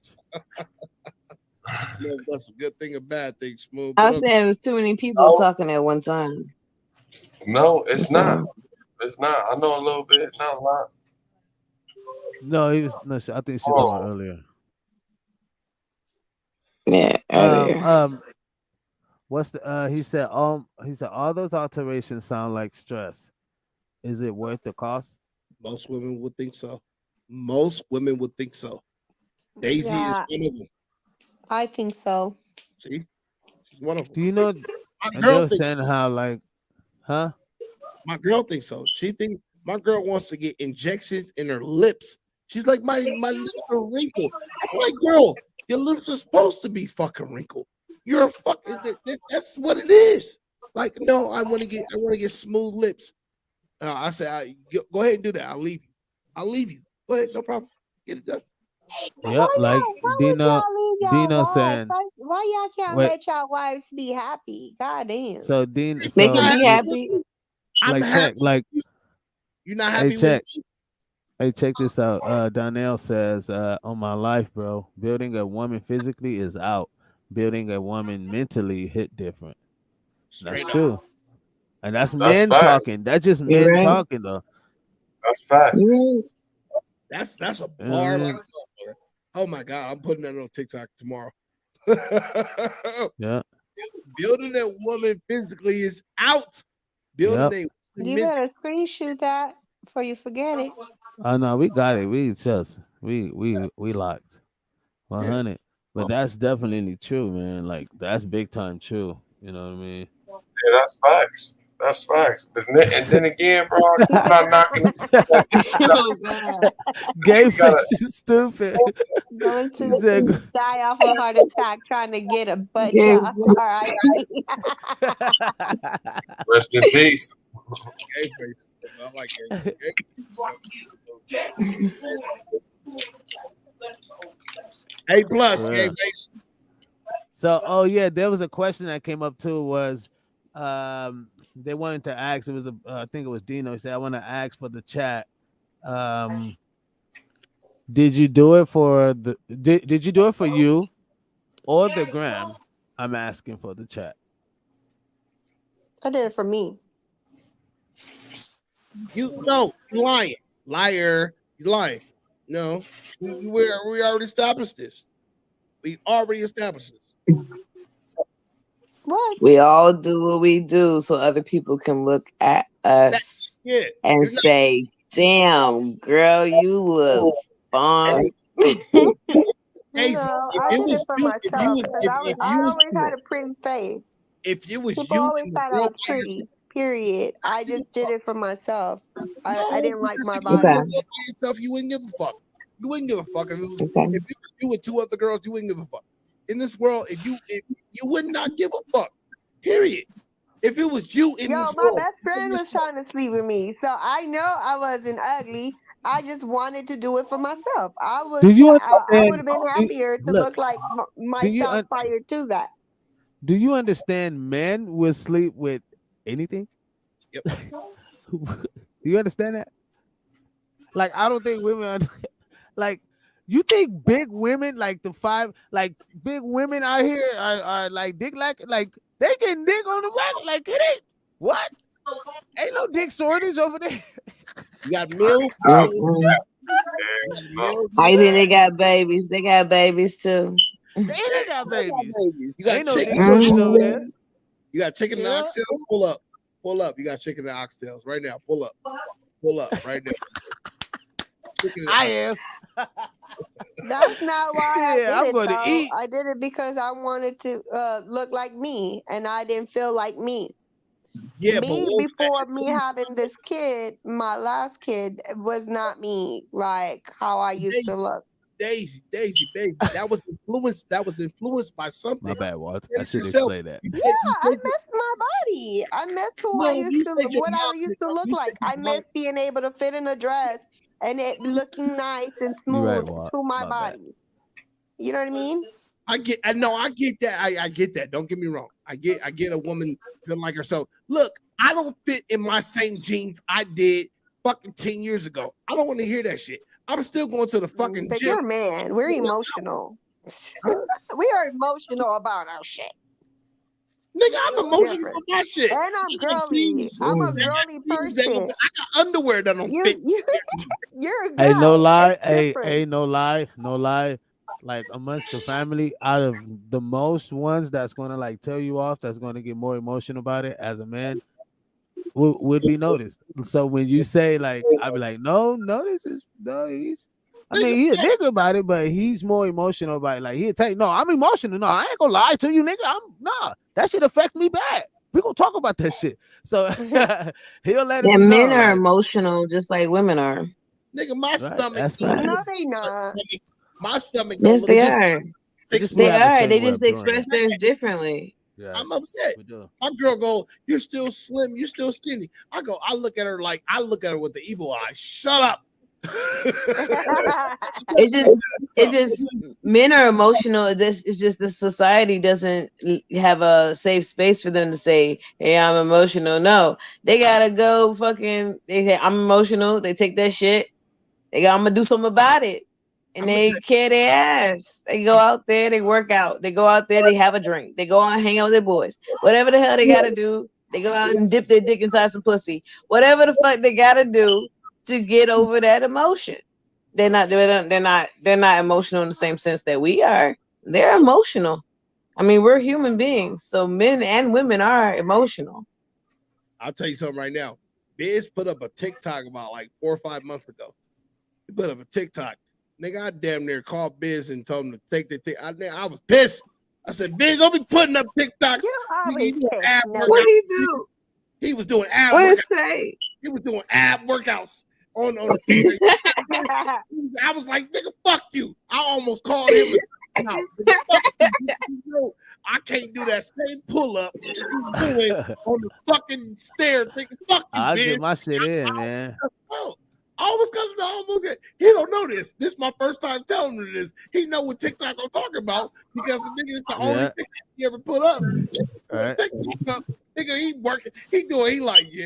That's a good thing or bad thing, Smooth. I was saying it was too many people talking at one time. No, it's not. It's not. I know a little bit, not a lot. No, he was. No, I think she was earlier. Yeah, earlier. What's the he said all those alterations sound like stress. Is it worth the cost? Most women would think so. Most women would think so. Daisy is Yeah, one of them. I think so. See, she's one of them. Do you know? My And they girl were thinks saying so. how like, huh? My girl thinks so. She think my girl wants to get injections in her lips. She's like, my lips are wrinkled. I'm like, girl, your lips are supposed to be fucking wrinkled. You're a fucking. That's what it is. Like, no, I want to get smooth lips. I said, go ahead and do that. I'll leave you. I'll leave you. Go ahead, no problem. Get it done. Yep, like Why would Dino. y'all leave y'all Dino wives? saying, Why y'all can't wait. let y'all wives be happy? God damn. So Dean, If Make you're so them not be happy Dean, with happy. me, I'm like happy check, with like you. You're not hey happy with check, me. hey check this out. Donnell says, on my life, bro, building a woman physically is out. Building a woman mentally hit different. That's Straight up. true, and that's That's men facts. talking. That's just You're men right. talking though. That's facts. You're right. That's a You know what I bar like mean? a motherfucker. Oh my god, I'm putting that on TikTok tomorrow. Yeah, Building that woman physically is out. Building yep. a woman You mentally. better screenshot that before you forget it. Oh no, we got it. We just we locked. Yeah. 100. But that's definitely true, man. Like that's big time true. You know what I mean? Yeah, that's facts. That's facts. And then again, bro, I'm not knocking. Oh God. Gay We gotta. face is stupid. Going He to said, die off a heart attack trying to get a butt Gay. job. R.I.P. Rest in peace. Gay face. I like gay. A plus, For gay real. face. So, oh yeah, there was a question that came up too. Was they wanted to ask? It was I think it was Dino. He said, "I want to ask for the chat. Um, did you do it for the? Did you do it for you or the gram? I'm asking for the chat. I did it for me. You no, you lying. Liar. You lying. No. We already established this. We already established this. What? We all do what we do so other people can look at That, us yeah. and You're not say, damn, girl, you look fine. Daisy. No, If I it did it was for you, myself because if I you was always had a pretty face. if it was People you always and the thought I girl was by yourself, pretty. Period. I I give a just did fuck. it for myself. I No, didn't like because my if it was the body. Okay. girl by yourself, you wouldn't give a fuck. You wouldn't give a fuck Okay. if it was you and two other girls. You wouldn't give a fuck. In this world, if you would not give a fuck. Period. If it was you in Yo, this my world, best by friend was yourself, trying to sleep with me, so I know I wasn't ugly. I just wanted to do it for myself. Do you I would understand? have been Do, happier to look, look like do you myself prior to that. do you understand? Men will sleep with anything. yep. Do you understand that? Like, I don't think women like. You think big women like the five like big women out here are like dick like they getting dick on the rack like it ain't what ain't no dick shortage over there. You got milk. Mm-mm. You got No. milk. How you think they got babies? They got babies too. They got babies. You got Ain't no chicken. dick shortage over Mm-hmm. there. You got chicken and Yeah. oxtails. Pull up. Pull up. You got chicken and oxtails right now. Pull up. Pull up right now. Chicken and I oxtails. am. That's not why I Shit, did I'm it going to though. eat. I did it because I wanted to look like me, and I didn't feel like me. Yeah, but Me what was that? before me having this kid, my last kid was not me like how I used to Daisy, look. Daisy, baby. That was influenced. That was influenced by My something. bad, You Walt. said I it should yourself. explain that. You Yeah, I said miss my body. I miss who I no. used You to, said your what I mom. used to look You said like. your I mom. miss being able to fit in a dress and it looking nice and You're right, smooth Walt. to my My bad. body. You know what I mean? I know. I get that. I get that. Don't get me wrong. I get a woman feeling like herself. Look, I don't fit in my same jeans I did fucking 10 years ago. I don't want to hear that shit. I'm still going to the fucking But gym. you're a man. We're emotional. We are emotional about our shit. Nigga, I'm It's emotional different. for my shit. And I I'm got girly. jeans. I'm a I got girly jeans that don't. person. I got underwear that don't fit. You you're a Hey, no guy. lie. It's Hey, different. hey, no lie. No lie. like amongst the family, out of the most ones that's gonna like tell you off, that's gonna get more emotional about it as a man, would be noticed. So when you say like, I'd be like, no, this is no, he's. I mean, he a nigga about it, but he's more emotional about it. Like he'll tell you, no, I'm emotional. No, I ain't gonna lie to you, nigga. That shit affect me bad. We gonna talk about that shit. So he'll let it Yeah, be men known. are Like, emotional just like women are. Nigga, my stomach. That's No, right. they not. My stomach don't Yes, look they just are. They we have a are. They certain way just of doing express it. theirs differently. Yeah, I'm upset. we do. My girl go, you're still slim, you're still skinny. I look at her with the evil eye. Shut up. It just men are emotional. This is just the society doesn't have a safe space for them to say, "Hey, I'm emotional." No, they gotta go fucking. They say I'm emotional. They take that shit. They go, I'm gonna do something about it, and they care their ass. They go out there, they work out. They go out there, they have a drink. They go out and hang out with their boys. Whatever the hell they gotta do, they go out and dip their dick inside some pussy. Whatever the fuck they gotta do to get over that emotion. They're not emotional in the same sense that we are. They're emotional. I mean, we're human beings, so men and women are emotional. I'll tell you something right now. Biz put up a TikTok about like 4 or 5 months ago. He put up a TikTok. Nigga, I damn near called Biz and told him to take the thing. I was pissed. I said, Biz, don't be putting up TikToks. What did he do? He was doing ab What did workouts. it say? He was doing ab workouts on the TV. I was like, nigga, fuck you. I almost called him. No, I can't do that same pull up doing on the fucking stair. Thinking, fuck you, I'll Biz. get my shit in, man. I almost got to almost get. He don't know this. This is my first time telling him this. He know what TikTok I'm talking about because the nigga is the only TikTok he ever put up. Right. Nigga, he working. He like, yeah,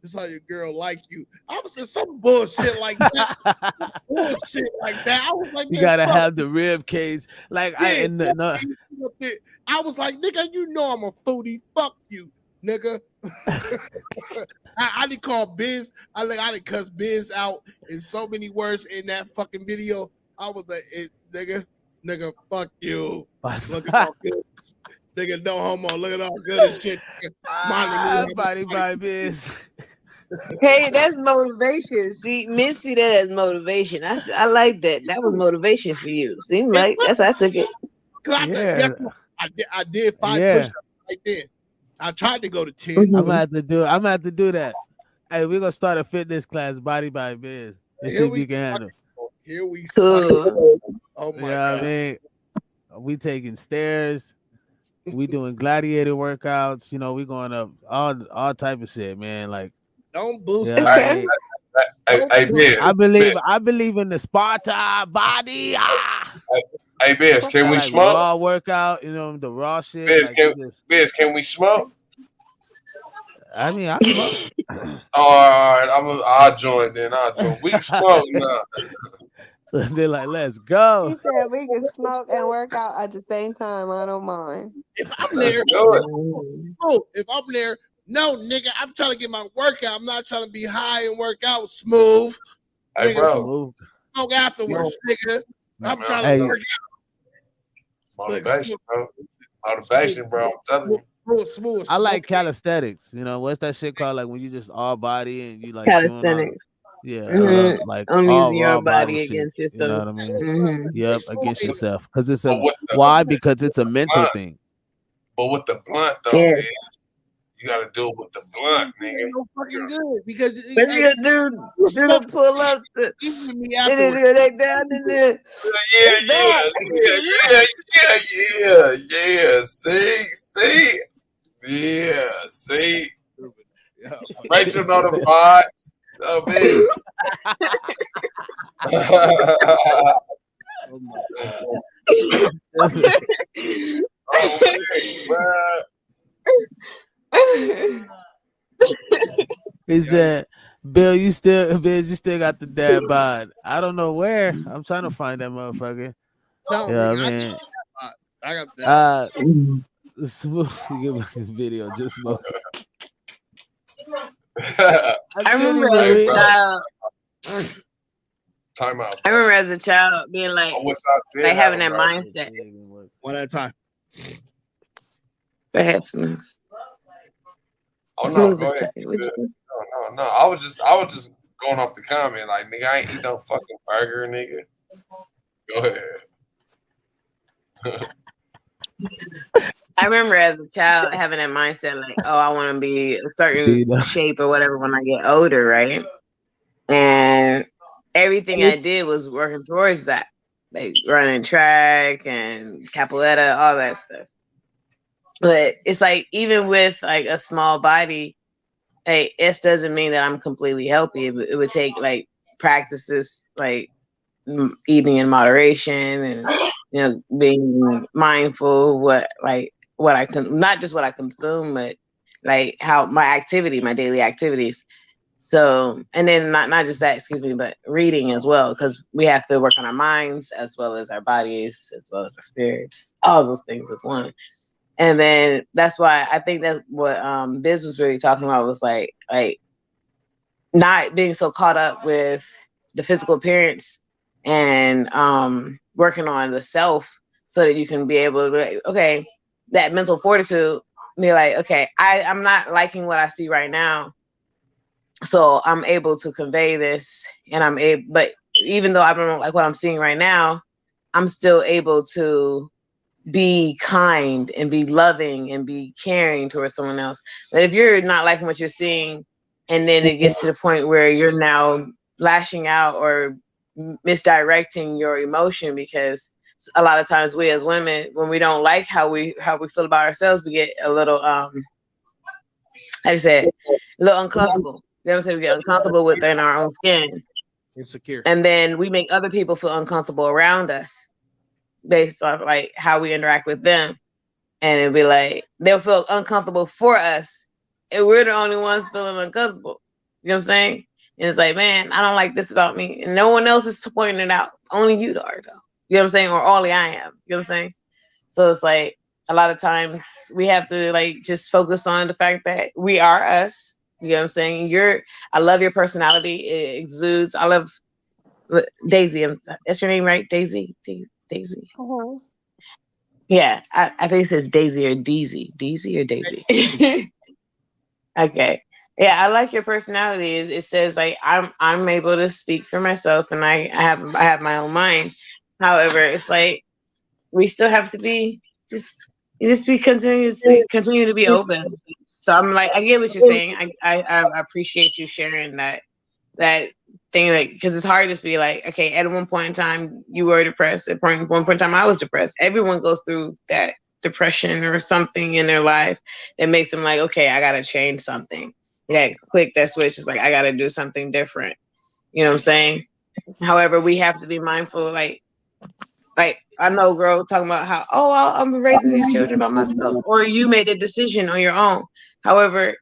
it's how your girl like you. I was saying some bullshit like that. Bullshit like that. I was like, You man, gotta fuck have the rib cage. Like yeah, I I was like, nigga, you know I'm a foodie. Fuck you, nigga. I didn't call Biz. I didn't cuss Biz out in so many words in that fucking video. I was like, nigga, fuck you. Look at all good. Nigga, no homo. Look at all good as shit. Body by Biz. Hey, that's motivation. See, men see that as motivation. I like that. That was motivation for you. Seemed like that's how I took it. I did 5 push-ups right then. I tried to go to 10. I'm gonna have to do that. Hey, we're gonna start a fitness class, Body by Biz. Let's see if you can handle. Here we go. Oh my God. God. I mean, we taking stairs. We doing gladiator workouts. You know, we going up all type of shit, man. Like, don't boost. Yeah, Hey, Biz. I believe in the Sparta body. Hey, Biz, can we like smoke? raw workout, you know, the raw shit. Biz, can we smoke? I mean, I smoke. All right, I'll join then. We can smoke now. They're like, let's go. He said we can smoke and work out at the same time. I don't mind. If I'm there, no, nigga, I'm trying to get my workout. I'm not trying to be high and work out smooth. Hey, nigga, bro. smoke afterwards, nigga. I'm trying to work out. Motivation, bro. Motivation, bro. I'm telling you. Smooth. I like calisthenics. You know, what's that shit called? Like when you just all body and you like Calisthenics. doing Like I'm all using your raw body shit, against yourself. You know what I mean? Mm-hmm. Yep, against yourself. Because it's why? Because it's a mental thing. But with the blunt though, man, you gotta do it with the blunt, nigga. No fucking good because But you do the pull up. Even me It is afterwards. right down in there. Yeah. See. Yeah, see. Rachel know the vibes. Oh, baby. He said, Bill, you still got the dad bod. I don't know where. I'm trying to find that motherfucker. No, yeah, man. I got that. Smooth video, just smoke. I remember Time out, I bro. remember as a child being like, I wish I did like have having a that brother. mindset. One at a time. Go ahead, Smooth. Oh no, Smooth go is ahead. talking. What you say? No. I was just going off the comment, like, nigga, I ain't eat no fucking burger, nigga. Go ahead. I remember as a child having that mindset, like, oh, I want to be a certain shape or whatever when I get older, right? And everything I did was working towards that, like running track and capoeira, all that stuff. But it's like even with like a small body, hey, it doesn't mean that I'm completely healthy. It would take like practices, like eating in moderation, and being mindful what I can, not just what I consume, but like how my daily activities. So, and then not just that, excuse me, but reading as well, because we have to work on our minds as well as our bodies, as well as our spirits, all those things as one. And then that's why I think that what Biz was really talking about was like not being so caught up with the physical appearance and working on the self, so that you can be able to be like, okay, that mental fortitude, be like, okay, I'm not liking what I see right now, so I'm able to convey this, and but even though I don't like what I'm seeing right now, I'm still able to be kind and be loving and be caring towards someone else. But if you're not liking what you're seeing, and then it gets to the point where you're now lashing out or misdirecting your emotion, because a lot of times we as women, when we don't like how we feel about ourselves, we get a little like I said, a little uncomfortable. You know what I'm saying? We get uncomfortable within our own skin. Insecure. And then we make other people feel uncomfortable around us based off like how we interact with them. And it'd be like they'll feel uncomfortable for us, and we're the only ones feeling uncomfortable. You know what I'm saying? And it's like, man, I don't like this about me, and no one else is pointing it out. Only you are, though. You know what I'm saying? Or only I am. You know what I'm saying? So it's like a lot of times we have to like just focus on the fact that we are us. You know what I'm saying? I love your personality. It exudes. I love Daisy. That's your name, right? Daisy. Daisy. Uh-huh. Yeah, I think it says Daisy or Deezy. Deezy or Daisy. Okay. Yeah, I like your personality. It says like I'm able to speak for myself, and I have my own mind. However, it's like we still have to be just be continue to be open. So I'm like, I get what you're saying. I appreciate you sharing that thing, like, because it's hard to be like, okay, at one point in time you were depressed, at one point in time I was depressed. Everyone goes through that depression or something in their life that makes them like, okay, I gotta change something. That click, that switch is like, I gotta do something different. You know what I'm saying? However, we have to be mindful, like I know girl talking about how, I'm raising these children by myself, or you made a decision on your own. However,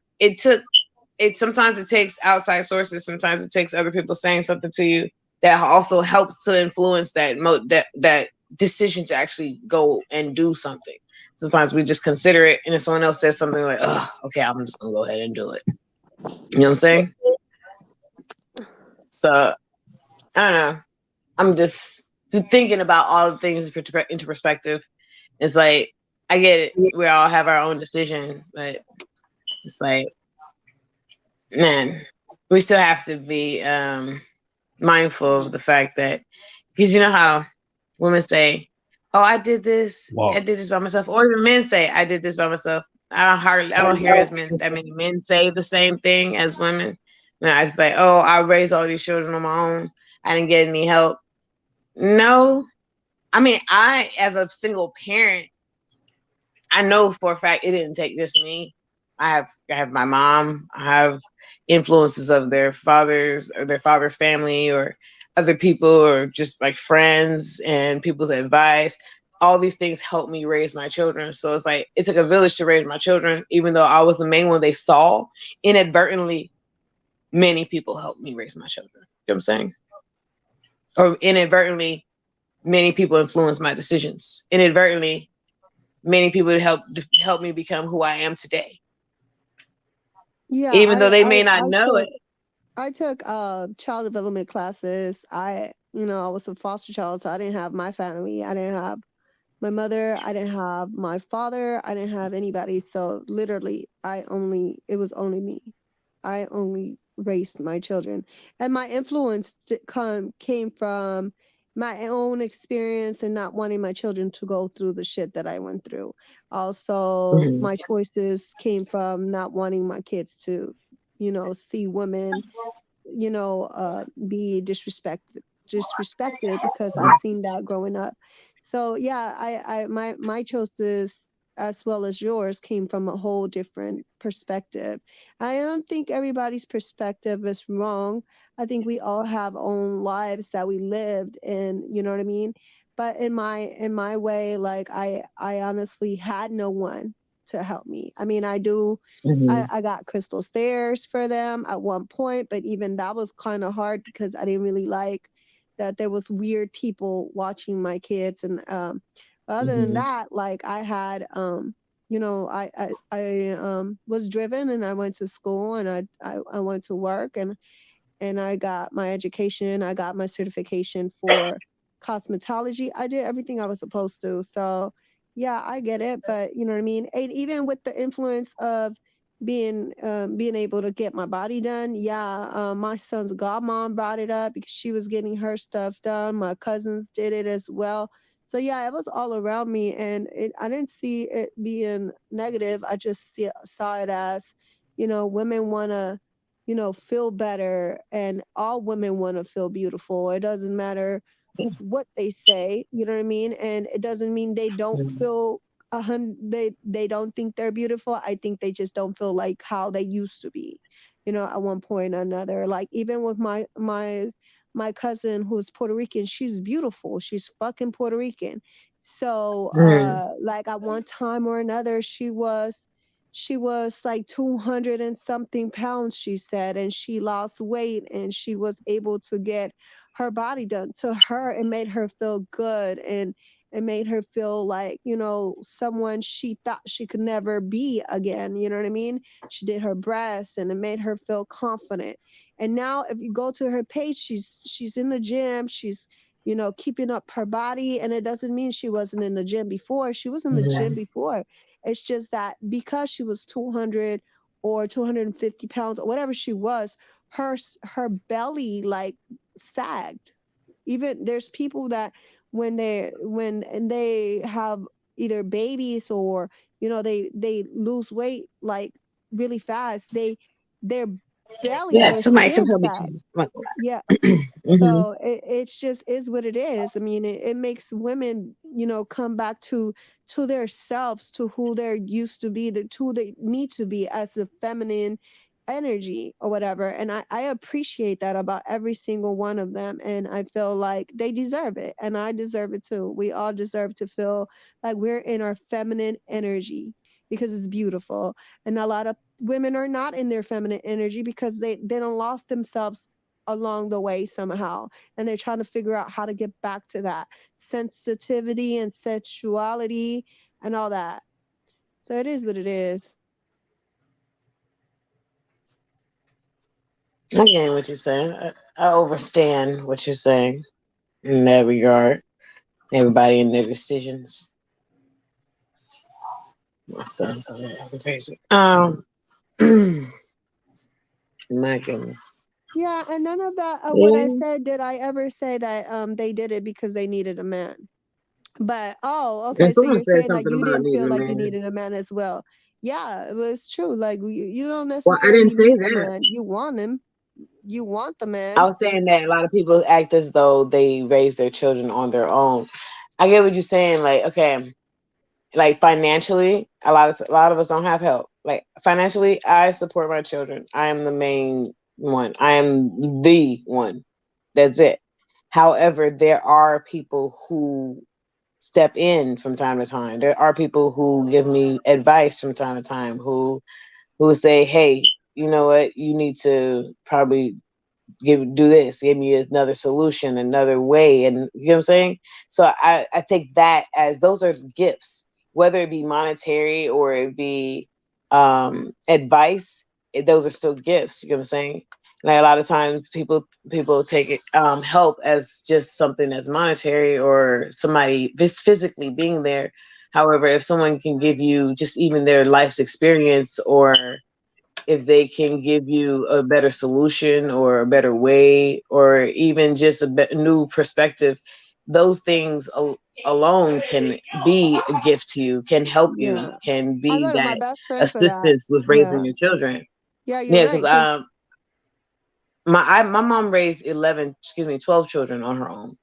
sometimes it takes outside sources, sometimes it takes other people saying something to you that also helps to influence that decision to actually go and do something. Sometimes we just consider it, and if someone else says something like, oh, okay, I'm just gonna go ahead and do it. You know what I'm saying? So I don't know. I'm just thinking about all the things into perspective. It's like, I get it. We all have our own decision, but it's like, man, we still have to be mindful of the fact that, because you know how women say, oh, I did this by myself, or even men say, I did this by myself. I don't hear that many men say the same thing as women. I just like, oh, I raised all these children on my own. I didn't get any help. No, I mean, I, as a single parent, I know for a fact it didn't take just me. I have my mom. I have influences of their fathers or their father's family, or other people, or just like friends and people's advice. All these things helped me raise my children. So it's like, it took a village to raise my children, even though I was the main one they saw. Inadvertently, many people helped me raise my children. You know what I'm saying? Or inadvertently, many people influenced my decisions. Inadvertently, many people help me become who I am today. Yeah, even though they may not know it. I took child development classes. I I was a foster child, so I didn't have my family. I didn't have my mother. I didn't have my father. I didn't have anybody. So literally, it was only me. I only raised my children. And my influence came from my own experience and not wanting my children to go through the shit that I went through. Also, Mhm. my choices came from not wanting my kids to, see women be disrespected because I've seen that growing up. So yeah, my choices as well as yours came from a whole different perspective. I don't think everybody's perspective is wrong. I think we all have own lives that we lived, and you know what I mean. But in my way, like I honestly had no one to help me. I mean, I do Mhm. I got crystal stairs for them at one point, but even that was kind of hard because I didn't really like that there was weird people watching my kids. And other than Mhm. that, like I had, I was driven and I went to school and I went to work and I got my education. I got my certification for cosmetology. I did everything I was supposed to. So, yeah, I get it. But you know what I mean? And even with the influence of being able to get my body done, yeah, my son's godmom brought it up because she was getting her stuff done. My cousins did it as well. So yeah, it was all around me, and I didn't see it being negative. I just saw it as, women want to feel better, and all women want to feel beautiful. It doesn't matter what they say, you know what I mean? And it doesn't mean they don't Mhm. feel they don't think they're beautiful. I think they just don't feel like how they used to be, at one point or another. Like even with my cousin who's Puerto Rican, she's beautiful. She's fucking Puerto Rican. So Mhm. like at one time or another she was like 200 and something pounds, she said, and she lost weight and she was able to get her body done. To her, it made her feel good, and it made her feel like, someone she thought she could never be again. You know what I mean? She did her breasts and it made her feel confident. And now if you go to her page, she's in the gym, she's keeping up her body, and it doesn't mean she wasn't in the gym before. She was in the gym Mhm. before. It's just that because she was 200 or 250 pounds or whatever she was, her belly like sagged. Even there's people that when they have either babies or they lose weight like really fast, their belly, Yeah, their somebody can skin help me. sags. Yeah. Mhm. So it's just is what it is. I mean, it makes women, come back to their selves, to who they're used to be, to who they need to be as a feminine energy or whatever. And I appreciate that about every single one of them. And I feel like they deserve it. And I deserve it too. We all deserve to feel like we're in our feminine energy because it's beautiful. And a lot of women are not in their feminine energy because they don't lost themselves along the way somehow, and they're trying to figure out how to get back to that sensitivity and sexuality and all that. So it is what it is. I get what you're saying. I understand what you're saying in that regard. Everybody in their decisions. My son's so acting crazy. My goodness. Yeah, and none of that what I Yeah. said did I ever say that they did it because they needed a man. But And okay, so someone you're said saying that something you about didn't needing feel a like you man. needed a man as well. Yeah, it was true. Like you don't Well, I didn't necessarily say need the that. man. You want him. You want the I man. was saying that a lot of people act as though they raise their children on their own. I get what you're saying. Like, okay, like financially, a lot of us don't have help. Like financially, I support my children. I am the main one. I am the one. That's it. However, there are people who step in from time to time. There are people who give me advice from time to time who say, "Hey, you know what? You need to probably do this, give me another solution, another way." And you know what I'm saying? So I take that as those are gifts, whether it be monetary or it be advice. Those are still gifts. You know what I'm saying? Like a lot of times people take it, help as just something that's monetary or somebody physically being there. However, if someone can give you just even their life's experience, or if they can give you a better solution or a better way, or even just a new perspective, those things alone can be a gift to you, can help you, Yeah. can I be go to my that best friend for that. assistance with raising Yeah. your children. Yeah, you're Yeah, because right. 'Cause my mom raised 12 children on her own.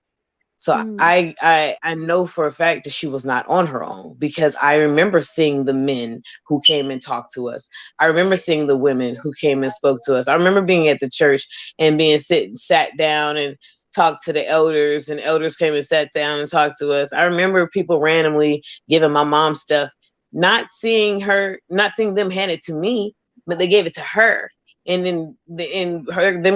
So mm, I know for a fact that she was not on her own, because I remember seeing the men who came and talked to us. I remember seeing the women who came and spoke to us. I remember being at the church and being sat down and talked to the elders, and elders came and sat down and talked to us. I remember people randomly giving my mom stuff, not seeing them hand it to me, but they gave it to her. And then them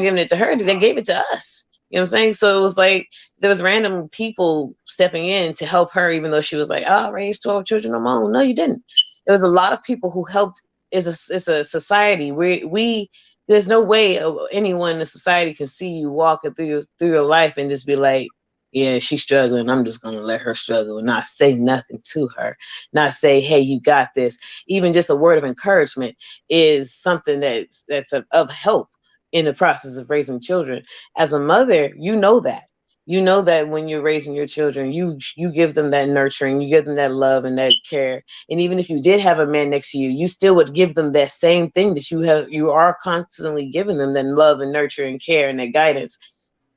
giving it to her, they gave it to us. You know what I'm saying? So it was like there was random people stepping in to help her, even though she was like, "Oh, I raised 12 children on my own." No, you didn't. There was a lot of people who helped. It's a society. We there's no way anyone in the society can see you walking through your life and just be like, "Yeah, she's struggling. I'm just gonna let her struggle and not say nothing to her, not say, hey, you got this." Even just a word of encouragement is something that's of help in the process of raising children. As a mother, you know that when you're raising your children, you give them that nurturing, you give them that love and that care. And even if you did have a man next to you, you still would give them that same thing that you are constantly giving them, that love and nurture and care and that guidance.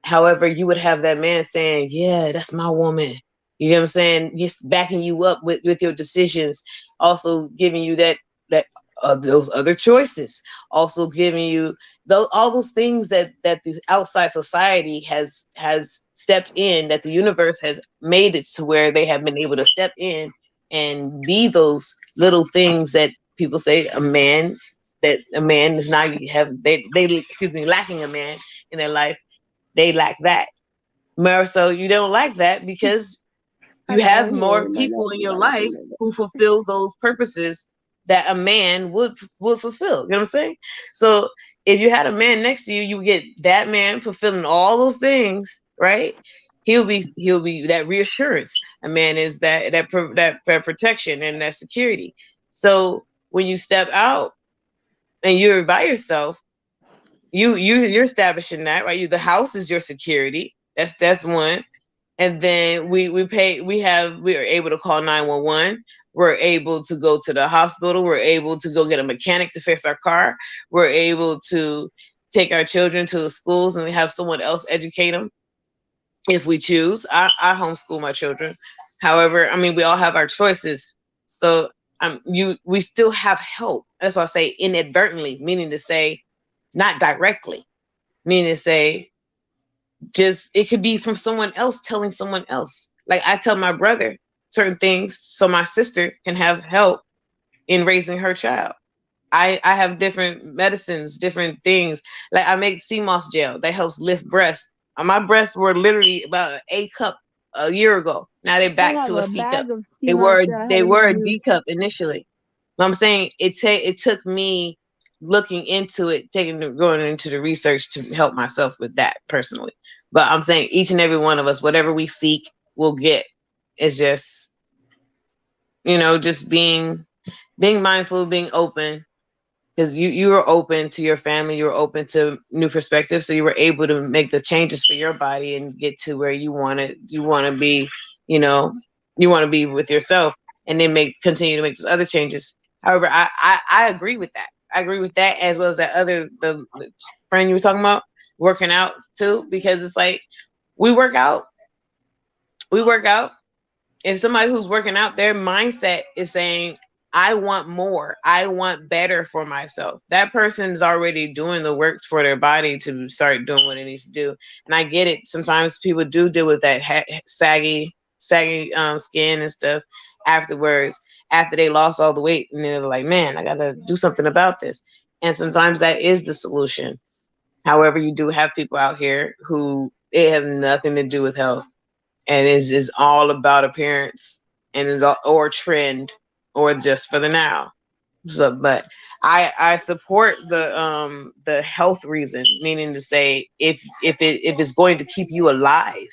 However, you would have that man saying, "Yeah, that's my woman." You know what I'm saying? Just backing you up with your decisions, also giving you that those other choices, also giving you all those things that the outside society has stepped in, that the universe has made it to where they have been able to step in and be those little things that people say a man is not have they excuse me lacking a man in their life. They lack that. More so, you don't like that because I you know have what you more mean. I know people what in you your mean. life who fulfill those purposes that a man would fulfill. You know what I'm saying? So if you had a man next to you, you would get that man fulfilling all those things, right? He'll be that reassurance. A man is that protection and that security. So when you step out and you're by yourself, you're establishing that, right? The house is your security. That's one. And then we are able to call 911. We're able to go to the hospital. We're able to go get a mechanic to fix our car. We're able to take our children to the schools and have someone else educate them if we choose. I homeschool my children. However, I mean, we all have our choices. So we still have help. That's why I say inadvertently, meaning to say not directly, meaning to say just it could be from someone else telling someone else. Like I tell my brother certain things so my sister can have help in raising her child. I have different medicines, different things. Like I make sea moss gel that helps lift breasts. My breasts were literally about an A cup a year ago. Now they're I back have to a a C cup. bag of sea They moss were that I they haven't were even a D used. cup initially. But I'm saying it took me looking into it, going into the research to help myself with that personally. But I'm saying each and every one of us, whatever we seek, we'll get. It's just just being mindful, being open, because you were open to your family, you were open to new perspectives, so you were able to make the changes for your body and get to where you want to be, you know, you want to be with yourself, and then continue to make those other changes. However, I agree with that. I agree with that, as well as that the friend you were talking about working out too, because it's like we work out, we work out if somebody who's working out, their mindset is saying, I want more, I want better for myself. That person is already doing the work for their body to start doing what it needs to do. And I get it. Sometimes people do deal with that saggy skin and stuff afterwards, after they lost all the weight. And they're like, man, I got to do something about this. And sometimes that is the solution. However, you do have people out here who it has nothing to do with health, and is all about appearance, and is or trend, or just for the now. So, but I support the health reason, meaning to say if it's going to keep you alive,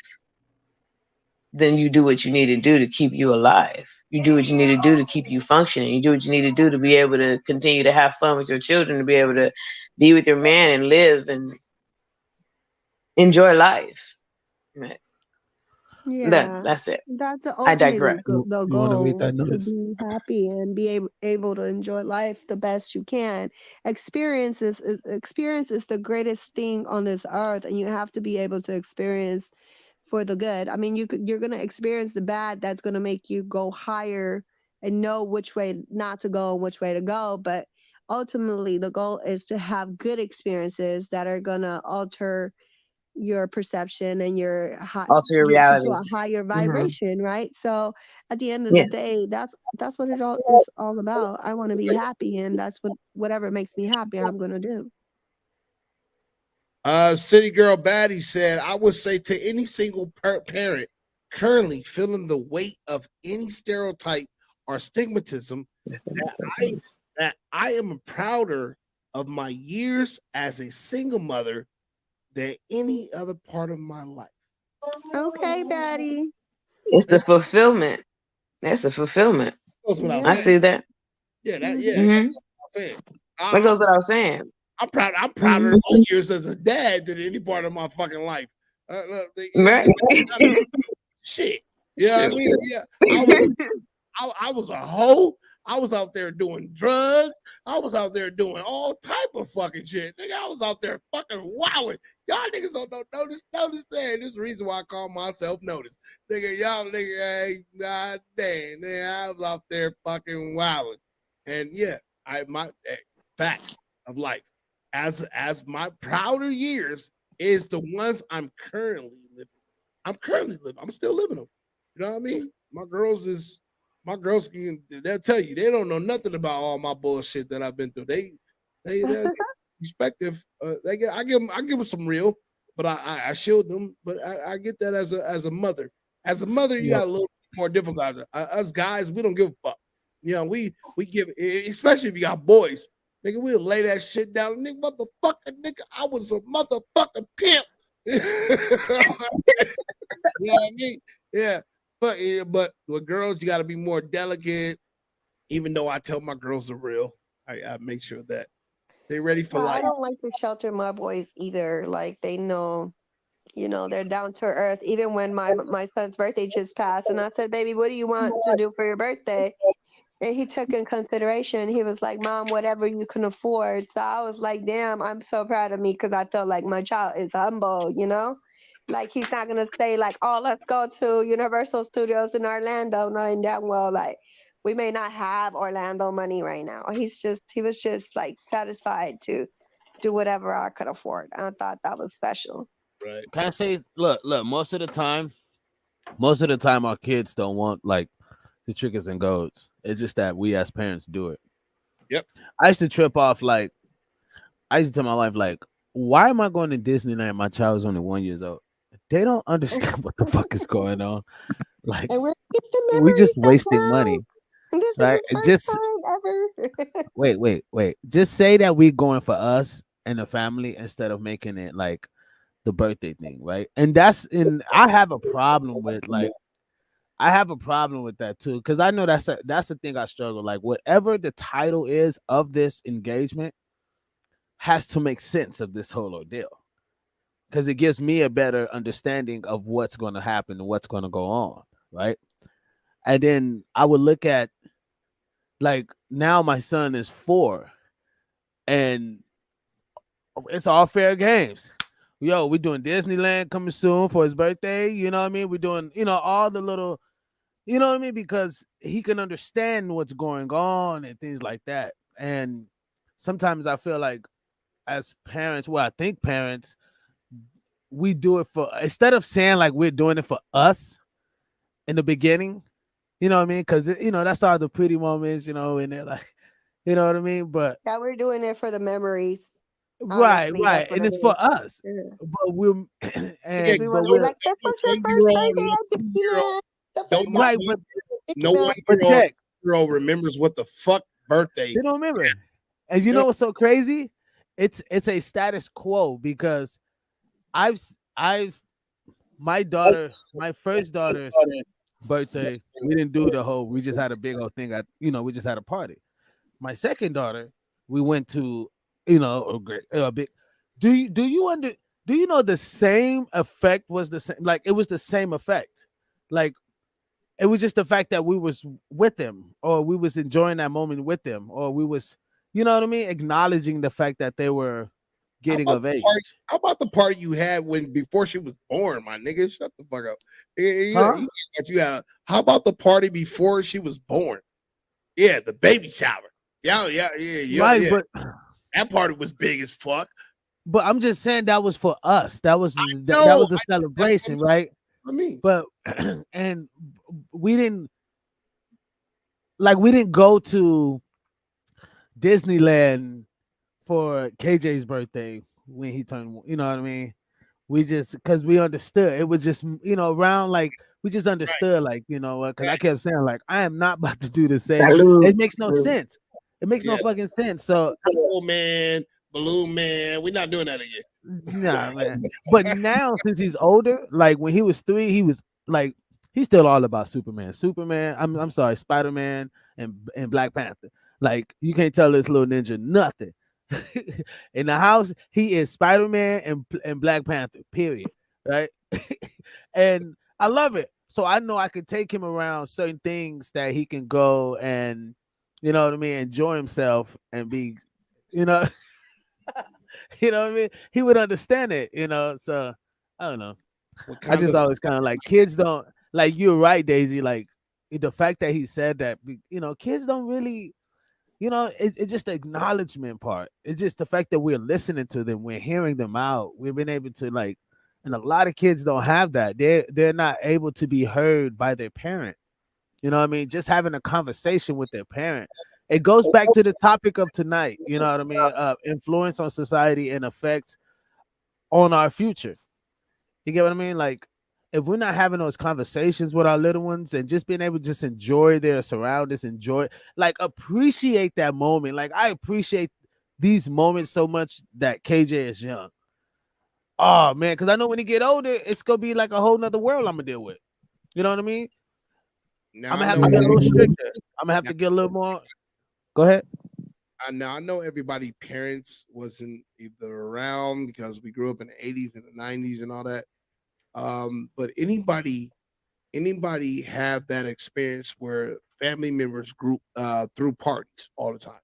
then you do what you need to do to keep you alive. You do what you need to do to keep you functioning. You do what you need to do to be able to continue to have fun with your children, to be able to be with your man and live and enjoy life. Right. Yeah, That's it. that's I ultimately digress. the You want to read goal, that to notice? be happy and be able to enjoy life the best you can. Experience is the greatest thing on this earth, and you have to be able to experience for the good. I mean, you're gonna experience the bad. That's gonna make you go higher and know which way not to go and which way to go. But ultimately, the goal is to have good experiences that are gonna alter your perception and Alter your get you to reality. a higher Mm-hmm. vibration, right? So at the end of the Yeah. day, that's what it all is all about. I want to be happy, and that's whatever makes me happy, I'm gonna do. City Girl Baddie said, I would say to any single parent currently feeling the weight of any stereotype or stigmatism that I am prouder of my years as a single mother than any other part of my life. Okay, Batty. It's the fulfillment. That's a fulfillment. That's what I was I saying. see that. Yeah, Mm-hmm. that's what I'm saying. That goes without saying. I'm proud. I'm Mm-hmm. prouder of my years as a dad than any part of my fucking life. Right. Shit. Yeah, I mean, yeah. I was a hoe. I was out there doing drugs. I was out there doing all type of fucking shit. Nigga, I was out there fucking wilding. Y'all niggas don't notice that. This is the reason why I call myself Notice. Nigga, y'all nigga ain't god damn. Nigga, I was out there fucking wilding. And yeah, facts of life. As my prouder years is the ones I'm currently living. I'm still living them. You know what I mean? My girls they'll tell you they don't know nothing about all my bullshit that I've been through. They're perspective. I give them some real, but I shield them. But I get that as a mother. As a mother, you got a little more difficult. Us guys, we don't give a fuck. You know, we give, especially if you got boys. Nigga, we'll lay that shit down. Nigga, nigga, I was a motherfucking pimp. You know what I mean? Yeah. But with girls, you got to be more delicate. Even though I tell my girls the real, I make sure that they're ready for Well, I life. don't like to shelter my boys either. Like they know, they're down to earth. Even when my son's birthday just passed, and I said, "Baby, what do you want to do for your birthday?" And he took in consideration. He was like, "Mom, whatever you can afford." So I was like, "Damn, I'm so proud of me," because I felt like my child is humble. Like he's not gonna say like, "Oh, let's go to Universal Studios in Orlando," knowing damn well like we may not have Orlando money right now. He was just like satisfied to do whatever I could afford. I thought that was special. Right. Can I say, look, most of the time, our kids don't want like the triggers and goats. It's just that we as parents do it. Yep. I used to trip off like I used to tell my wife like, why am I going to Disneyland? My child's only 1 year old. They don't understand what the fuck is going on. Like And it's the we memories just that wasting money, count. And this is right? the first Just time ever. wait. Just say that we're going for us and the family instead of making it like the birthday thing, right? And I have a problem with that too, because I know that's the thing I struggle. Like whatever the title is of this engagement has to make sense of this whole ordeal, because it gives me a better understanding of what's going to happen and what's going to go on, right? And then I would look at like now my son is 4, and it's all fair games. Yo, we're doing Disneyland coming soon for his birthday. You know what I mean? We're doing, all the little, you know what I mean? Because he can understand what's going on and things like that. And sometimes I feel like as parents, I think parents, we do it for, instead of saying like we're doing it for us in the beginning, you know what I mean? Because, that's all the pretty moments, and they're like, you know what I mean? But Yeah, we're doing it for the memories. right, Honestly, that's what and it it's for is. us. Yeah. But we're Yeah, Because we and want but to be we're like, this was your first 1-year-old, birthday at Disneyland. The no, first no, time right, no, but Mickey no Mouse. 1-year-old check. girl remembers what the fuck birthday. They don't remember. And you know what's so crazy? It's a status quo because I've my first daughter's birthday, we didn't do the whole, we just had a big old thing at, we just had a party. My second daughter, we went to, a big, do you know the same effect was the same, like it was the same effect. Like it was just the fact that we was with them, or we was enjoying that moment with them, or we was, you know what I mean, acknowledging the fact that they were How getting about of the age. party? How about the party you had before she was born, my nigga? Shut the fuck up. Huh? How about the party before she was born? Yeah, the baby shower. Yeah. Right, but That party was big as fuck. But I'm just saying that was for us. That was that No, was a celebration, right? I mean, But and we didn't go to Disneyland for KJ's birthday when he turned, you know what I mean? We just, because we understood it was just, around, like we just understood, like, because I kept saying, like, I am not about to do the same. Salute. It makes no sense. It makes no fucking sense. So Balloon man, we're not doing that again. Nah, man. But now, since he's older, like when he was 3, he was like, he's still all about Superman. I'm sorry, Spider-Man and Black Panther. Like, you can't tell this little ninja nothing. In the house, he is Spider-Man and Black Panther, period. Right? And I love it. So I know I could take him around certain things that he can go and, you know what I mean, enjoy himself and be, you know. You know what I mean? He would understand it, So I don't know. I just always kind of like, kids don't, like, you're right, Daisy. Like the fact that he said that, kids don't really, it's just the acknowledgement part. It's just the fact that we're listening to them, we're hearing them out. We've been able to, like, and a lot of kids don't have that. They're not able to be heard by their parent. You know what I mean? Just having a conversation with their parent. It goes back to the topic of tonight. You know what I mean? Influence on society and effects on our future. You get what I mean? Like, if we're not having those conversations with our little ones and just being able to just enjoy their surroundings, like, appreciate that moment. Like, I appreciate these moments so much that KJ is young. Oh man, because I know when he get older, it's gonna be like a whole nother world I'm gonna deal with. You know what I mean? Now I'm gonna have to get a little stricter. I'm gonna have to get a little more. Go ahead. Now I know everybody parents wasn't either around because we grew up in the 80s and the 90s and all that. But anybody have that experience where family members group through parties all the time?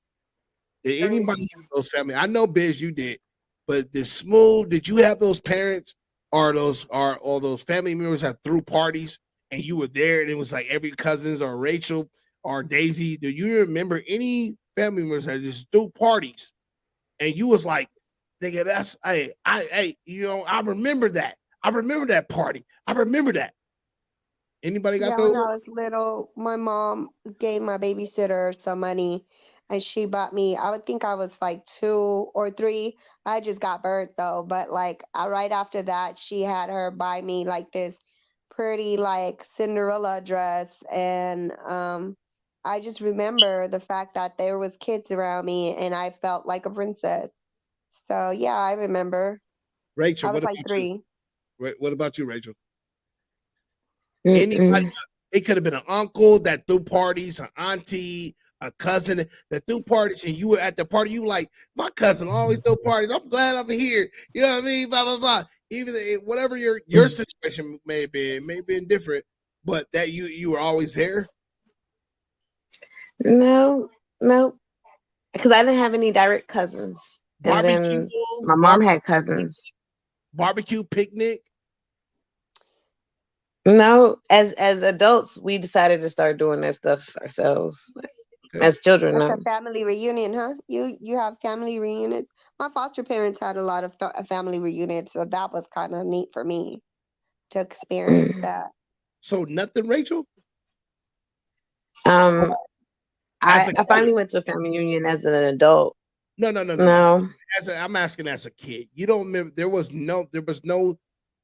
Did anybody have those family? I know Biz, you did, but did you have those parents or all those family members that threw parties and you were there and it was like every cousins or Rachel or Daisy? Do you remember any family members that just threw parties and you was like, nigga, that's I remember that. I remember that party. I remember that. Anybody got those? When I was little, my mom gave my babysitter some money and she bought me, I would think I was like 2 or 3. I just got birthed though. But like right after that, she had her buy me like this pretty like Cinderella dress. And I just remember the fact that there was kids around me and I felt like a princess. So yeah, I remember. Rachel, I was what like about 3. you? What about you, Rachel? Anybody? It could have been an uncle that threw parties, an auntie, a cousin that threw parties, and you were at the party. You were like, my cousin always throw parties. I'm glad I'm here. You know what I mean? Blah blah blah. Even whatever your situation may have been different, but that you were always there. No, because I didn't have any direct cousins, and then my mom had cousins. Barbecue picnic. No, as adults, we decided to start doing that stuff ourselves. As children, Like no. a family reunion, huh? You have family reunions. My foster parents had a lot of family reunions, so that was kind of neat for me to experience that. So nothing, Rachel. I finally went to a family reunion as an adult. No. I'm asking as a kid. You don't remember? There was no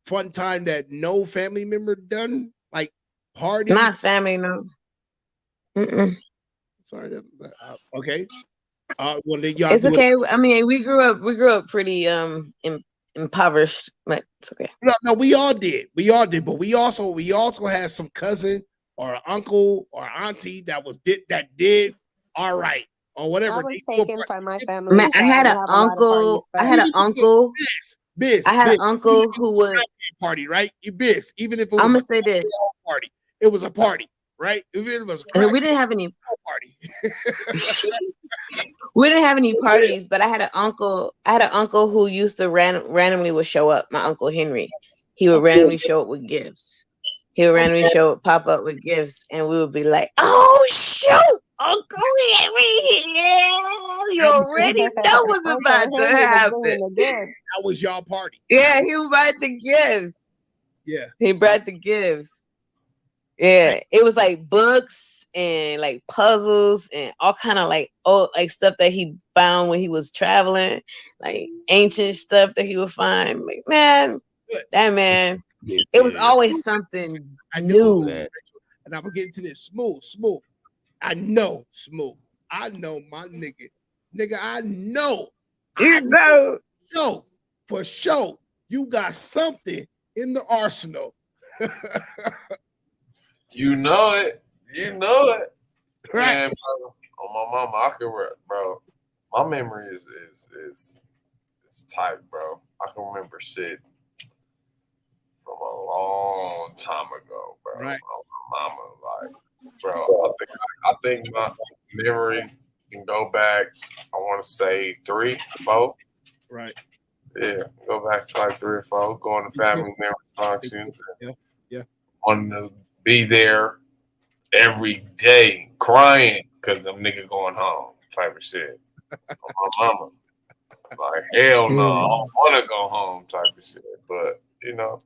fun time that no family member done, like party. Not family, no. Sorry. Okay. Well, then y'all It's do it. okay. I mean, we grew up pretty impoverished, but it's okay. No, we all did, but we also had some cousin or uncle or auntie that did all right or whatever. I was taken from my family, Man, so I didn't have a lot of parties. I had an uncle. Biz, I had Biz, an uncle who was party, right? Biz, even if it I'm was gonna say this. party, it was a party, right? If it was a We didn't have any party. We didn't have any parties, but I had an uncle. I had an uncle who used to randomly would show up. My uncle Henry, he would randomly show up with gifts. He would randomly pop up with gifts, and we would be like, "Oh shoot, Uncle Henry! Yeah, you already know what's about to happen." That was y'all party. Yeah, he brought the gifts. Yeah, he brought the gifts. Yeah, it was like books and like puzzles and all kind of like stuff that he found when he was traveling, like ancient stuff that he would find. Like, man, that man, it was always something new. And I'm gonna get into this smooth. I know smooth. I know my nigga. I know. For sure. You got something in the arsenal. You know it. Right. Man, bro, on my mama, I can, bro. My memory is tight, bro. I can remember shit from a long time ago, bro. Right. My mama, like, bro, I think my memory can go back. I want to say 3, 4. Right. Yeah, go back to like 3 or 4. Going to family member functions. Yeah. Wanting to be there every day, crying because them nigga going home, type of shit. My mama, like hell no, I don't want to go home, type of shit. But you know,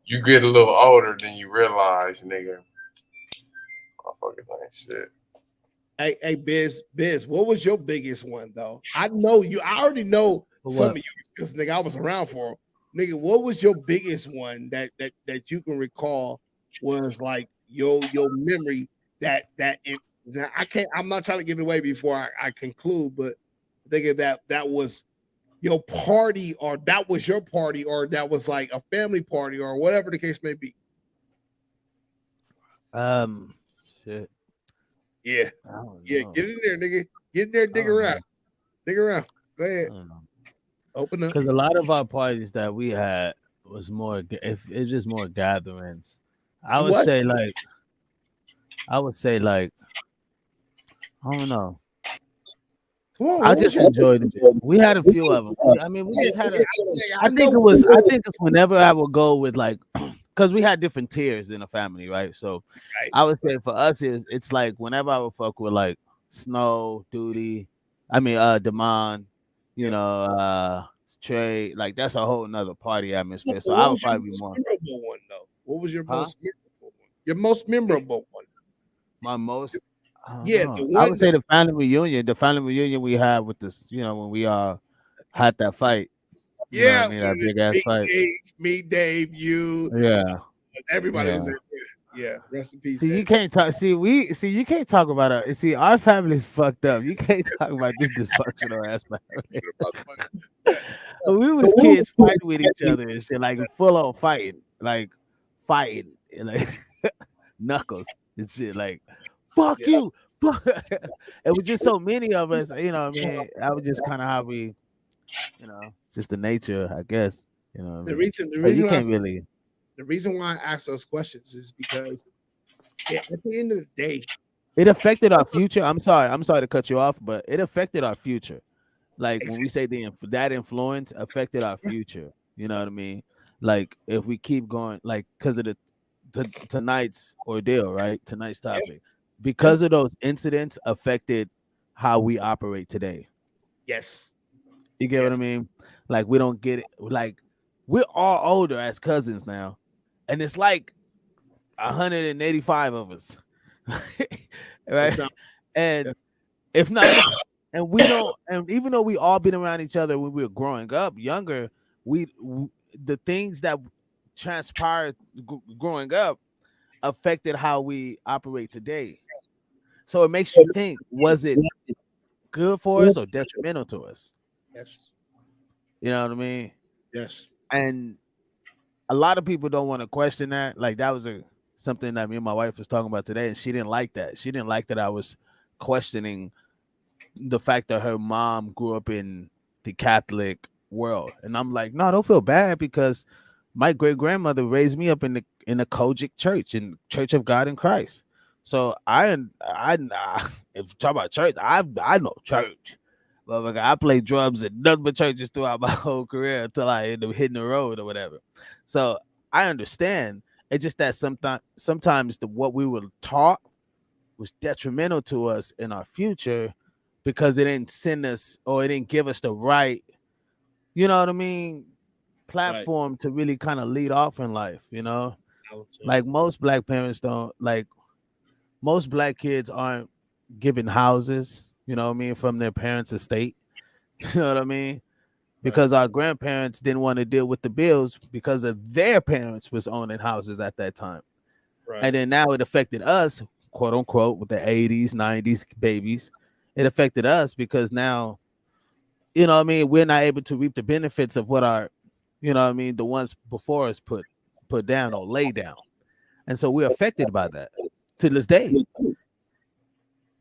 you get a little older, then you realize, nigga, motherfuckers ain't shit. Hey, Biz, what was your biggest one though? I know you. I already know some of you because nigga, I was around for them. Nigga, what was your biggest one that you can recall was like your memory that I can't. I'm not trying to give it away before I conclude, but thinking that was your party or that was your party or that was like a family party or whatever the case may be. Shit. Yeah. Get in there, nigga. Get in there, dig around. Dig around. Go ahead. Open up. Because a lot of our parties that we had was more, if it's just more gatherings. I would say like, I don't know. Come on, I just enjoyed it. We had a few of them. I mean, we just had I think it's whenever I would go with like, because we had different tiers in the family, right? So I would say for us, it's like whenever I would fuck with like Snow, Duty, Demond, you know, Trey, like that's a whole nother party atmosphere. So I would probably be more. Memorable one though. What was your most memorable one? Your most memorable one. My most. Yeah, I would say the family reunion. The family reunion we had with this, you know, when we had that fight. Yeah, that big ass fight. Dave, you. Everybody was there. Yeah, rest in peace. See, you can't talk. You can't talk about it. See, our family's fucked up. You can't talk about this dysfunctional ass family. We was kids fighting with each other and shit, like full on fighting, like knuckles and shit, like fuck you. It was just so many of us, you know what I mean? That was just kind of how we, you know, it's just the nature, I guess. You know, the reason why I ask those questions is because at the end of the day, it affected our future. I'm sorry to cut you off, but it affected our future. Like when we say that influence affected our future, you know what I mean? Like if we keep going, like because of tonight's ordeal, right? Tonight's topic, because of those incidents affected how we operate today. Yes, you get what I mean? Like we don't get it. Like we're all older as cousins now, and it's like 185 of us, right? And if not, and we don't, and even though we all been around each other when we were growing up, younger, the things that transpired growing up affected how we operate today. So it makes you think: was it good for us or detrimental to us. Yes. You know what I mean? Yes. And a lot of people don't want to question that. Like that was something that me and my wife was talking about today, and she didn't like that. She didn't like that I was questioning the fact that her mom grew up in the Catholic world. And I'm like, no, don't feel bad because my great grandmother raised me up in the Kojic Church, in Church of God in Christ. So I if you talk about church, I know church. But like, I played drums in nothing but churches throughout my whole career until I ended up hitting the road or whatever. So I understand. It's just that sometimes what we were taught was detrimental to us in our future because it didn't send us or it didn't give us the right, you know what I mean, platform to really kind of lead off in life, you know? Like most black parents don't, like most black kids aren't given houses, you know what I mean, from their parents' estate. You know what I mean? Because our grandparents didn't want to deal with the bills because of their parents was owning houses at that time. And then now it affected us, quote unquote, with the 80s, 90s babies. It affected us because now, you know what I mean, we're not able to reap the benefits of what our, you know what I mean, the ones before us put down or lay down. And so we're affected by that to this day.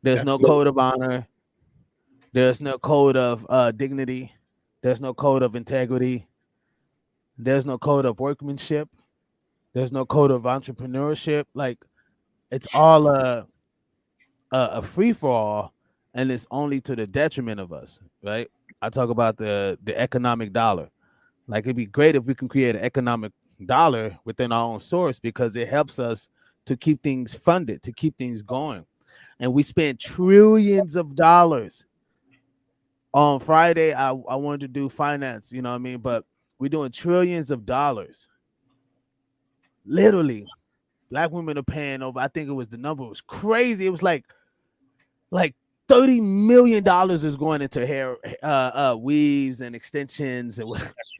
There's no code of honor. There's no code of dignity. There's no code of integrity. There's no code of workmanship. There's no code of entrepreneurship. Like it's all a free for all, and it's only to the detriment of us, right? I talk about the economic dollar. Like it'd be great if we can create an economic dollar within our own source because it helps us to keep things funded, to keep things going. And we spend trillions of dollars. On Friday, I wanted to do finance, you know what I mean? But we're doing trillions of dollars. Literally, black women are paying over. I think it was the number was crazy. It was like $30 million is going into hair weaves and extensions and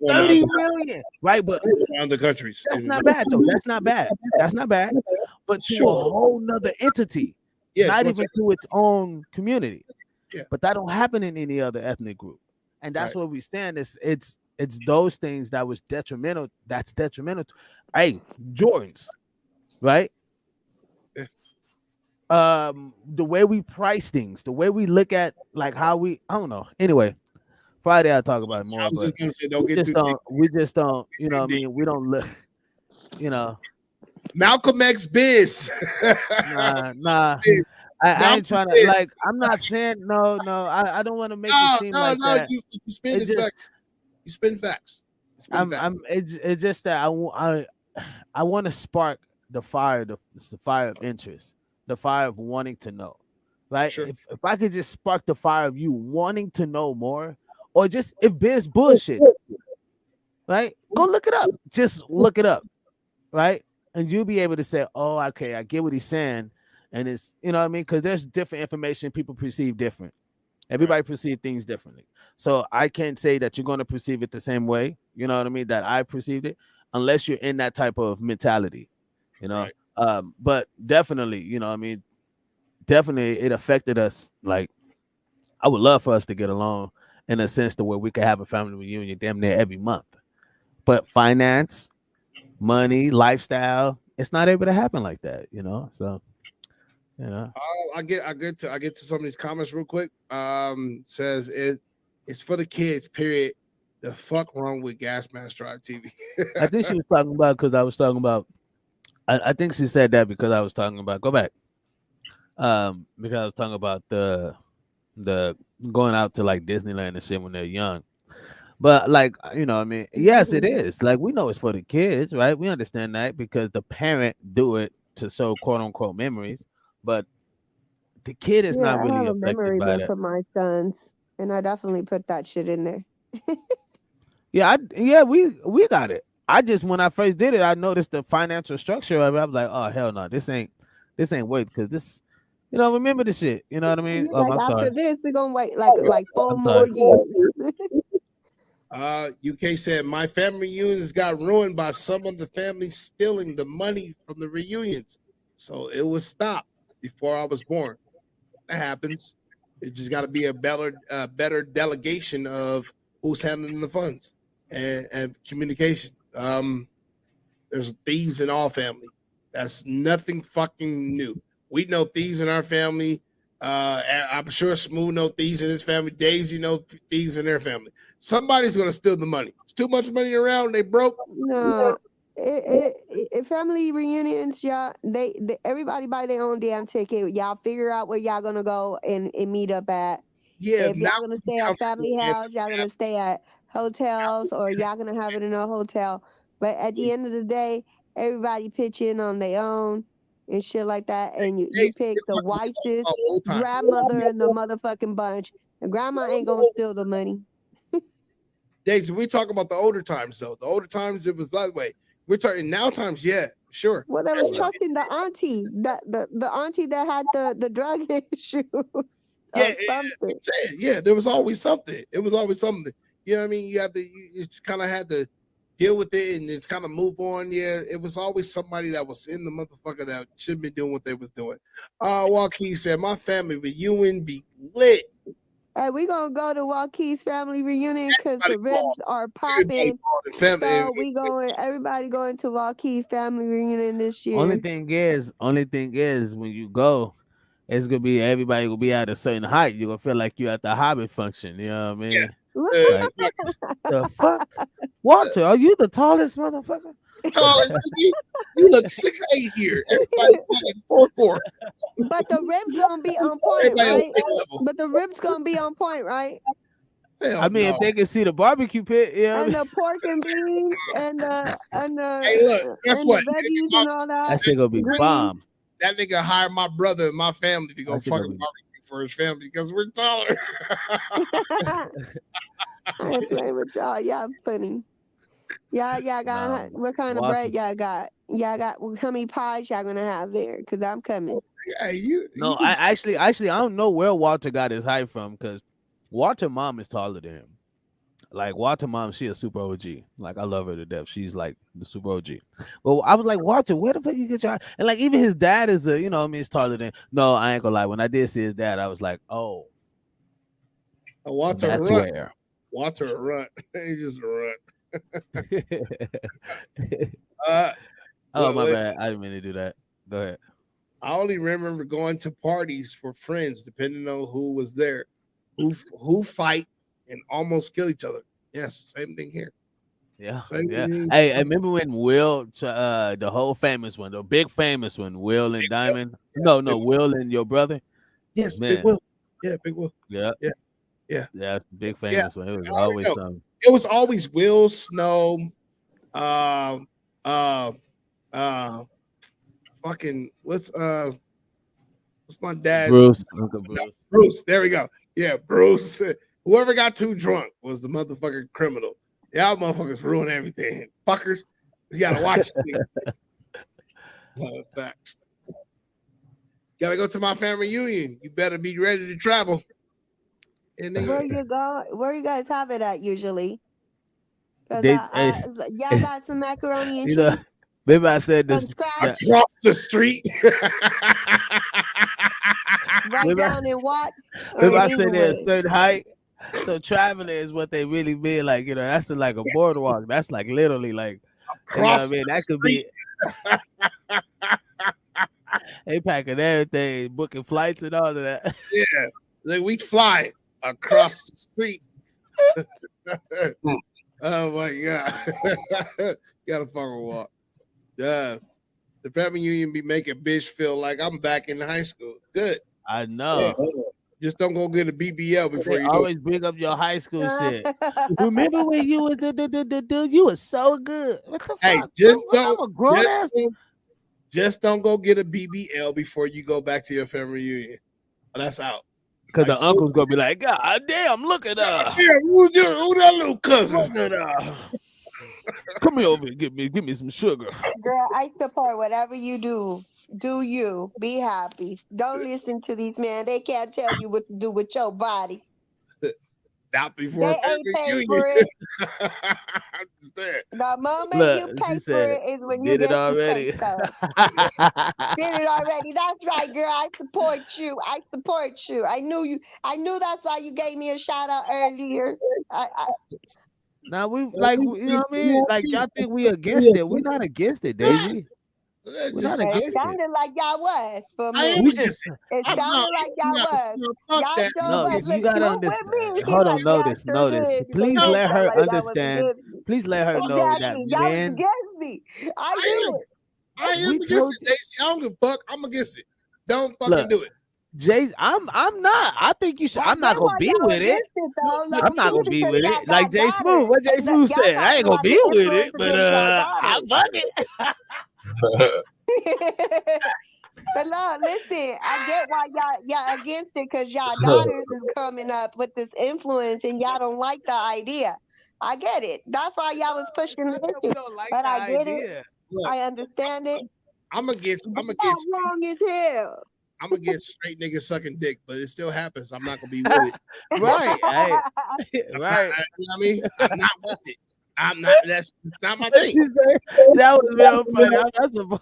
30 million, right? But around the countries. That's not bad though. That's not bad. That's not bad. But to a whole nother entity, not even to its own community. Yeah. But that don't happen in any other ethnic group. And that's what we stand is it's those things that was detrimental. That's detrimental. Hey, Jordans, right? The way we price things, the way we look at like how we, I don't know. Anyway, Friday I'll talk about it more. But we just don't, you know what I mean? We don't look, you know. Malcolm X biz. Nah. I ain't trying to like. I'm not saying no. I don't want to make it seem like that. You spin facts. You spin facts. It's just that I want to spark the fire, the fire of interest, the fire of wanting to know. Right? Sure. If I could just spark the fire of you wanting to know more, or just if biz bullshit, right? Go look it up. Just look it up, right? And you'll be able to say, "Oh, okay, I get what he's saying." And it's, you know what I mean? Because there's different information people perceive different. Everybody perceive things differently. So I can't say that you're going to perceive it the same way, you know what I mean, that I perceived it, unless you're in that type of mentality, you know. But definitely, you know what I mean, definitely it affected us. Like, I would love for us to get along in a sense to where we could have a family reunion damn near every month. But finance, money, lifestyle, it's not able to happen like that, you know. So you know, I get to some of these comments real quick. Says it's for the kids. Period. The fuck wrong with Gas Mask Drive TV? I think she was talking about because I was talking about. I think she said that because I was talking about. Go back. Because I was talking about the going out to like Disneyland and shit when they're young. But like, you know, I mean, yes, it is. Like we know it's for the kids, right? We understand that because the parent do it to show quote unquote memories. But the kid is not really I have a affected memory by book that. for my sons, and I definitely put that shit in there. We got it. I just when I first did it, I noticed the financial structure of it. I was like, oh hell no, this ain't worth because this, you know, remember the shit. You know what I mean? Like I'm after sorry. this, we're gonna wait like 4 I'm more sorry. years. UK said my family reunions got ruined by some of the family stealing the money from the reunions, so it was stopped before I was born. That happens. It just got to be a better delegation of who's handling the funds and communication. There's thieves in all family. That's nothing fucking new. We know thieves in our family. I'm sure Smoove know thieves in his family. Daisy know thieves in their family. Somebody's gonna steal the money. It's too much money around. They broke. No, family reunions, y'all. They everybody buy their own damn ticket. Y'all figure out where y'all gonna go and meet up at. Yeah, If now y'all gonna stay at family house, y'all gonna stay at hotels, or y'all gonna have it in a hotel. But at the end of the day, everybody pitch in on their own and shit like that. And you pick the wisest grandmother in the motherfucking bunch. And grandma ain't gonna steal the money. Daisy, we talk about the older times though. The older times it was that way. We're talking now times, yeah, sure. Well, they was trusting the auntie, the auntie that had the drug issues. Yeah, there was always something. It was always something. You know what I mean? You just kind of had to deal with it and just kind of move on. Yeah, it was always somebody that was in the motherfucker that should be doing what they was doing. Joaquin said, my family reunion be lit. Hey, we gonna go to Joaquin's family reunion because the ribs are popping. So everybody going to Joaquin's family reunion this year. Only thing is when you go, it's gonna be everybody will be at a certain height. You're gonna feel like you're at the Hobbit function. You know what I mean? Yeah. Like, the fuck? Walter, are you the tallest motherfucker? Tallest? You look 6'8" here. Everybody fucking 4'4". But the ribs gonna be on point, right? But the ribs gonna be on point, right? I mean, if they can see the barbecue pit, yeah. And the pork and beans and the hey, look, guess what? The veggies and all that. That shit gonna be bomb. That nigga hired my brother and my family to go fucking barbecue for his family because we're taller. I ain't playing with y'all. Y'all funny. Y'all got what kind of bread y'all got? Y'all got how many pies y'all gonna have there? Cause I'm coming. No, I actually I don't know where Walter got his height from because Walter mom is taller than him. Like Walter mom, she a super OG. Like I love her to death. She's like the super OG. Well, I was like, Walter, where the fuck you get your? And like even his dad is a, he's taller than. No, I ain't gonna lie. When I did see his dad, I was like, oh, Walter that's run. where. Walter a run. He's just a run. My bad. I didn't mean to do that. Go ahead. I only remember going to parties for friends, depending on who was there, who fight and almost kill each other. Yes, same thing here. Yeah. Hey, I remember when Will, the whole famous one, the big famous one, Will and Diamond. No, Will and your brother. Yes, man. Big Will. Yeah, Big Will. Yeah. Yeah, that's the big famous one. It was always something. It was always Will, Snow, fucking what's my dad's Bruce. Uncle Bruce. No, Bruce. There we go. Yeah, Bruce. Whoever got too drunk was the motherfucking criminal. Y'all motherfuckers ruin everything. Fuckers. You gotta watch it. Facts. Gotta go to my family reunion. You better be ready to travel. And where you go? Where you guys have it at usually? Y'all got some macaroni and cheese. Maybe I said this across the street. Right down in what? Maybe I said there's a certain height. So traveling is what they really mean. Like, that's like a boardwalk. That's like literally like across that could be they packing everything, booking flights and all of that. Yeah. Like we fly across the street. Oh my god. Gotta fucking walk. The family union be making bitch feel like I'm back in high school. Good. I know. Yeah. Just don't go get a BBL before you always bring up your high school shit. Remember when you was you was so good. What the hey, fuck? Just don't go get a BBL before you go back to your family reunion. That's out. Because the uncle's gonna be like, God damn, look at that. Who that little cousin? Come here over and give me some sugar. Girl, I support whatever you do. Do you be happy? Don't listen to these men. They can't tell you what to do with your body. Not before They ain't family paid reunion. for it. I understand. The moment you Look, pay she for said, it is when you did it get to say already. so. Did it already. That's right, girl. I support you. I support you. I knew that's why you gave me a shout out earlier. I Now we like, you know what I mean? Like y'all think we against it. We're not against it, Daisy. We're not it against it. sounded like y'all was for a I am We minute. just against it. It I'm sounded like y'all was. fuck Y'all that. sure I'm no, was. against you Look, gotta Smoove with understand. me. He Hold on, like, yeah, I notice, sure notice. did. Because Please he no, let felt her like y'all was understand. against me. Please let her know that Exactly. Y'all was men. against me. I I knew am. it. I am We against told it, you. Daisy. I don't give a fuck. I'm against it. Don't fucking Look, do it. Jay's. I'm not. I think you should. I I'm not get gonna why be y'all with it. against it Look, though, but low I'm not key, gonna be because with it. y'all Like got Jay Smoove. daughters. What Jay And Smoove y'all said, I talking ain't gonna about be the with it, influence but against y'all I daughters. fuck it. But no, listen, I get why y'all against it because y'all daughters is coming up with this influence and y'all don't like the idea. I get it. That's why y'all was pushing It's the not that we issue. don't like But the I get it. idea. look, I understand it. I'm against. But I'm y'all against. wrong as hell. I'm against straight niggas sucking dick, but it still happens. I'm not gonna be with it. Right, hey, I'm not, right. you know what I mean? I'm not with it. I'm not. That's not my What thing. she say? That was real funny. That's a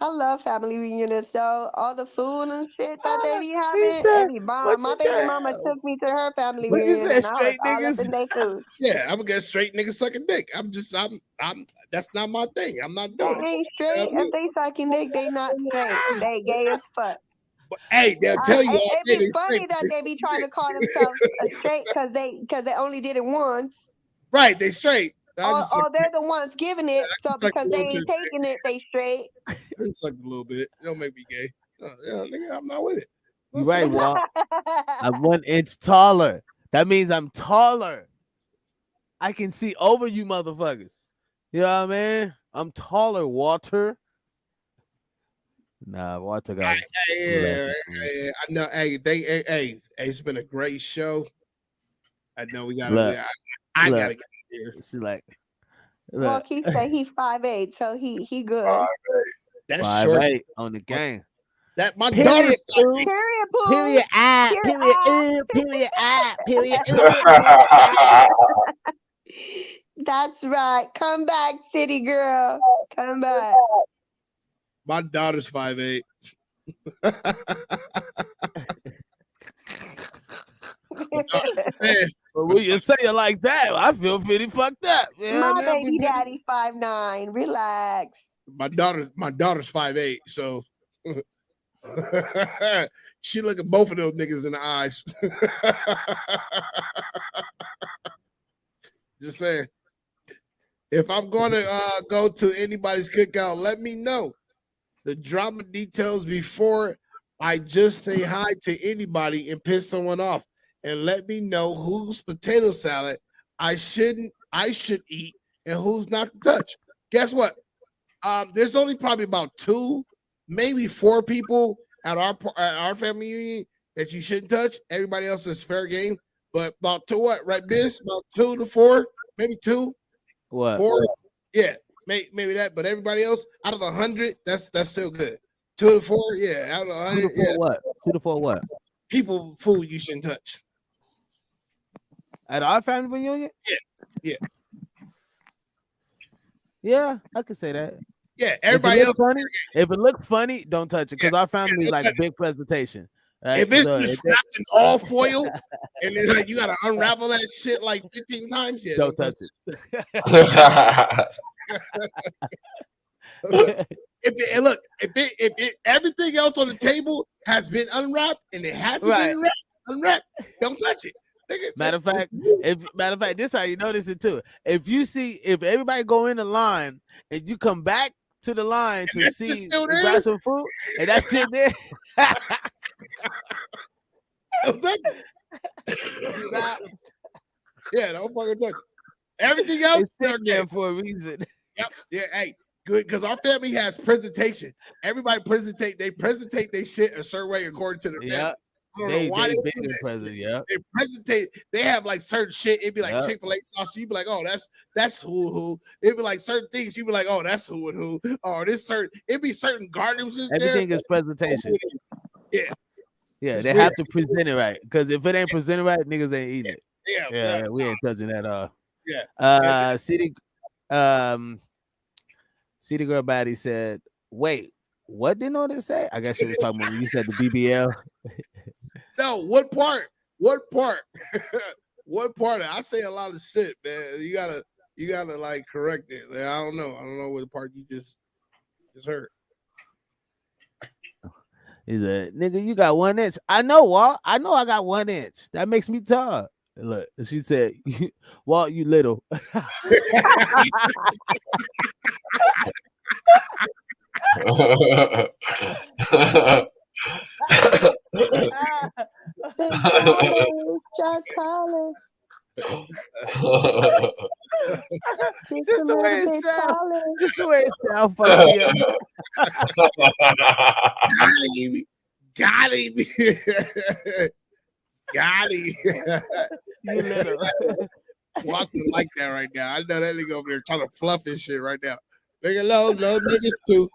I love family reunions though. All the food and shit that they be he having, it said, be what bomb. you My baby say? mama took me to her family What you reunion say? and I was Straight all up niggas? in their food. Yeah, I'm against straight niggas sucking dick. I'm. That's not my thing. I'm not They doing it. ain't You know straight. what I If mean? they sucking dick, they not straight. They gay as fuck. But hey, they'll tell you all It day be they straight. funny But that they they be sucking trying to call dick. themselves straight because they only did it once. Right, they straight. I just suck Or dick. they're the ones giving it. I So suck a because they little ain't bit. taking it, they straight. I just suck a little bit. It don't make me gay. Yeah, nigga, I'm not with it. You Listen, right, I'm not. Walt. I'm 1 inch taller. That means I'm taller. I can see over you motherfuckers. You know what I mean? I'm taller, Walter. Nah, Walter got Yeah, less than me. I know. Hey, it's been a great show. I know we gotta. Look, I look. gotta get here. She like, Well, look, he said he 5'8", so he good. That's short. 5'8" on the game. That my Period, daughter's poo. Period, boo. Period, I. Period, Period, I. period, I. Period, That's right. Come back, city girl. Come back. my daughter's 5'8". Man, But when you say it like that, I feel pretty fucked up. You know My what I mean? baby daddy 5'9". Relax. my daughter's 5'8", so she look at both of those niggas in the eyes. Just saying. If I'm gonna go to anybody's cookout, let me know the drama details before I just say hi to anybody and piss someone off, and let me know whose potato salad I should eat and who's not to touch. Guess what? There's only probably about 2, maybe 4 people at our family union that you shouldn't touch. Everybody else is fair game. But about 2 what, right, Biz? About 2 to 4, maybe 2, What? 4. Yeah, maybe that. But everybody else out of 100, that's still good. 2 to 4, yeah. Out of 2 100, to 4 yeah. what? 2 to 4 what? People, food you shouldn't touch. At our family reunion? Yeah. Yeah, I could say that. Yeah, If everybody it else. look funny, don't touch it because our family is like touch big presentation. Right? If it's So just wrapped in all foil and then like you gotta unravel that shit like 15 times, yeah, don't touch it. If everything else on the table has been unwrapped and it hasn't Right. been unwrapped, don't touch it. Matter of fact, this how you notice it too. If everybody go in the line and you come back to the line to that's see still and there? grab some food, and that's still there. Don't touch it. Yeah, don't fucking touch it. Everything else It's sitting there for a reason. Yep. Yeah. Hey, good. Because our family has presentation. Everybody presentate their shit a certain way according to their family. Yeah. I don't know why they do big that present, shit. yeah. They presentate. They have like certain shit. It'd be like Yep. Chick-fil-A sauce. You'd be like, oh, that's who. It'd be like certain things. You'd be like, oh, that's who and who. Or this certain. It'd be certain garnishes there. Everything is presentation. Yeah. Yeah, It's they weird. have to present it right. Because if it ain't presented right, niggas ain't eating it. Yeah, We ain't touching that. yeah. City, um, City Girl Baddie said, "Wait, what did Notice say?" I guess she was talking about when you said the BBL. No, what part? What part? What part? I say a lot of shit, man. You gotta like correct it. Like, I don't know what part you just heard. He said, "Nigga, you got 1 inch." I know, Walt. I know I got 1 inch. That makes me tall. Look, she said, "Walt, you little." Just call Just the way it sounds. Just the way it sounds, fuck me up. Got him. Got him. You little. Walking like that right now. I know that nigga over there trying to fluff his shit right now. Nigga, low niggas too.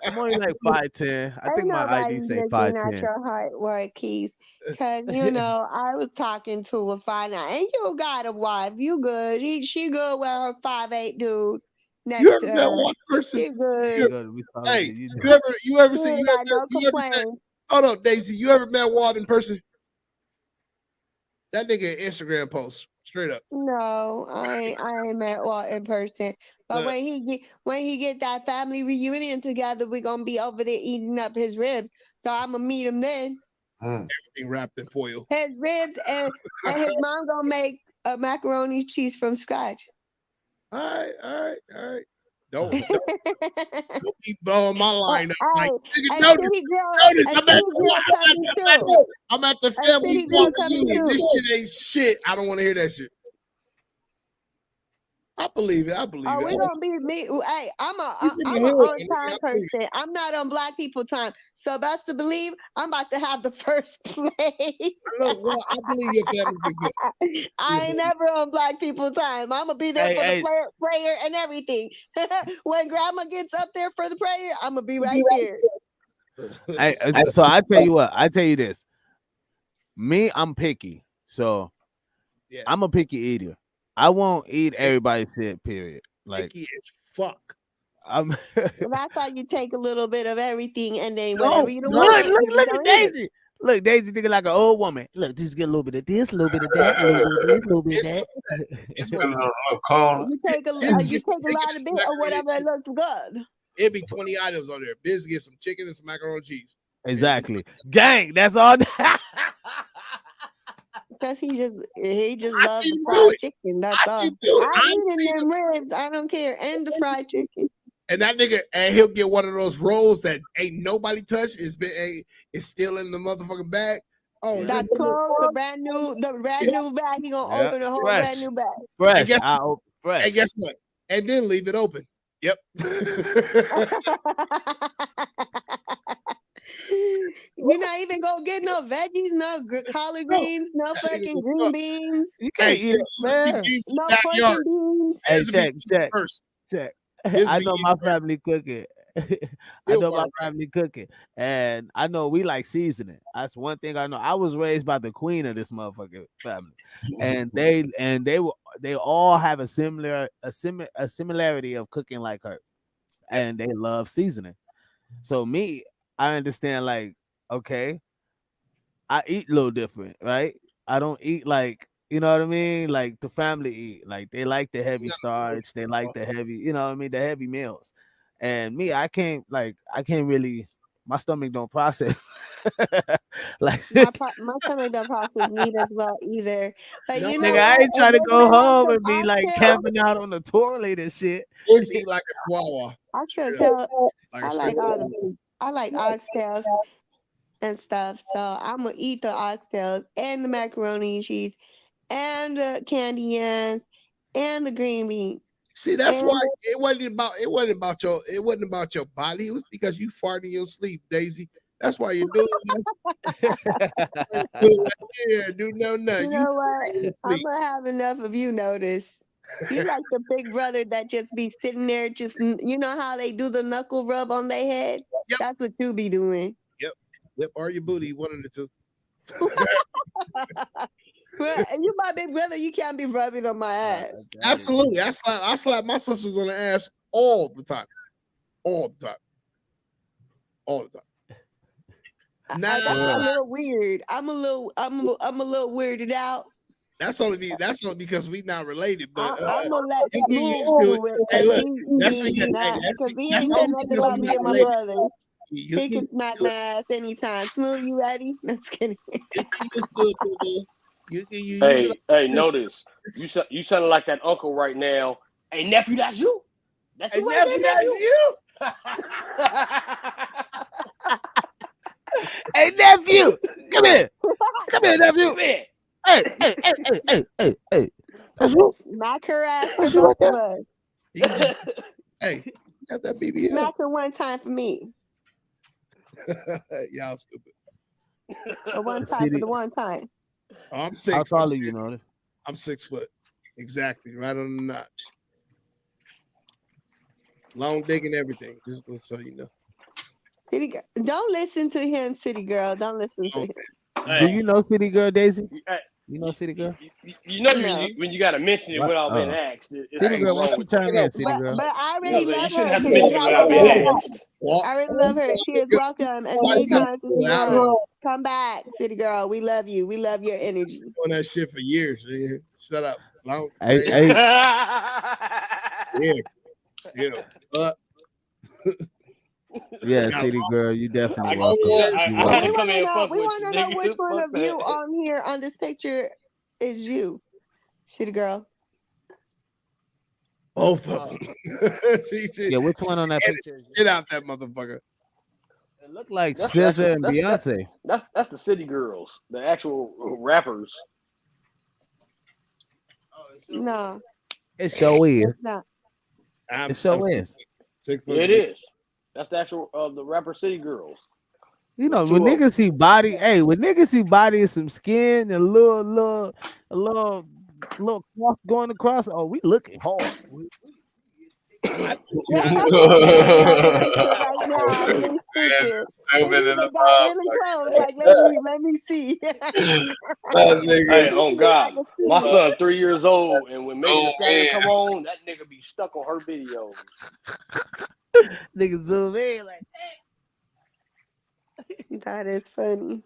I'm only like 5'10". I think my ID say 5'10". Your heart work, Keith. Cause I was talking to a 5'9", and you got a wife. You good? She good with her 5'8" dude next You ever to met her. one person? She good. Hey, you ever seen? Hold on, Daisy. You ever met Walt in person? That nigga Instagram post straight up. No, I ain't met Walt in person. But when he get that family reunion together, we're gonna be over there eating up his ribs. So I'm gonna meet him then. Everything wrapped in foil. His ribs and his mom gonna make a macaroni cheese from scratch. All right. Don't keep blowing my line up. Like, nigga, notice, I'm at the family reunion. This shit ain't shit. I don't want to hear that shit. I believe it. We gonna be me. Hey, I'm a on-time person. I'm not on black people time. So best to believe I'm about to have the first place. Look, well, I believe your family be good. I ain't never on black people time. I'm gonna be there for the prayer and everything. When grandma gets up there for the prayer, I'm gonna be right there. So I tell you what. I tell you this. Me, I'm picky. So I'm a picky eater. I won't eat everybody's shit, period. Like, picky as fuck. Well, that's how you take a little bit of everything and then whatever you don't want. Look at Daisy. Look, Daisy thinking like an old woman. Look, just get a little bit of this, a little bit of that, a little bit of this, a little bit of that. You take a lot of bit or whatever it looks good. It'd be 20 items on there. Biz get some chicken and some macaroni and cheese. Exactly. Gang, that's all. Because he just loves the fried chicken. That's all. I'm eating them ribs. I don't care. And the fried chicken. And that nigga, and he'll get one of those rolls that ain't nobody touched. It's still in the motherfucking bag. Oh, that's closed. The brand new bag. He gonna open a whole brand new bag. Fresh. And guess what? And then leave it open. Yep. You're not even gonna get no veggies, no collard greens, no fucking green beans. You can't eat it, man. No pork and beans. Hey, check. I know my family cooking. I know my family cooking, and I know we like seasoning. That's one thing I know. I was raised by the queen of this motherfucking family, and they all have a similarity of cooking like her, and they love seasoning. So me, I understand, like, okay, I eat a little different, right? I don't eat like, you know what I mean? Like the family eat. Like they like the heavy starch, they like the heavy, you know what I mean, the heavy meals. And me, I can't really, my stomach don't process. Like my stomach don't process meat as well either. But you know, nigga, I ain't trying to go home and be like camping out on the toilet and shit. Is he like a chihuahua? I should tell. I like oxtails and stuff. So I'm gonna eat the oxtails and the macaroni and cheese and the candy yams and the green beans. See, that's why it wasn't about your body. It was because you farted in your sleep, Daisy. That's why you're doing that. Yeah, do nothing. You know what? I'm gonna have enough of you. Notice. You like the big brother that just be sitting there, just, you know how they do the knuckle rub on their head? Yep. That's what you be doing. Yep. Lip or your booty, one of the two. Well, you my big brother. You can't be rubbing on my ass. Absolutely. I slap my sisters on the ass all the time. All the time. All the time. That's a little weird. I'm a little weirded out. That's only because we not related. But I'm gonna let you get Smooth used to do it. it. Hey, look, that's Because he ain't said nothing about me and my brother. He can smack my ass anytime. Smooth, you ready? No, just kidding. You get used to it, baby. Hey, notice you sounding like that uncle right now. Hey, nephew, that's you. That's you right there, nephew. Hey, nephew, come here. Come here, nephew. Come here. Hey. That's you. Smack her ass for both of us. Hey, got that BBL. Smack her one time for me. Y'all stupid. The one time for the one time. Oh, I'm 6. How tall are you, know? I'm 6 foot. Exactly, right on the notch. Long dick and everything. Just so you know. City girl. Don't listen to him, City Girl. Don't listen to him. Do you know City Girl, Daisy? You know City Girl? You know when you got to mention it without being asked. City Girl, why don't you chime in, City Girl? But I already love you shouldn't her. have to mention it without being asked. I really love her. She is welcome as many times as you want. Come back, City Girl. We love you. We love your energy. Doing that shit for years. Nigga. Shut up. Hey. Yeah. Yeah, City Girl, you definitely welcome. We want to know which one of you on here on this picture is you, City Girl. Both of them. Yeah, which one on that picture? Get out that motherfucker. It looked like SZA and Beyonce. That's the City Girls, the actual rappers. No. It sure is. It's not. It sure is. It is. That's the actual the rapper City Girls. You know, when niggas see body, when niggas see body and some skin and a little cloth going across, we looking hard. Right now, really stupid. Like, let me see. Hey, oh God, my son 3 years old, and when Megan Thee Stallion come on, that nigga be stuck on her videos. Nigga zoom in like that is funny.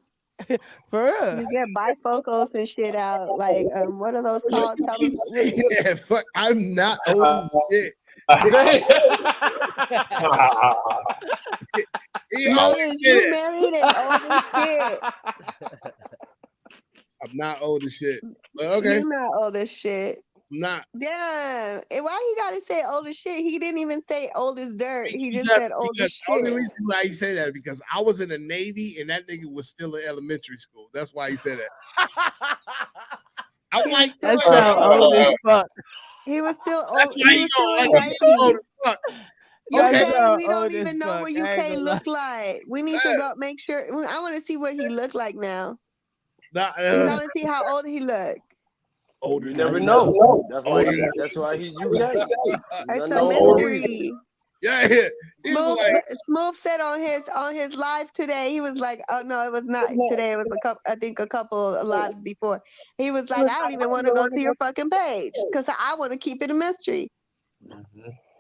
For real. You get bifocals and shit out. Like, what are those called? Yeah, fuck. I'm not old as shit. You married and old as shit. I'm not old as shit. But okay. You're not old as shit. I'm not. Yeah. Why he gotta say old as shit? He didn't even say old as dirt. He just said old as shit. The only reason why he said that is because I was in the Navy and that nigga was still in elementary school. That's why he said that. I'm like, that's how old as fuck. He was still old. That's why he old as fuck. Okay, we don't even know what UK look like. We need to go make sure. I want to see what he looked like now. We want to see how old he looked. Older. You never know. That's why he's UK. It's a mystery. Yeah. Smoove said on his live today, he was like, "Oh no, it was not today. It was a couple of lives before." He was like, "I don't even want to go to your fucking page because I want to keep it a mystery."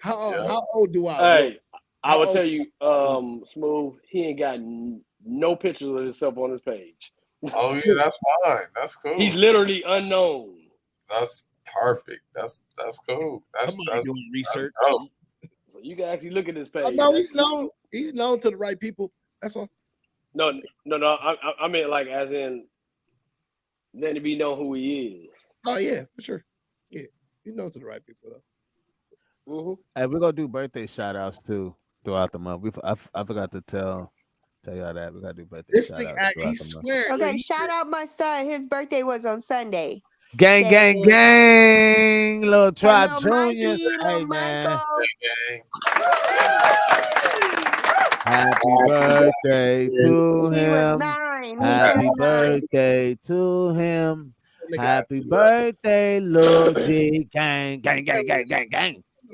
How old do I look? Hey, I will tell you, Smoove, he ain't got no pictures of himself on his page. Oh yeah, that's fine. That's cool. He's literally unknown. That's perfect. That's cool. That's doing research. So you can actually look at his page. No, he's known. He's known to the right people. That's all. No. I mean, like, as in, then to be know who he is. Oh yeah, for sure. Yeah, he's known to the right people though. Mm-hmm. Hey, we're gonna do birthday shout outs too throughout the month. I forgot to tell y'all that we gotta do birthday shout outs. He swear. Okay, shout out my son. His birthday was on Sunday. Gang, little Tribe Junior. Hey man. Happy birthday to him. Happy birthday to him. Happy birthday, Lil G. Gang.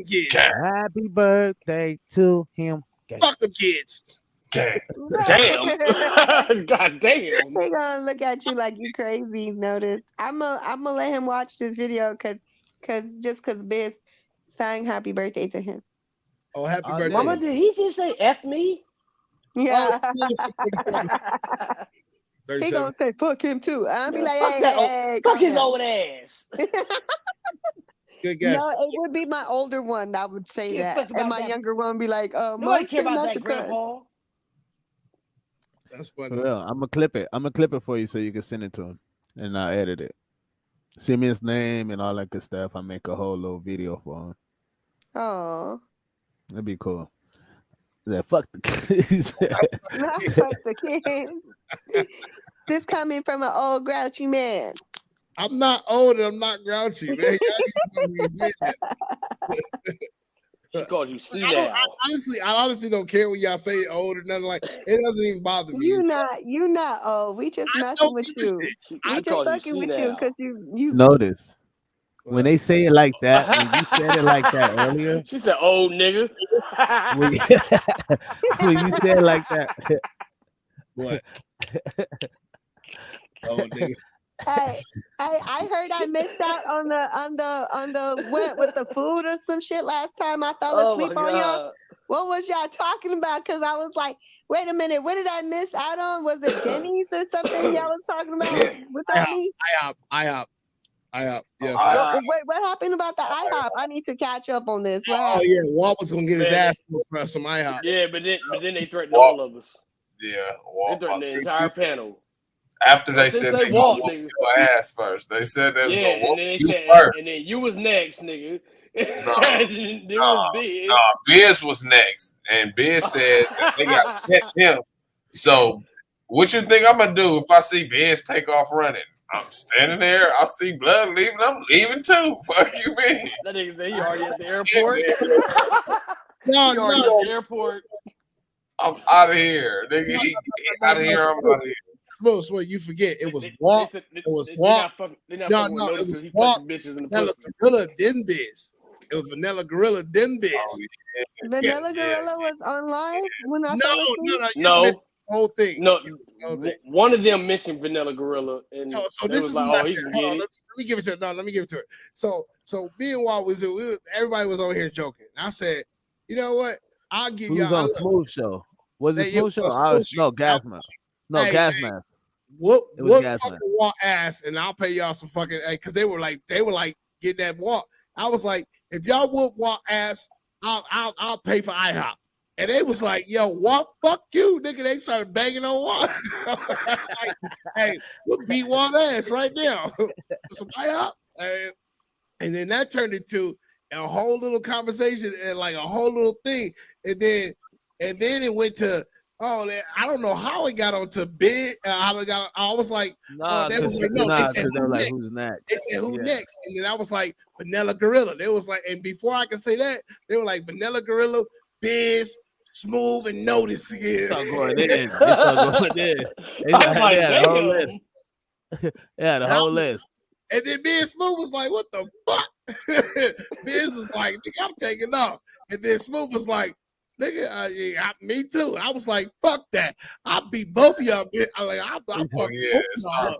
Yeah. Happy birthday to him. Fuck them kids. Gang. Damn. God damn. They gonna look at you like you crazy. Notice. I'm gonna let him watch this video because Biz sang happy birthday to him. Oh, happy birthday. Mama, did he just say F me? Yeah. He 37. gonna say fuck him too. I'll be like, Fuck hey, that hey, fuck calm his down. old ass. Good guess. No, it would be my older one that would say Give a that, fuck and about my that. younger one be like, Nobody "Mom, care about not that, to cuss." Grandpa. That's funny. For real, I'm gonna clip it. I'm gonna clip it for you so you can send it to him, and I'll edit it. Send me his name and all that good stuff. I make a whole little video for him. Oh, That'd be cool. Yeah, fuck the kids. not fuck the kids. This coming from an old grouchy man. I'm not old and I'm not grouchy, man. Y'all need to say that. She called you senile. I honestly don't care when y'all say old or nothing like. It doesn't even bother me. You not old. We just messing with you. We just fucking with you because you. Notice when they say it like that. When you said it like that earlier, She said, "Old nigga." when you said it like that. What? Old nigga. Hey, I heard I missed out on the what with the food or some shit last time. I fell asleep on y'all. What was y'all talking about? Because I was like, wait a minute, what did I miss out on? Was it Denny's or something y'all was talking about without me? IHOP. Yeah. What happened about the IHOP? I need to catch up on this. What Oh happened? yeah, Walt was gonna get his ass for some IHOP. Yeah, but then they threatened all of us. Yeah, They threatened the entire panel. After they said they Walt, gonna nigga. whoop your ass first. They said they was gonna and whoop then they you said, first. and then you was next, nigga. There No, was Biz. no, Biz was next, and Biz said that they got to catch him. So, what you think I'm gonna do if I see Biz take off running? I'm standing there. I see blood leaving. I'm leaving too. Fuck you, man. That nigga said he already at the airport. No, he already at the airport. I'm out of here, nigga. He out of here. I'm out of here. Well, you forget it was Walt. It was Walt. No, it was Walt. Vanilla Gorilla, then Biz. It was Vanilla Gorilla, then Biz. Vanilla Gorilla was on live when I fell asleep? No. Missed the whole thing. No, one of them mentioned Vanilla Gorilla, and So they this was is like, what I "Oh, he said. can Hold get on, it." let me give it to her. No, let me give it to her. So me and Walt everybody was over here joking. I said, you know what? I'll give Who's y'all. on Smooth Show? Was it Hey, Smooth Show? No, Gas Mask. No, Hey, Gas hey, Mask. What Gas fucking Mask. Walt ass, and I'll pay y'all some fucking because they were like getting that Walt. I was like, if y'all whoop Walt ass, I'll pay for IHOP. And they was like, yo, Walt, fuck you, nigga. They started banging on Walt. Like, hey, we'll beat Walt ass right now. Some IHOP. And then that turned into a whole little conversation and like a whole little thing. And then it went to I don't know how it got onto bid. I was like, they because said who like, next? who's next? They said who next? And then I was like, Vanilla Gorilla. They was like, and before I could say that, they were like Vanilla Gorilla, Biz, Smooth, and Notice again. Start going in. They start going in. They had a whole list. Yeah, the whole list. And then Biz Smooth was like, what the fuck? Biz was like, nigga, I'm taking off. And then Smooth was like, nigga, me too. I was like, fuck that. I'll beat both of y'all. I'll fuck both of y'all.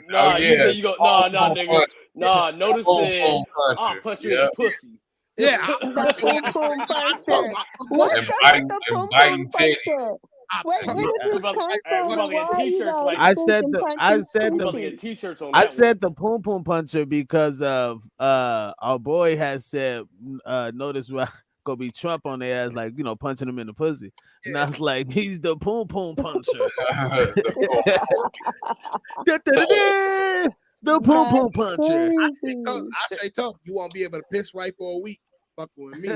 Nah, you said you go, nah, nigga. Nah, Notice said, I'll punch you in the pussy. Yeah, the boom puncher. What's up with the boom puncher? Wait, where did this come from? I said the Poom Poom Puncher because of our boy has said notice gonna be Trump on their ass, like, you know, punching him in the pussy. And I was like, he's the Poom Poom Puncher. The Poom Poom Puncher. I say tough. You won't be able to piss right for a week. Fucking with me.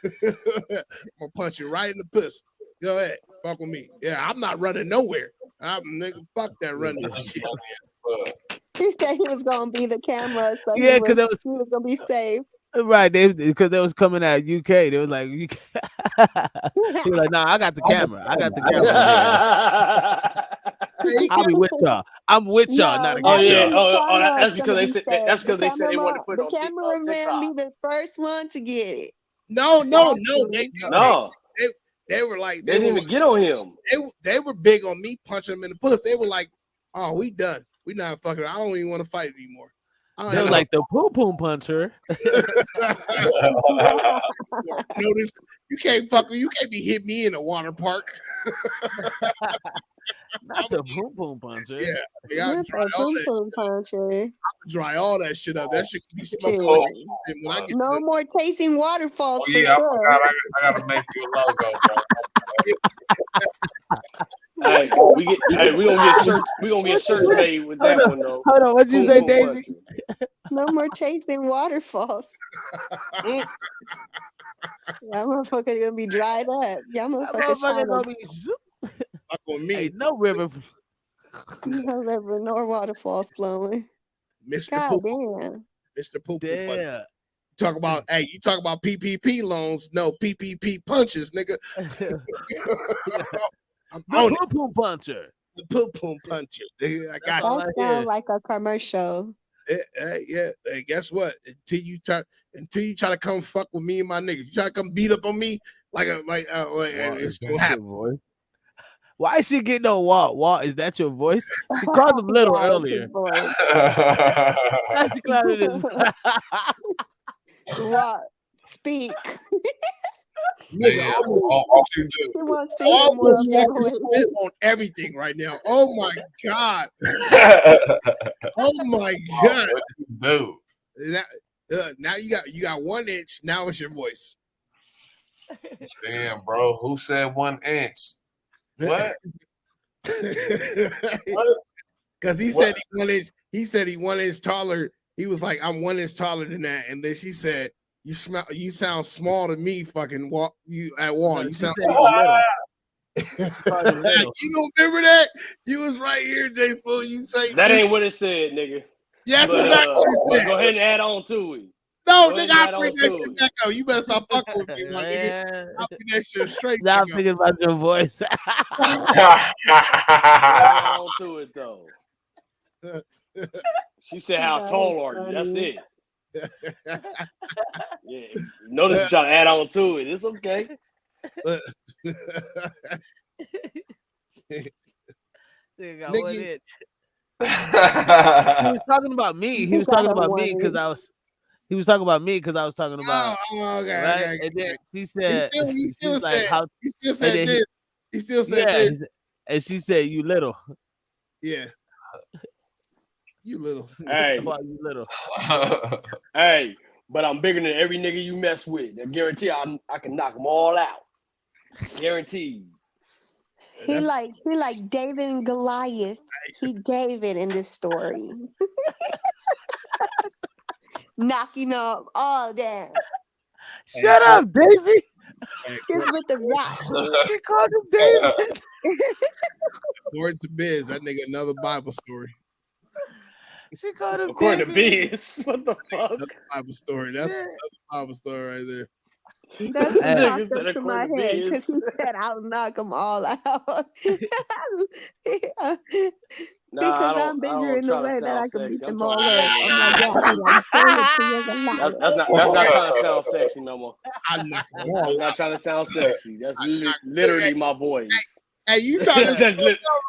I'm gonna punch you right in the pussy. Go ahead, fuck with me. Yeah, I'm not running nowhere. Nigga, fuck that running shit. He said he was gonna be the camera, so yeah, because he was gonna be safe. Right, because they was coming out UK. They was like, he was like, nah, I got the camera. I got the camera. I'll be with y'all. I'm with y'all, not against y'all. That's because they said they wanted to put the on cameraman be the first one to get it. No. They were like, They didn't even get on him. They were big on me punching him in the pussy. They were like, "Oh, we done. We not fucking. I don't even want to fight anymore." They were like the poo poo puncher. Notice you can't fuck me. You can't be hit me in a water park. Not the boom boom puncher. Yeah, I dry all that shit up. That shit can be smoked. When I get no more chasing waterfalls. Oh yeah, I gotta make you a logo, bro. Hey, we gonna get shirts made with that one though. Hold on, what'd you say, Daisy? No more chasing waterfalls. That motherfucker gonna be dried up. Y'all motherfuckers gonna be fuck on me. Ain't no river. No river nor waterfalls flowing. Mr. Poop. Mr. Poop. Yeah. Talk about you talk about PPP loans. No PPP punches, nigga. The poo poo puncher. The poo poo puncher. I got that you. sounds like a commercial. Yeah. Hey, guess what? Until you try to come fuck with me and my niggas, you try to come beat up on me it's gonna happen. Why is she getting no Walt? Walt, is that your voice? She called him little earlier. That's the cloud it is. Walt, speak. Nigga, almost fucking spit on everything right now. Oh my god. Oh my god. What you do? Now you got 1 inch. Now it's your voice. Damn, bro. Who said 1 inch? What? Because he said he 1 inch. He said he 1 inch taller. He was like, I'm 1 inch taller than that. And then she said, You sound small to me, fucking Wall. You at Wall. You sound small. You don't remember that? You was right here, Jay Smoove. You say that ain't what it said, nigga. Yes, exactly what it said. Go ahead and add on to it. No, nigga, I bring that shit back up. You better stop fucking with me, my nigga. I'll bring that shit straight. Now I'm thinking about your voice. Add on to it though. She said, "How tall are you?" That's it. Yeah. Notice you trying to add on to it. It's okay. He was talking about me. He was talking about me because I was. He was talking about me because I was talking about. Okay. And then she said, he still said this. He still said this. And she said, "You little." Yeah. You little. Hey. You little. Hey, but I'm bigger than every nigga you mess with. I guarantee I can knock them all out. Guaranteed. He like David and Goliath. He David in this story. Knocking off all that. Shut up, Daisy. He's with the rock. She called him David. According to Biz, that nigga another Bible story. She called him According David. to Biz. What the fuck? Another Bible story. That's a Bible story right there. That's what popped up to my head because he said I'll knock them all out. Because I'm bigger in the way that I can beat them all up. Oh my God. That's not trying to sound sexy no more. I'm not trying to sound sexy. That's literally my voice. Hey, you trying to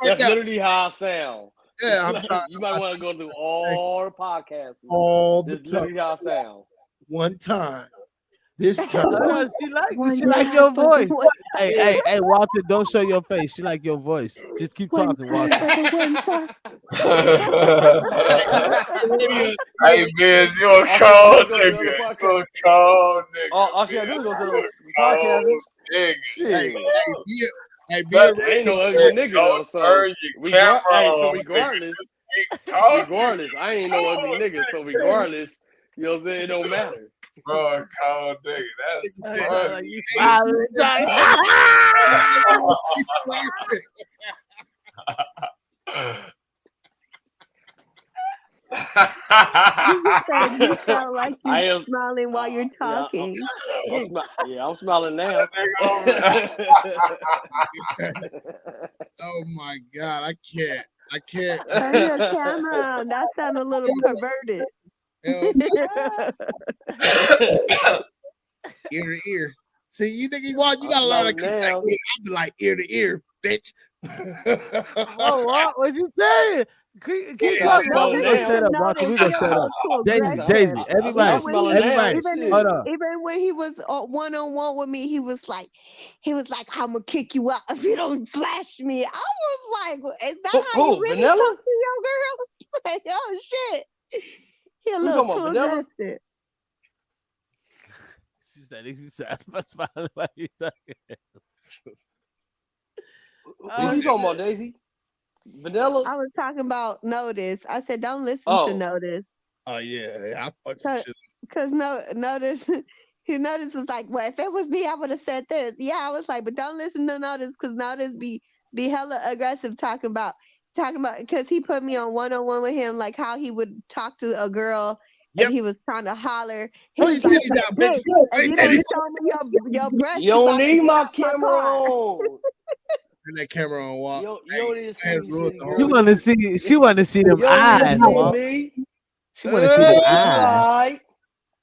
that's literally how I sound. Yeah, I'm trying. You might want to go through all the podcasts. All the time. Literally how I sound. One time. This time. She like your voice. Hey, Walter, don't show your face. She like your voice. Just keep talking, Walter. Hey, man, you're a cold nigga. You're a cold nigga. All she gotta do is go to the podcast. Hey, I ain't no ugly nigga though, so regardless, I ain't no ugly nigga, so regardless, you know what I'm saying, it don't matter. Bro, cold nigga, that's funny. You sound like you're smiling while you're talking. I'm smiling now. Oh my God, I can't. Turn your camera on. That sounded a little perverted. Ear to ear. See, you think he want? You gotta learn to come back. I'll be like ear to ear, bitch. Oh, what you saying? Keep talking. We gonna shut up, Walker. We gonna shut up. Daisy, everybody, hold on. Even when he was 1-on-1 with me, he was like, "I'm gonna kick you out if you don't flash me." I was like, "Is that how you really Vanilla? talk to your girl?" Like, oh shit, he a little too aggressive. She said, "Why you talking?" What you talking about, Daisy? Vanilla? I was talking about Notice. I said, don't listen to Notice. Oh yeah, I fucked some shit. Because Notice, Notice was like, well, if it was me, I would have said this. Yeah, I was like, but don't listen to Notice because Notice be hella aggressive talking about because he put me on 1-on-1 with him, like how he would talk to a girl. Yep. And he was trying to holler. He was like, bitch, if you don't show me your breast, you don't need my camera on. Turn that camera on, Walk. You don't need to see me. You want to see? She want to see them eyes. She want to see them eyes.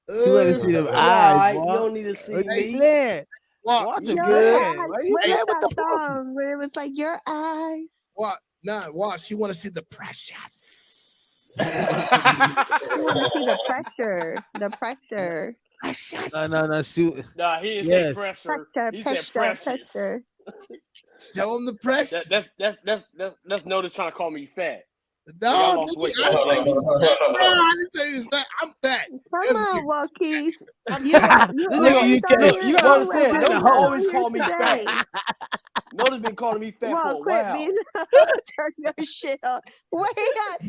She want to see them eyes. You don't need to see me. Walk good. Why you playing with the song where it was like your eyes? What? Nah, Walk. She want to see the precious. You want to see the pressure. The pressure. No. Shoot. Nah, he didn't say pressure. He said precious. Pressure. Show him the pressure. That's Notice trying to call me fat. No, I didn't say he's fat. I'm fat. Come on, Walkie. You gotta understand. Notice always call me fat. Notice been calling me fat for a while. Turn your shit up. Wait a minute.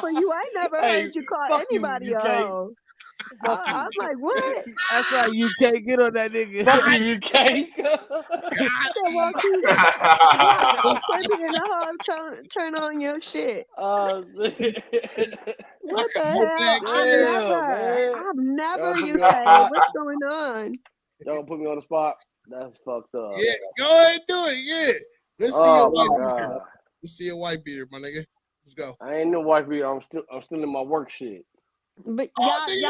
For you, I never heard you call anybody a hoe. I'm like, what? That's why you can't get on that nigga. Fuck you can't. Turn on your shit. Shit. What the hell? I've never UK. What's going on? Y'all put me on the spot. That's fucked up. Yeah, go ahead and do it. Yeah. Let's see your white beater. Let's see your white beater, my nigga. Let's go. I ain't no white beater. I'm still in my work shit. But y'all see,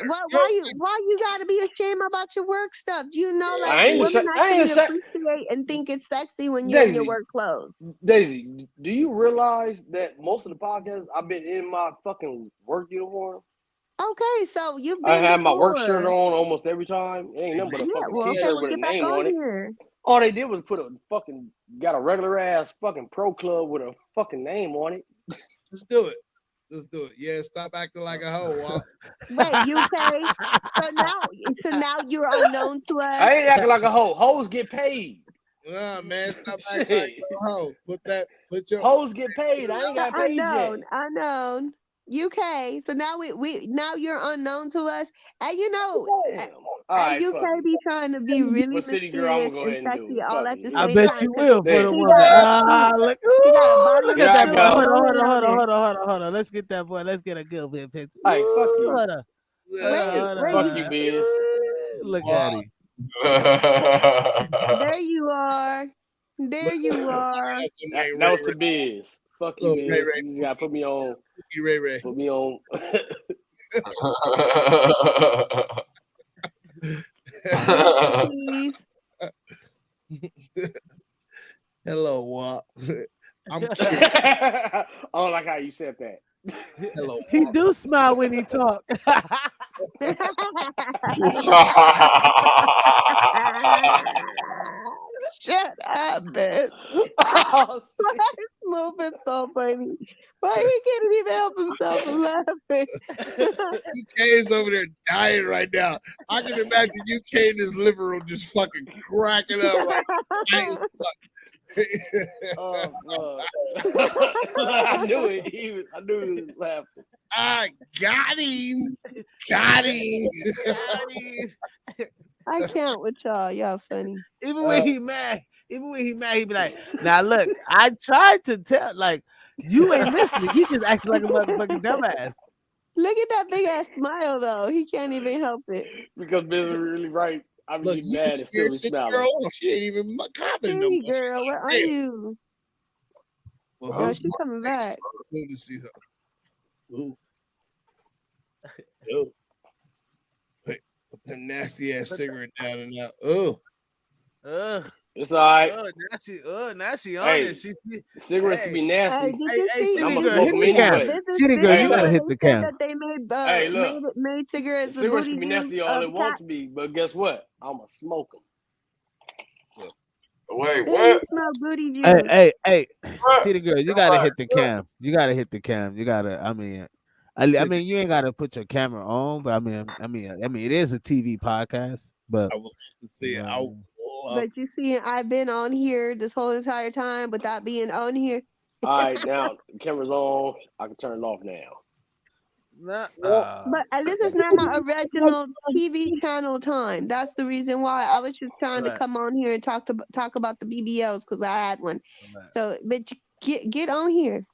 why you gotta be ashamed about your work stuff? Do you know, like, women actually appreciate and think it's sexy when you're in your work clothes? Daisy, do you realize that most of the podcasts I've been in my fucking work uniform? Okay, so you've been. I have my work shirt on almost every time. It ain't nothing but a fucking t-shirt with a name on it. All they did was got a regular ass fucking pro club with a fucking name on it. Let's do it. Let's do it. Yeah, stop acting like a hoe. Wait, UK? So now you're unknown to us? I ain't acting like a hoe. Hoes get paid. Nah, man, stop acting like a hoe. Put your hoes get paid. I ain't got paid yet. Unknown. UK. So now now you're unknown to us. And you know, right, UK be trying to be really what city girl I'm gonna go ahead and sexy do? all at the same I bet time. you will for the woman. Look at that boy. Hold on. Let's get that boy. Let's get a good picture. Hey, fuck you. Hold on. Fuck you, Biz. Look at him. There you are. There you are. That was the Biz. Fuck you, Biz. You just gotta put me on. Ray. Put me on. Hello, Walt. I don't like how you said that. Hello. He do smile when he talk. Shut up, bitch. Smoove is so funny. Why he can't even help himself from laughing? UK is over there dying right now. I can imagine UK in his living room just fucking cracking up right now. Oh, I knew it. I knew he was laughing. I got him. I can't with y'all. Y'all funny. Even when he mad, he be like, now look, I tried to tell, like, you ain't listening. You just acting like a motherfucking dumbass. Look at that big ass smile though. He can't even help it. Because Biz is really right. I'm getting mad and still smiling. Girl, she ain't even commenting no more. Girl, where are you? Well, she's coming back. Good to see her. Ooh. Put that nasty ass cigarette down and out. Oh, it's all right. Now she on it. Cigarettes can be nasty. Did you see? I'm Did gonna you smoke see them the anyway. City girl, you gotta hit the they said camera. that they made Hey, look. made cigarettes with Cigarettes booty can be juice nasty all of it wants cat. to be, but guess what? I'ma smoke them. Wait, Ew, what? smell booty juice. Hey, City girl, you gotta hit the cam. You gotta hit the cam. You gotta. I mean, you ain't gotta put your camera on, but I mean, it is a TV podcast, but I will see it. I will But you see, I've been on here this whole entire time without being on here. All right, now the camera's on. I can turn it off now. But this is not my original TV channel time. That's the reason why I was just trying to come on here and talk about the BBLs because I had one. So, but get on here.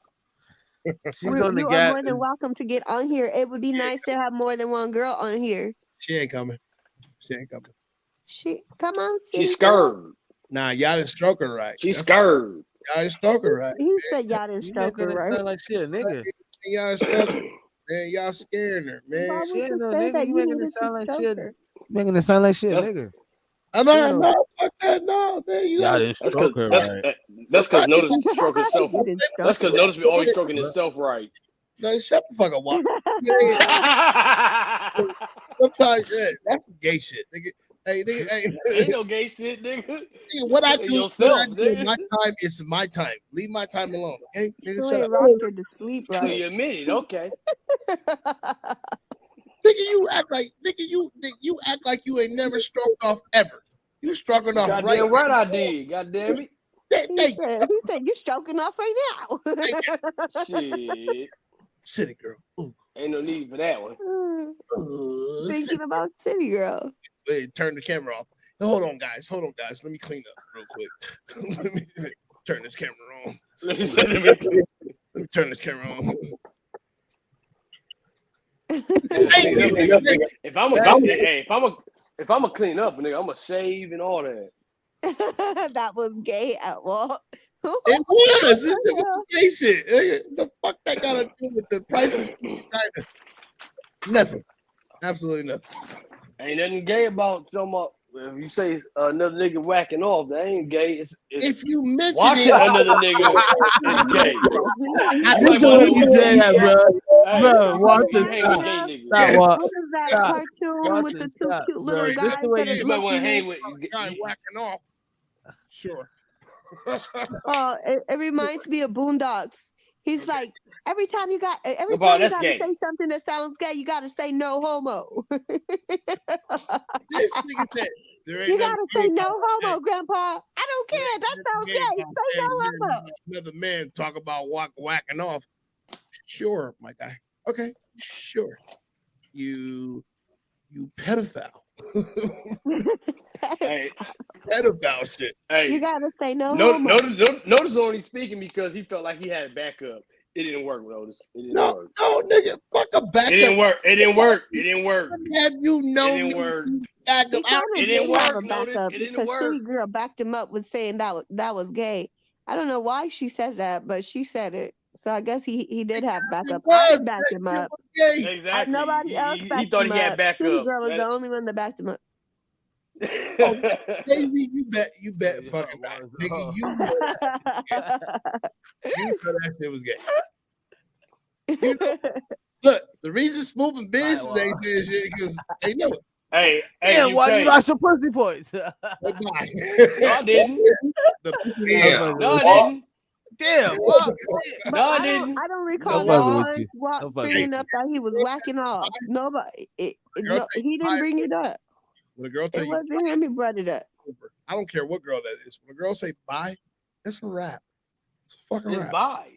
You are more than welcome to get on here. It would be nice to have more than one girl on here. She ain't coming. Come on. She's scared. Nah, y'all didn't stroke her right. She's scared. Y'all didn't stroke her right. He said y'all didn't stroke her right. Sound like shit, nigga. Y'all didn't stroke her. Man, y'all scaring her, man. Nigga, you making it sound like shit. Making it sound like shit, nigga. I'm not. Fuck that. No, man. You Y'all gotta didn't stroke her right. That's because Notice stroke himself. That's because Notice be always stroking himself right. No, shut the fuck up. Sometimes that's some gay shit, nigga. Hey, nigga, Ain't no gay shit, nigga. What I do, Yourself, my time is my time. Leave my time alone, okay? Nigga, So shut up. rocked her to sleep, So right? you admit it, okay? Nigga, you act like you ain't never stroked off ever. You stroking off right. Goddamn right I did. Goddamn it. He said you're stroking off right now. Shit. City girl. Ooh. Ain't no need for that one. Thinking about City Girl. Wait, turn the camera off. Hold on, guys. Let me clean up real quick. Let me turn this camera on. Let me turn this camera on. If I'm a clean up, nigga, I'm a shave and all that. That was gay at all. It was. It was gay shit. The fuck that got to do with the price of China? Nothing. Absolutely nothing. Ain't nothing gay about some. If you say another nigga whacking off, that ain't gay. It's if you mention watching it, another nigga is gay. Just the way you say that, bro. Bro, Walter, stop. What is that cartoon with the two cute little guys Just the way that you are looking hang with guy whacking off. Sure. Oh, it reminds me of Boondocks. He's like, every time you got to say something that sounds gay, you got to say no homo. This nigga said, you got to say no homo, Grandpa. I don't care. That sounds gay. Say no homo. Another man talk about whacking off. Sure, my guy. Okay, sure. You pedophile. Hey, pedophile shit. Hey, you gotta say no homo. Notice only speaking because he felt like he had backup. It didn't work, Notice. It didn't work. No, nigga, fuck a backup. It didn't work. It didn't work. It didn't work. Have you known it didn't work. It didn't work. Notice. It didn't work. City Girl backed him up with saying that was gay. I don't know why she said that, but she said it. So I guess he did have backup. I backed him up. Exactly. Nobody else backed he thought him he had up. backup. City Girl was the only one that backed him up. Baby, you bet fucking back. Nigga, you know that shit was gay. Look, the reason Smoove and Biz they saying shit because they know it. Hey, damn, why you lost your pussy points? No, I didn't. No, I didn't. Damn, no, I didn't. I don't recall bringing up that he was whacking off. Nobody. He didn't bring it up. When a girl tell it wasn't him who brought it up. I don't care what girl that is. When a girl say bye, that's a rap. It's a fucking Just rap. bye.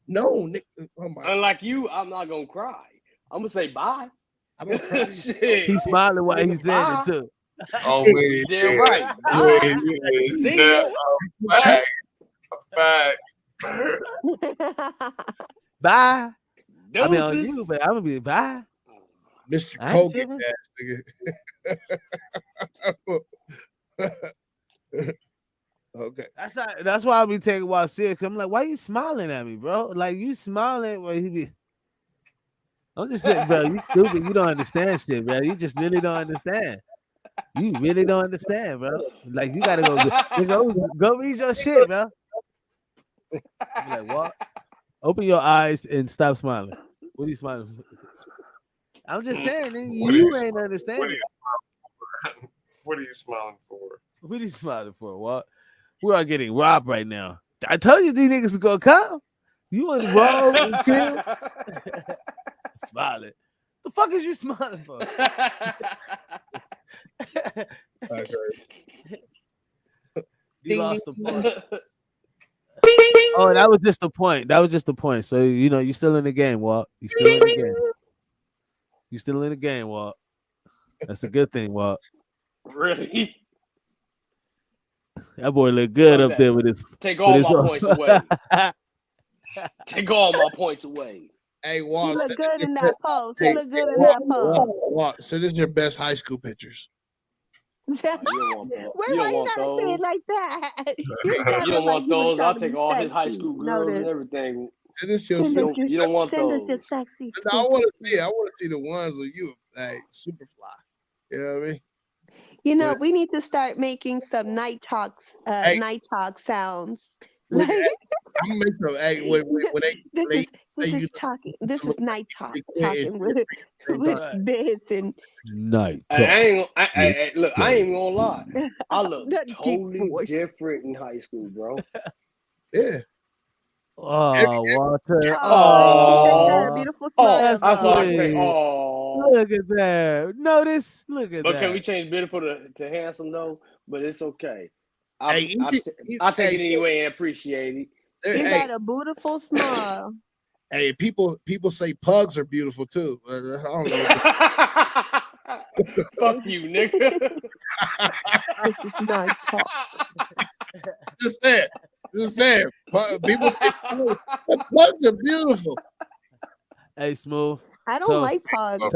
No, Nick. Oh my. Unlike you, I'm not gonna cry. I'm gonna say bye. I'm gonna cry. He's smiling while he's saying it too. Oh, man. Damn right. See ya. Fact. Bye. Doses. I mean on you, but I'm gonna be bye. Mr. Kogan ass nigga. Okay. That's why I be taking Wild serious. I'm like, why you smiling at me, bro? Like you smiling where he be. I'm just saying, bro. You stupid. You don't understand shit, bro. You just really don't understand. You really don't understand, bro. Like you gotta go read your shit, bro. Be like, what? Open your eyes and stop smiling. What are you smiling for? I'm just saying, you ain't understanding. What are you smiling for? What are you smiling for? What? We are getting robbed right now. I told you these niggas gonna come. You want to roll and chill? Smiling. The fuck is you smiling for? You lost the point. Oh, that was just the point. That was just the point. So you're still in the game, Walt. You still in the game. You still in the game, Walt. That's a good thing, Walt. Really? That boy look good up there with his. Take all my points away. Take all my points away. Hey, Walt. He look good in that pose. He look good in that pose. Walt, so this is your best high school pictures. Why you gotta say it like that? You don't want those. I'll take all his high school girls and everything. You don't want those. I want to see. I want to see the ones with you, like super fly. You know what I mean? You know, we need to start making some night talk sounds. I'm gonna make some. Hey, when this is night talk talking with beds and night talk. Look, I ain't gonna lie. I look totally different in high school, bro. Yeah. Oh, Walter. Oh, beautiful smile. That's what I say. Oh, look at that. Notice. Look at that. But can we change beautiful to handsome though? But it's okay. I'll take it anyway and appreciate it. You got a beautiful smile. Hey, people say pugs are beautiful too. I don't know. Fuck you, nigga. This is nice talk. Just saying. People say pugs are beautiful. Hey, Smoove. I don't like pugs.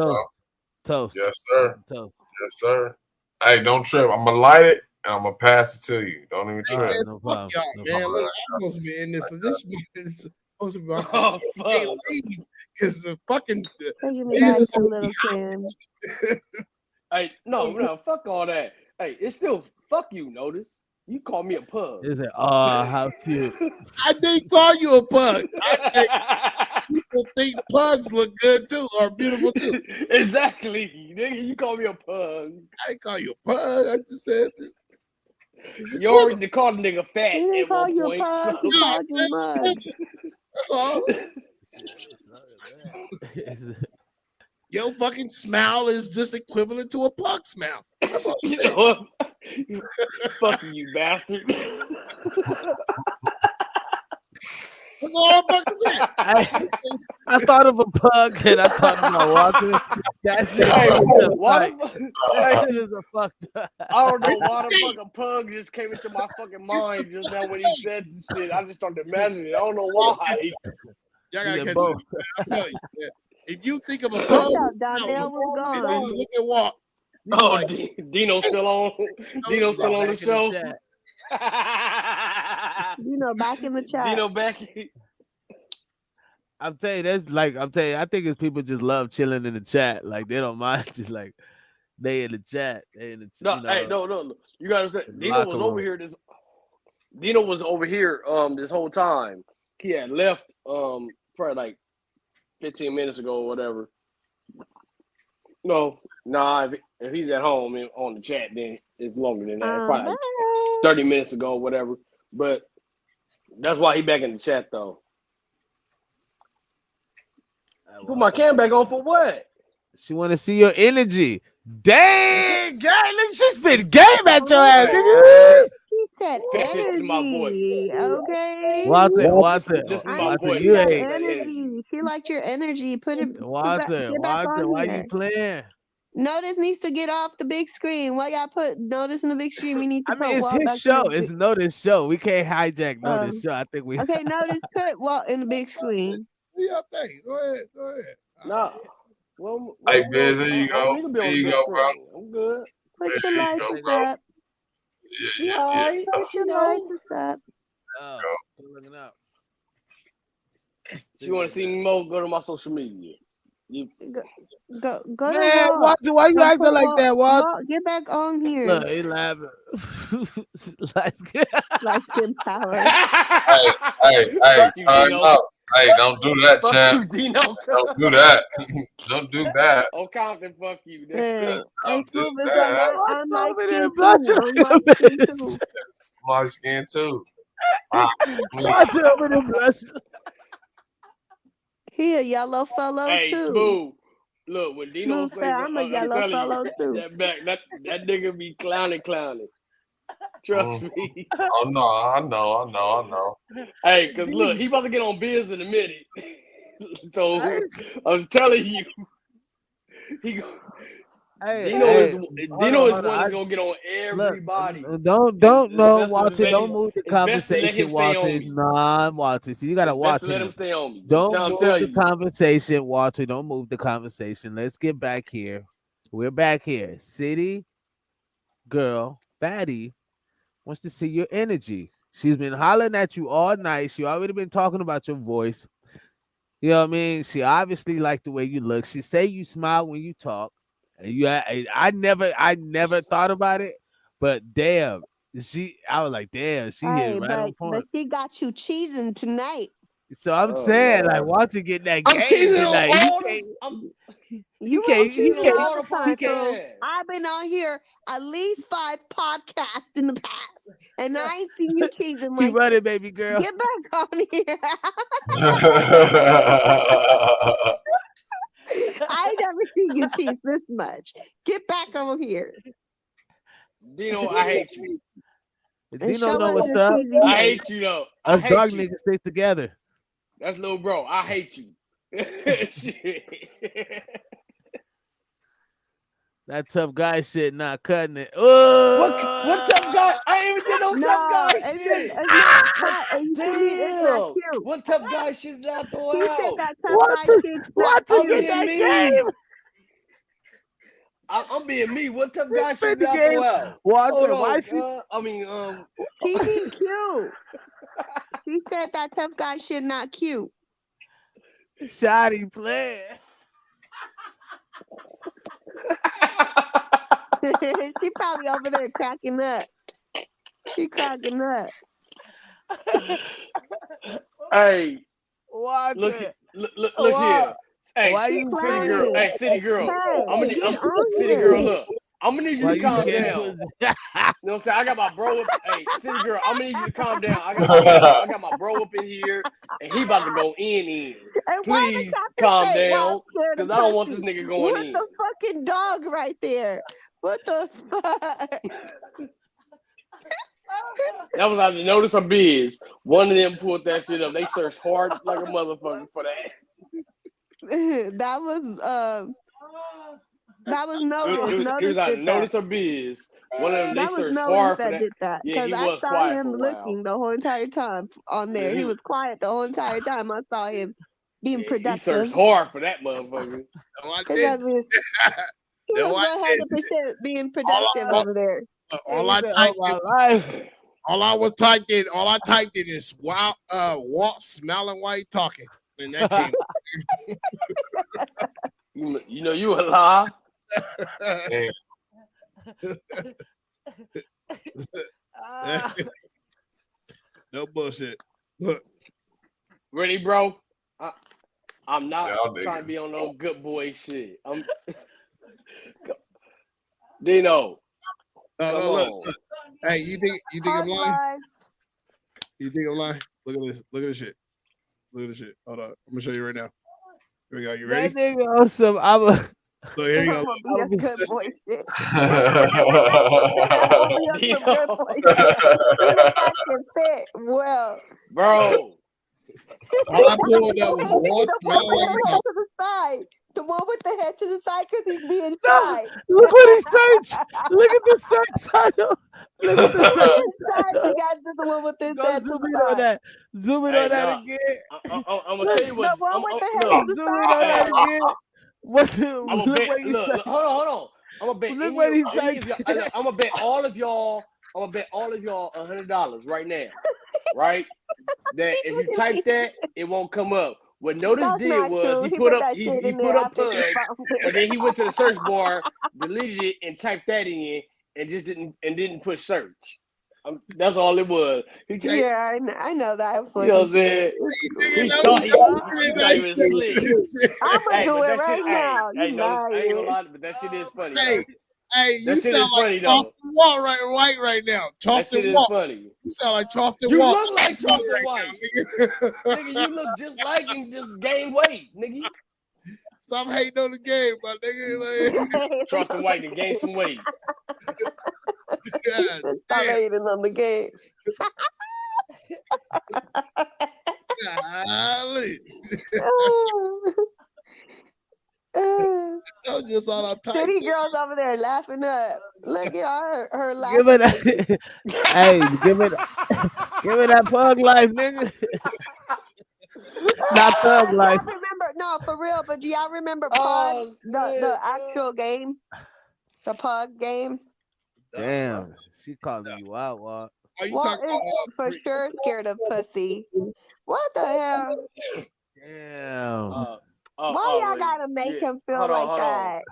Toast. Yes, sir. Toast. Yes, sir. Hey, don't trip. I'm gonna light it and I'm gonna pass it to you. Don't even trip. Right, no problem. Y'all, man. Look, I'm supposed to be in this. This is supposed to be because the fucking Hey, no, fuck all that. Hey, it's still fuck you. Notice you call me a pug. Is it? Oh, how cute. I didn't call you a pug. I said people think pugs look good too or beautiful too. Exactly, nigga. You call me a pug. I didn't call you a pug. I just said this. You already called a nigga fat at one point. That's all. Your fucking smile is just equivalent to a pug smile. That's all. Fucking you bastard. That's all I'm fucking saying. I thought of a pug and I thought about Walter. That's just that is a fucked up. I don't know why the fucking pug just came into my fucking mind just now when he said this shit. I just started imagining it. I don't know why. Y'all gotta catch it. I'm telling you. If you think of a pug, look at Walt. Oh, Dino's still on. Dino's still on the show. Dino back in the chat. Dino back. I'm telling you, I think it's people just love chilling in the chat. Like they don't mind, just like they in the chat. No. You gotta say Dino was over here. Dino was over here this whole time. He had left probably like 15 minutes ago or whatever. If he's at home and on the chat, then it's longer than that. Probably like 30 minutes ago or whatever. But that's why he back in the chat though. Put my cam back on for what? She want to see your energy. Dang, guy, look, she spit game at your ass, nigga. She said energy. My voice. Okay. Walter, you ain't. Energy. She liked your energy. Put it. Walter, why you playing? Notice needs to get off the big screen. Why y'all put Notice in the big screen? We need to. It's his show. It's Notice show. We can't hijack Notice show. I think we. Okay, Notice put Walt in the big screen. Yeah, thanks. Go ahead. No. Well, hey, Biz, there you go. There you go, bro. I'm good. Put your lights up. Yeah. Put your lights up. Oh, looking up. If you want to see me more, go to my social media. Go to Man, Walt. Walter, why you Go acting put like that, Walter? Walt, get back on here. Look, he laughing. Light skin power. Hey, you, time Dino. out. Hey, don't do that, Fuck champ. you, Dino. Don't do that. Don't do that. Oh, Compton, fuck you. Hey, Don't do Smoove is that. on light over skin there too. blushing On like a light skin bitch. too. My skin too. Walter over there blushing. He a yellow fellow Hey, too. Smooth. Look, when Dino Smooth says, said, I'm a I'm yellow telling fellow you, too. that nigga be clowning. Trust me. Oh no, I know. Hey, cause look, he about to get on Biz in a minute. So I'm telling you, Dino is one that's gonna get on everybody. Don't no, Walter. Don't move the it's best to let conversation, him stay on Walter. me. Nah, Walter. See, you gotta It's best watch to let him. him stay on me. Don't I'm move telling the you. conversation, Walter. Don't move the conversation. Let's get back here. We're back here. City girl, baddie wants to see your energy. She's been hollering at you all night. She already been talking about your voice. You know what I mean? She obviously liked the way you look. She say you smile when you talk. And I never thought about it, but damn, I was like, damn, she hit Hey, it right on but point. she got you cheesing tonight. So I'm saying, like, Walter get that I'm game cheesing on tonight. all them. You can't- been cheesing can't- all the time. So podcasts. I've been on here at least 5 podcasts in the past, and I ain't seen you cheesing Keep like running, this. baby girl. Get back on here. I ain't never seen you cheese this much. Get back on here. Dino, I hate you. Dino know what's up. I hate you though. I Us hate dark you. niggas stay together. That's little bro. I hate you. Shit. That tough guy shit not cutting it. Oh, What tough guy? I ain't even did no tough guy shit. Damn. What tough guy shit did I throw He out? said that tough guy shit's not Watson, cute. get that game. I'm being me. What tough guy shit the did I game. throw out? Watson, Hold why on, she? I mean, She be cute. She said that tough guy shit not cute. Shoddy play. She probably over there cracking up. She cracking up. Hey, Watch look it. Look here. Hey, why city you girl. playing? Hey, city girl. Hey, City here. girl. Look, I'm gonna need you Why to you calm scared down. pussy? You know what I'm saying? I got my bro up. Hey, city girl, I'm gonna need you to calm down. I got my bro up in here, and he about to go in. And why the Please captain calm say, down, "Wow, scared of because I don't want this pussy"? nigga going What's in. the fucking dog right there? What the fuck? That was out of Notice of Biz. One of them pulled that shit up. They searched hard like a motherfucker for that. That was Notice. It was out of Notice of Biz. One of them, they That was searched Notice hard for that that. did that. Yeah, he I was saw quiet him for a while. looking the whole entire time on there. Yeah, He was quiet the whole entire time. I saw him being He productive. searched hard for that motherfucker. He was 100% being productive over there. All I typed in is wow, Walt smiling while he talking. And that came. You know you a lie. No bullshit. Look. Ready, bro? I'm not trying to be on no good boy shit. I'm Dino. Look. Hey, you think I'm lying? You think I'm lying? Look at this. Look at this shit. Look at this shit. Hold on. I'm gonna show you right now. Here we go. You ready? That nigga awesome. So here you go. Be a good boy shit. He look like it fit well. Bro. All I pulled up was Walt smiling like he talking. To the side. The one with the head to the side because he's being shy. Look what he searched. Look at the search title. Look at the search. You guys did the one with this head to the Zoom in side. on that. Zoom in on that again. I'm gonna tell you what. The one with the head to the Zoom in on that again. Look, hold on. I'm gonna bet. Look what he's I'm gonna bet all of y'all. I'm gonna bet all of y'all $100 right now. Right? That if you type that, it won't come up. What Notice That's did not was true. he He put put up that shit he in there put up after he Pug, found it. and then he went to the search bar, deleted it, and typed that in, and just didn't push search. That's all it was. Yeah, I know that was You what know he what I'm saying? did. He thought he was slick. I'm gonna Hey, do but it that shit, right now. hey, You Notice, I ain't gonna lying. lie, but that shit is funny Hey, though. hey, you That shit sound is like funny though. Charleston White right now. That Charleston shit is White. funny. You sound like Charleston You White. look like Charleston right White. now, Nigga, you look just like him, just gain weight, nigga. Stop hating on the game, my nigga. Like, Charleston White and gain some weight. God Stop damn. hating on the game. Golly. I just saw that pipe. City girls over there laughing up. Look at her laughing. Give it, hey, give it that Pug life, nigga. Not Thug life. Y'all remember? No, for real. But do y'all remember Pug? Oh, The actual game, the Pug game. Damn, she calling you out, what? Are you Well, talking about it's for sure scared of pussy. What the hell? Damn. Why y'all gotta make him feel like that?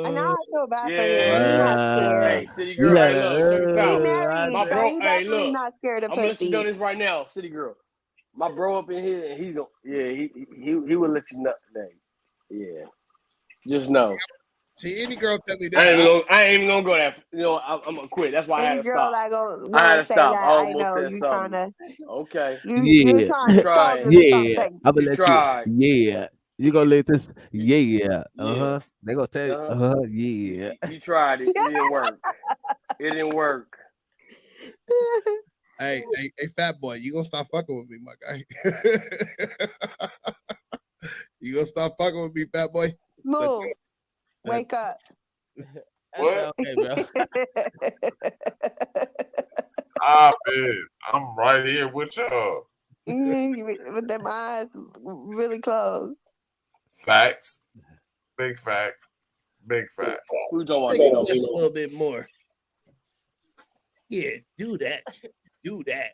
And now I feel bad for him. He's not scared. Hey, City Girl, hey, look, check this He out. married, My so bro, he's hey, definitely look, not scared of I'm gonna let you pussy. know this right now, City Girl. My bro up in here, and he's gonna, yeah, he will let you know today. Yeah, just know. See, any girl tell me I that. ain't even gonna go that. You know, I'm gonna quit. That's why I had Any to girl stop. that I had gonna to say stop. that, I I almost know said you something. trying Okay. you're Yeah. trying to tried. cause Yeah. something. I'm gonna You let tried. you. Yeah. You gonna let this. Yeah. Yeah. They gonna tell you. Yeah. You tried it. It didn't work. It didn't work. Hey, fat boy, you gonna stop fucking with me, my guy? You gonna stop fucking with me, fat boy? Move. Wake up. What? Okay, bro. Stop it. I'm right here with y'all. With them eyes really closed. Facts. Big fact. Big fact. Just a little bit more. Yeah, do that. Do that.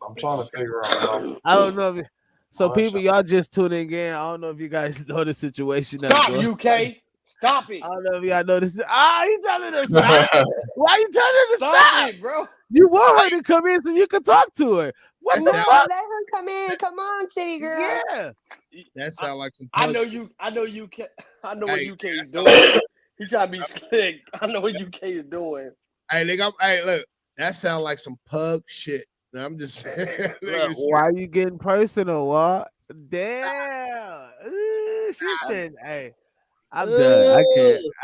I'm trying to figure out. I don't know if so people, y'all just tuning in. I don't know if you guys know the situation. That's Stop, going. UK. Stop it. I don't know if y'all know this. You telling her to stop? Why you telling her to Stop it, bro. You want her to come in so you can talk to her. What the No, fuck? let her come in. Come on, city girl. Yeah. That sound like some. I know shit. you. I know UK. I know what Hey, UK is doing. He trying to be slick. I know what UK is doing. Hey, nigga, hey, look, that sound like some pug shit. Now, I'm just saying. Look, why you getting personal? What? Damn. She's been. Hey, I'm done.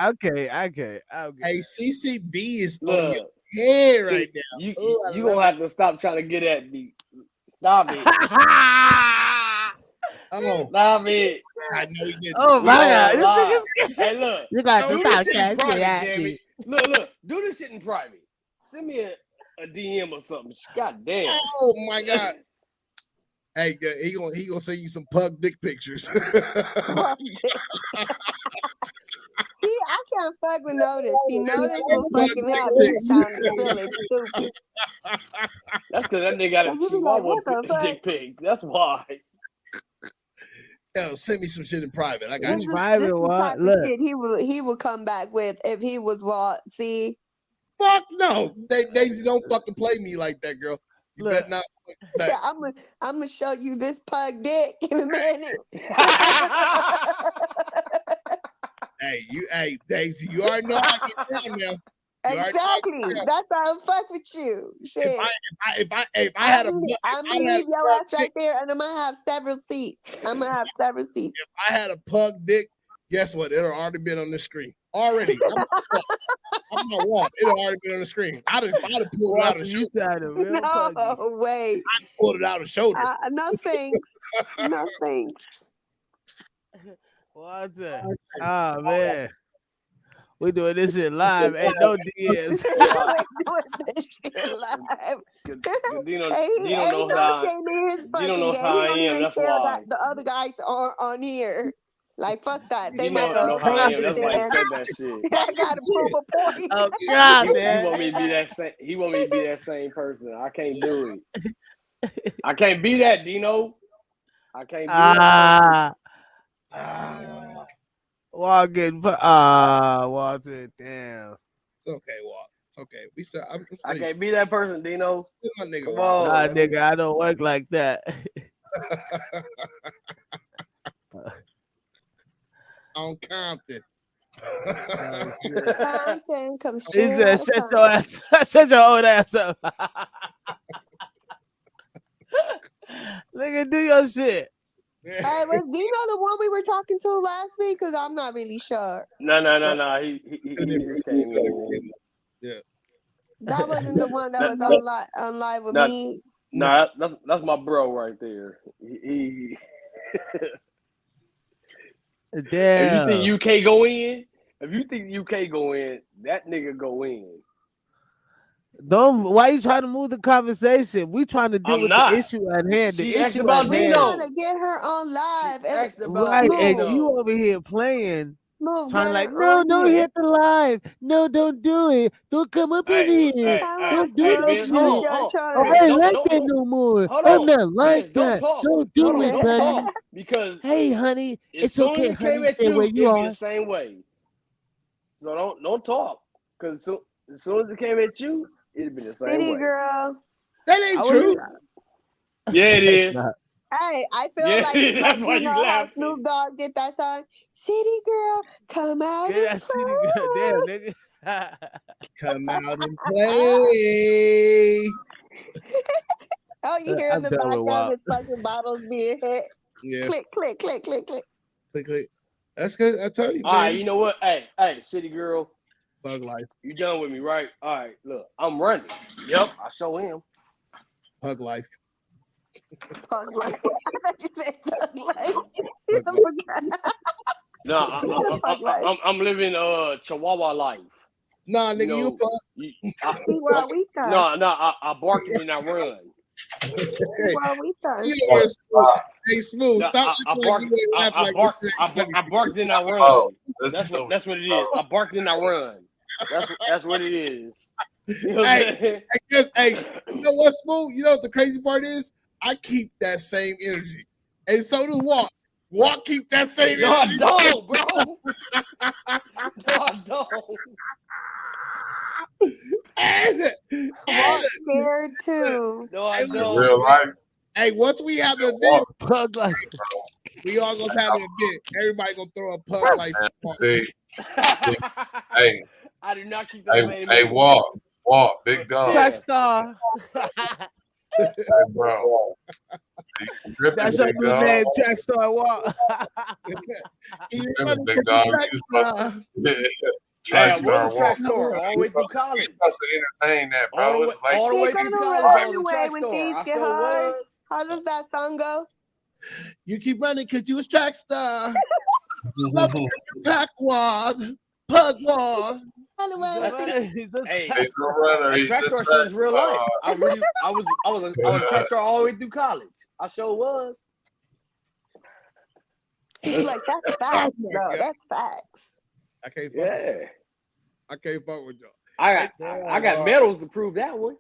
I can't. Hey, CCB is on Look, your head right now. You Ooh, I you love gonna have to stop trying to get at me. Stop it. Oh, Stop it. I know he did. Oh my God! Lie. Hey, look. You got do to this stop shit in private, at damn me. it. Look. Do this shit in private. Send me a DM or something. God damn. Oh my God. Hey, he gonna send you some pug dick pictures. See, I can't fuck with Notice. See, Notice will fucking have me sounding silly, stupid. That's because that nigga got a You be like, what the fuck? dick pic. That's why. Yo, send me some shit in private. I got This you. is the type of shit he would come back with if he was raw. See, fuck no, Daisy, don't fucking play me like that, girl. You better not. Yeah, I'm gonna show you this pug dick in a minute. Hey, Daisy, you already know how I get down now. Exactly. That's why I'm fuck with you. Shit. If I had I'm gonna leave your ass right there, and I'm gonna have several seats. I'm gonna have several seats. If I had a pug dick, guess what? It'll already been on the screen. Already. I'm not wrong. It'll already been on the screen. I'd have pulled it out of the shoulder. No way. I pulled it out of the shoulder. No thanks. No thanks. What's that? Oh man. We doing this shit live. Hey, no DMs. Dino knows how I am. That's why. The other guys are on here. Like, fuck that. They Dino might know how I am. That's why he understand. said that shit. I gotta prove a point. Oh God, he want me to be that same. He want me to be that same person. I can't do it. I can't be that, Dino. I can't be that person. Walking. Walter. Damn. It's okay, Walt. It's okay. We still. I can't be that person, Dino. Still my nigga. Come Walt. on, Nah, nigga, I don't work like that. On Compton. Compton, come He straight said, out of "Shut Compton. your ass, shut your old ass up." Nigga, do your shit. Hey, was Dino the one we were talking to last week? Because I'm not really sure. No. He just came in. Yeah. That wasn't the one that was on live with me. Nah, that's my bro right there. He Damn. If you think UK go in, that nigga go in. Don't. Why you trying to move the conversation? We trying to deal I'm with not. the issue at hand. The She asked issue about at We're hand. trying to get her on live. Asked about Right, and Dino. you over here playing. Move, Trying get like, her no, on don't here. hit the live. No, don't do it. Don't come up in here. Don't do that Vince, shit. hold Oh, on. I ain't like that no more. I'm not like Vince, don't that. talk. Don't do Hold on, it, don't buddy. talk. Because hey, honey, as it's soon okay, as it came honey. at Stay where you, you it'd be are. the same way. So don't talk. Because as soon as it came at you, it'd be the same City way. girl. That ain't true. Yeah, it is. Hey, I feel Yeah, like that's why you you know how laughing. Snoop Dogg did that song, City Girl, come out Get and that city girl. Damn, nigga. Come out and play. Oh, you hear in I'm the done with background WAP. with fucking bottles being hit. Yeah. Click, click, click, click, click. Click, click. That's good. I tell you, All right, man. you know what? Hey, city girl. Bug life. You done with me, right? All right, look, I'm running. Yep, I show him. Pug life. Pug life. I thought you said thug life. No, I'm living Chihuahua life. Nah, nigga, you a pug. I bark and then I run. You know where Smoove. Hey, Smoove, stop acting like you ain't laugh like this shit. I bark then I run. That's what it is. I bark then I run. That's what it is. You know what I'm saying? Hey, you know what, Smoove? You know what the crazy part is? I keep that same energy. And so do Walk. Walk keep that same No, I energy. don't, bro. No, I don't. Walk scared too. No, I don't. Real life. Hey, once we have the event, Pug life. we all gonna have an event. Everybody gonna throw a pug life. See, hey, I do not keep that same hey, walk, big dog. Track star. Hey, bro. That's your new name, Track Star Walk. Big dog. Track star walk. All the way through college. You're supposed to entertain that, bro. All the way through college. I was a track star. I still was. How does that song go? You keep running because you was track star. Love your pack wad, pug wad. Hey, he's a runner. He's track the star track shit is real life. I was a track star all the way through college. I sure was. He's like, that's facts, though. That's facts. I can't fuck with y'all. I can't fuck with y'all. I got medals to prove that one.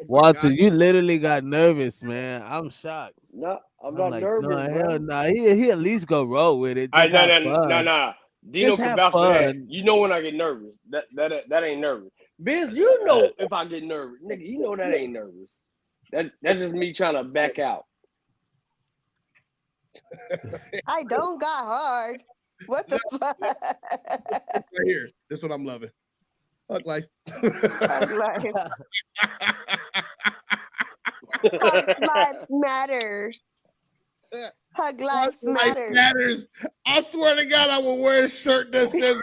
Walter, you literally got nervous, man. I'm shocked. No, I'm not nervous. No, bro. hell no. He at least go roll with it. No. Dino Just can have vouch for that. fun. You know when I get nervous. That ain't nervous. Biz, you know if I get nervous. Nigga, you know that ain't nervous. That's just me trying to back out. I don't got hard. What the fuck? Right here. This is what I'm loving. Fuck life. Pug life. Pug life matters. Pug life matters. Matters. I swear to God, I will wear a shirt that says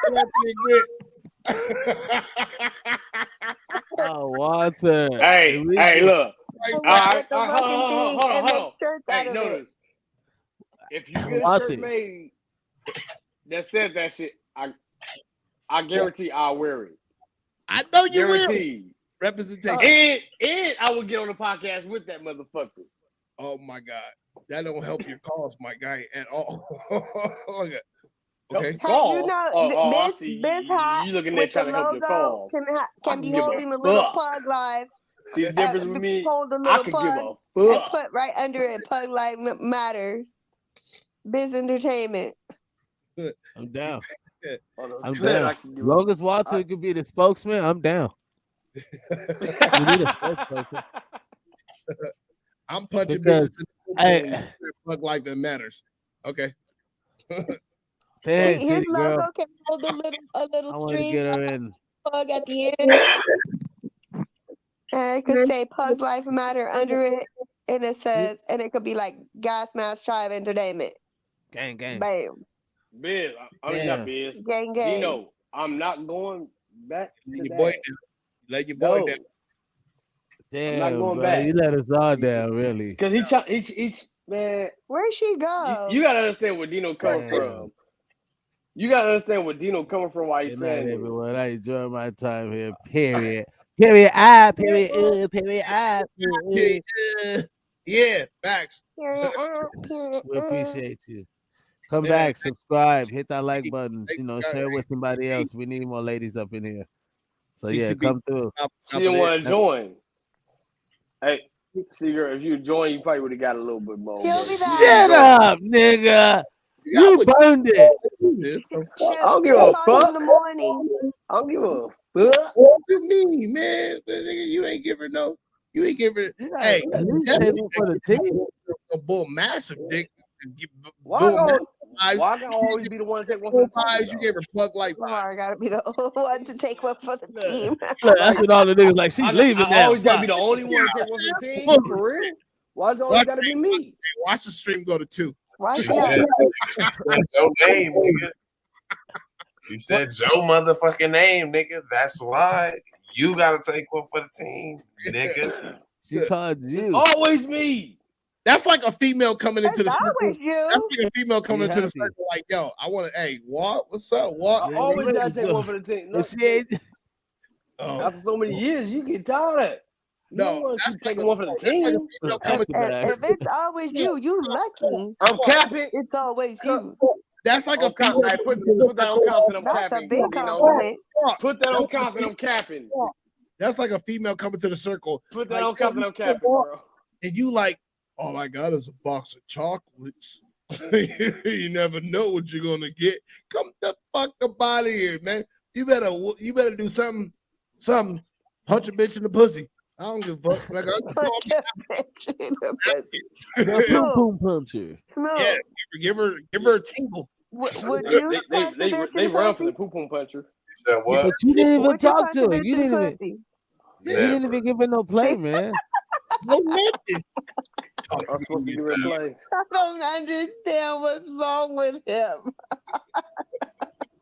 Oh, Walter. Hey, look. Hold on. Hey, Hey, notice. If you get a Walter. shirt made that says that shit, I guarantee I'll wear it. I know you Guaranteed. will. Representation. And I will get on the podcast with that motherfucker. Oh my God. That don't help your cause, my guy, at all. Look at. Okay. Cause. You know, I see. You looking there trying to help your cause. Can be holding a little pug life. See the difference with me? Hold a I little could pug give a and fuck. put right under it, pug life matters. Biz Entertainment. I'm down. I'm Shit, down. I can do Long as Walter could be the spokesman, I'm down. We need a spokesperson. I'm punching Because, bitches in hey, the plug life that matters. Okay. Dang, His city logo girl. can hold a I little want to stream get her in. plug at the end. And it could say Pug Life Matter under it. And it says, and it could be like Gas Mask Tribe Entertainment. Gang, gang. Bam. Biz, I mean not Biz. Gang, gang. Dino, I'm not going back to Your boy that. down. Let your boy down. Damn, I'm not going bro. back. You let us all down, really. Because he man. Where'd she go? You gotta understand where Dino coming from. You gotta understand where Dino coming from. Why he's Good night, saying this. everyone. I enjoy my time here. Period. Period. I. Period. Period. I. Period. Yeah, facts. Period. We appreciate you. Come back, subscribe, hit that like button. You know, share it with somebody else. We need more ladies up in here. So yeah, come through. She didn't want to join. Hey, see, girl, if you join, you probably would have got a little bit more. Shut up, nigga. You burned it. I don't give a fuck. In the morning. I don't give a fuck. What you mean, man? You ain't giving no. You ain't giving. Hey, for the team. A bull massive dick. Why I gotta always be the one to take one for the team? You gave her plug like. I gotta be the one to take one for the team. Look, that's what all the niggas like. She's leaving I now. always gotta be the only one to take one for the team. For real? Why does it always gotta be me? Watch the stream go to 2. Why? You said Joe name, nigga. You said Joe motherfucking name, nigga. That's why you gotta take one for the team, nigga. She called you. It's always me. That's like a female coming into the circle. Always you. That's like a female coming into the circle like, yo, I want to, hey, what? What's up? What? I always gotta take one for the team. No, after so many years, you get tired of it. No, that's taking one for the team. If it's always you, you lucky. I'm capping. It's always you. That's like a female. Hey, put that on confident. I'm That's capping. a big compliment. Put that on confident. I'm capping. That's like a female coming to the circle. Put that on confident. I'm capping, bro. And you like, all I got is a box of chocolates. You never know what you're gonna get. Come the fuck up out of here, man. You better do something. Punch a bitch in the pussy. I don't give a fuck. Like punch a bitch in the pussy. The boom puncher. Yeah, give her a tingle. Would you? They run for the poo poo puncher. Yeah, but you didn't even talk to her. You didn't even give her no play, man. No nothing. I'm supposed to give her a play. I don't understand what's wrong with him.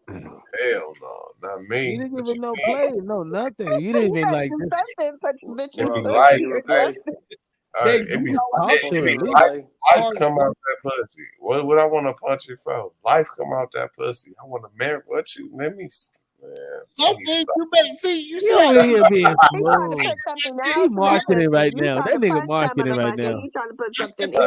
Hell no, not me. You didn't give her no play, no nothing. You didn't even like this. It be life, it be life come out that pussy. What I want to punch it for? Life come out that pussy. I want to marry what you. Let me. Something you better see. You over here being smooth. He marketing right now. That nigga marketing right now. He's trying to put something in it.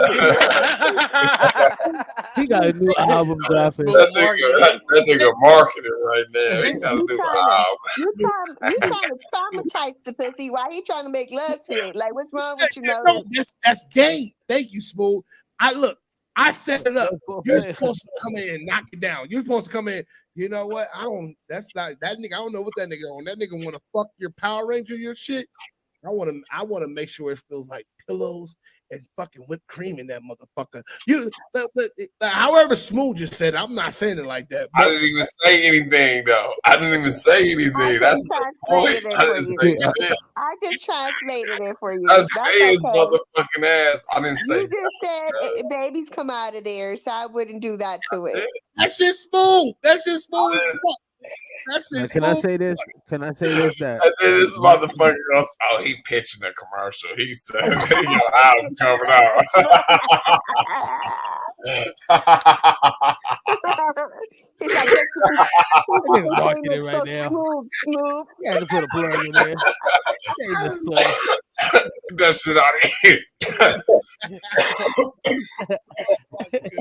He got a new album dropping. That nigga marketing right now. He got a new album. You trying to traumatize the pussy while he trying to make love to it. Like, what's wrong with you, No, Notice? that's game. Thank you, Smooth. I set it up. You're supposed to come in and knock it down. You're supposed to come in. You know what? That's not that nigga. I don't know what that nigga on. That nigga want to fuck your Power Ranger, your shit. I want to make sure it feels like pillows and fucking whipped cream in that motherfucker. However Smooth just said, I'm not saying it like that. I didn't even say anything though. I didn't even say anything. That's the point. I didn't say shit. I just translated it for you. That's his okay. motherfucking ass. I didn't say. You just said babies come out of there, so I wouldn't do that to it. That's just smooth. That's just smooth. That's just Can I say this? Can I say this? That and then this motherfucker goes, "Oh, he pitching a commercial." He said, "Your album coming out." He's like, marketing right now. Smooth. You had to put a plug in there. That shit out of here.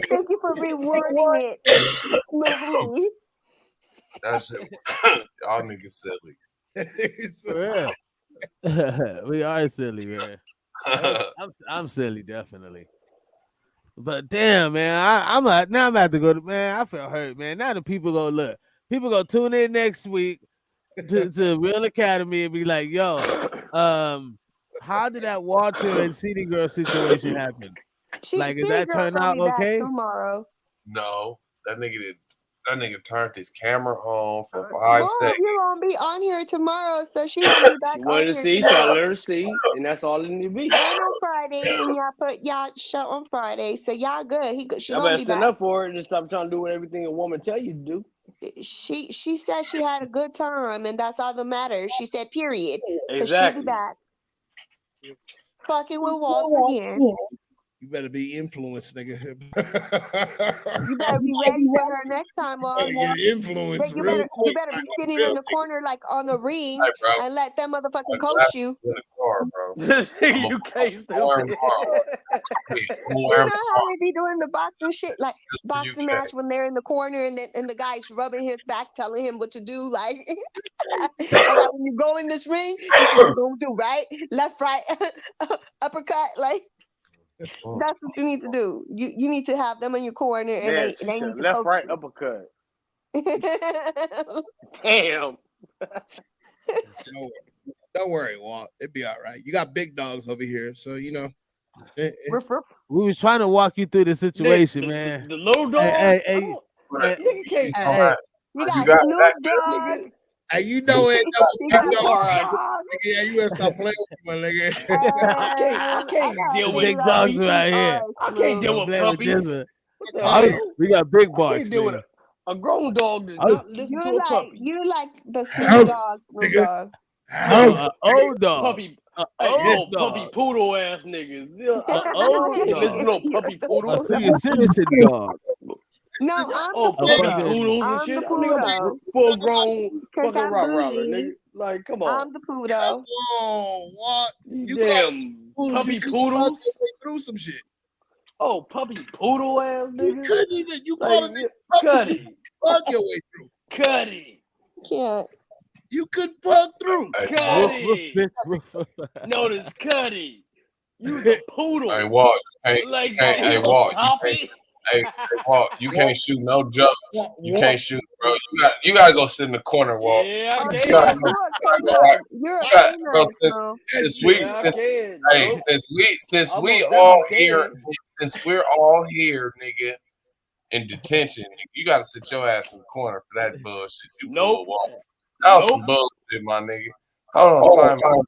Thank you for rewarding it smoothly. That shit. Y'all niggas silly. We are silly, man. I'm silly, definitely. But damn, man, I'm about to go to man. I feel hurt, man. Now the people go look. People go tune in next week to Real Academy and be like, yo, how did that Walter and City Girl situation happen? Like, is City that Girl turn gonna out be back okay? tomorrow. No, that nigga turned his camera on for 5 Mom, seconds. you gonna be on here tomorrow, so she gonna be back You on wanted to here see, so I tomorrow. let her see, and that's all it need to be. And on Friday when y'all put y'all show on Friday, so y'all good. She Y'all gonna better be stand back. up for it and stop trying to do everything a woman tell you to do. She said she had a good time, and that's all that matters. She said, period. So she'll be Exactly. back. Fucking with Walt again. You better be influenced, nigga. You better be ready for her next time, Walt. Get influenced You real quick. better be sitting in the corner like on a ring Hey, bro. and let them motherfucking Like, coach that's you. in the car, bro. You can't More and stupid. more. You know how they be doing the boxing shit, like boxing UK. match when they're in the corner and the guy's rubbing his back, telling him what to do. Like, all right, when you go in this ring, this is what you're gonna do, right? Left, right, uppercut. Like, that's what you need to do. You need to have them in your corner, and Man, she they said need to left, coach right, you. uppercut. Damn. Don't worry, Walt. It'd be all right. You got big dogs over here, so you know. We was trying to walk you through the situation, the, man. The little dog. Hey, Nigga can't. You got got Snoop that, Dogg. Hey, you know it. You got All right. Nigga, yeah, you better stop playing with me, my nigga. I can't deal with Big dogs puppies. right here. I can't deal Don't with play with this puppies. one. What the Oh, hell? we got big I barks, can't deal with nigga. a grown dog does Oh. not listen to a puppy. You like the Snoop Dogg, Snoop Dogg. Old dog. Puppy. Hey, Old puppy dog. poodle ass niggas. Yeah, Old can't listen to dog. no puppy poodle. A senior citizen dog. No, I'm Oh, the puppy poodle. poodles and I'm shit. the I nigga, I'm a poodle. full grown Cause fucking I'm Rottweiler, bougie. nigga. Like, come on. I'm the poodle. Oh, what? You call damn it poodle, puppy you couldn't fuck poodles. your way through some shit. Oh, puppy poodle ass You nigga. couldn't even. You Like, called it puppy. cut You it. fuck your way through. Cut it. Can't. You couldn't fuck through. Cut it. Notice cut it. You the poodle. Hey, Walt, you Like, can't, you hey, gonna Walt, pop you can't, it? hey, Walt, you can't shoot no jumps. You can't shoot, bro. You gotta go sit in the corner, Walt. Yeah, I You can. gotta go, You're a you gotta, bro, canine, since we, Yeah, I since, can. hey, Nope. since I we most all definitely here, can. since we're all here, nigga, in detention, nigga, you gotta sit your ass in the corner for that bullshit you pull, Nope. Walt. That was some bullshit, my nigga. Hold on, time out.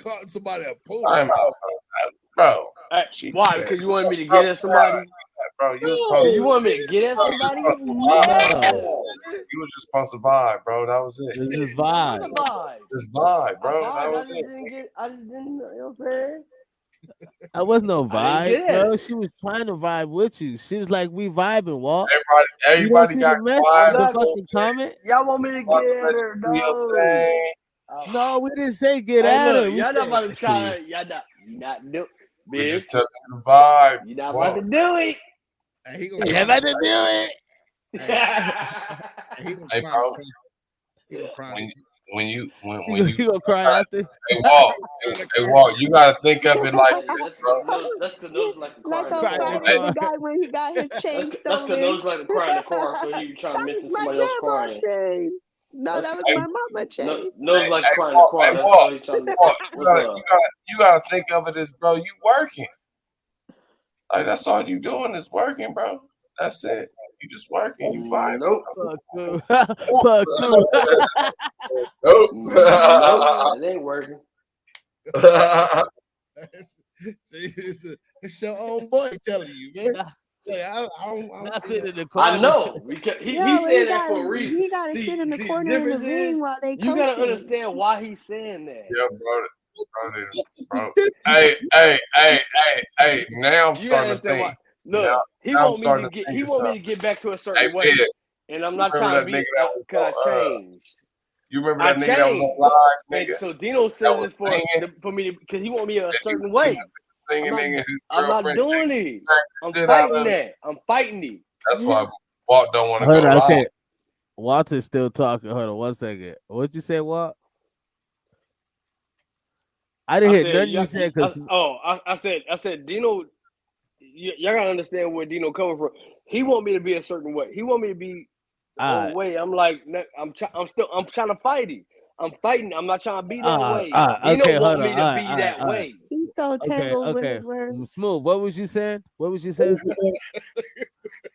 Called somebody a poodle. Time out, bro. Hey, why? Because you wanted me to get at somebody? Bro, you was supposed You want me to get at somebody? to No. You was just supposed to vibe, bro. That was it. This is What vibe. a vibe. Just vibe, bro. I That vibed. was I just it. didn't get. I just didn't. You know what I'm saying? That was no I didn't vibe, get bro. it. She was trying to vibe with you. She was like, "We vibing, Walt." Everybody you don't see got the mess, quiet. the Look, fucking comment. y'all want me to Walt get let at her? you do your No. thing. No, we didn't say get Hey, at her. look, We y'all not said, about to try. Y'all not. You not do. We Bitch, just telling you the vibe. you not Walt. about to do it. Hey, he "You gonna about to do it." He gonna Hey, cry. bro. He gonna cry. When you You gonna cry after? hey Walt, you gotta think of it like this, bro. That's because those like to cry like in the on Cry in the car. Friday, car. the guy when he got his chain That's because stolen. those like to cry in the car, so he trying to That was mention my somebody else grandma crying. chain. No, That's that was Hey, my mama chain. Nose like to cry in the Walt, car. That's Walt, why he's trying to. Walt, What's up? you gotta think of it as, bro, you working. Like, that's all you doing is working, bro. That's it. You just working. You vibing. Nope. Fuck you. Fuck you. Nope. Nope. That ain't working. See, it's your own boy telling you, man. Like, I'm Not sitting in the corner. I know. He Yo, said that for a reason. he gotta sit in the corner in the difference is, ring while they you gotta coaching. understand why he's saying that. Yeah, bro. Hey. Now I'm You gotta starting to understand why. think. Look, he now I'm want me starting to to get. think He of want me to something. get back to a Hey, certain way, Ed, and I'm you not remember trying to that be. nigga that was Cause I on, changed. you remember I that nigga that was changed. on live, And nigga? so Dino That says was it singing. for me to, because he want me a And certain he way. was singing, nigga. His I'm not girlfriend doing it. I'm shit out fighting of it. that. I'm fighting it. That's why Walt don't want to Hold go on, live. okay. Walter's still talking. Hold on 1 second. What'd you say, Walt? I didn't hear nothing you said because I said Dino. y'all gotta understand where Dino coming from. He want me to be a certain way. He want me to be the wrong way. I'm like, I'm trying to fight him. I'm fighting. I'm not trying to be that way. Dino okay, want hold me on. to be that way. He's so tangled with his words. Smooth. What was you saying?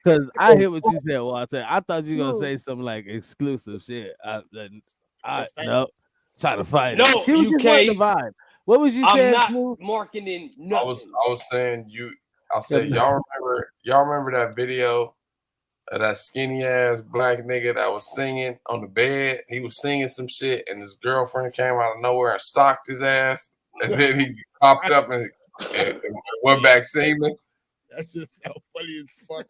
Because I hear what you said, Walter. I thought you were gonna say something like exclusive shit. No, trying to fight. No, She was just wanting the vibe. What was you saying? I'm not Smooth? marketing nothing. I was saying I said y'all remember that video of that skinny ass black nigga that was singing on the bed? He was singing some shit, and his girlfriend came out of nowhere and socked his ass, and then he popped up and went back singing. That's just so funny as fuck.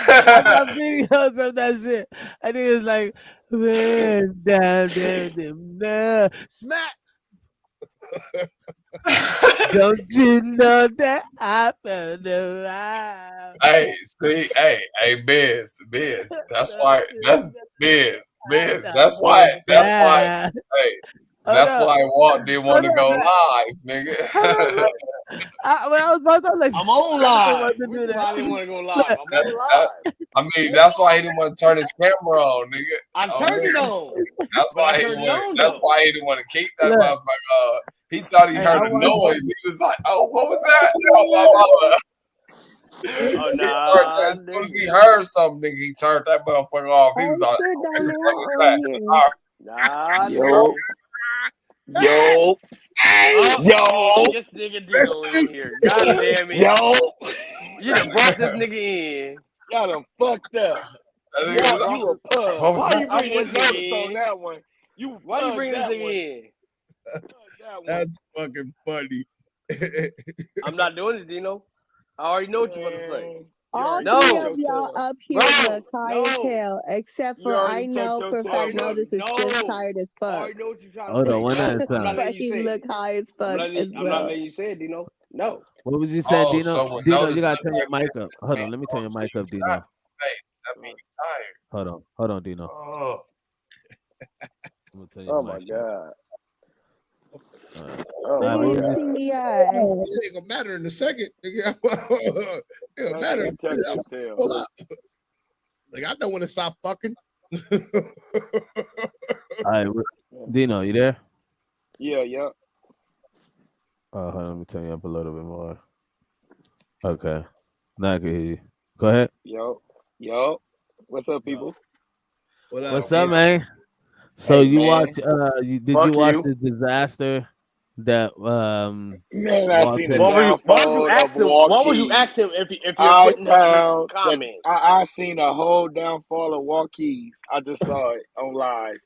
I got videos of that shit. I think it's like, man, down, smack. Don't you know that I found a Hey, see, hey, Biz. That's why. That's Biz. That's why. Hey, that's why Walt didn't want to go live, nigga. I was about to like, I'm on live. I didn't want to go live. I'm on live. I mean, that's why he didn't want to turn his camera on, nigga. I turned it on. That's why he didn't want to keep that motherfucker. He thought he heard a noise. He was like, "Oh, what was that?" Oh, nah, as soon as he heard something, nigga, he turned that motherfucker off. He was like, Yo. This nigga Dino in here. God damn it. Yo. You done brought this nigga in. Y'all done fucked up. You a pub. Why you bring this nigga in? On that one. Why you bring this nigga in? That's fucking funny. I'm not doing it, Dino. I already know what you're about to say. All three of y'all up here look high as hell, except for I know for a fact Notice is just tired as fuck. I already know what you're trying to Hold say. on, one at a time. But he look high as fuck as I'm not letting you say it, Dino. No. What was you saying, Dino? so Dino, you gotta turn your mic up. Hold on, let me turn your mic up, Dino. Hey, that means tired. Hold on, Dino. Oh, my god. It ain't gonna matter in a second. It ain't gonna matter. Hold up. Like, I don't want to stop fucking. All right, Dino, you there? Yeah. Hold on, let me turn you up a little bit more. Okay, now I can hear you. Go ahead. Yo. What's up, people? What's up, man? So you watch? Did you watch the disaster that man? I seen it. Why would you ask him if you're putting that comment? I seen a whole downfall of Walkies. I just saw it on live.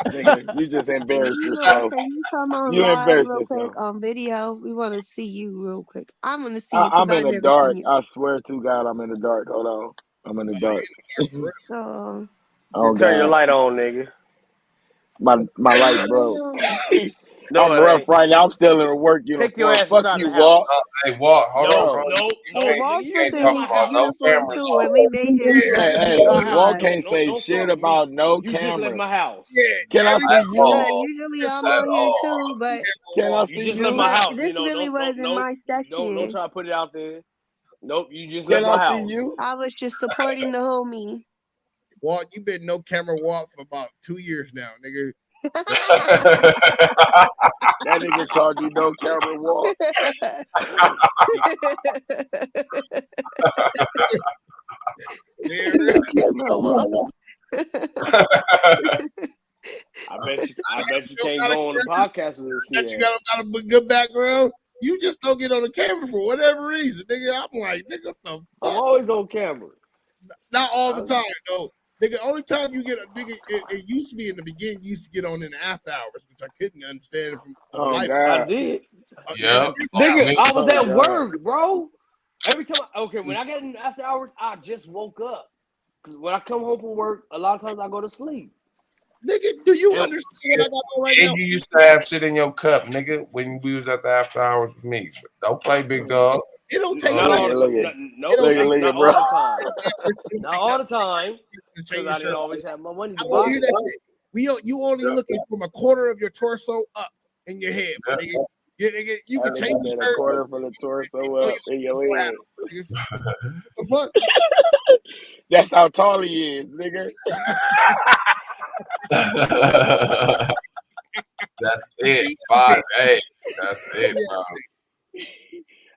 Nigga, you just embarrassed yourself. Can you come on You live embarrassed real yourself. quick on video? We want to see you real quick. I'm gonna see you. I'm in the never dark. seen you. I swear to God, I'm in the dark. Hold on, I'm in the dark. Turn your light on, nigga. My light broke. No, I'm rough right now. I'm still in a work uniform. Take your ass Fuck out you, the Walt. hey, Walt, hold on, bro. No. You can't talk about no cameras. And we made him Hey, Walt can't say shit about no You cameras. just left my house. Can I see you? Usually I'm on here too, but Can I see You just you? left my house. This really wasn't my section. Don't try to put it out there. Nope, you just left my Can I house. see you? I was just supporting the homie. Walt, you been no camera Walt for about 2 years now, nigga. That nigga called you no camera Walt. I bet you can't go on the podcast and see that. You got a good background. You just don't get on the camera for whatever reason, nigga. I'm like, nigga, what the fuck? I'm always on camera. Not all the time, though. Nigga, only time you get a nigga, it used to be in the beginning, you used to get on in the after hours, which I couldn't understand from life. God. I did. Yeah. Nigga, I was at work, bro. Every time when I get in the after hours, I just woke up. Because when I come home from work, a lot of times I go to sleep. Nigga, do you understand what I got on right now? You used to have shit in your cup, nigga, when we was at the after hours with me. Don't play big dog. It don't take not all the time. Not all the time. Because I didn't always have my money to buy it. You only looking from a quarter of your torso up in your head, nigga. You can change the That a shirt. quarter from the torso up in your head. The fuck? That's how tall he is, nigga. That's it. 5'8". That's it, bro.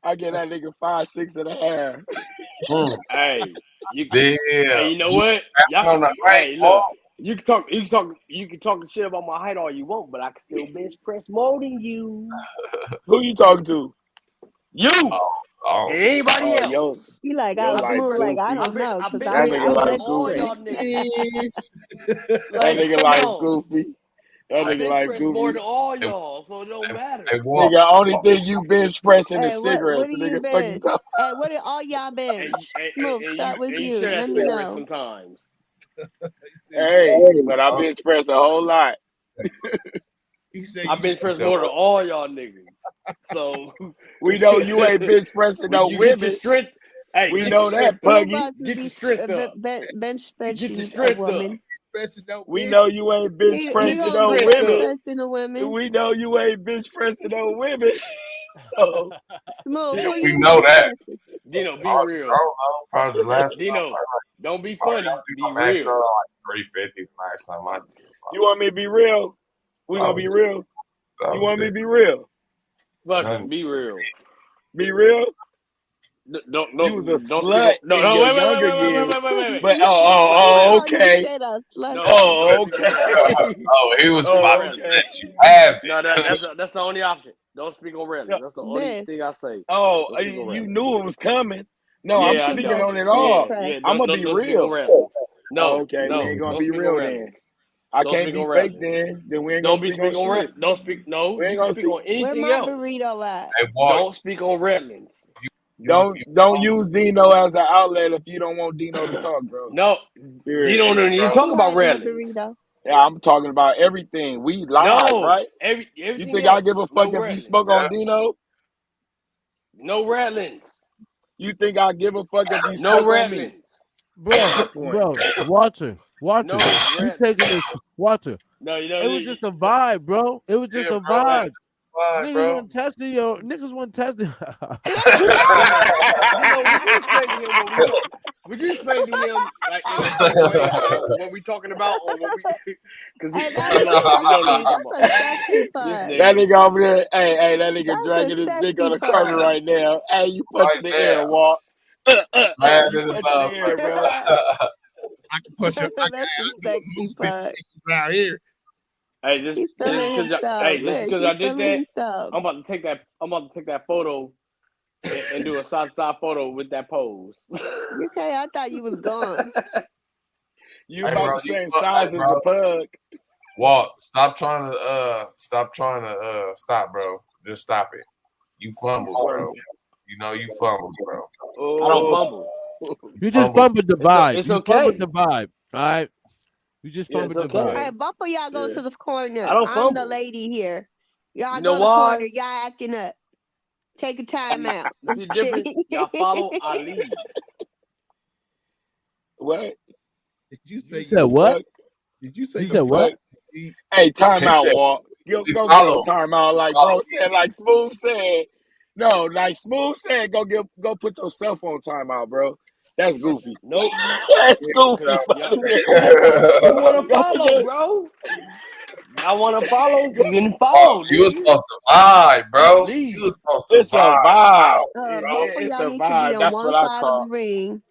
I get that nigga 5'6.5". Hey, Damn. hey, you know what? Y'all on the hey, height, look, you can talk shit about my height all you want, but I can still bench press more than you. Who you talking to? You Oh. and anybody else. Yo, You like yo, I was like more like I Goofy. don't know I because bench That press nigga I more than like bench all Goofy. y'all press. niggas. That Like, nigga come like on. Goofy. That I nigga bench like press more Goofy. than all y'all, so it don't matter. Hey, Walt. Nigga, only thing you bench pressing is Hey, what cigarettes. do you Nigga, fuck you bench? talking. Hey, what did all y'all bench? Smoke, start with And you you. share that Let me cigarette know. sometimes. Hey, but I bench press a whole lot. He said I you bench press more than all y'all niggas. So We know you ain't bench pressing no you get your women. strength. Hey, We get know your that, strength up. Who Puggy. about to Get be your strength up. bench Get your spreadsheet a strength up. woman? Pressing no We bitches. know you ain't bench He pressing your gonna no be strength bench women. up. pressing a woman. We know you ain't bench pressing no women. So Smooth, who We you know bench that. pressing? Dino, be I real. don't know. Probably the last time. Dino, don't be Probably funny. Be my max out real. like 350 last time I did. you want me to be real? We gonna be real? You want me to be real? Fuck it, be real. Be real? You was a Don't speak slut on. No, in your wait. younger years. But You okay. said a slut. Oh, okay. Oh, he was Don't speak on about Redlands. to let you have it. No, that's the only option. Don't speak on Redlands. That's the only thing I say. Oh, Don't speak on you Redlands. knew it was coming. No, I'm Yeah, I speaking know. on it all. Yeah. I'm gonna Don't be speak on real. Redlands. No, Okay, we ain't gonna don't be speak on real then. Redlands. I Don't can't speak be on fake Redlands. then. Then we ain't gonna Don't be speak on speaking on shit. Red. Don't speak. No, We you ain't can gonna speak see. on Where anything my else. burrito at? Hey, boy, Don't speak on Redlands. Don't use Dino as an outlet if you don't want Dino to talk, bro. No, Period. Dino don't need to I'll talk be about riding my Redlands. burrito. Yeah, I'm talking about everything. We live, No, right? You everything think I else. give a No fuck if you Redlands. spoke on Dino? No Redlands. You think I give a fuck if you No spoke on me? Redlands. What's Bro, the point? Walter, No you Redlands. taking this, Walter. No, It was just a vibe, bro. It was just yeah, a bro. vibe. Why, Niggas bro? wasn't testing yo. Niggas wasn't testing. Dino, would you explain to him what we talk? Would you explain to him like in a certain way what we talking about or what we? Because Hey, he that's don't know what sexy. we talking That's about. a sexy This part. That nigga. nigga over there, hey, that nigga That's a dragging his dick on sexy the carpet part. right now. Hey, you punching Right the air, there. Walt. Mad You in the punching the mouth. air, bro. I can push up. I That's a can do a sexy moose bitch part. around here. Hey, He's feeling himself. just Look, because he's I did feeling that, himself. I'm about to take that photo and do a side to side photo with that pose. Okay, I thought you was gone. You Hey, about bro, the same size as bro. a pug. Walt, stop trying to stop, bro. Just stop it. You fumbled, bro. You know you fumbled, bro. I don't Oh, fumble. You just fumbled the vibe. It's You fumbled okay. the vibe. All right. You just Yeah, it's fumbled the okay. vibe. Hey, both of y'all go to the corner. I don't I'm the fumble. lady here. Y'all You go know to the why? corner. Y'all acting up. Take a time out. You see the difference? Y'all follow, I lead. what? Did you say You you said what? Did you say You you said what? Hey, time He out, said, Walt. you Go get follow. on time out, like bro said, like Smooth said. No, like Smooth said, go put yourself on timeout, bro. That's goofy. Nope. That's goofy. You want to Go put follow, your, bro? Y'all want to follow? go, Then follow, You was nigga. supposed to vibe, bro. Leave. You was supposed to it's a vibe. vibe. Both of It's y'all a need to be vibe. on That's one what I side of the call. ring.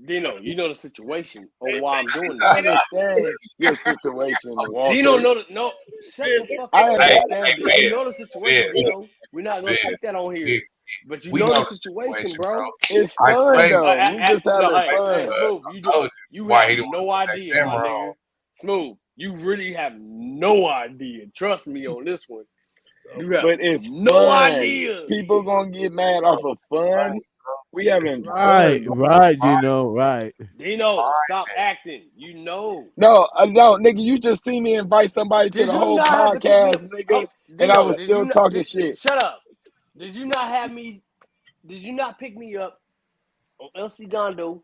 Dino, you know the situation on why I'm doing I this. understand your situation, Dino, Walter. no, shut the fuck I up. understand But you it. know the situation, Dino. We're not gonna keep that on here. But you We know know the the situation, situation, bro. bro. It's I fun explained though. We just No, having hey, fun. Smooth, I told you why have he didn't want no to put that idea, my camera nigga. on. Smooth, you really have no idea. Trust me on this one. You have But it's no fun. idea. People gonna get mad off of fun. We having Right, fun. right, right. Dino, stop acting. You know. No, nigga, you just see me invite somebody to Did the you whole not have to pick me up? podcast, Oh, nigga, and I Dino, was did you still not? talking shit. Shut up. Did you not have me? Did you not pick me up on El Segundo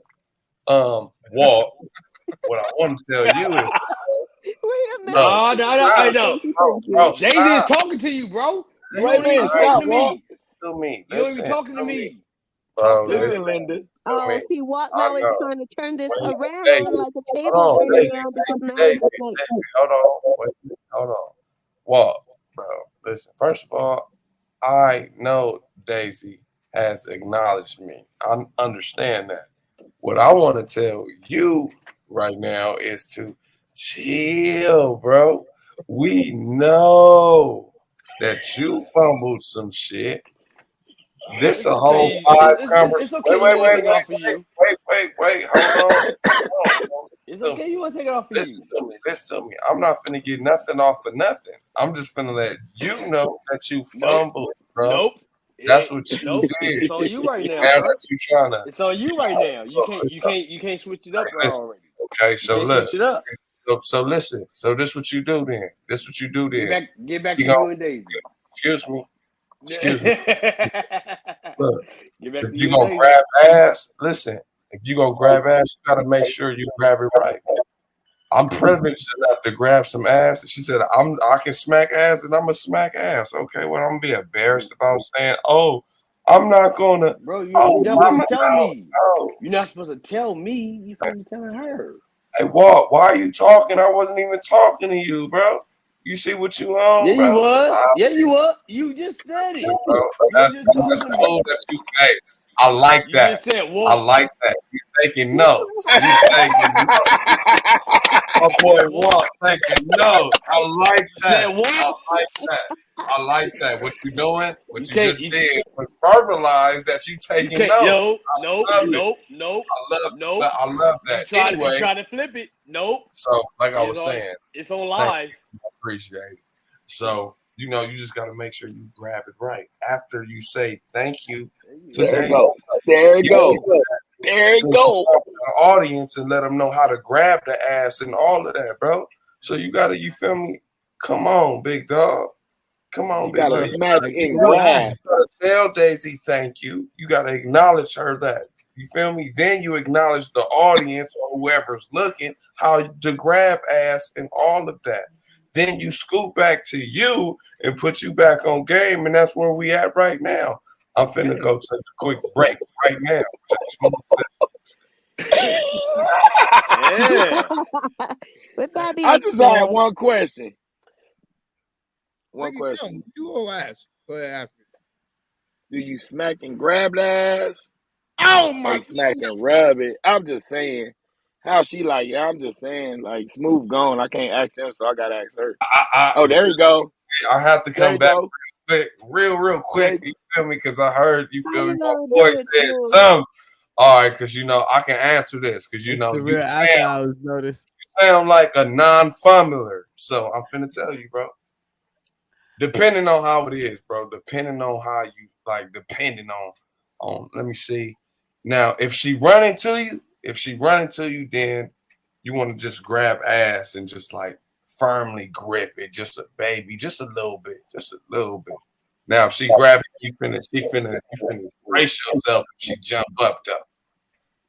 Walt, what I want to tell you is, Wait a minute. No. bro, Jay-Z is talking to you, bro. Wait a minute, stop, Walt. To me. You don't even talking to me. Bro, Listen, Linda. Oh, see, Walt I now is know. trying to turn this Wait, around like a table hold on, turning Daisy, around because now Daisy, it's like, hold on. Wait, hold on. Walt, bro, listen. First of all, I know Daisy has acknowledged me. I understand that. What I want to tell you right now is to chill, bro. We know that you fumbled some shit. This It's a whole okay. live It's conversation. okay. You want to take it off for you. Wait. Hold on. It's okay. You want to take it off for Listen you. to me. Listen to me. I'm not finna get nothing off of nothing. I'm just finna let you know that you Nope. fumbled, bro. Nope. That's what you Nope. did. It's on you right now, Now sir. that you trying to. It's on you right now. You can't switch it up Listen. already. Okay, You so can't look. switch it up. So listen. So this what you do then. This what you do then. Get back You to you gonna, and Daisy. excuse me. Get Look, back if to you you and gonna Daisy. grab ass, listen. If you gonna grab ass, you gotta make sure you grab it right. I'm privileged enough to grab some ass. She said, I can smack ass and I'm gonna smack ass. Okay, well, I'm gonna be embarrassed about saying, oh, I'm not gonna. Bro, you're Oh, not supposed mama, to tell me. no. You're not supposed to tell me. You're supposed to be telling her. Hey, Walt, why are you talking? I wasn't even talking to you, bro. You see what you Yeah, on, you bro? was. Stop Yeah, it. you was. You just said it. Bro. You That's just talking that's to cool me. that you. Hey, I like You that. just said, I Walt. like that. You taking notes. You taking notes. My You boy said, Walt taking notes. I like You said, that. I Walt. like that. I like that. What you doing? You What you can't. just did was verbalize that you You taking can't. notes. Nope. I love it. Nope. I love You that. tried. You Anyway, tried to flip it. Nope. so like I It's was on. saying, It's on thank live. you. I appreciate it. So, you know, you just gotta make sure you grab it right. After you say thank you to There you Daisy, go. There you you go. There you go. the audience and let them know how to grab the ass and all of that, bro. So you gotta, you feel me? Come on, big dog. Come on, You big gotta dog. smack Like and what I grab. You gotta tell Daisy thank you. You gotta acknowledge her that. You feel me? Then you acknowledge the audience or whoever's looking how to grab ass and all of that. Then you scoot back to you and put you back on game, and that's where we at right now. I'm finna go take a quick break right now. Jay Smoove. Yeah. with that I being just said, had one question. One Break it down. question. You all ask. Go ahead, ask it. Do you smack and grab the ass? Oh Or my you smack and rub it? I'm just saying. How she like, yeah, I'm just saying, like, Smooth gone. I can't ask him, so I gotta ask her. Oh, there you go. I have to There come you back go. real There quick. you You feel me? Because I heard you how feel me. you My gonna boy do it, said Smooth? something. All right, because you know I can answer this because you it's know the you real after hours notice. sound like a non-fumbler. So I'm finna tell you, bro. Depending on how it is, bro. Depending on how you like. Depending on. Let me see. Now, if she run into you, then you want to just grab ass and just like firmly grip it, just a baby, just a little bit. Now, if she grab it, you finna brace yourself. And she jump up though.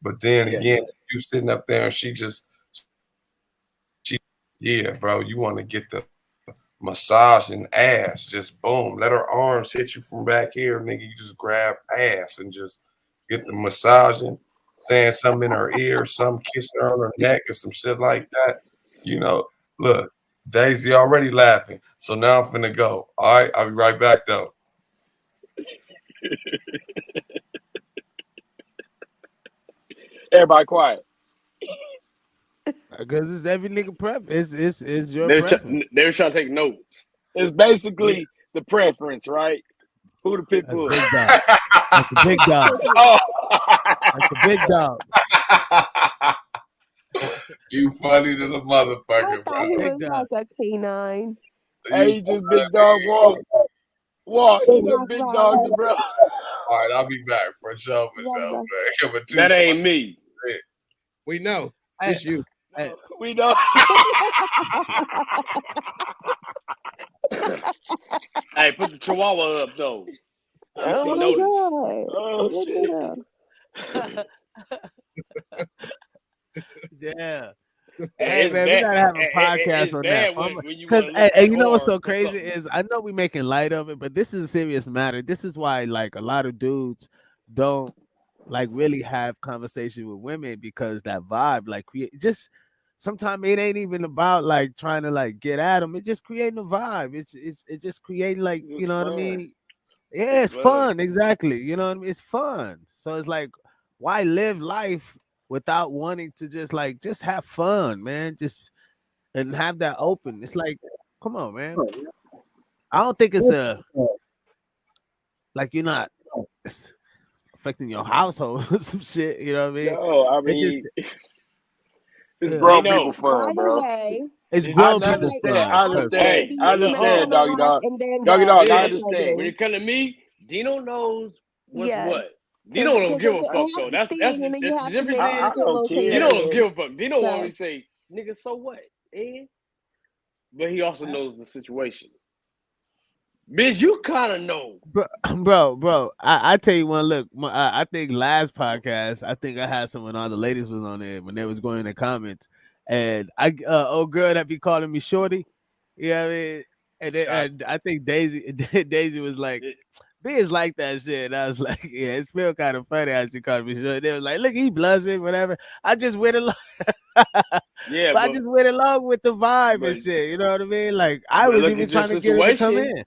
But then Yeah. again, you sitting up there and yeah, bro, you want to get the massage and ass, just boom, let her arms hit you from back here, nigga. You just grab ass and just get the massaging, saying something in her ear, some kissing her on her neck or some shit like that. You know, look, Daisy already laughing, so now I'm finna go. All right, I'll be right back though. Everybody quiet. Because it's every nigga preference. It's your preference. They were trying to take notes. It's basically the preference, right? Who the pit That's bull? big dog. That's the big dog. Oh. That's the big dog. You funny to the I motherfucker, thought he bro. Big was dog. like a canine. Hey, You he just big dog walk. Walk. He just big dog, bro. all right, I'll be back for sure, man. Coming too That ain't me. We know. Hey, It's you. hey, We know. Hey, put the chihuahua up though. Oh They my notice. god. Oh Look shit. at him. yeah. Hey It's man, we bad. gotta have a It's podcast on that. bad when you Because want to look that you know what's hard so for crazy something. is I know we making light of it, but this is a serious matter. This is why like a lot of dudes don't like really have conversation with women because that vibe like just sometimes it ain't even about like trying to like get at them. It's just creating a vibe. It's just creating like you It's know what I fun. mean. Yeah, it's It's fun. fun. Exactly. You know what I mean. It's fun. So it's like why live life without wanting to just have fun, man. Just and have that open. It's like, come on, man. I don't think it's like you're not it's affecting your household or some shit. You know what I mean? No, I It just mean, it's yeah, grown people Dino, By fun, the bro. way, it's I grown people like understand. fun. I I Trust used me. understand. hey, to I be look, understand, doggy mesmerized dog. and then Doggy the dog, I Sid, when understand. gaslighting. it come to me, Dino knows what's Yes, what. Dino because don't give a it fuck has though. to That's sting and then the you have to difference make I is people don't look Dino care. don't creative. give a fuck. Dino So always say, "Nigga, so what?" And but he also knows the situation. Bitch, you kind of know. Bro, I tell you one. Look, I think last podcast, I think I had some when all the ladies was on there when they was going in the comments, and old girl that be calling me shorty, you know what I mean, and I think Daisy Daisy was like, "B is like that shit." And I was like, "Yeah, it's feel kind of funny how she called me shorty." They was like, "Look, he blushing, whatever." I just went along, Yeah, but I just went along with the vibe and shit. You know what I mean? Like I was look even at your trying to get her to come situation. in.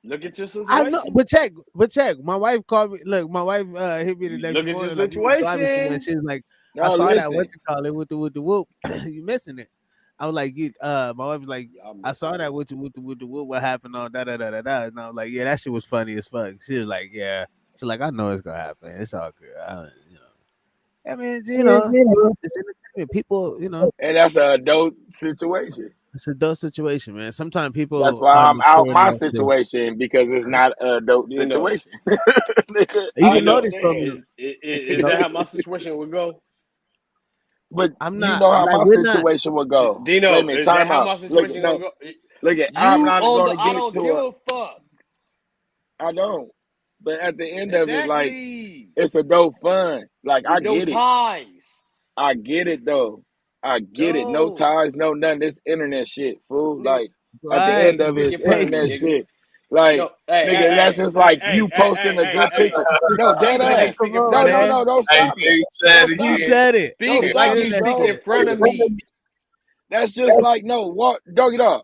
Look at your I know, situation. but check. My wife called me. Look, my wife hit me the next Look at your morning, like we was driving somewhere. situation. She was like, "I No, saw that. What listen. you call it with the whoop? You missing it?" I was like, "You." My wife was like, Y'all "I missing saw that it. with the whoop. What happened on da da da da da?" And I was like, "Yeah, that shit was funny as fuck." She was like, "Yeah." She's like, "I know it's gonna happen. It's all good." You know, I mean, it's entertainment. People, And that's an adult situation. it's a dope situation, man. Sometimes That's people why aren't I'm out mature my enough to. situation because it's not an adult Dino, situation. Nigga, You I can know this Dino, from understand. is that how my situation would go? But I'm you not know how like my we're not. situation would go. Wait a Dino, minute, is that time how out. my Look situation at gonna no, go? look at I'm You not on the gonna I get don't to give a a fuck. I don't. But at the end of it, like Exactly. it's adult fun. Like I With no get it. ties. I get it though. I get it. No No. ties, no nothing. This internet shit, fool. Nigga, Like at the Right. end of it, it's front of me, internet nigga. shit. Like No, hey, nigga, that's just like you posting a good picture. No, dead Speak like you ass. speak Come in on, front No, of no, me. man. no. Don't Hey, stop me. they said Don't it He stop again. me. said it. Don't Speak It's like stop you me, internet speak bro. in shit. front of me. That's just like no, what doggy dog.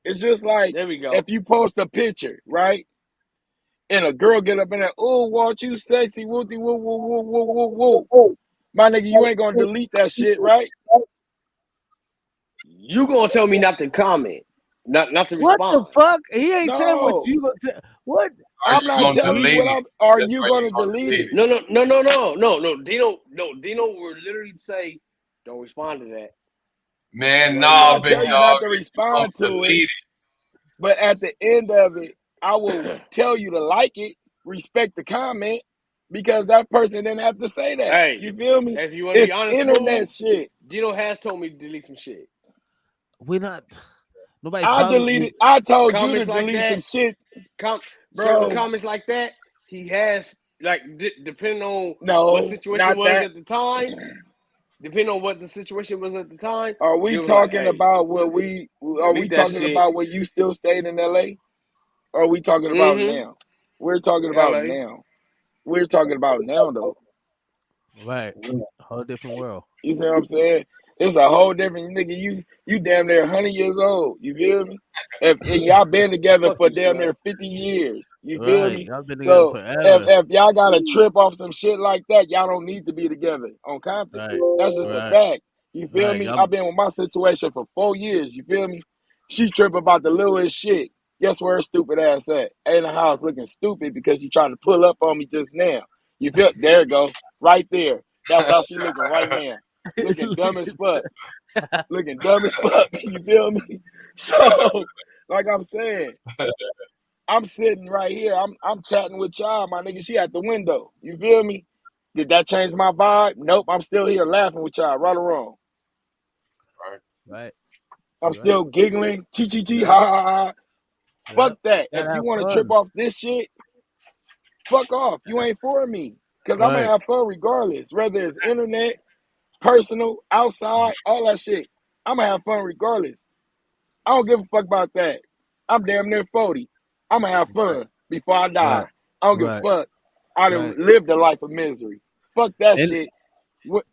It's just like There we go. if you post a picture, right? And a girl get up in there, oh, Walt, you sexy, wooty, woo, woo, woo, woo, woo, woo. My nigga, you ain't gonna delete that shit, right? You gonna tell me not to comment, not to What the respond. fuck? He ain't saying what No, you gonna tell. What? Are I'm you not gonna telling you delete what it? I'm. Are That's you where you gonna gonna delete delete it? it. No. Dino will literally say, "Don't respond to that." Man, I'm nah, not big telling you dog. not to You gonna respond to it, delete but at the end of it, I will tell you to like it, respect the comment, because that person didn't have to say that. Hey, You feel me? if you want to be It's honest, internet Smooth, shit. Dino has told me to delete some shit. We're not. Nobody's I telling deleted. you. I told you to Comments like delete some that, shit, certain bro. comments like that, he has like depending on what No, situation not was that. at the time. Depending on what the situation was at the time, Are we he was like, talking "Hey, about when we? Are we delete that talking shit." about when you still stayed in LA? Or are we talking about Mm-hmm. now? We're talking about L.A. now. We're talking about now, though. Right. Whole different world. You see what I'm saying? It's a whole different nigga. You damn near 100 years old. You feel me? And y'all been together Fuck for you, damn Slim. near 50 years. You feel Right. me? Y'all been together So forever. if y'all got to trip off some shit like that, y'all don't need to be together on Compton. Right. That's just a Right. fact. You feel Right. me? Y'all. I've been with my situation for 4 years. You feel me? She trip about the littlest shit. Guess where her stupid ass at? In the house looking stupid because she trying to pull up on me just now. You feel? There it go. Right there. That's how she looking right now. Looking dumb as fuck. Looking dumb as fuck. You feel me? So, like I'm saying, I'm sitting right here. I'm chatting with y'all, my nigga. She at the window. You feel me? Did that change my vibe? Nope. I'm still here laughing with y'all, right or wrong. Right. I'm You're right. still giggling. Chi chi chi, Yep. ha ha ha. Fuck Yep. that. If Gotta you have want to trip fun. off this shit, fuck off. You ain't for me. Cause I'm gonna Right. have fun regardless. Whether it's internet, personal, outside, all that shit. I'm gonna have fun regardless. I don't give a fuck about that. I'm damn near 40. I'm gonna have fun before I die. I don't give a fuck. I done lived a life of misery. Fuck that shit. What?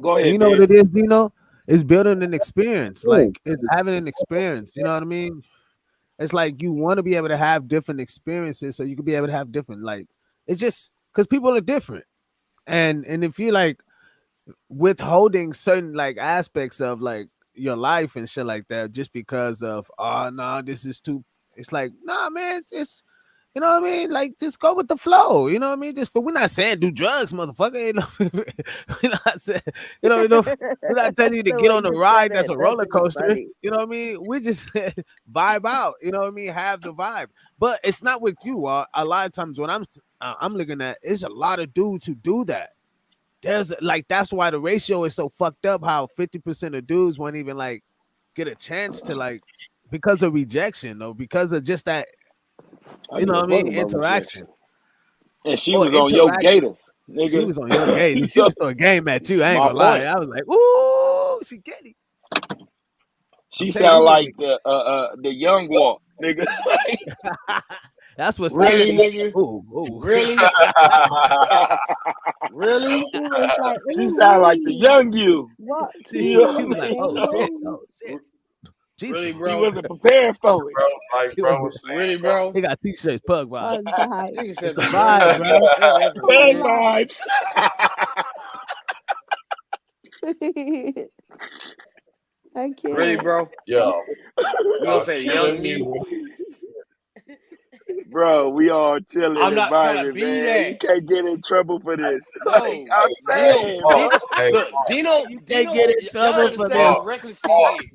Go ahead, And you know what Biz. it is, It's building an experience. Like it's having an experience. You know what I mean? It's like you want to be able to have different experiences so you can be able to have different, like, it's just because people are different. And if you like withholding certain like aspects of like your life and shit like that just because of this is too, it's like, nah, man, it's, you know what I mean? Like, just go with the flow. You know what I mean? We're not saying do drugs, motherfucker. You know, we're not saying, we're not telling you to The get way on a you ride said that's it, a that roller shit was coaster. funny. You know what I mean? We just vibe out. You know what I mean? Have the vibe. But it's not with you. A lot of times when I'm looking at, it's a lot of dudes who do that. There's like, that's why the ratio is so fucked up. How 50% of dudes won't even like get a chance to like, because of rejection or because of just that. I You give know a what I fuck mean? about Interaction. rejection. And she Or was on your interaction. Gators, She nigga. was on your game. She So, was throwing game at you. I ain't my gonna lie. point. I was like, ooh, she get it. I'm She telling you, sound we gonna like the young walk, nigga. that's what scared Really, me. nigga? Ooh. Really? Really? He was like, She ooh, sound like the wee. young you. What? You know He what was I like, mean? oh So shit, Really, Jesus. he bro? wasn't prepared for it. Like He bro wasn't. was saying, Really, bro. bro? He got t-shirts, pug vibe. Bug vibe. Nigga It's said a the young vibe, you. bro. That's Bad crazy. vibes. I Really, can't. bro? Yo, You gonna y'all say young killing me. me? Bro, we all chilling I'm and not trying to vibing, be man. that. You can't get in trouble for this. Like No, I'm Dino, saying, Walk, bro. hey, look, Dino, You can't Dino, get in y'all trouble for understand this. how walk, reckless he walk, is.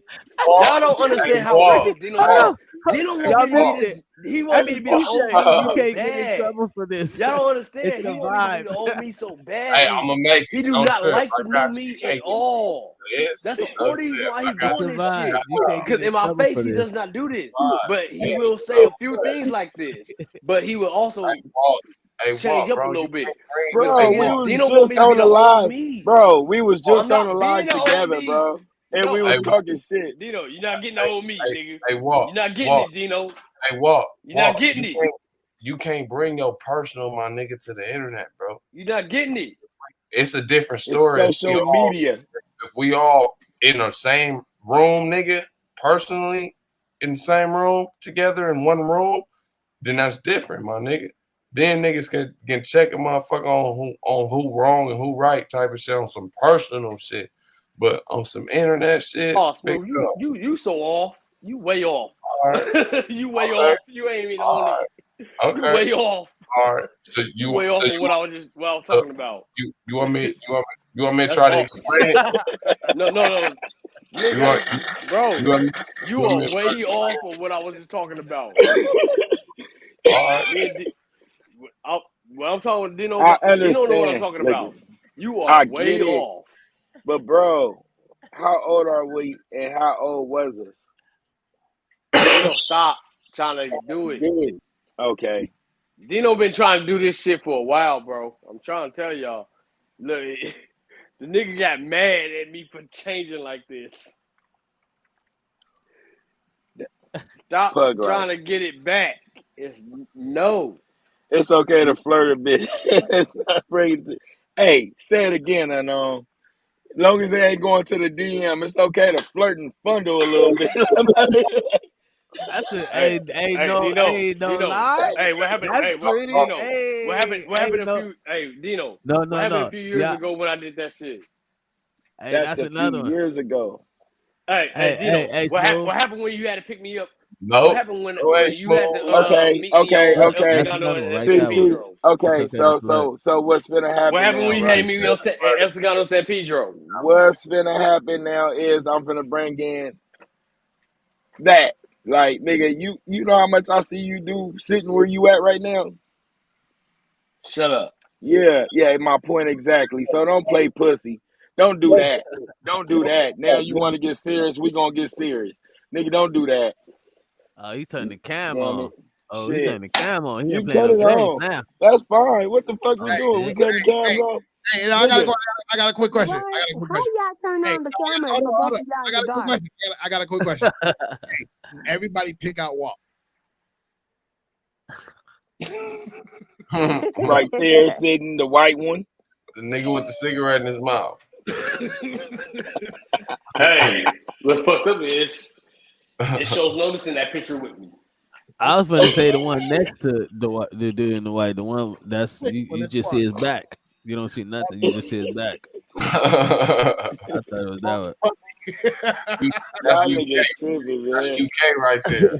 walk, Y'all don't hey, understand how walk. reckless Dino Hold is. on. Dino want Y'all me to be missed this. it. He want That's me a to be the old t-shirt. me You so can't get in bad. trouble for this. Y'all don't understand. It's He a want me to be vibe. the old me so Hey, I'm badly. gonna make He it. do Don't not trip. like I the new got you. me You at can't get all. this. That's the No only reason trip. why I he got It's doing a you. this I vibe. shit. got You can't Because get in in my trouble face, for he this. does not do this. you. But he Hey, will say bro. a few things like this. But he will also Hey, walk. Hey, change walk, up a bro. You little can't bit. bring. The Hey, Bro, thing we is, walk. was Dino want just me to be on the the old live. me. Bro, we was I'm just on the not being live the old together, me. bro. And No, we Hey, was talking shit. Dino, you're not getting the hey, old me, hey, nigga. hey, walk, You're not getting walk. it, Dino. Hey, walk, You're not walk. getting it. You can't bring your personal, my nigga, to the internet, bro. You're not getting it. It's a different It's story social media. if we all in the same room, nigga, personally in the same room together in one room, then that's different, my nigga. Then niggas can check a motherfucker on who wrong and who right type of shit on some personal shit. But on some internet shit, Oh, big Smooth, up. you so off. You way off. All right, You way okay, off. You ain't even all on it. right, You okay, way off. all right. So You way off of what I was so talking about. you want me to That's try to off. explain it? No, You want nigga, bro, you want me, you me are to try way to off explain of what I was just talking about. it? All right. Me and when I'm talking with Dino I about, Dino know what I'm understand, talking nigga. about. You are I way get it. off. But bro, how old are we and how old was us? Dino, stop trying to do it. Okay. Dino been trying to do this shit for a while, bro. I'm trying to tell y'all. Look, the nigga got mad at me for changing like this. Stop Pug trying life. to get it back. It's no. It's okay to flirt a bit. It's not crazy. Hey, say it again, unknown. As long as they ain't going to the DM, it's okay to flirt and fondle a little bit. That's a Hey, Dino, ain't no Dino. lie. Hey, what happened? That's Hey, pretty. Dino. What Hey, happened a no, few? Hey, Dino. no, What no, happened a no. few years Yeah. ago when I did that shit? Hey, That's that's a few another one. years ago. Hey, Dino. Hey, Smooth. What happened when you had to pick me up? What Nope. happened when Go ahead, you had Smooth. to Okay, meet me okay, on El okay. That's Segundo another one and right San there. See, Pedro? It's okay, okay to flirt. so what's gonna What happen happened now, when you had right? me on El Segundo San Pedro? What's gonna happen now is I'm gonna bring in that. Like, nigga, you know how much I see you do sitting where you at right now? Shut up. Yeah, my point exactly. So don't play pussy. Don't do that. Don't do that. Now you want to get serious, we gonna get serious. Nigga, don't do that. Oh, he turned the cam Damn on. it. Oh, he Shit. turned the cam on. He You ain't can playing cut no it games on. now. That's fine. What the fuck we Oh Hey, doing? We shit. cutting hey, cams hey, off? Hey, I got a quick question. How y'all turn on the camera if both of y'all in the dark? I got a quick question. Hey, everybody pick out Walt. Right there, sitting the white one. The nigga with the cigarette in his mouth. Hey, what's fucked up is it shows notice in that picture with me. I was going to say the one next to the dude in the white, the one that's you just see his back. You don't see nothing. You just see his back. I thought it was that one. That's UK. That's UK right there.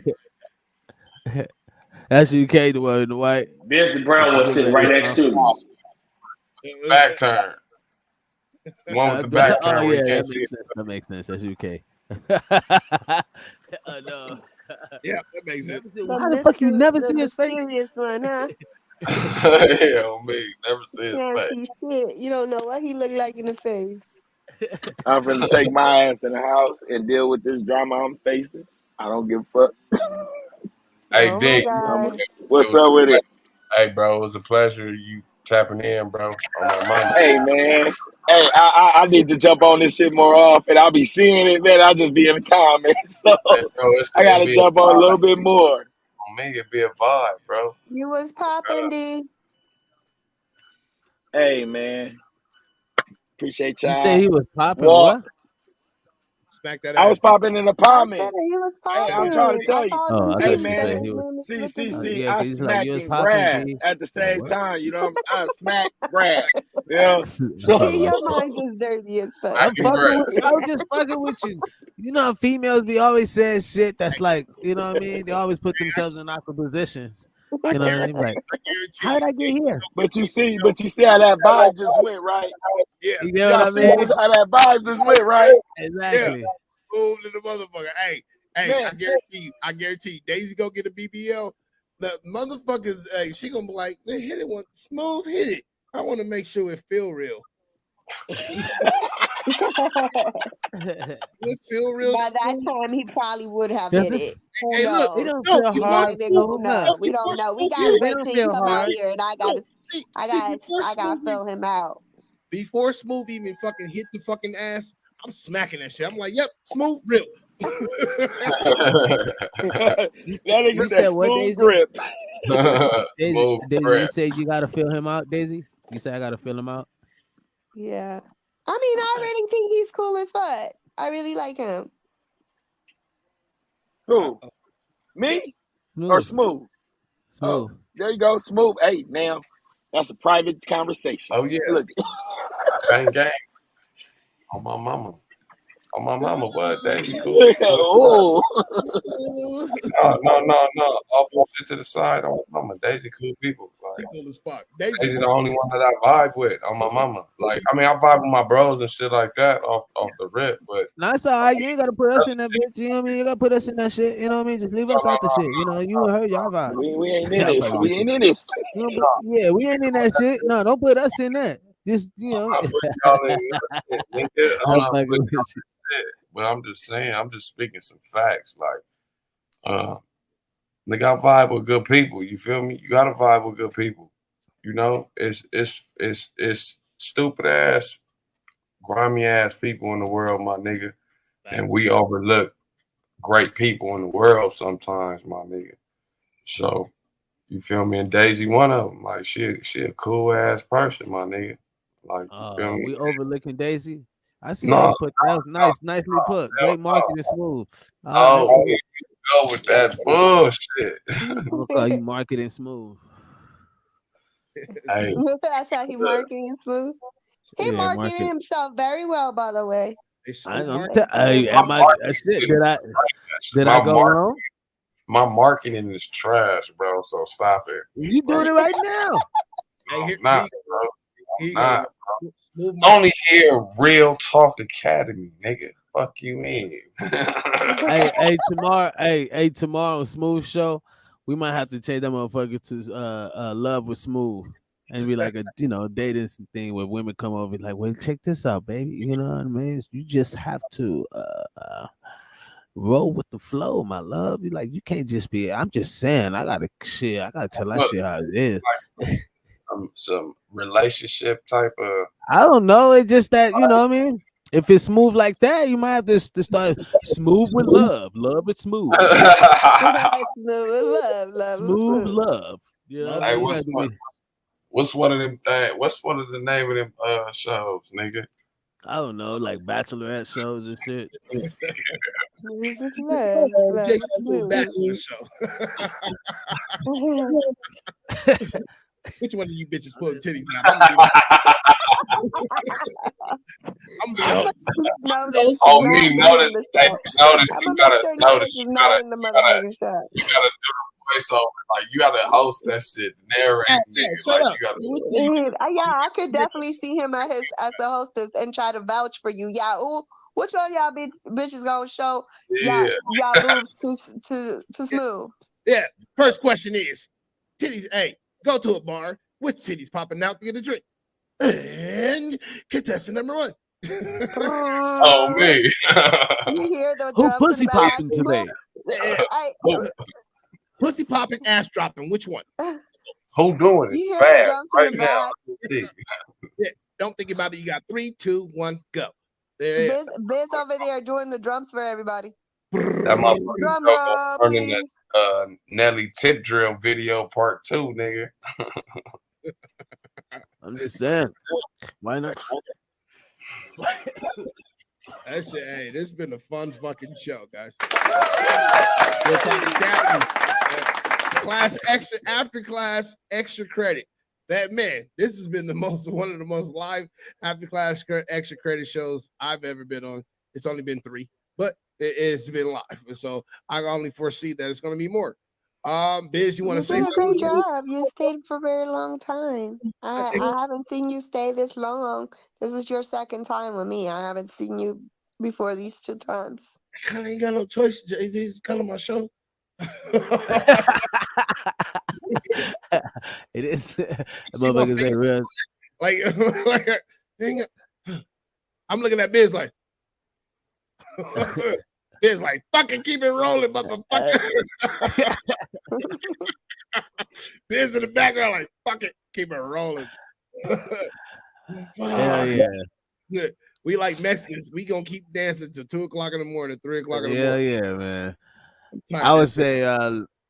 That's UK, the one in the white. There's the brown one sitting right next to me. Back turn. The one with the back turn. Oh, yeah, can't that see makes sense. That makes sense. That's UK. No. Yeah, that makes sense. How the fuck you never see his face? One, huh? Yeah, on me. Never see his Yeah, face. see shit. You don't know what he look like in the face. I'm finna take my ass in the house and deal with this drama I'm facing. I don't give a fuck. Hey, Oh Dick. my God. What's up with it? Hey, bro, it was a pleasure you tapping in, bro. On my mama. Hey, man. Hey, I need to jump on this shit more often. I'll be seeing it, man. I'll just be in the comments. So Hey, bro, I gotta jump on a little bit more. On me, it'd be a vibe, bro. You was popping, D. Hey, man. Appreciate y'all. You say he was popping What? Smack that I ass. was popping in the comments. He was Hey, popping. I'm trying to tell you. Oh, I Hey, thought you said man. he was. See, Yeah, I 'cause he's like, smack you was and popping, grab D. at the same what? time. You know, I smack, grab. You know? So, See, your mind is dirty as fuck. I'm fucking with, I was just fucking with you. You know how females be always saying shit that's like, you know what I mean? They always put themselves in awkward positions. You know what I mean? Like, how did I get here? but you see how that vibe just went, right? Yeah. You know what I Y'all see mean? how that vibe just went, right? Exactly. Smooth to the motherfucker. Hey, Man. I guarantee you, Daisy go get a BBL. The motherfuckers, hey, she gonna be like, they hit it one smooth, hit it. I want to make sure it feel real. It feel real. By that smooth. time, he probably would have Does hit it- it. Who Hey, look, knows? It don't no, feel before hard. Nigga, Smooth, who No, knows? We before don't know. We Smooth gotta hit it, wait don't till he feel come out hard. here, and I no, gotta before Smooth fill him out. before Smooth even fucking hit the fucking ass, I'm smacking that shit. I'm like, yep, Smooth, real. That nigga You that said what, smooth Daisy? grip. Daisy, Smooth Daisy, you grip. said you gotta fill him out, Daisy? You said I gotta fill him out? Yeah. I mean, I really think he's cool as fuck. I really like him. Who? Me or Smooth? Smooth. Oh, there you go, Smooth. Hey, now that's a private conversation. Oh, yeah. Look. Bang, gang. On my mama. On my mama, but Daisy cool. Oh. No. All bullshit to the side. On my mama. Daisy cool people. Like, Cool as fuck. Daisy the only one that I vibe with on my mama. Like, I mean, I vibe with my bros and shit like that off the rip, but No, it's all right. You ain't gotta put us in that bitch. You know what I mean? You gotta put us in that shit. You know what I mean? Just leave us out the shit. You know, you and her, y'all vibe. We ain't in this. We ain't in this. Yeah, we ain't in that shit. No, don't put us in that. Just, you know. I put y'all in that shit, nigga. Hold on, put y'all in shit. But I'm just saying, I'm just speaking some facts. Like, nigga, I vibe with good people. You feel me? You gotta vibe with good people. You know, it's stupid ass, grimy ass people in the world, my nigga, and we overlook great people in the world sometimes, my nigga. So you feel me? And Daisy, one of them. Like she a cool ass person, my nigga. Like you feel me? We overlooking Daisy. I see No, how you put that. Was nice, nicely put. Great marketing, Smooth. Oh, here you go with that bullshit. I'm gonna call you marketing Smooth. Hey, That's how he marketing Smooth. He Yeah, marketing market. shimself very well, by the way. Am I shit? Did I go wrong? My marketing is trash, bro. So stop it. You doing it right now? I'm not, bro. I'm not, bro. Only here, Real Talk Academy, nigga. Fuck you mean? hey, tomorrow, Smooth show, we might have to change that motherfucker to Love with Smooth. And be like a dating thing where women come over like, well, check this out, baby. You know what I mean? You just have to roll with the flow, my love. You can't just be. I'm just saying, I gotta tell that shit how it is. some relationship type of. I don't know. It's just that you know what I mean. If it's smooth like that, you might have to start smooth with love. Love with smooth. Smooth love. You know, Hey, what's one of them things? What's one of the name of them shows, nigga? I don't know, like bachelorette shows and shit. Jay Smoove Bachelor Show. Which one of you bitches pulling titties out? I'm gonna be honest. Oh, me, notice you gotta do the voiceover. Like you gotta host that shit, narrate. I could definitely see him as the hostess and try to vouch for you. Yeah, which one of y'all bitches gonna show y'all boobs to Smooth? Yeah. First question is titties. Hey, go to a bar. Which titties popping out to get a drink? And contestant number 1. Oh me. You hear the who pussy popping today? Pussy popping, ass dropping. Which one? Who doing it? You hear Fast, the drums right in the now. back? Yeah, don't think about it. You got 3, 2, 1, go. Biz over there doing the drums for everybody. That motherfucker Drum roll, turning please. that Nelly tip drill video part 2, nigga. I'm just saying. Why not? That shit, hey, this has been a fun fucking show, guys. We'll talk Academy. Class extra, after class, extra credit. That man, this has been one of the most live after class extra credit shows I've ever been on. It's only been 3, but it's been live. And so I only foresee that it's going to be more. Biz, you want to say something? Great job. You stayed for a very long time. I haven't seen you stay this long. This is your second time with me. I haven't seen you before these 2 times. I kind of ain't got no choice. It's kind of my show. It is. Like, I'm looking at Biz like, Biz like, fucking keep it rolling, motherfucker. Biz in the background like, fuck it, keep it rolling. Hell yeah. We like Mexicans. We gonna keep dancing till 2 o'clock in the morning, 3 o'clock in the morning. Yeah, man. I would say,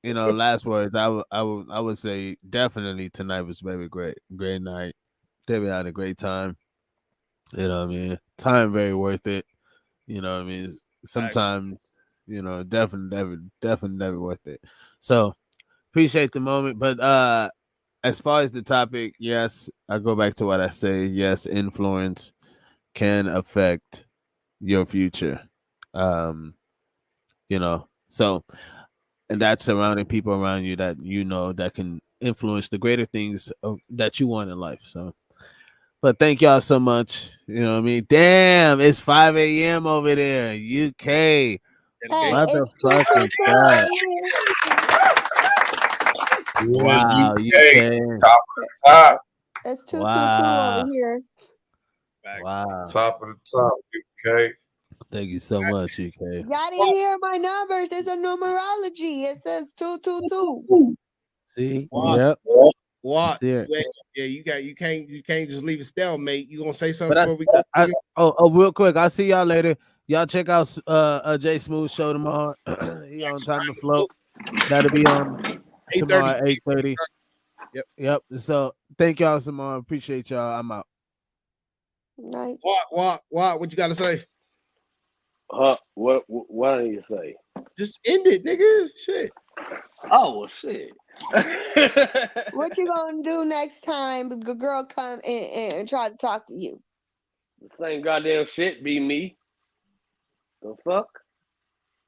last words. I would say definitely tonight was very great night. Debbie had a great time. You know what I mean? Time very worth it. You know what I mean? Sometimes, definitely worth it. So appreciate the moment. But as far as the topic, yes, I go back to what I say. Yes, influence can affect your future. So, and that's surrounding people around you that that can influence the greater things that you want in life. So, but thank y'all so much. You know what I mean? Damn, it's 5 a.m. over there, UK. Motherfucking God. Wow, UK. Top of the top. It's 222 over here. Wow. Top of the top, UK. Thank you so much, UK. Y'all didn't hear my numbers. It's a numerology. It says 222. See? What? Yep. What? Yeah, you can't just leave it stalemate. You gonna say something before we go? Real quick. I'll see y'all later. Y'all check out Jay Smoove show tomorrow. He on Time to Float. That'll be on tomorrow at 8:30. Yep. So thank y'all so much. Appreciate y'all. I'm out. Nice. What you gotta say? What do you say? Just end it, nigga. Shit. Oh, well, shit. What you gonna do next time the girl come and try to talk to you? The same goddamn shit be me. The fuck?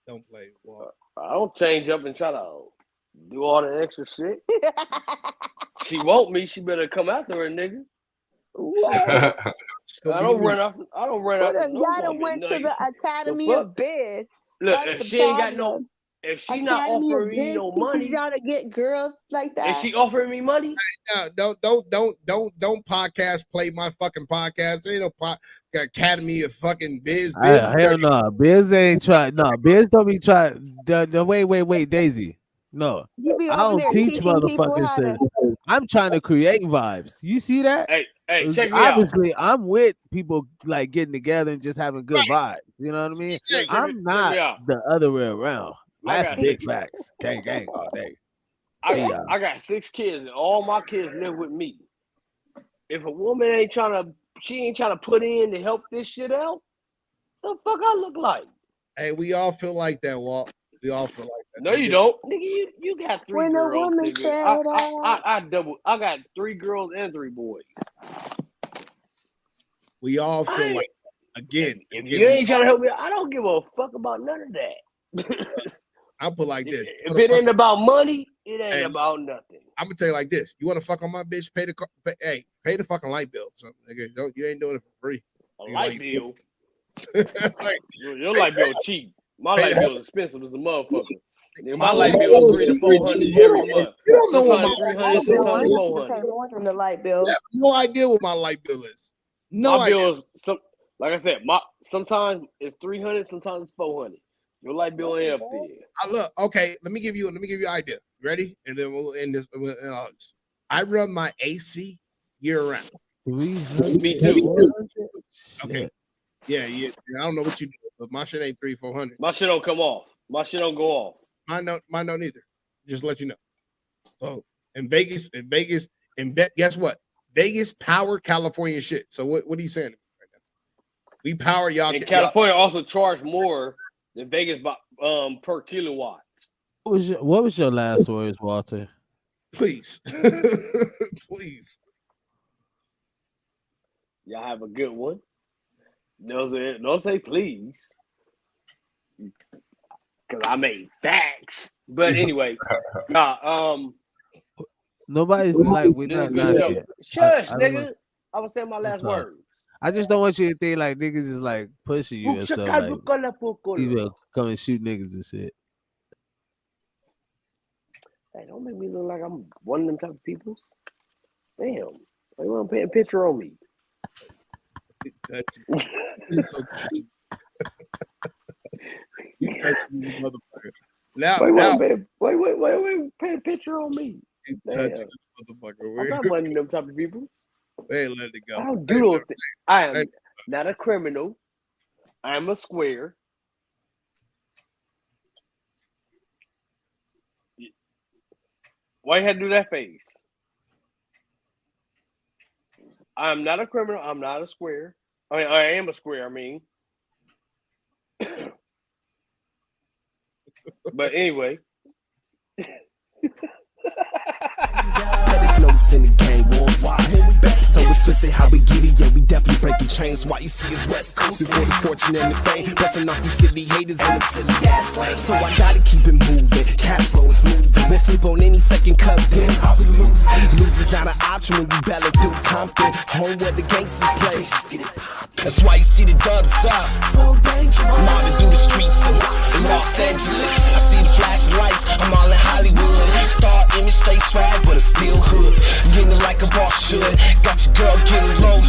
Don't play. Well, I don't change up and try to do all the extra shit. She want me, she better come after her, nigga. I don't run off. No woman. Went to the Academy of Biz. Look, if she ain't got no, if she not offering me no money, you gotta get girls like that. Is she offering me money? No, don't podcast play my fucking podcast. There ain't no Academy of fucking Biz. Hell no, Biz ain't try. No, Biz don't be trying. Wait, Daisy. No, I don't teach motherfuckers to. I'm trying to create vibes. You see that? Hey, check me out. Obviously, I'm with people like getting together and just having good vibes. You know what I mean? I'm not the other way around. That's big facts. Gang all day. I got 6 kids, and all my kids live with me. If a woman ain't trying to put in to help this shit out, the fuck I look like? Hey, we all feel like that, Walt. We all feel like that. No, you don't, nigga. You got 3 girls, nigga. I got 3 girls and 3 boys. We all feel like that. Again. If you ain't trying to help me, I don't give a fuck about none of that. I'll put like this. If it ain't about money, it ain't about nothing. I'm gonna tell you like this: you want to fuck on my bitch? Pay the fucking light bill. So, nigga, you ain't doing it for free. A light bill. Your light bill cheap. My light bill is expensive as a motherfucker. My light bill is $300 to $400 every month. You don't know what my $300 to $400. The light bill. I have no idea what my light bill is. No my idea. bill is like I said. Sometimes it's $300, sometimes it's $400. Your light bill ain't up there. Look, okay. Let me give you an idea. Ready? And then we'll end this. I run my AC year round. Me too. Okay. Yeah. I don't know what you do, but my shit ain't 300-400. My shit don't come off. My shit don't go off. Mine don't either. Just let you know. So in Vegas, guess what? Vegas power California shit. So what are you saying right now? We power y'all. And California also charge more than Vegas per kilowatts. What was your last words, Walter? Please. Please. Y'all have a good one. Don't say please. Because I made facts. But anyway. Nobody's like, we're not yet. Shush, nigga. I was saying my last word. I just don't want you to think like niggas is like pushing you and stuff. Like, you come and shoot niggas and shit. Hey, don't make me look like I'm one of them type of people. Damn. Why you want to paint a picture on me? You're so touchy. You touchy, you motherfucker. Now, wait, paint a picture on me. You touchy, motherfucker. I'm not one of them type of people. Hey, let it go. I don't do those things. I am not a criminal. I am a square. Why you had to do that face? I'm not a criminal. I'm not a square. I mean, I am a square. I mean, but anyway. In the game worldwide. So explicit how we get it, yeah, we definitely breaking chains. Why you see us West Coast before the fortune and the fame, busting off these silly haters and them silly ass lanes. So I gotta keep it moving, cash flow is moving. Won't sleep on any second cause then how we lose. Lose is not an option when we balance through Compton, home where the gangsters play. That's why you see the dubs up. So dangerous. Mobbing through the streets in Los Angeles. I see the flashing lights. I'm all in Hollywood. Star image, stay swag, but it's still hood. Getting it like a boss should. Got your girl getting low.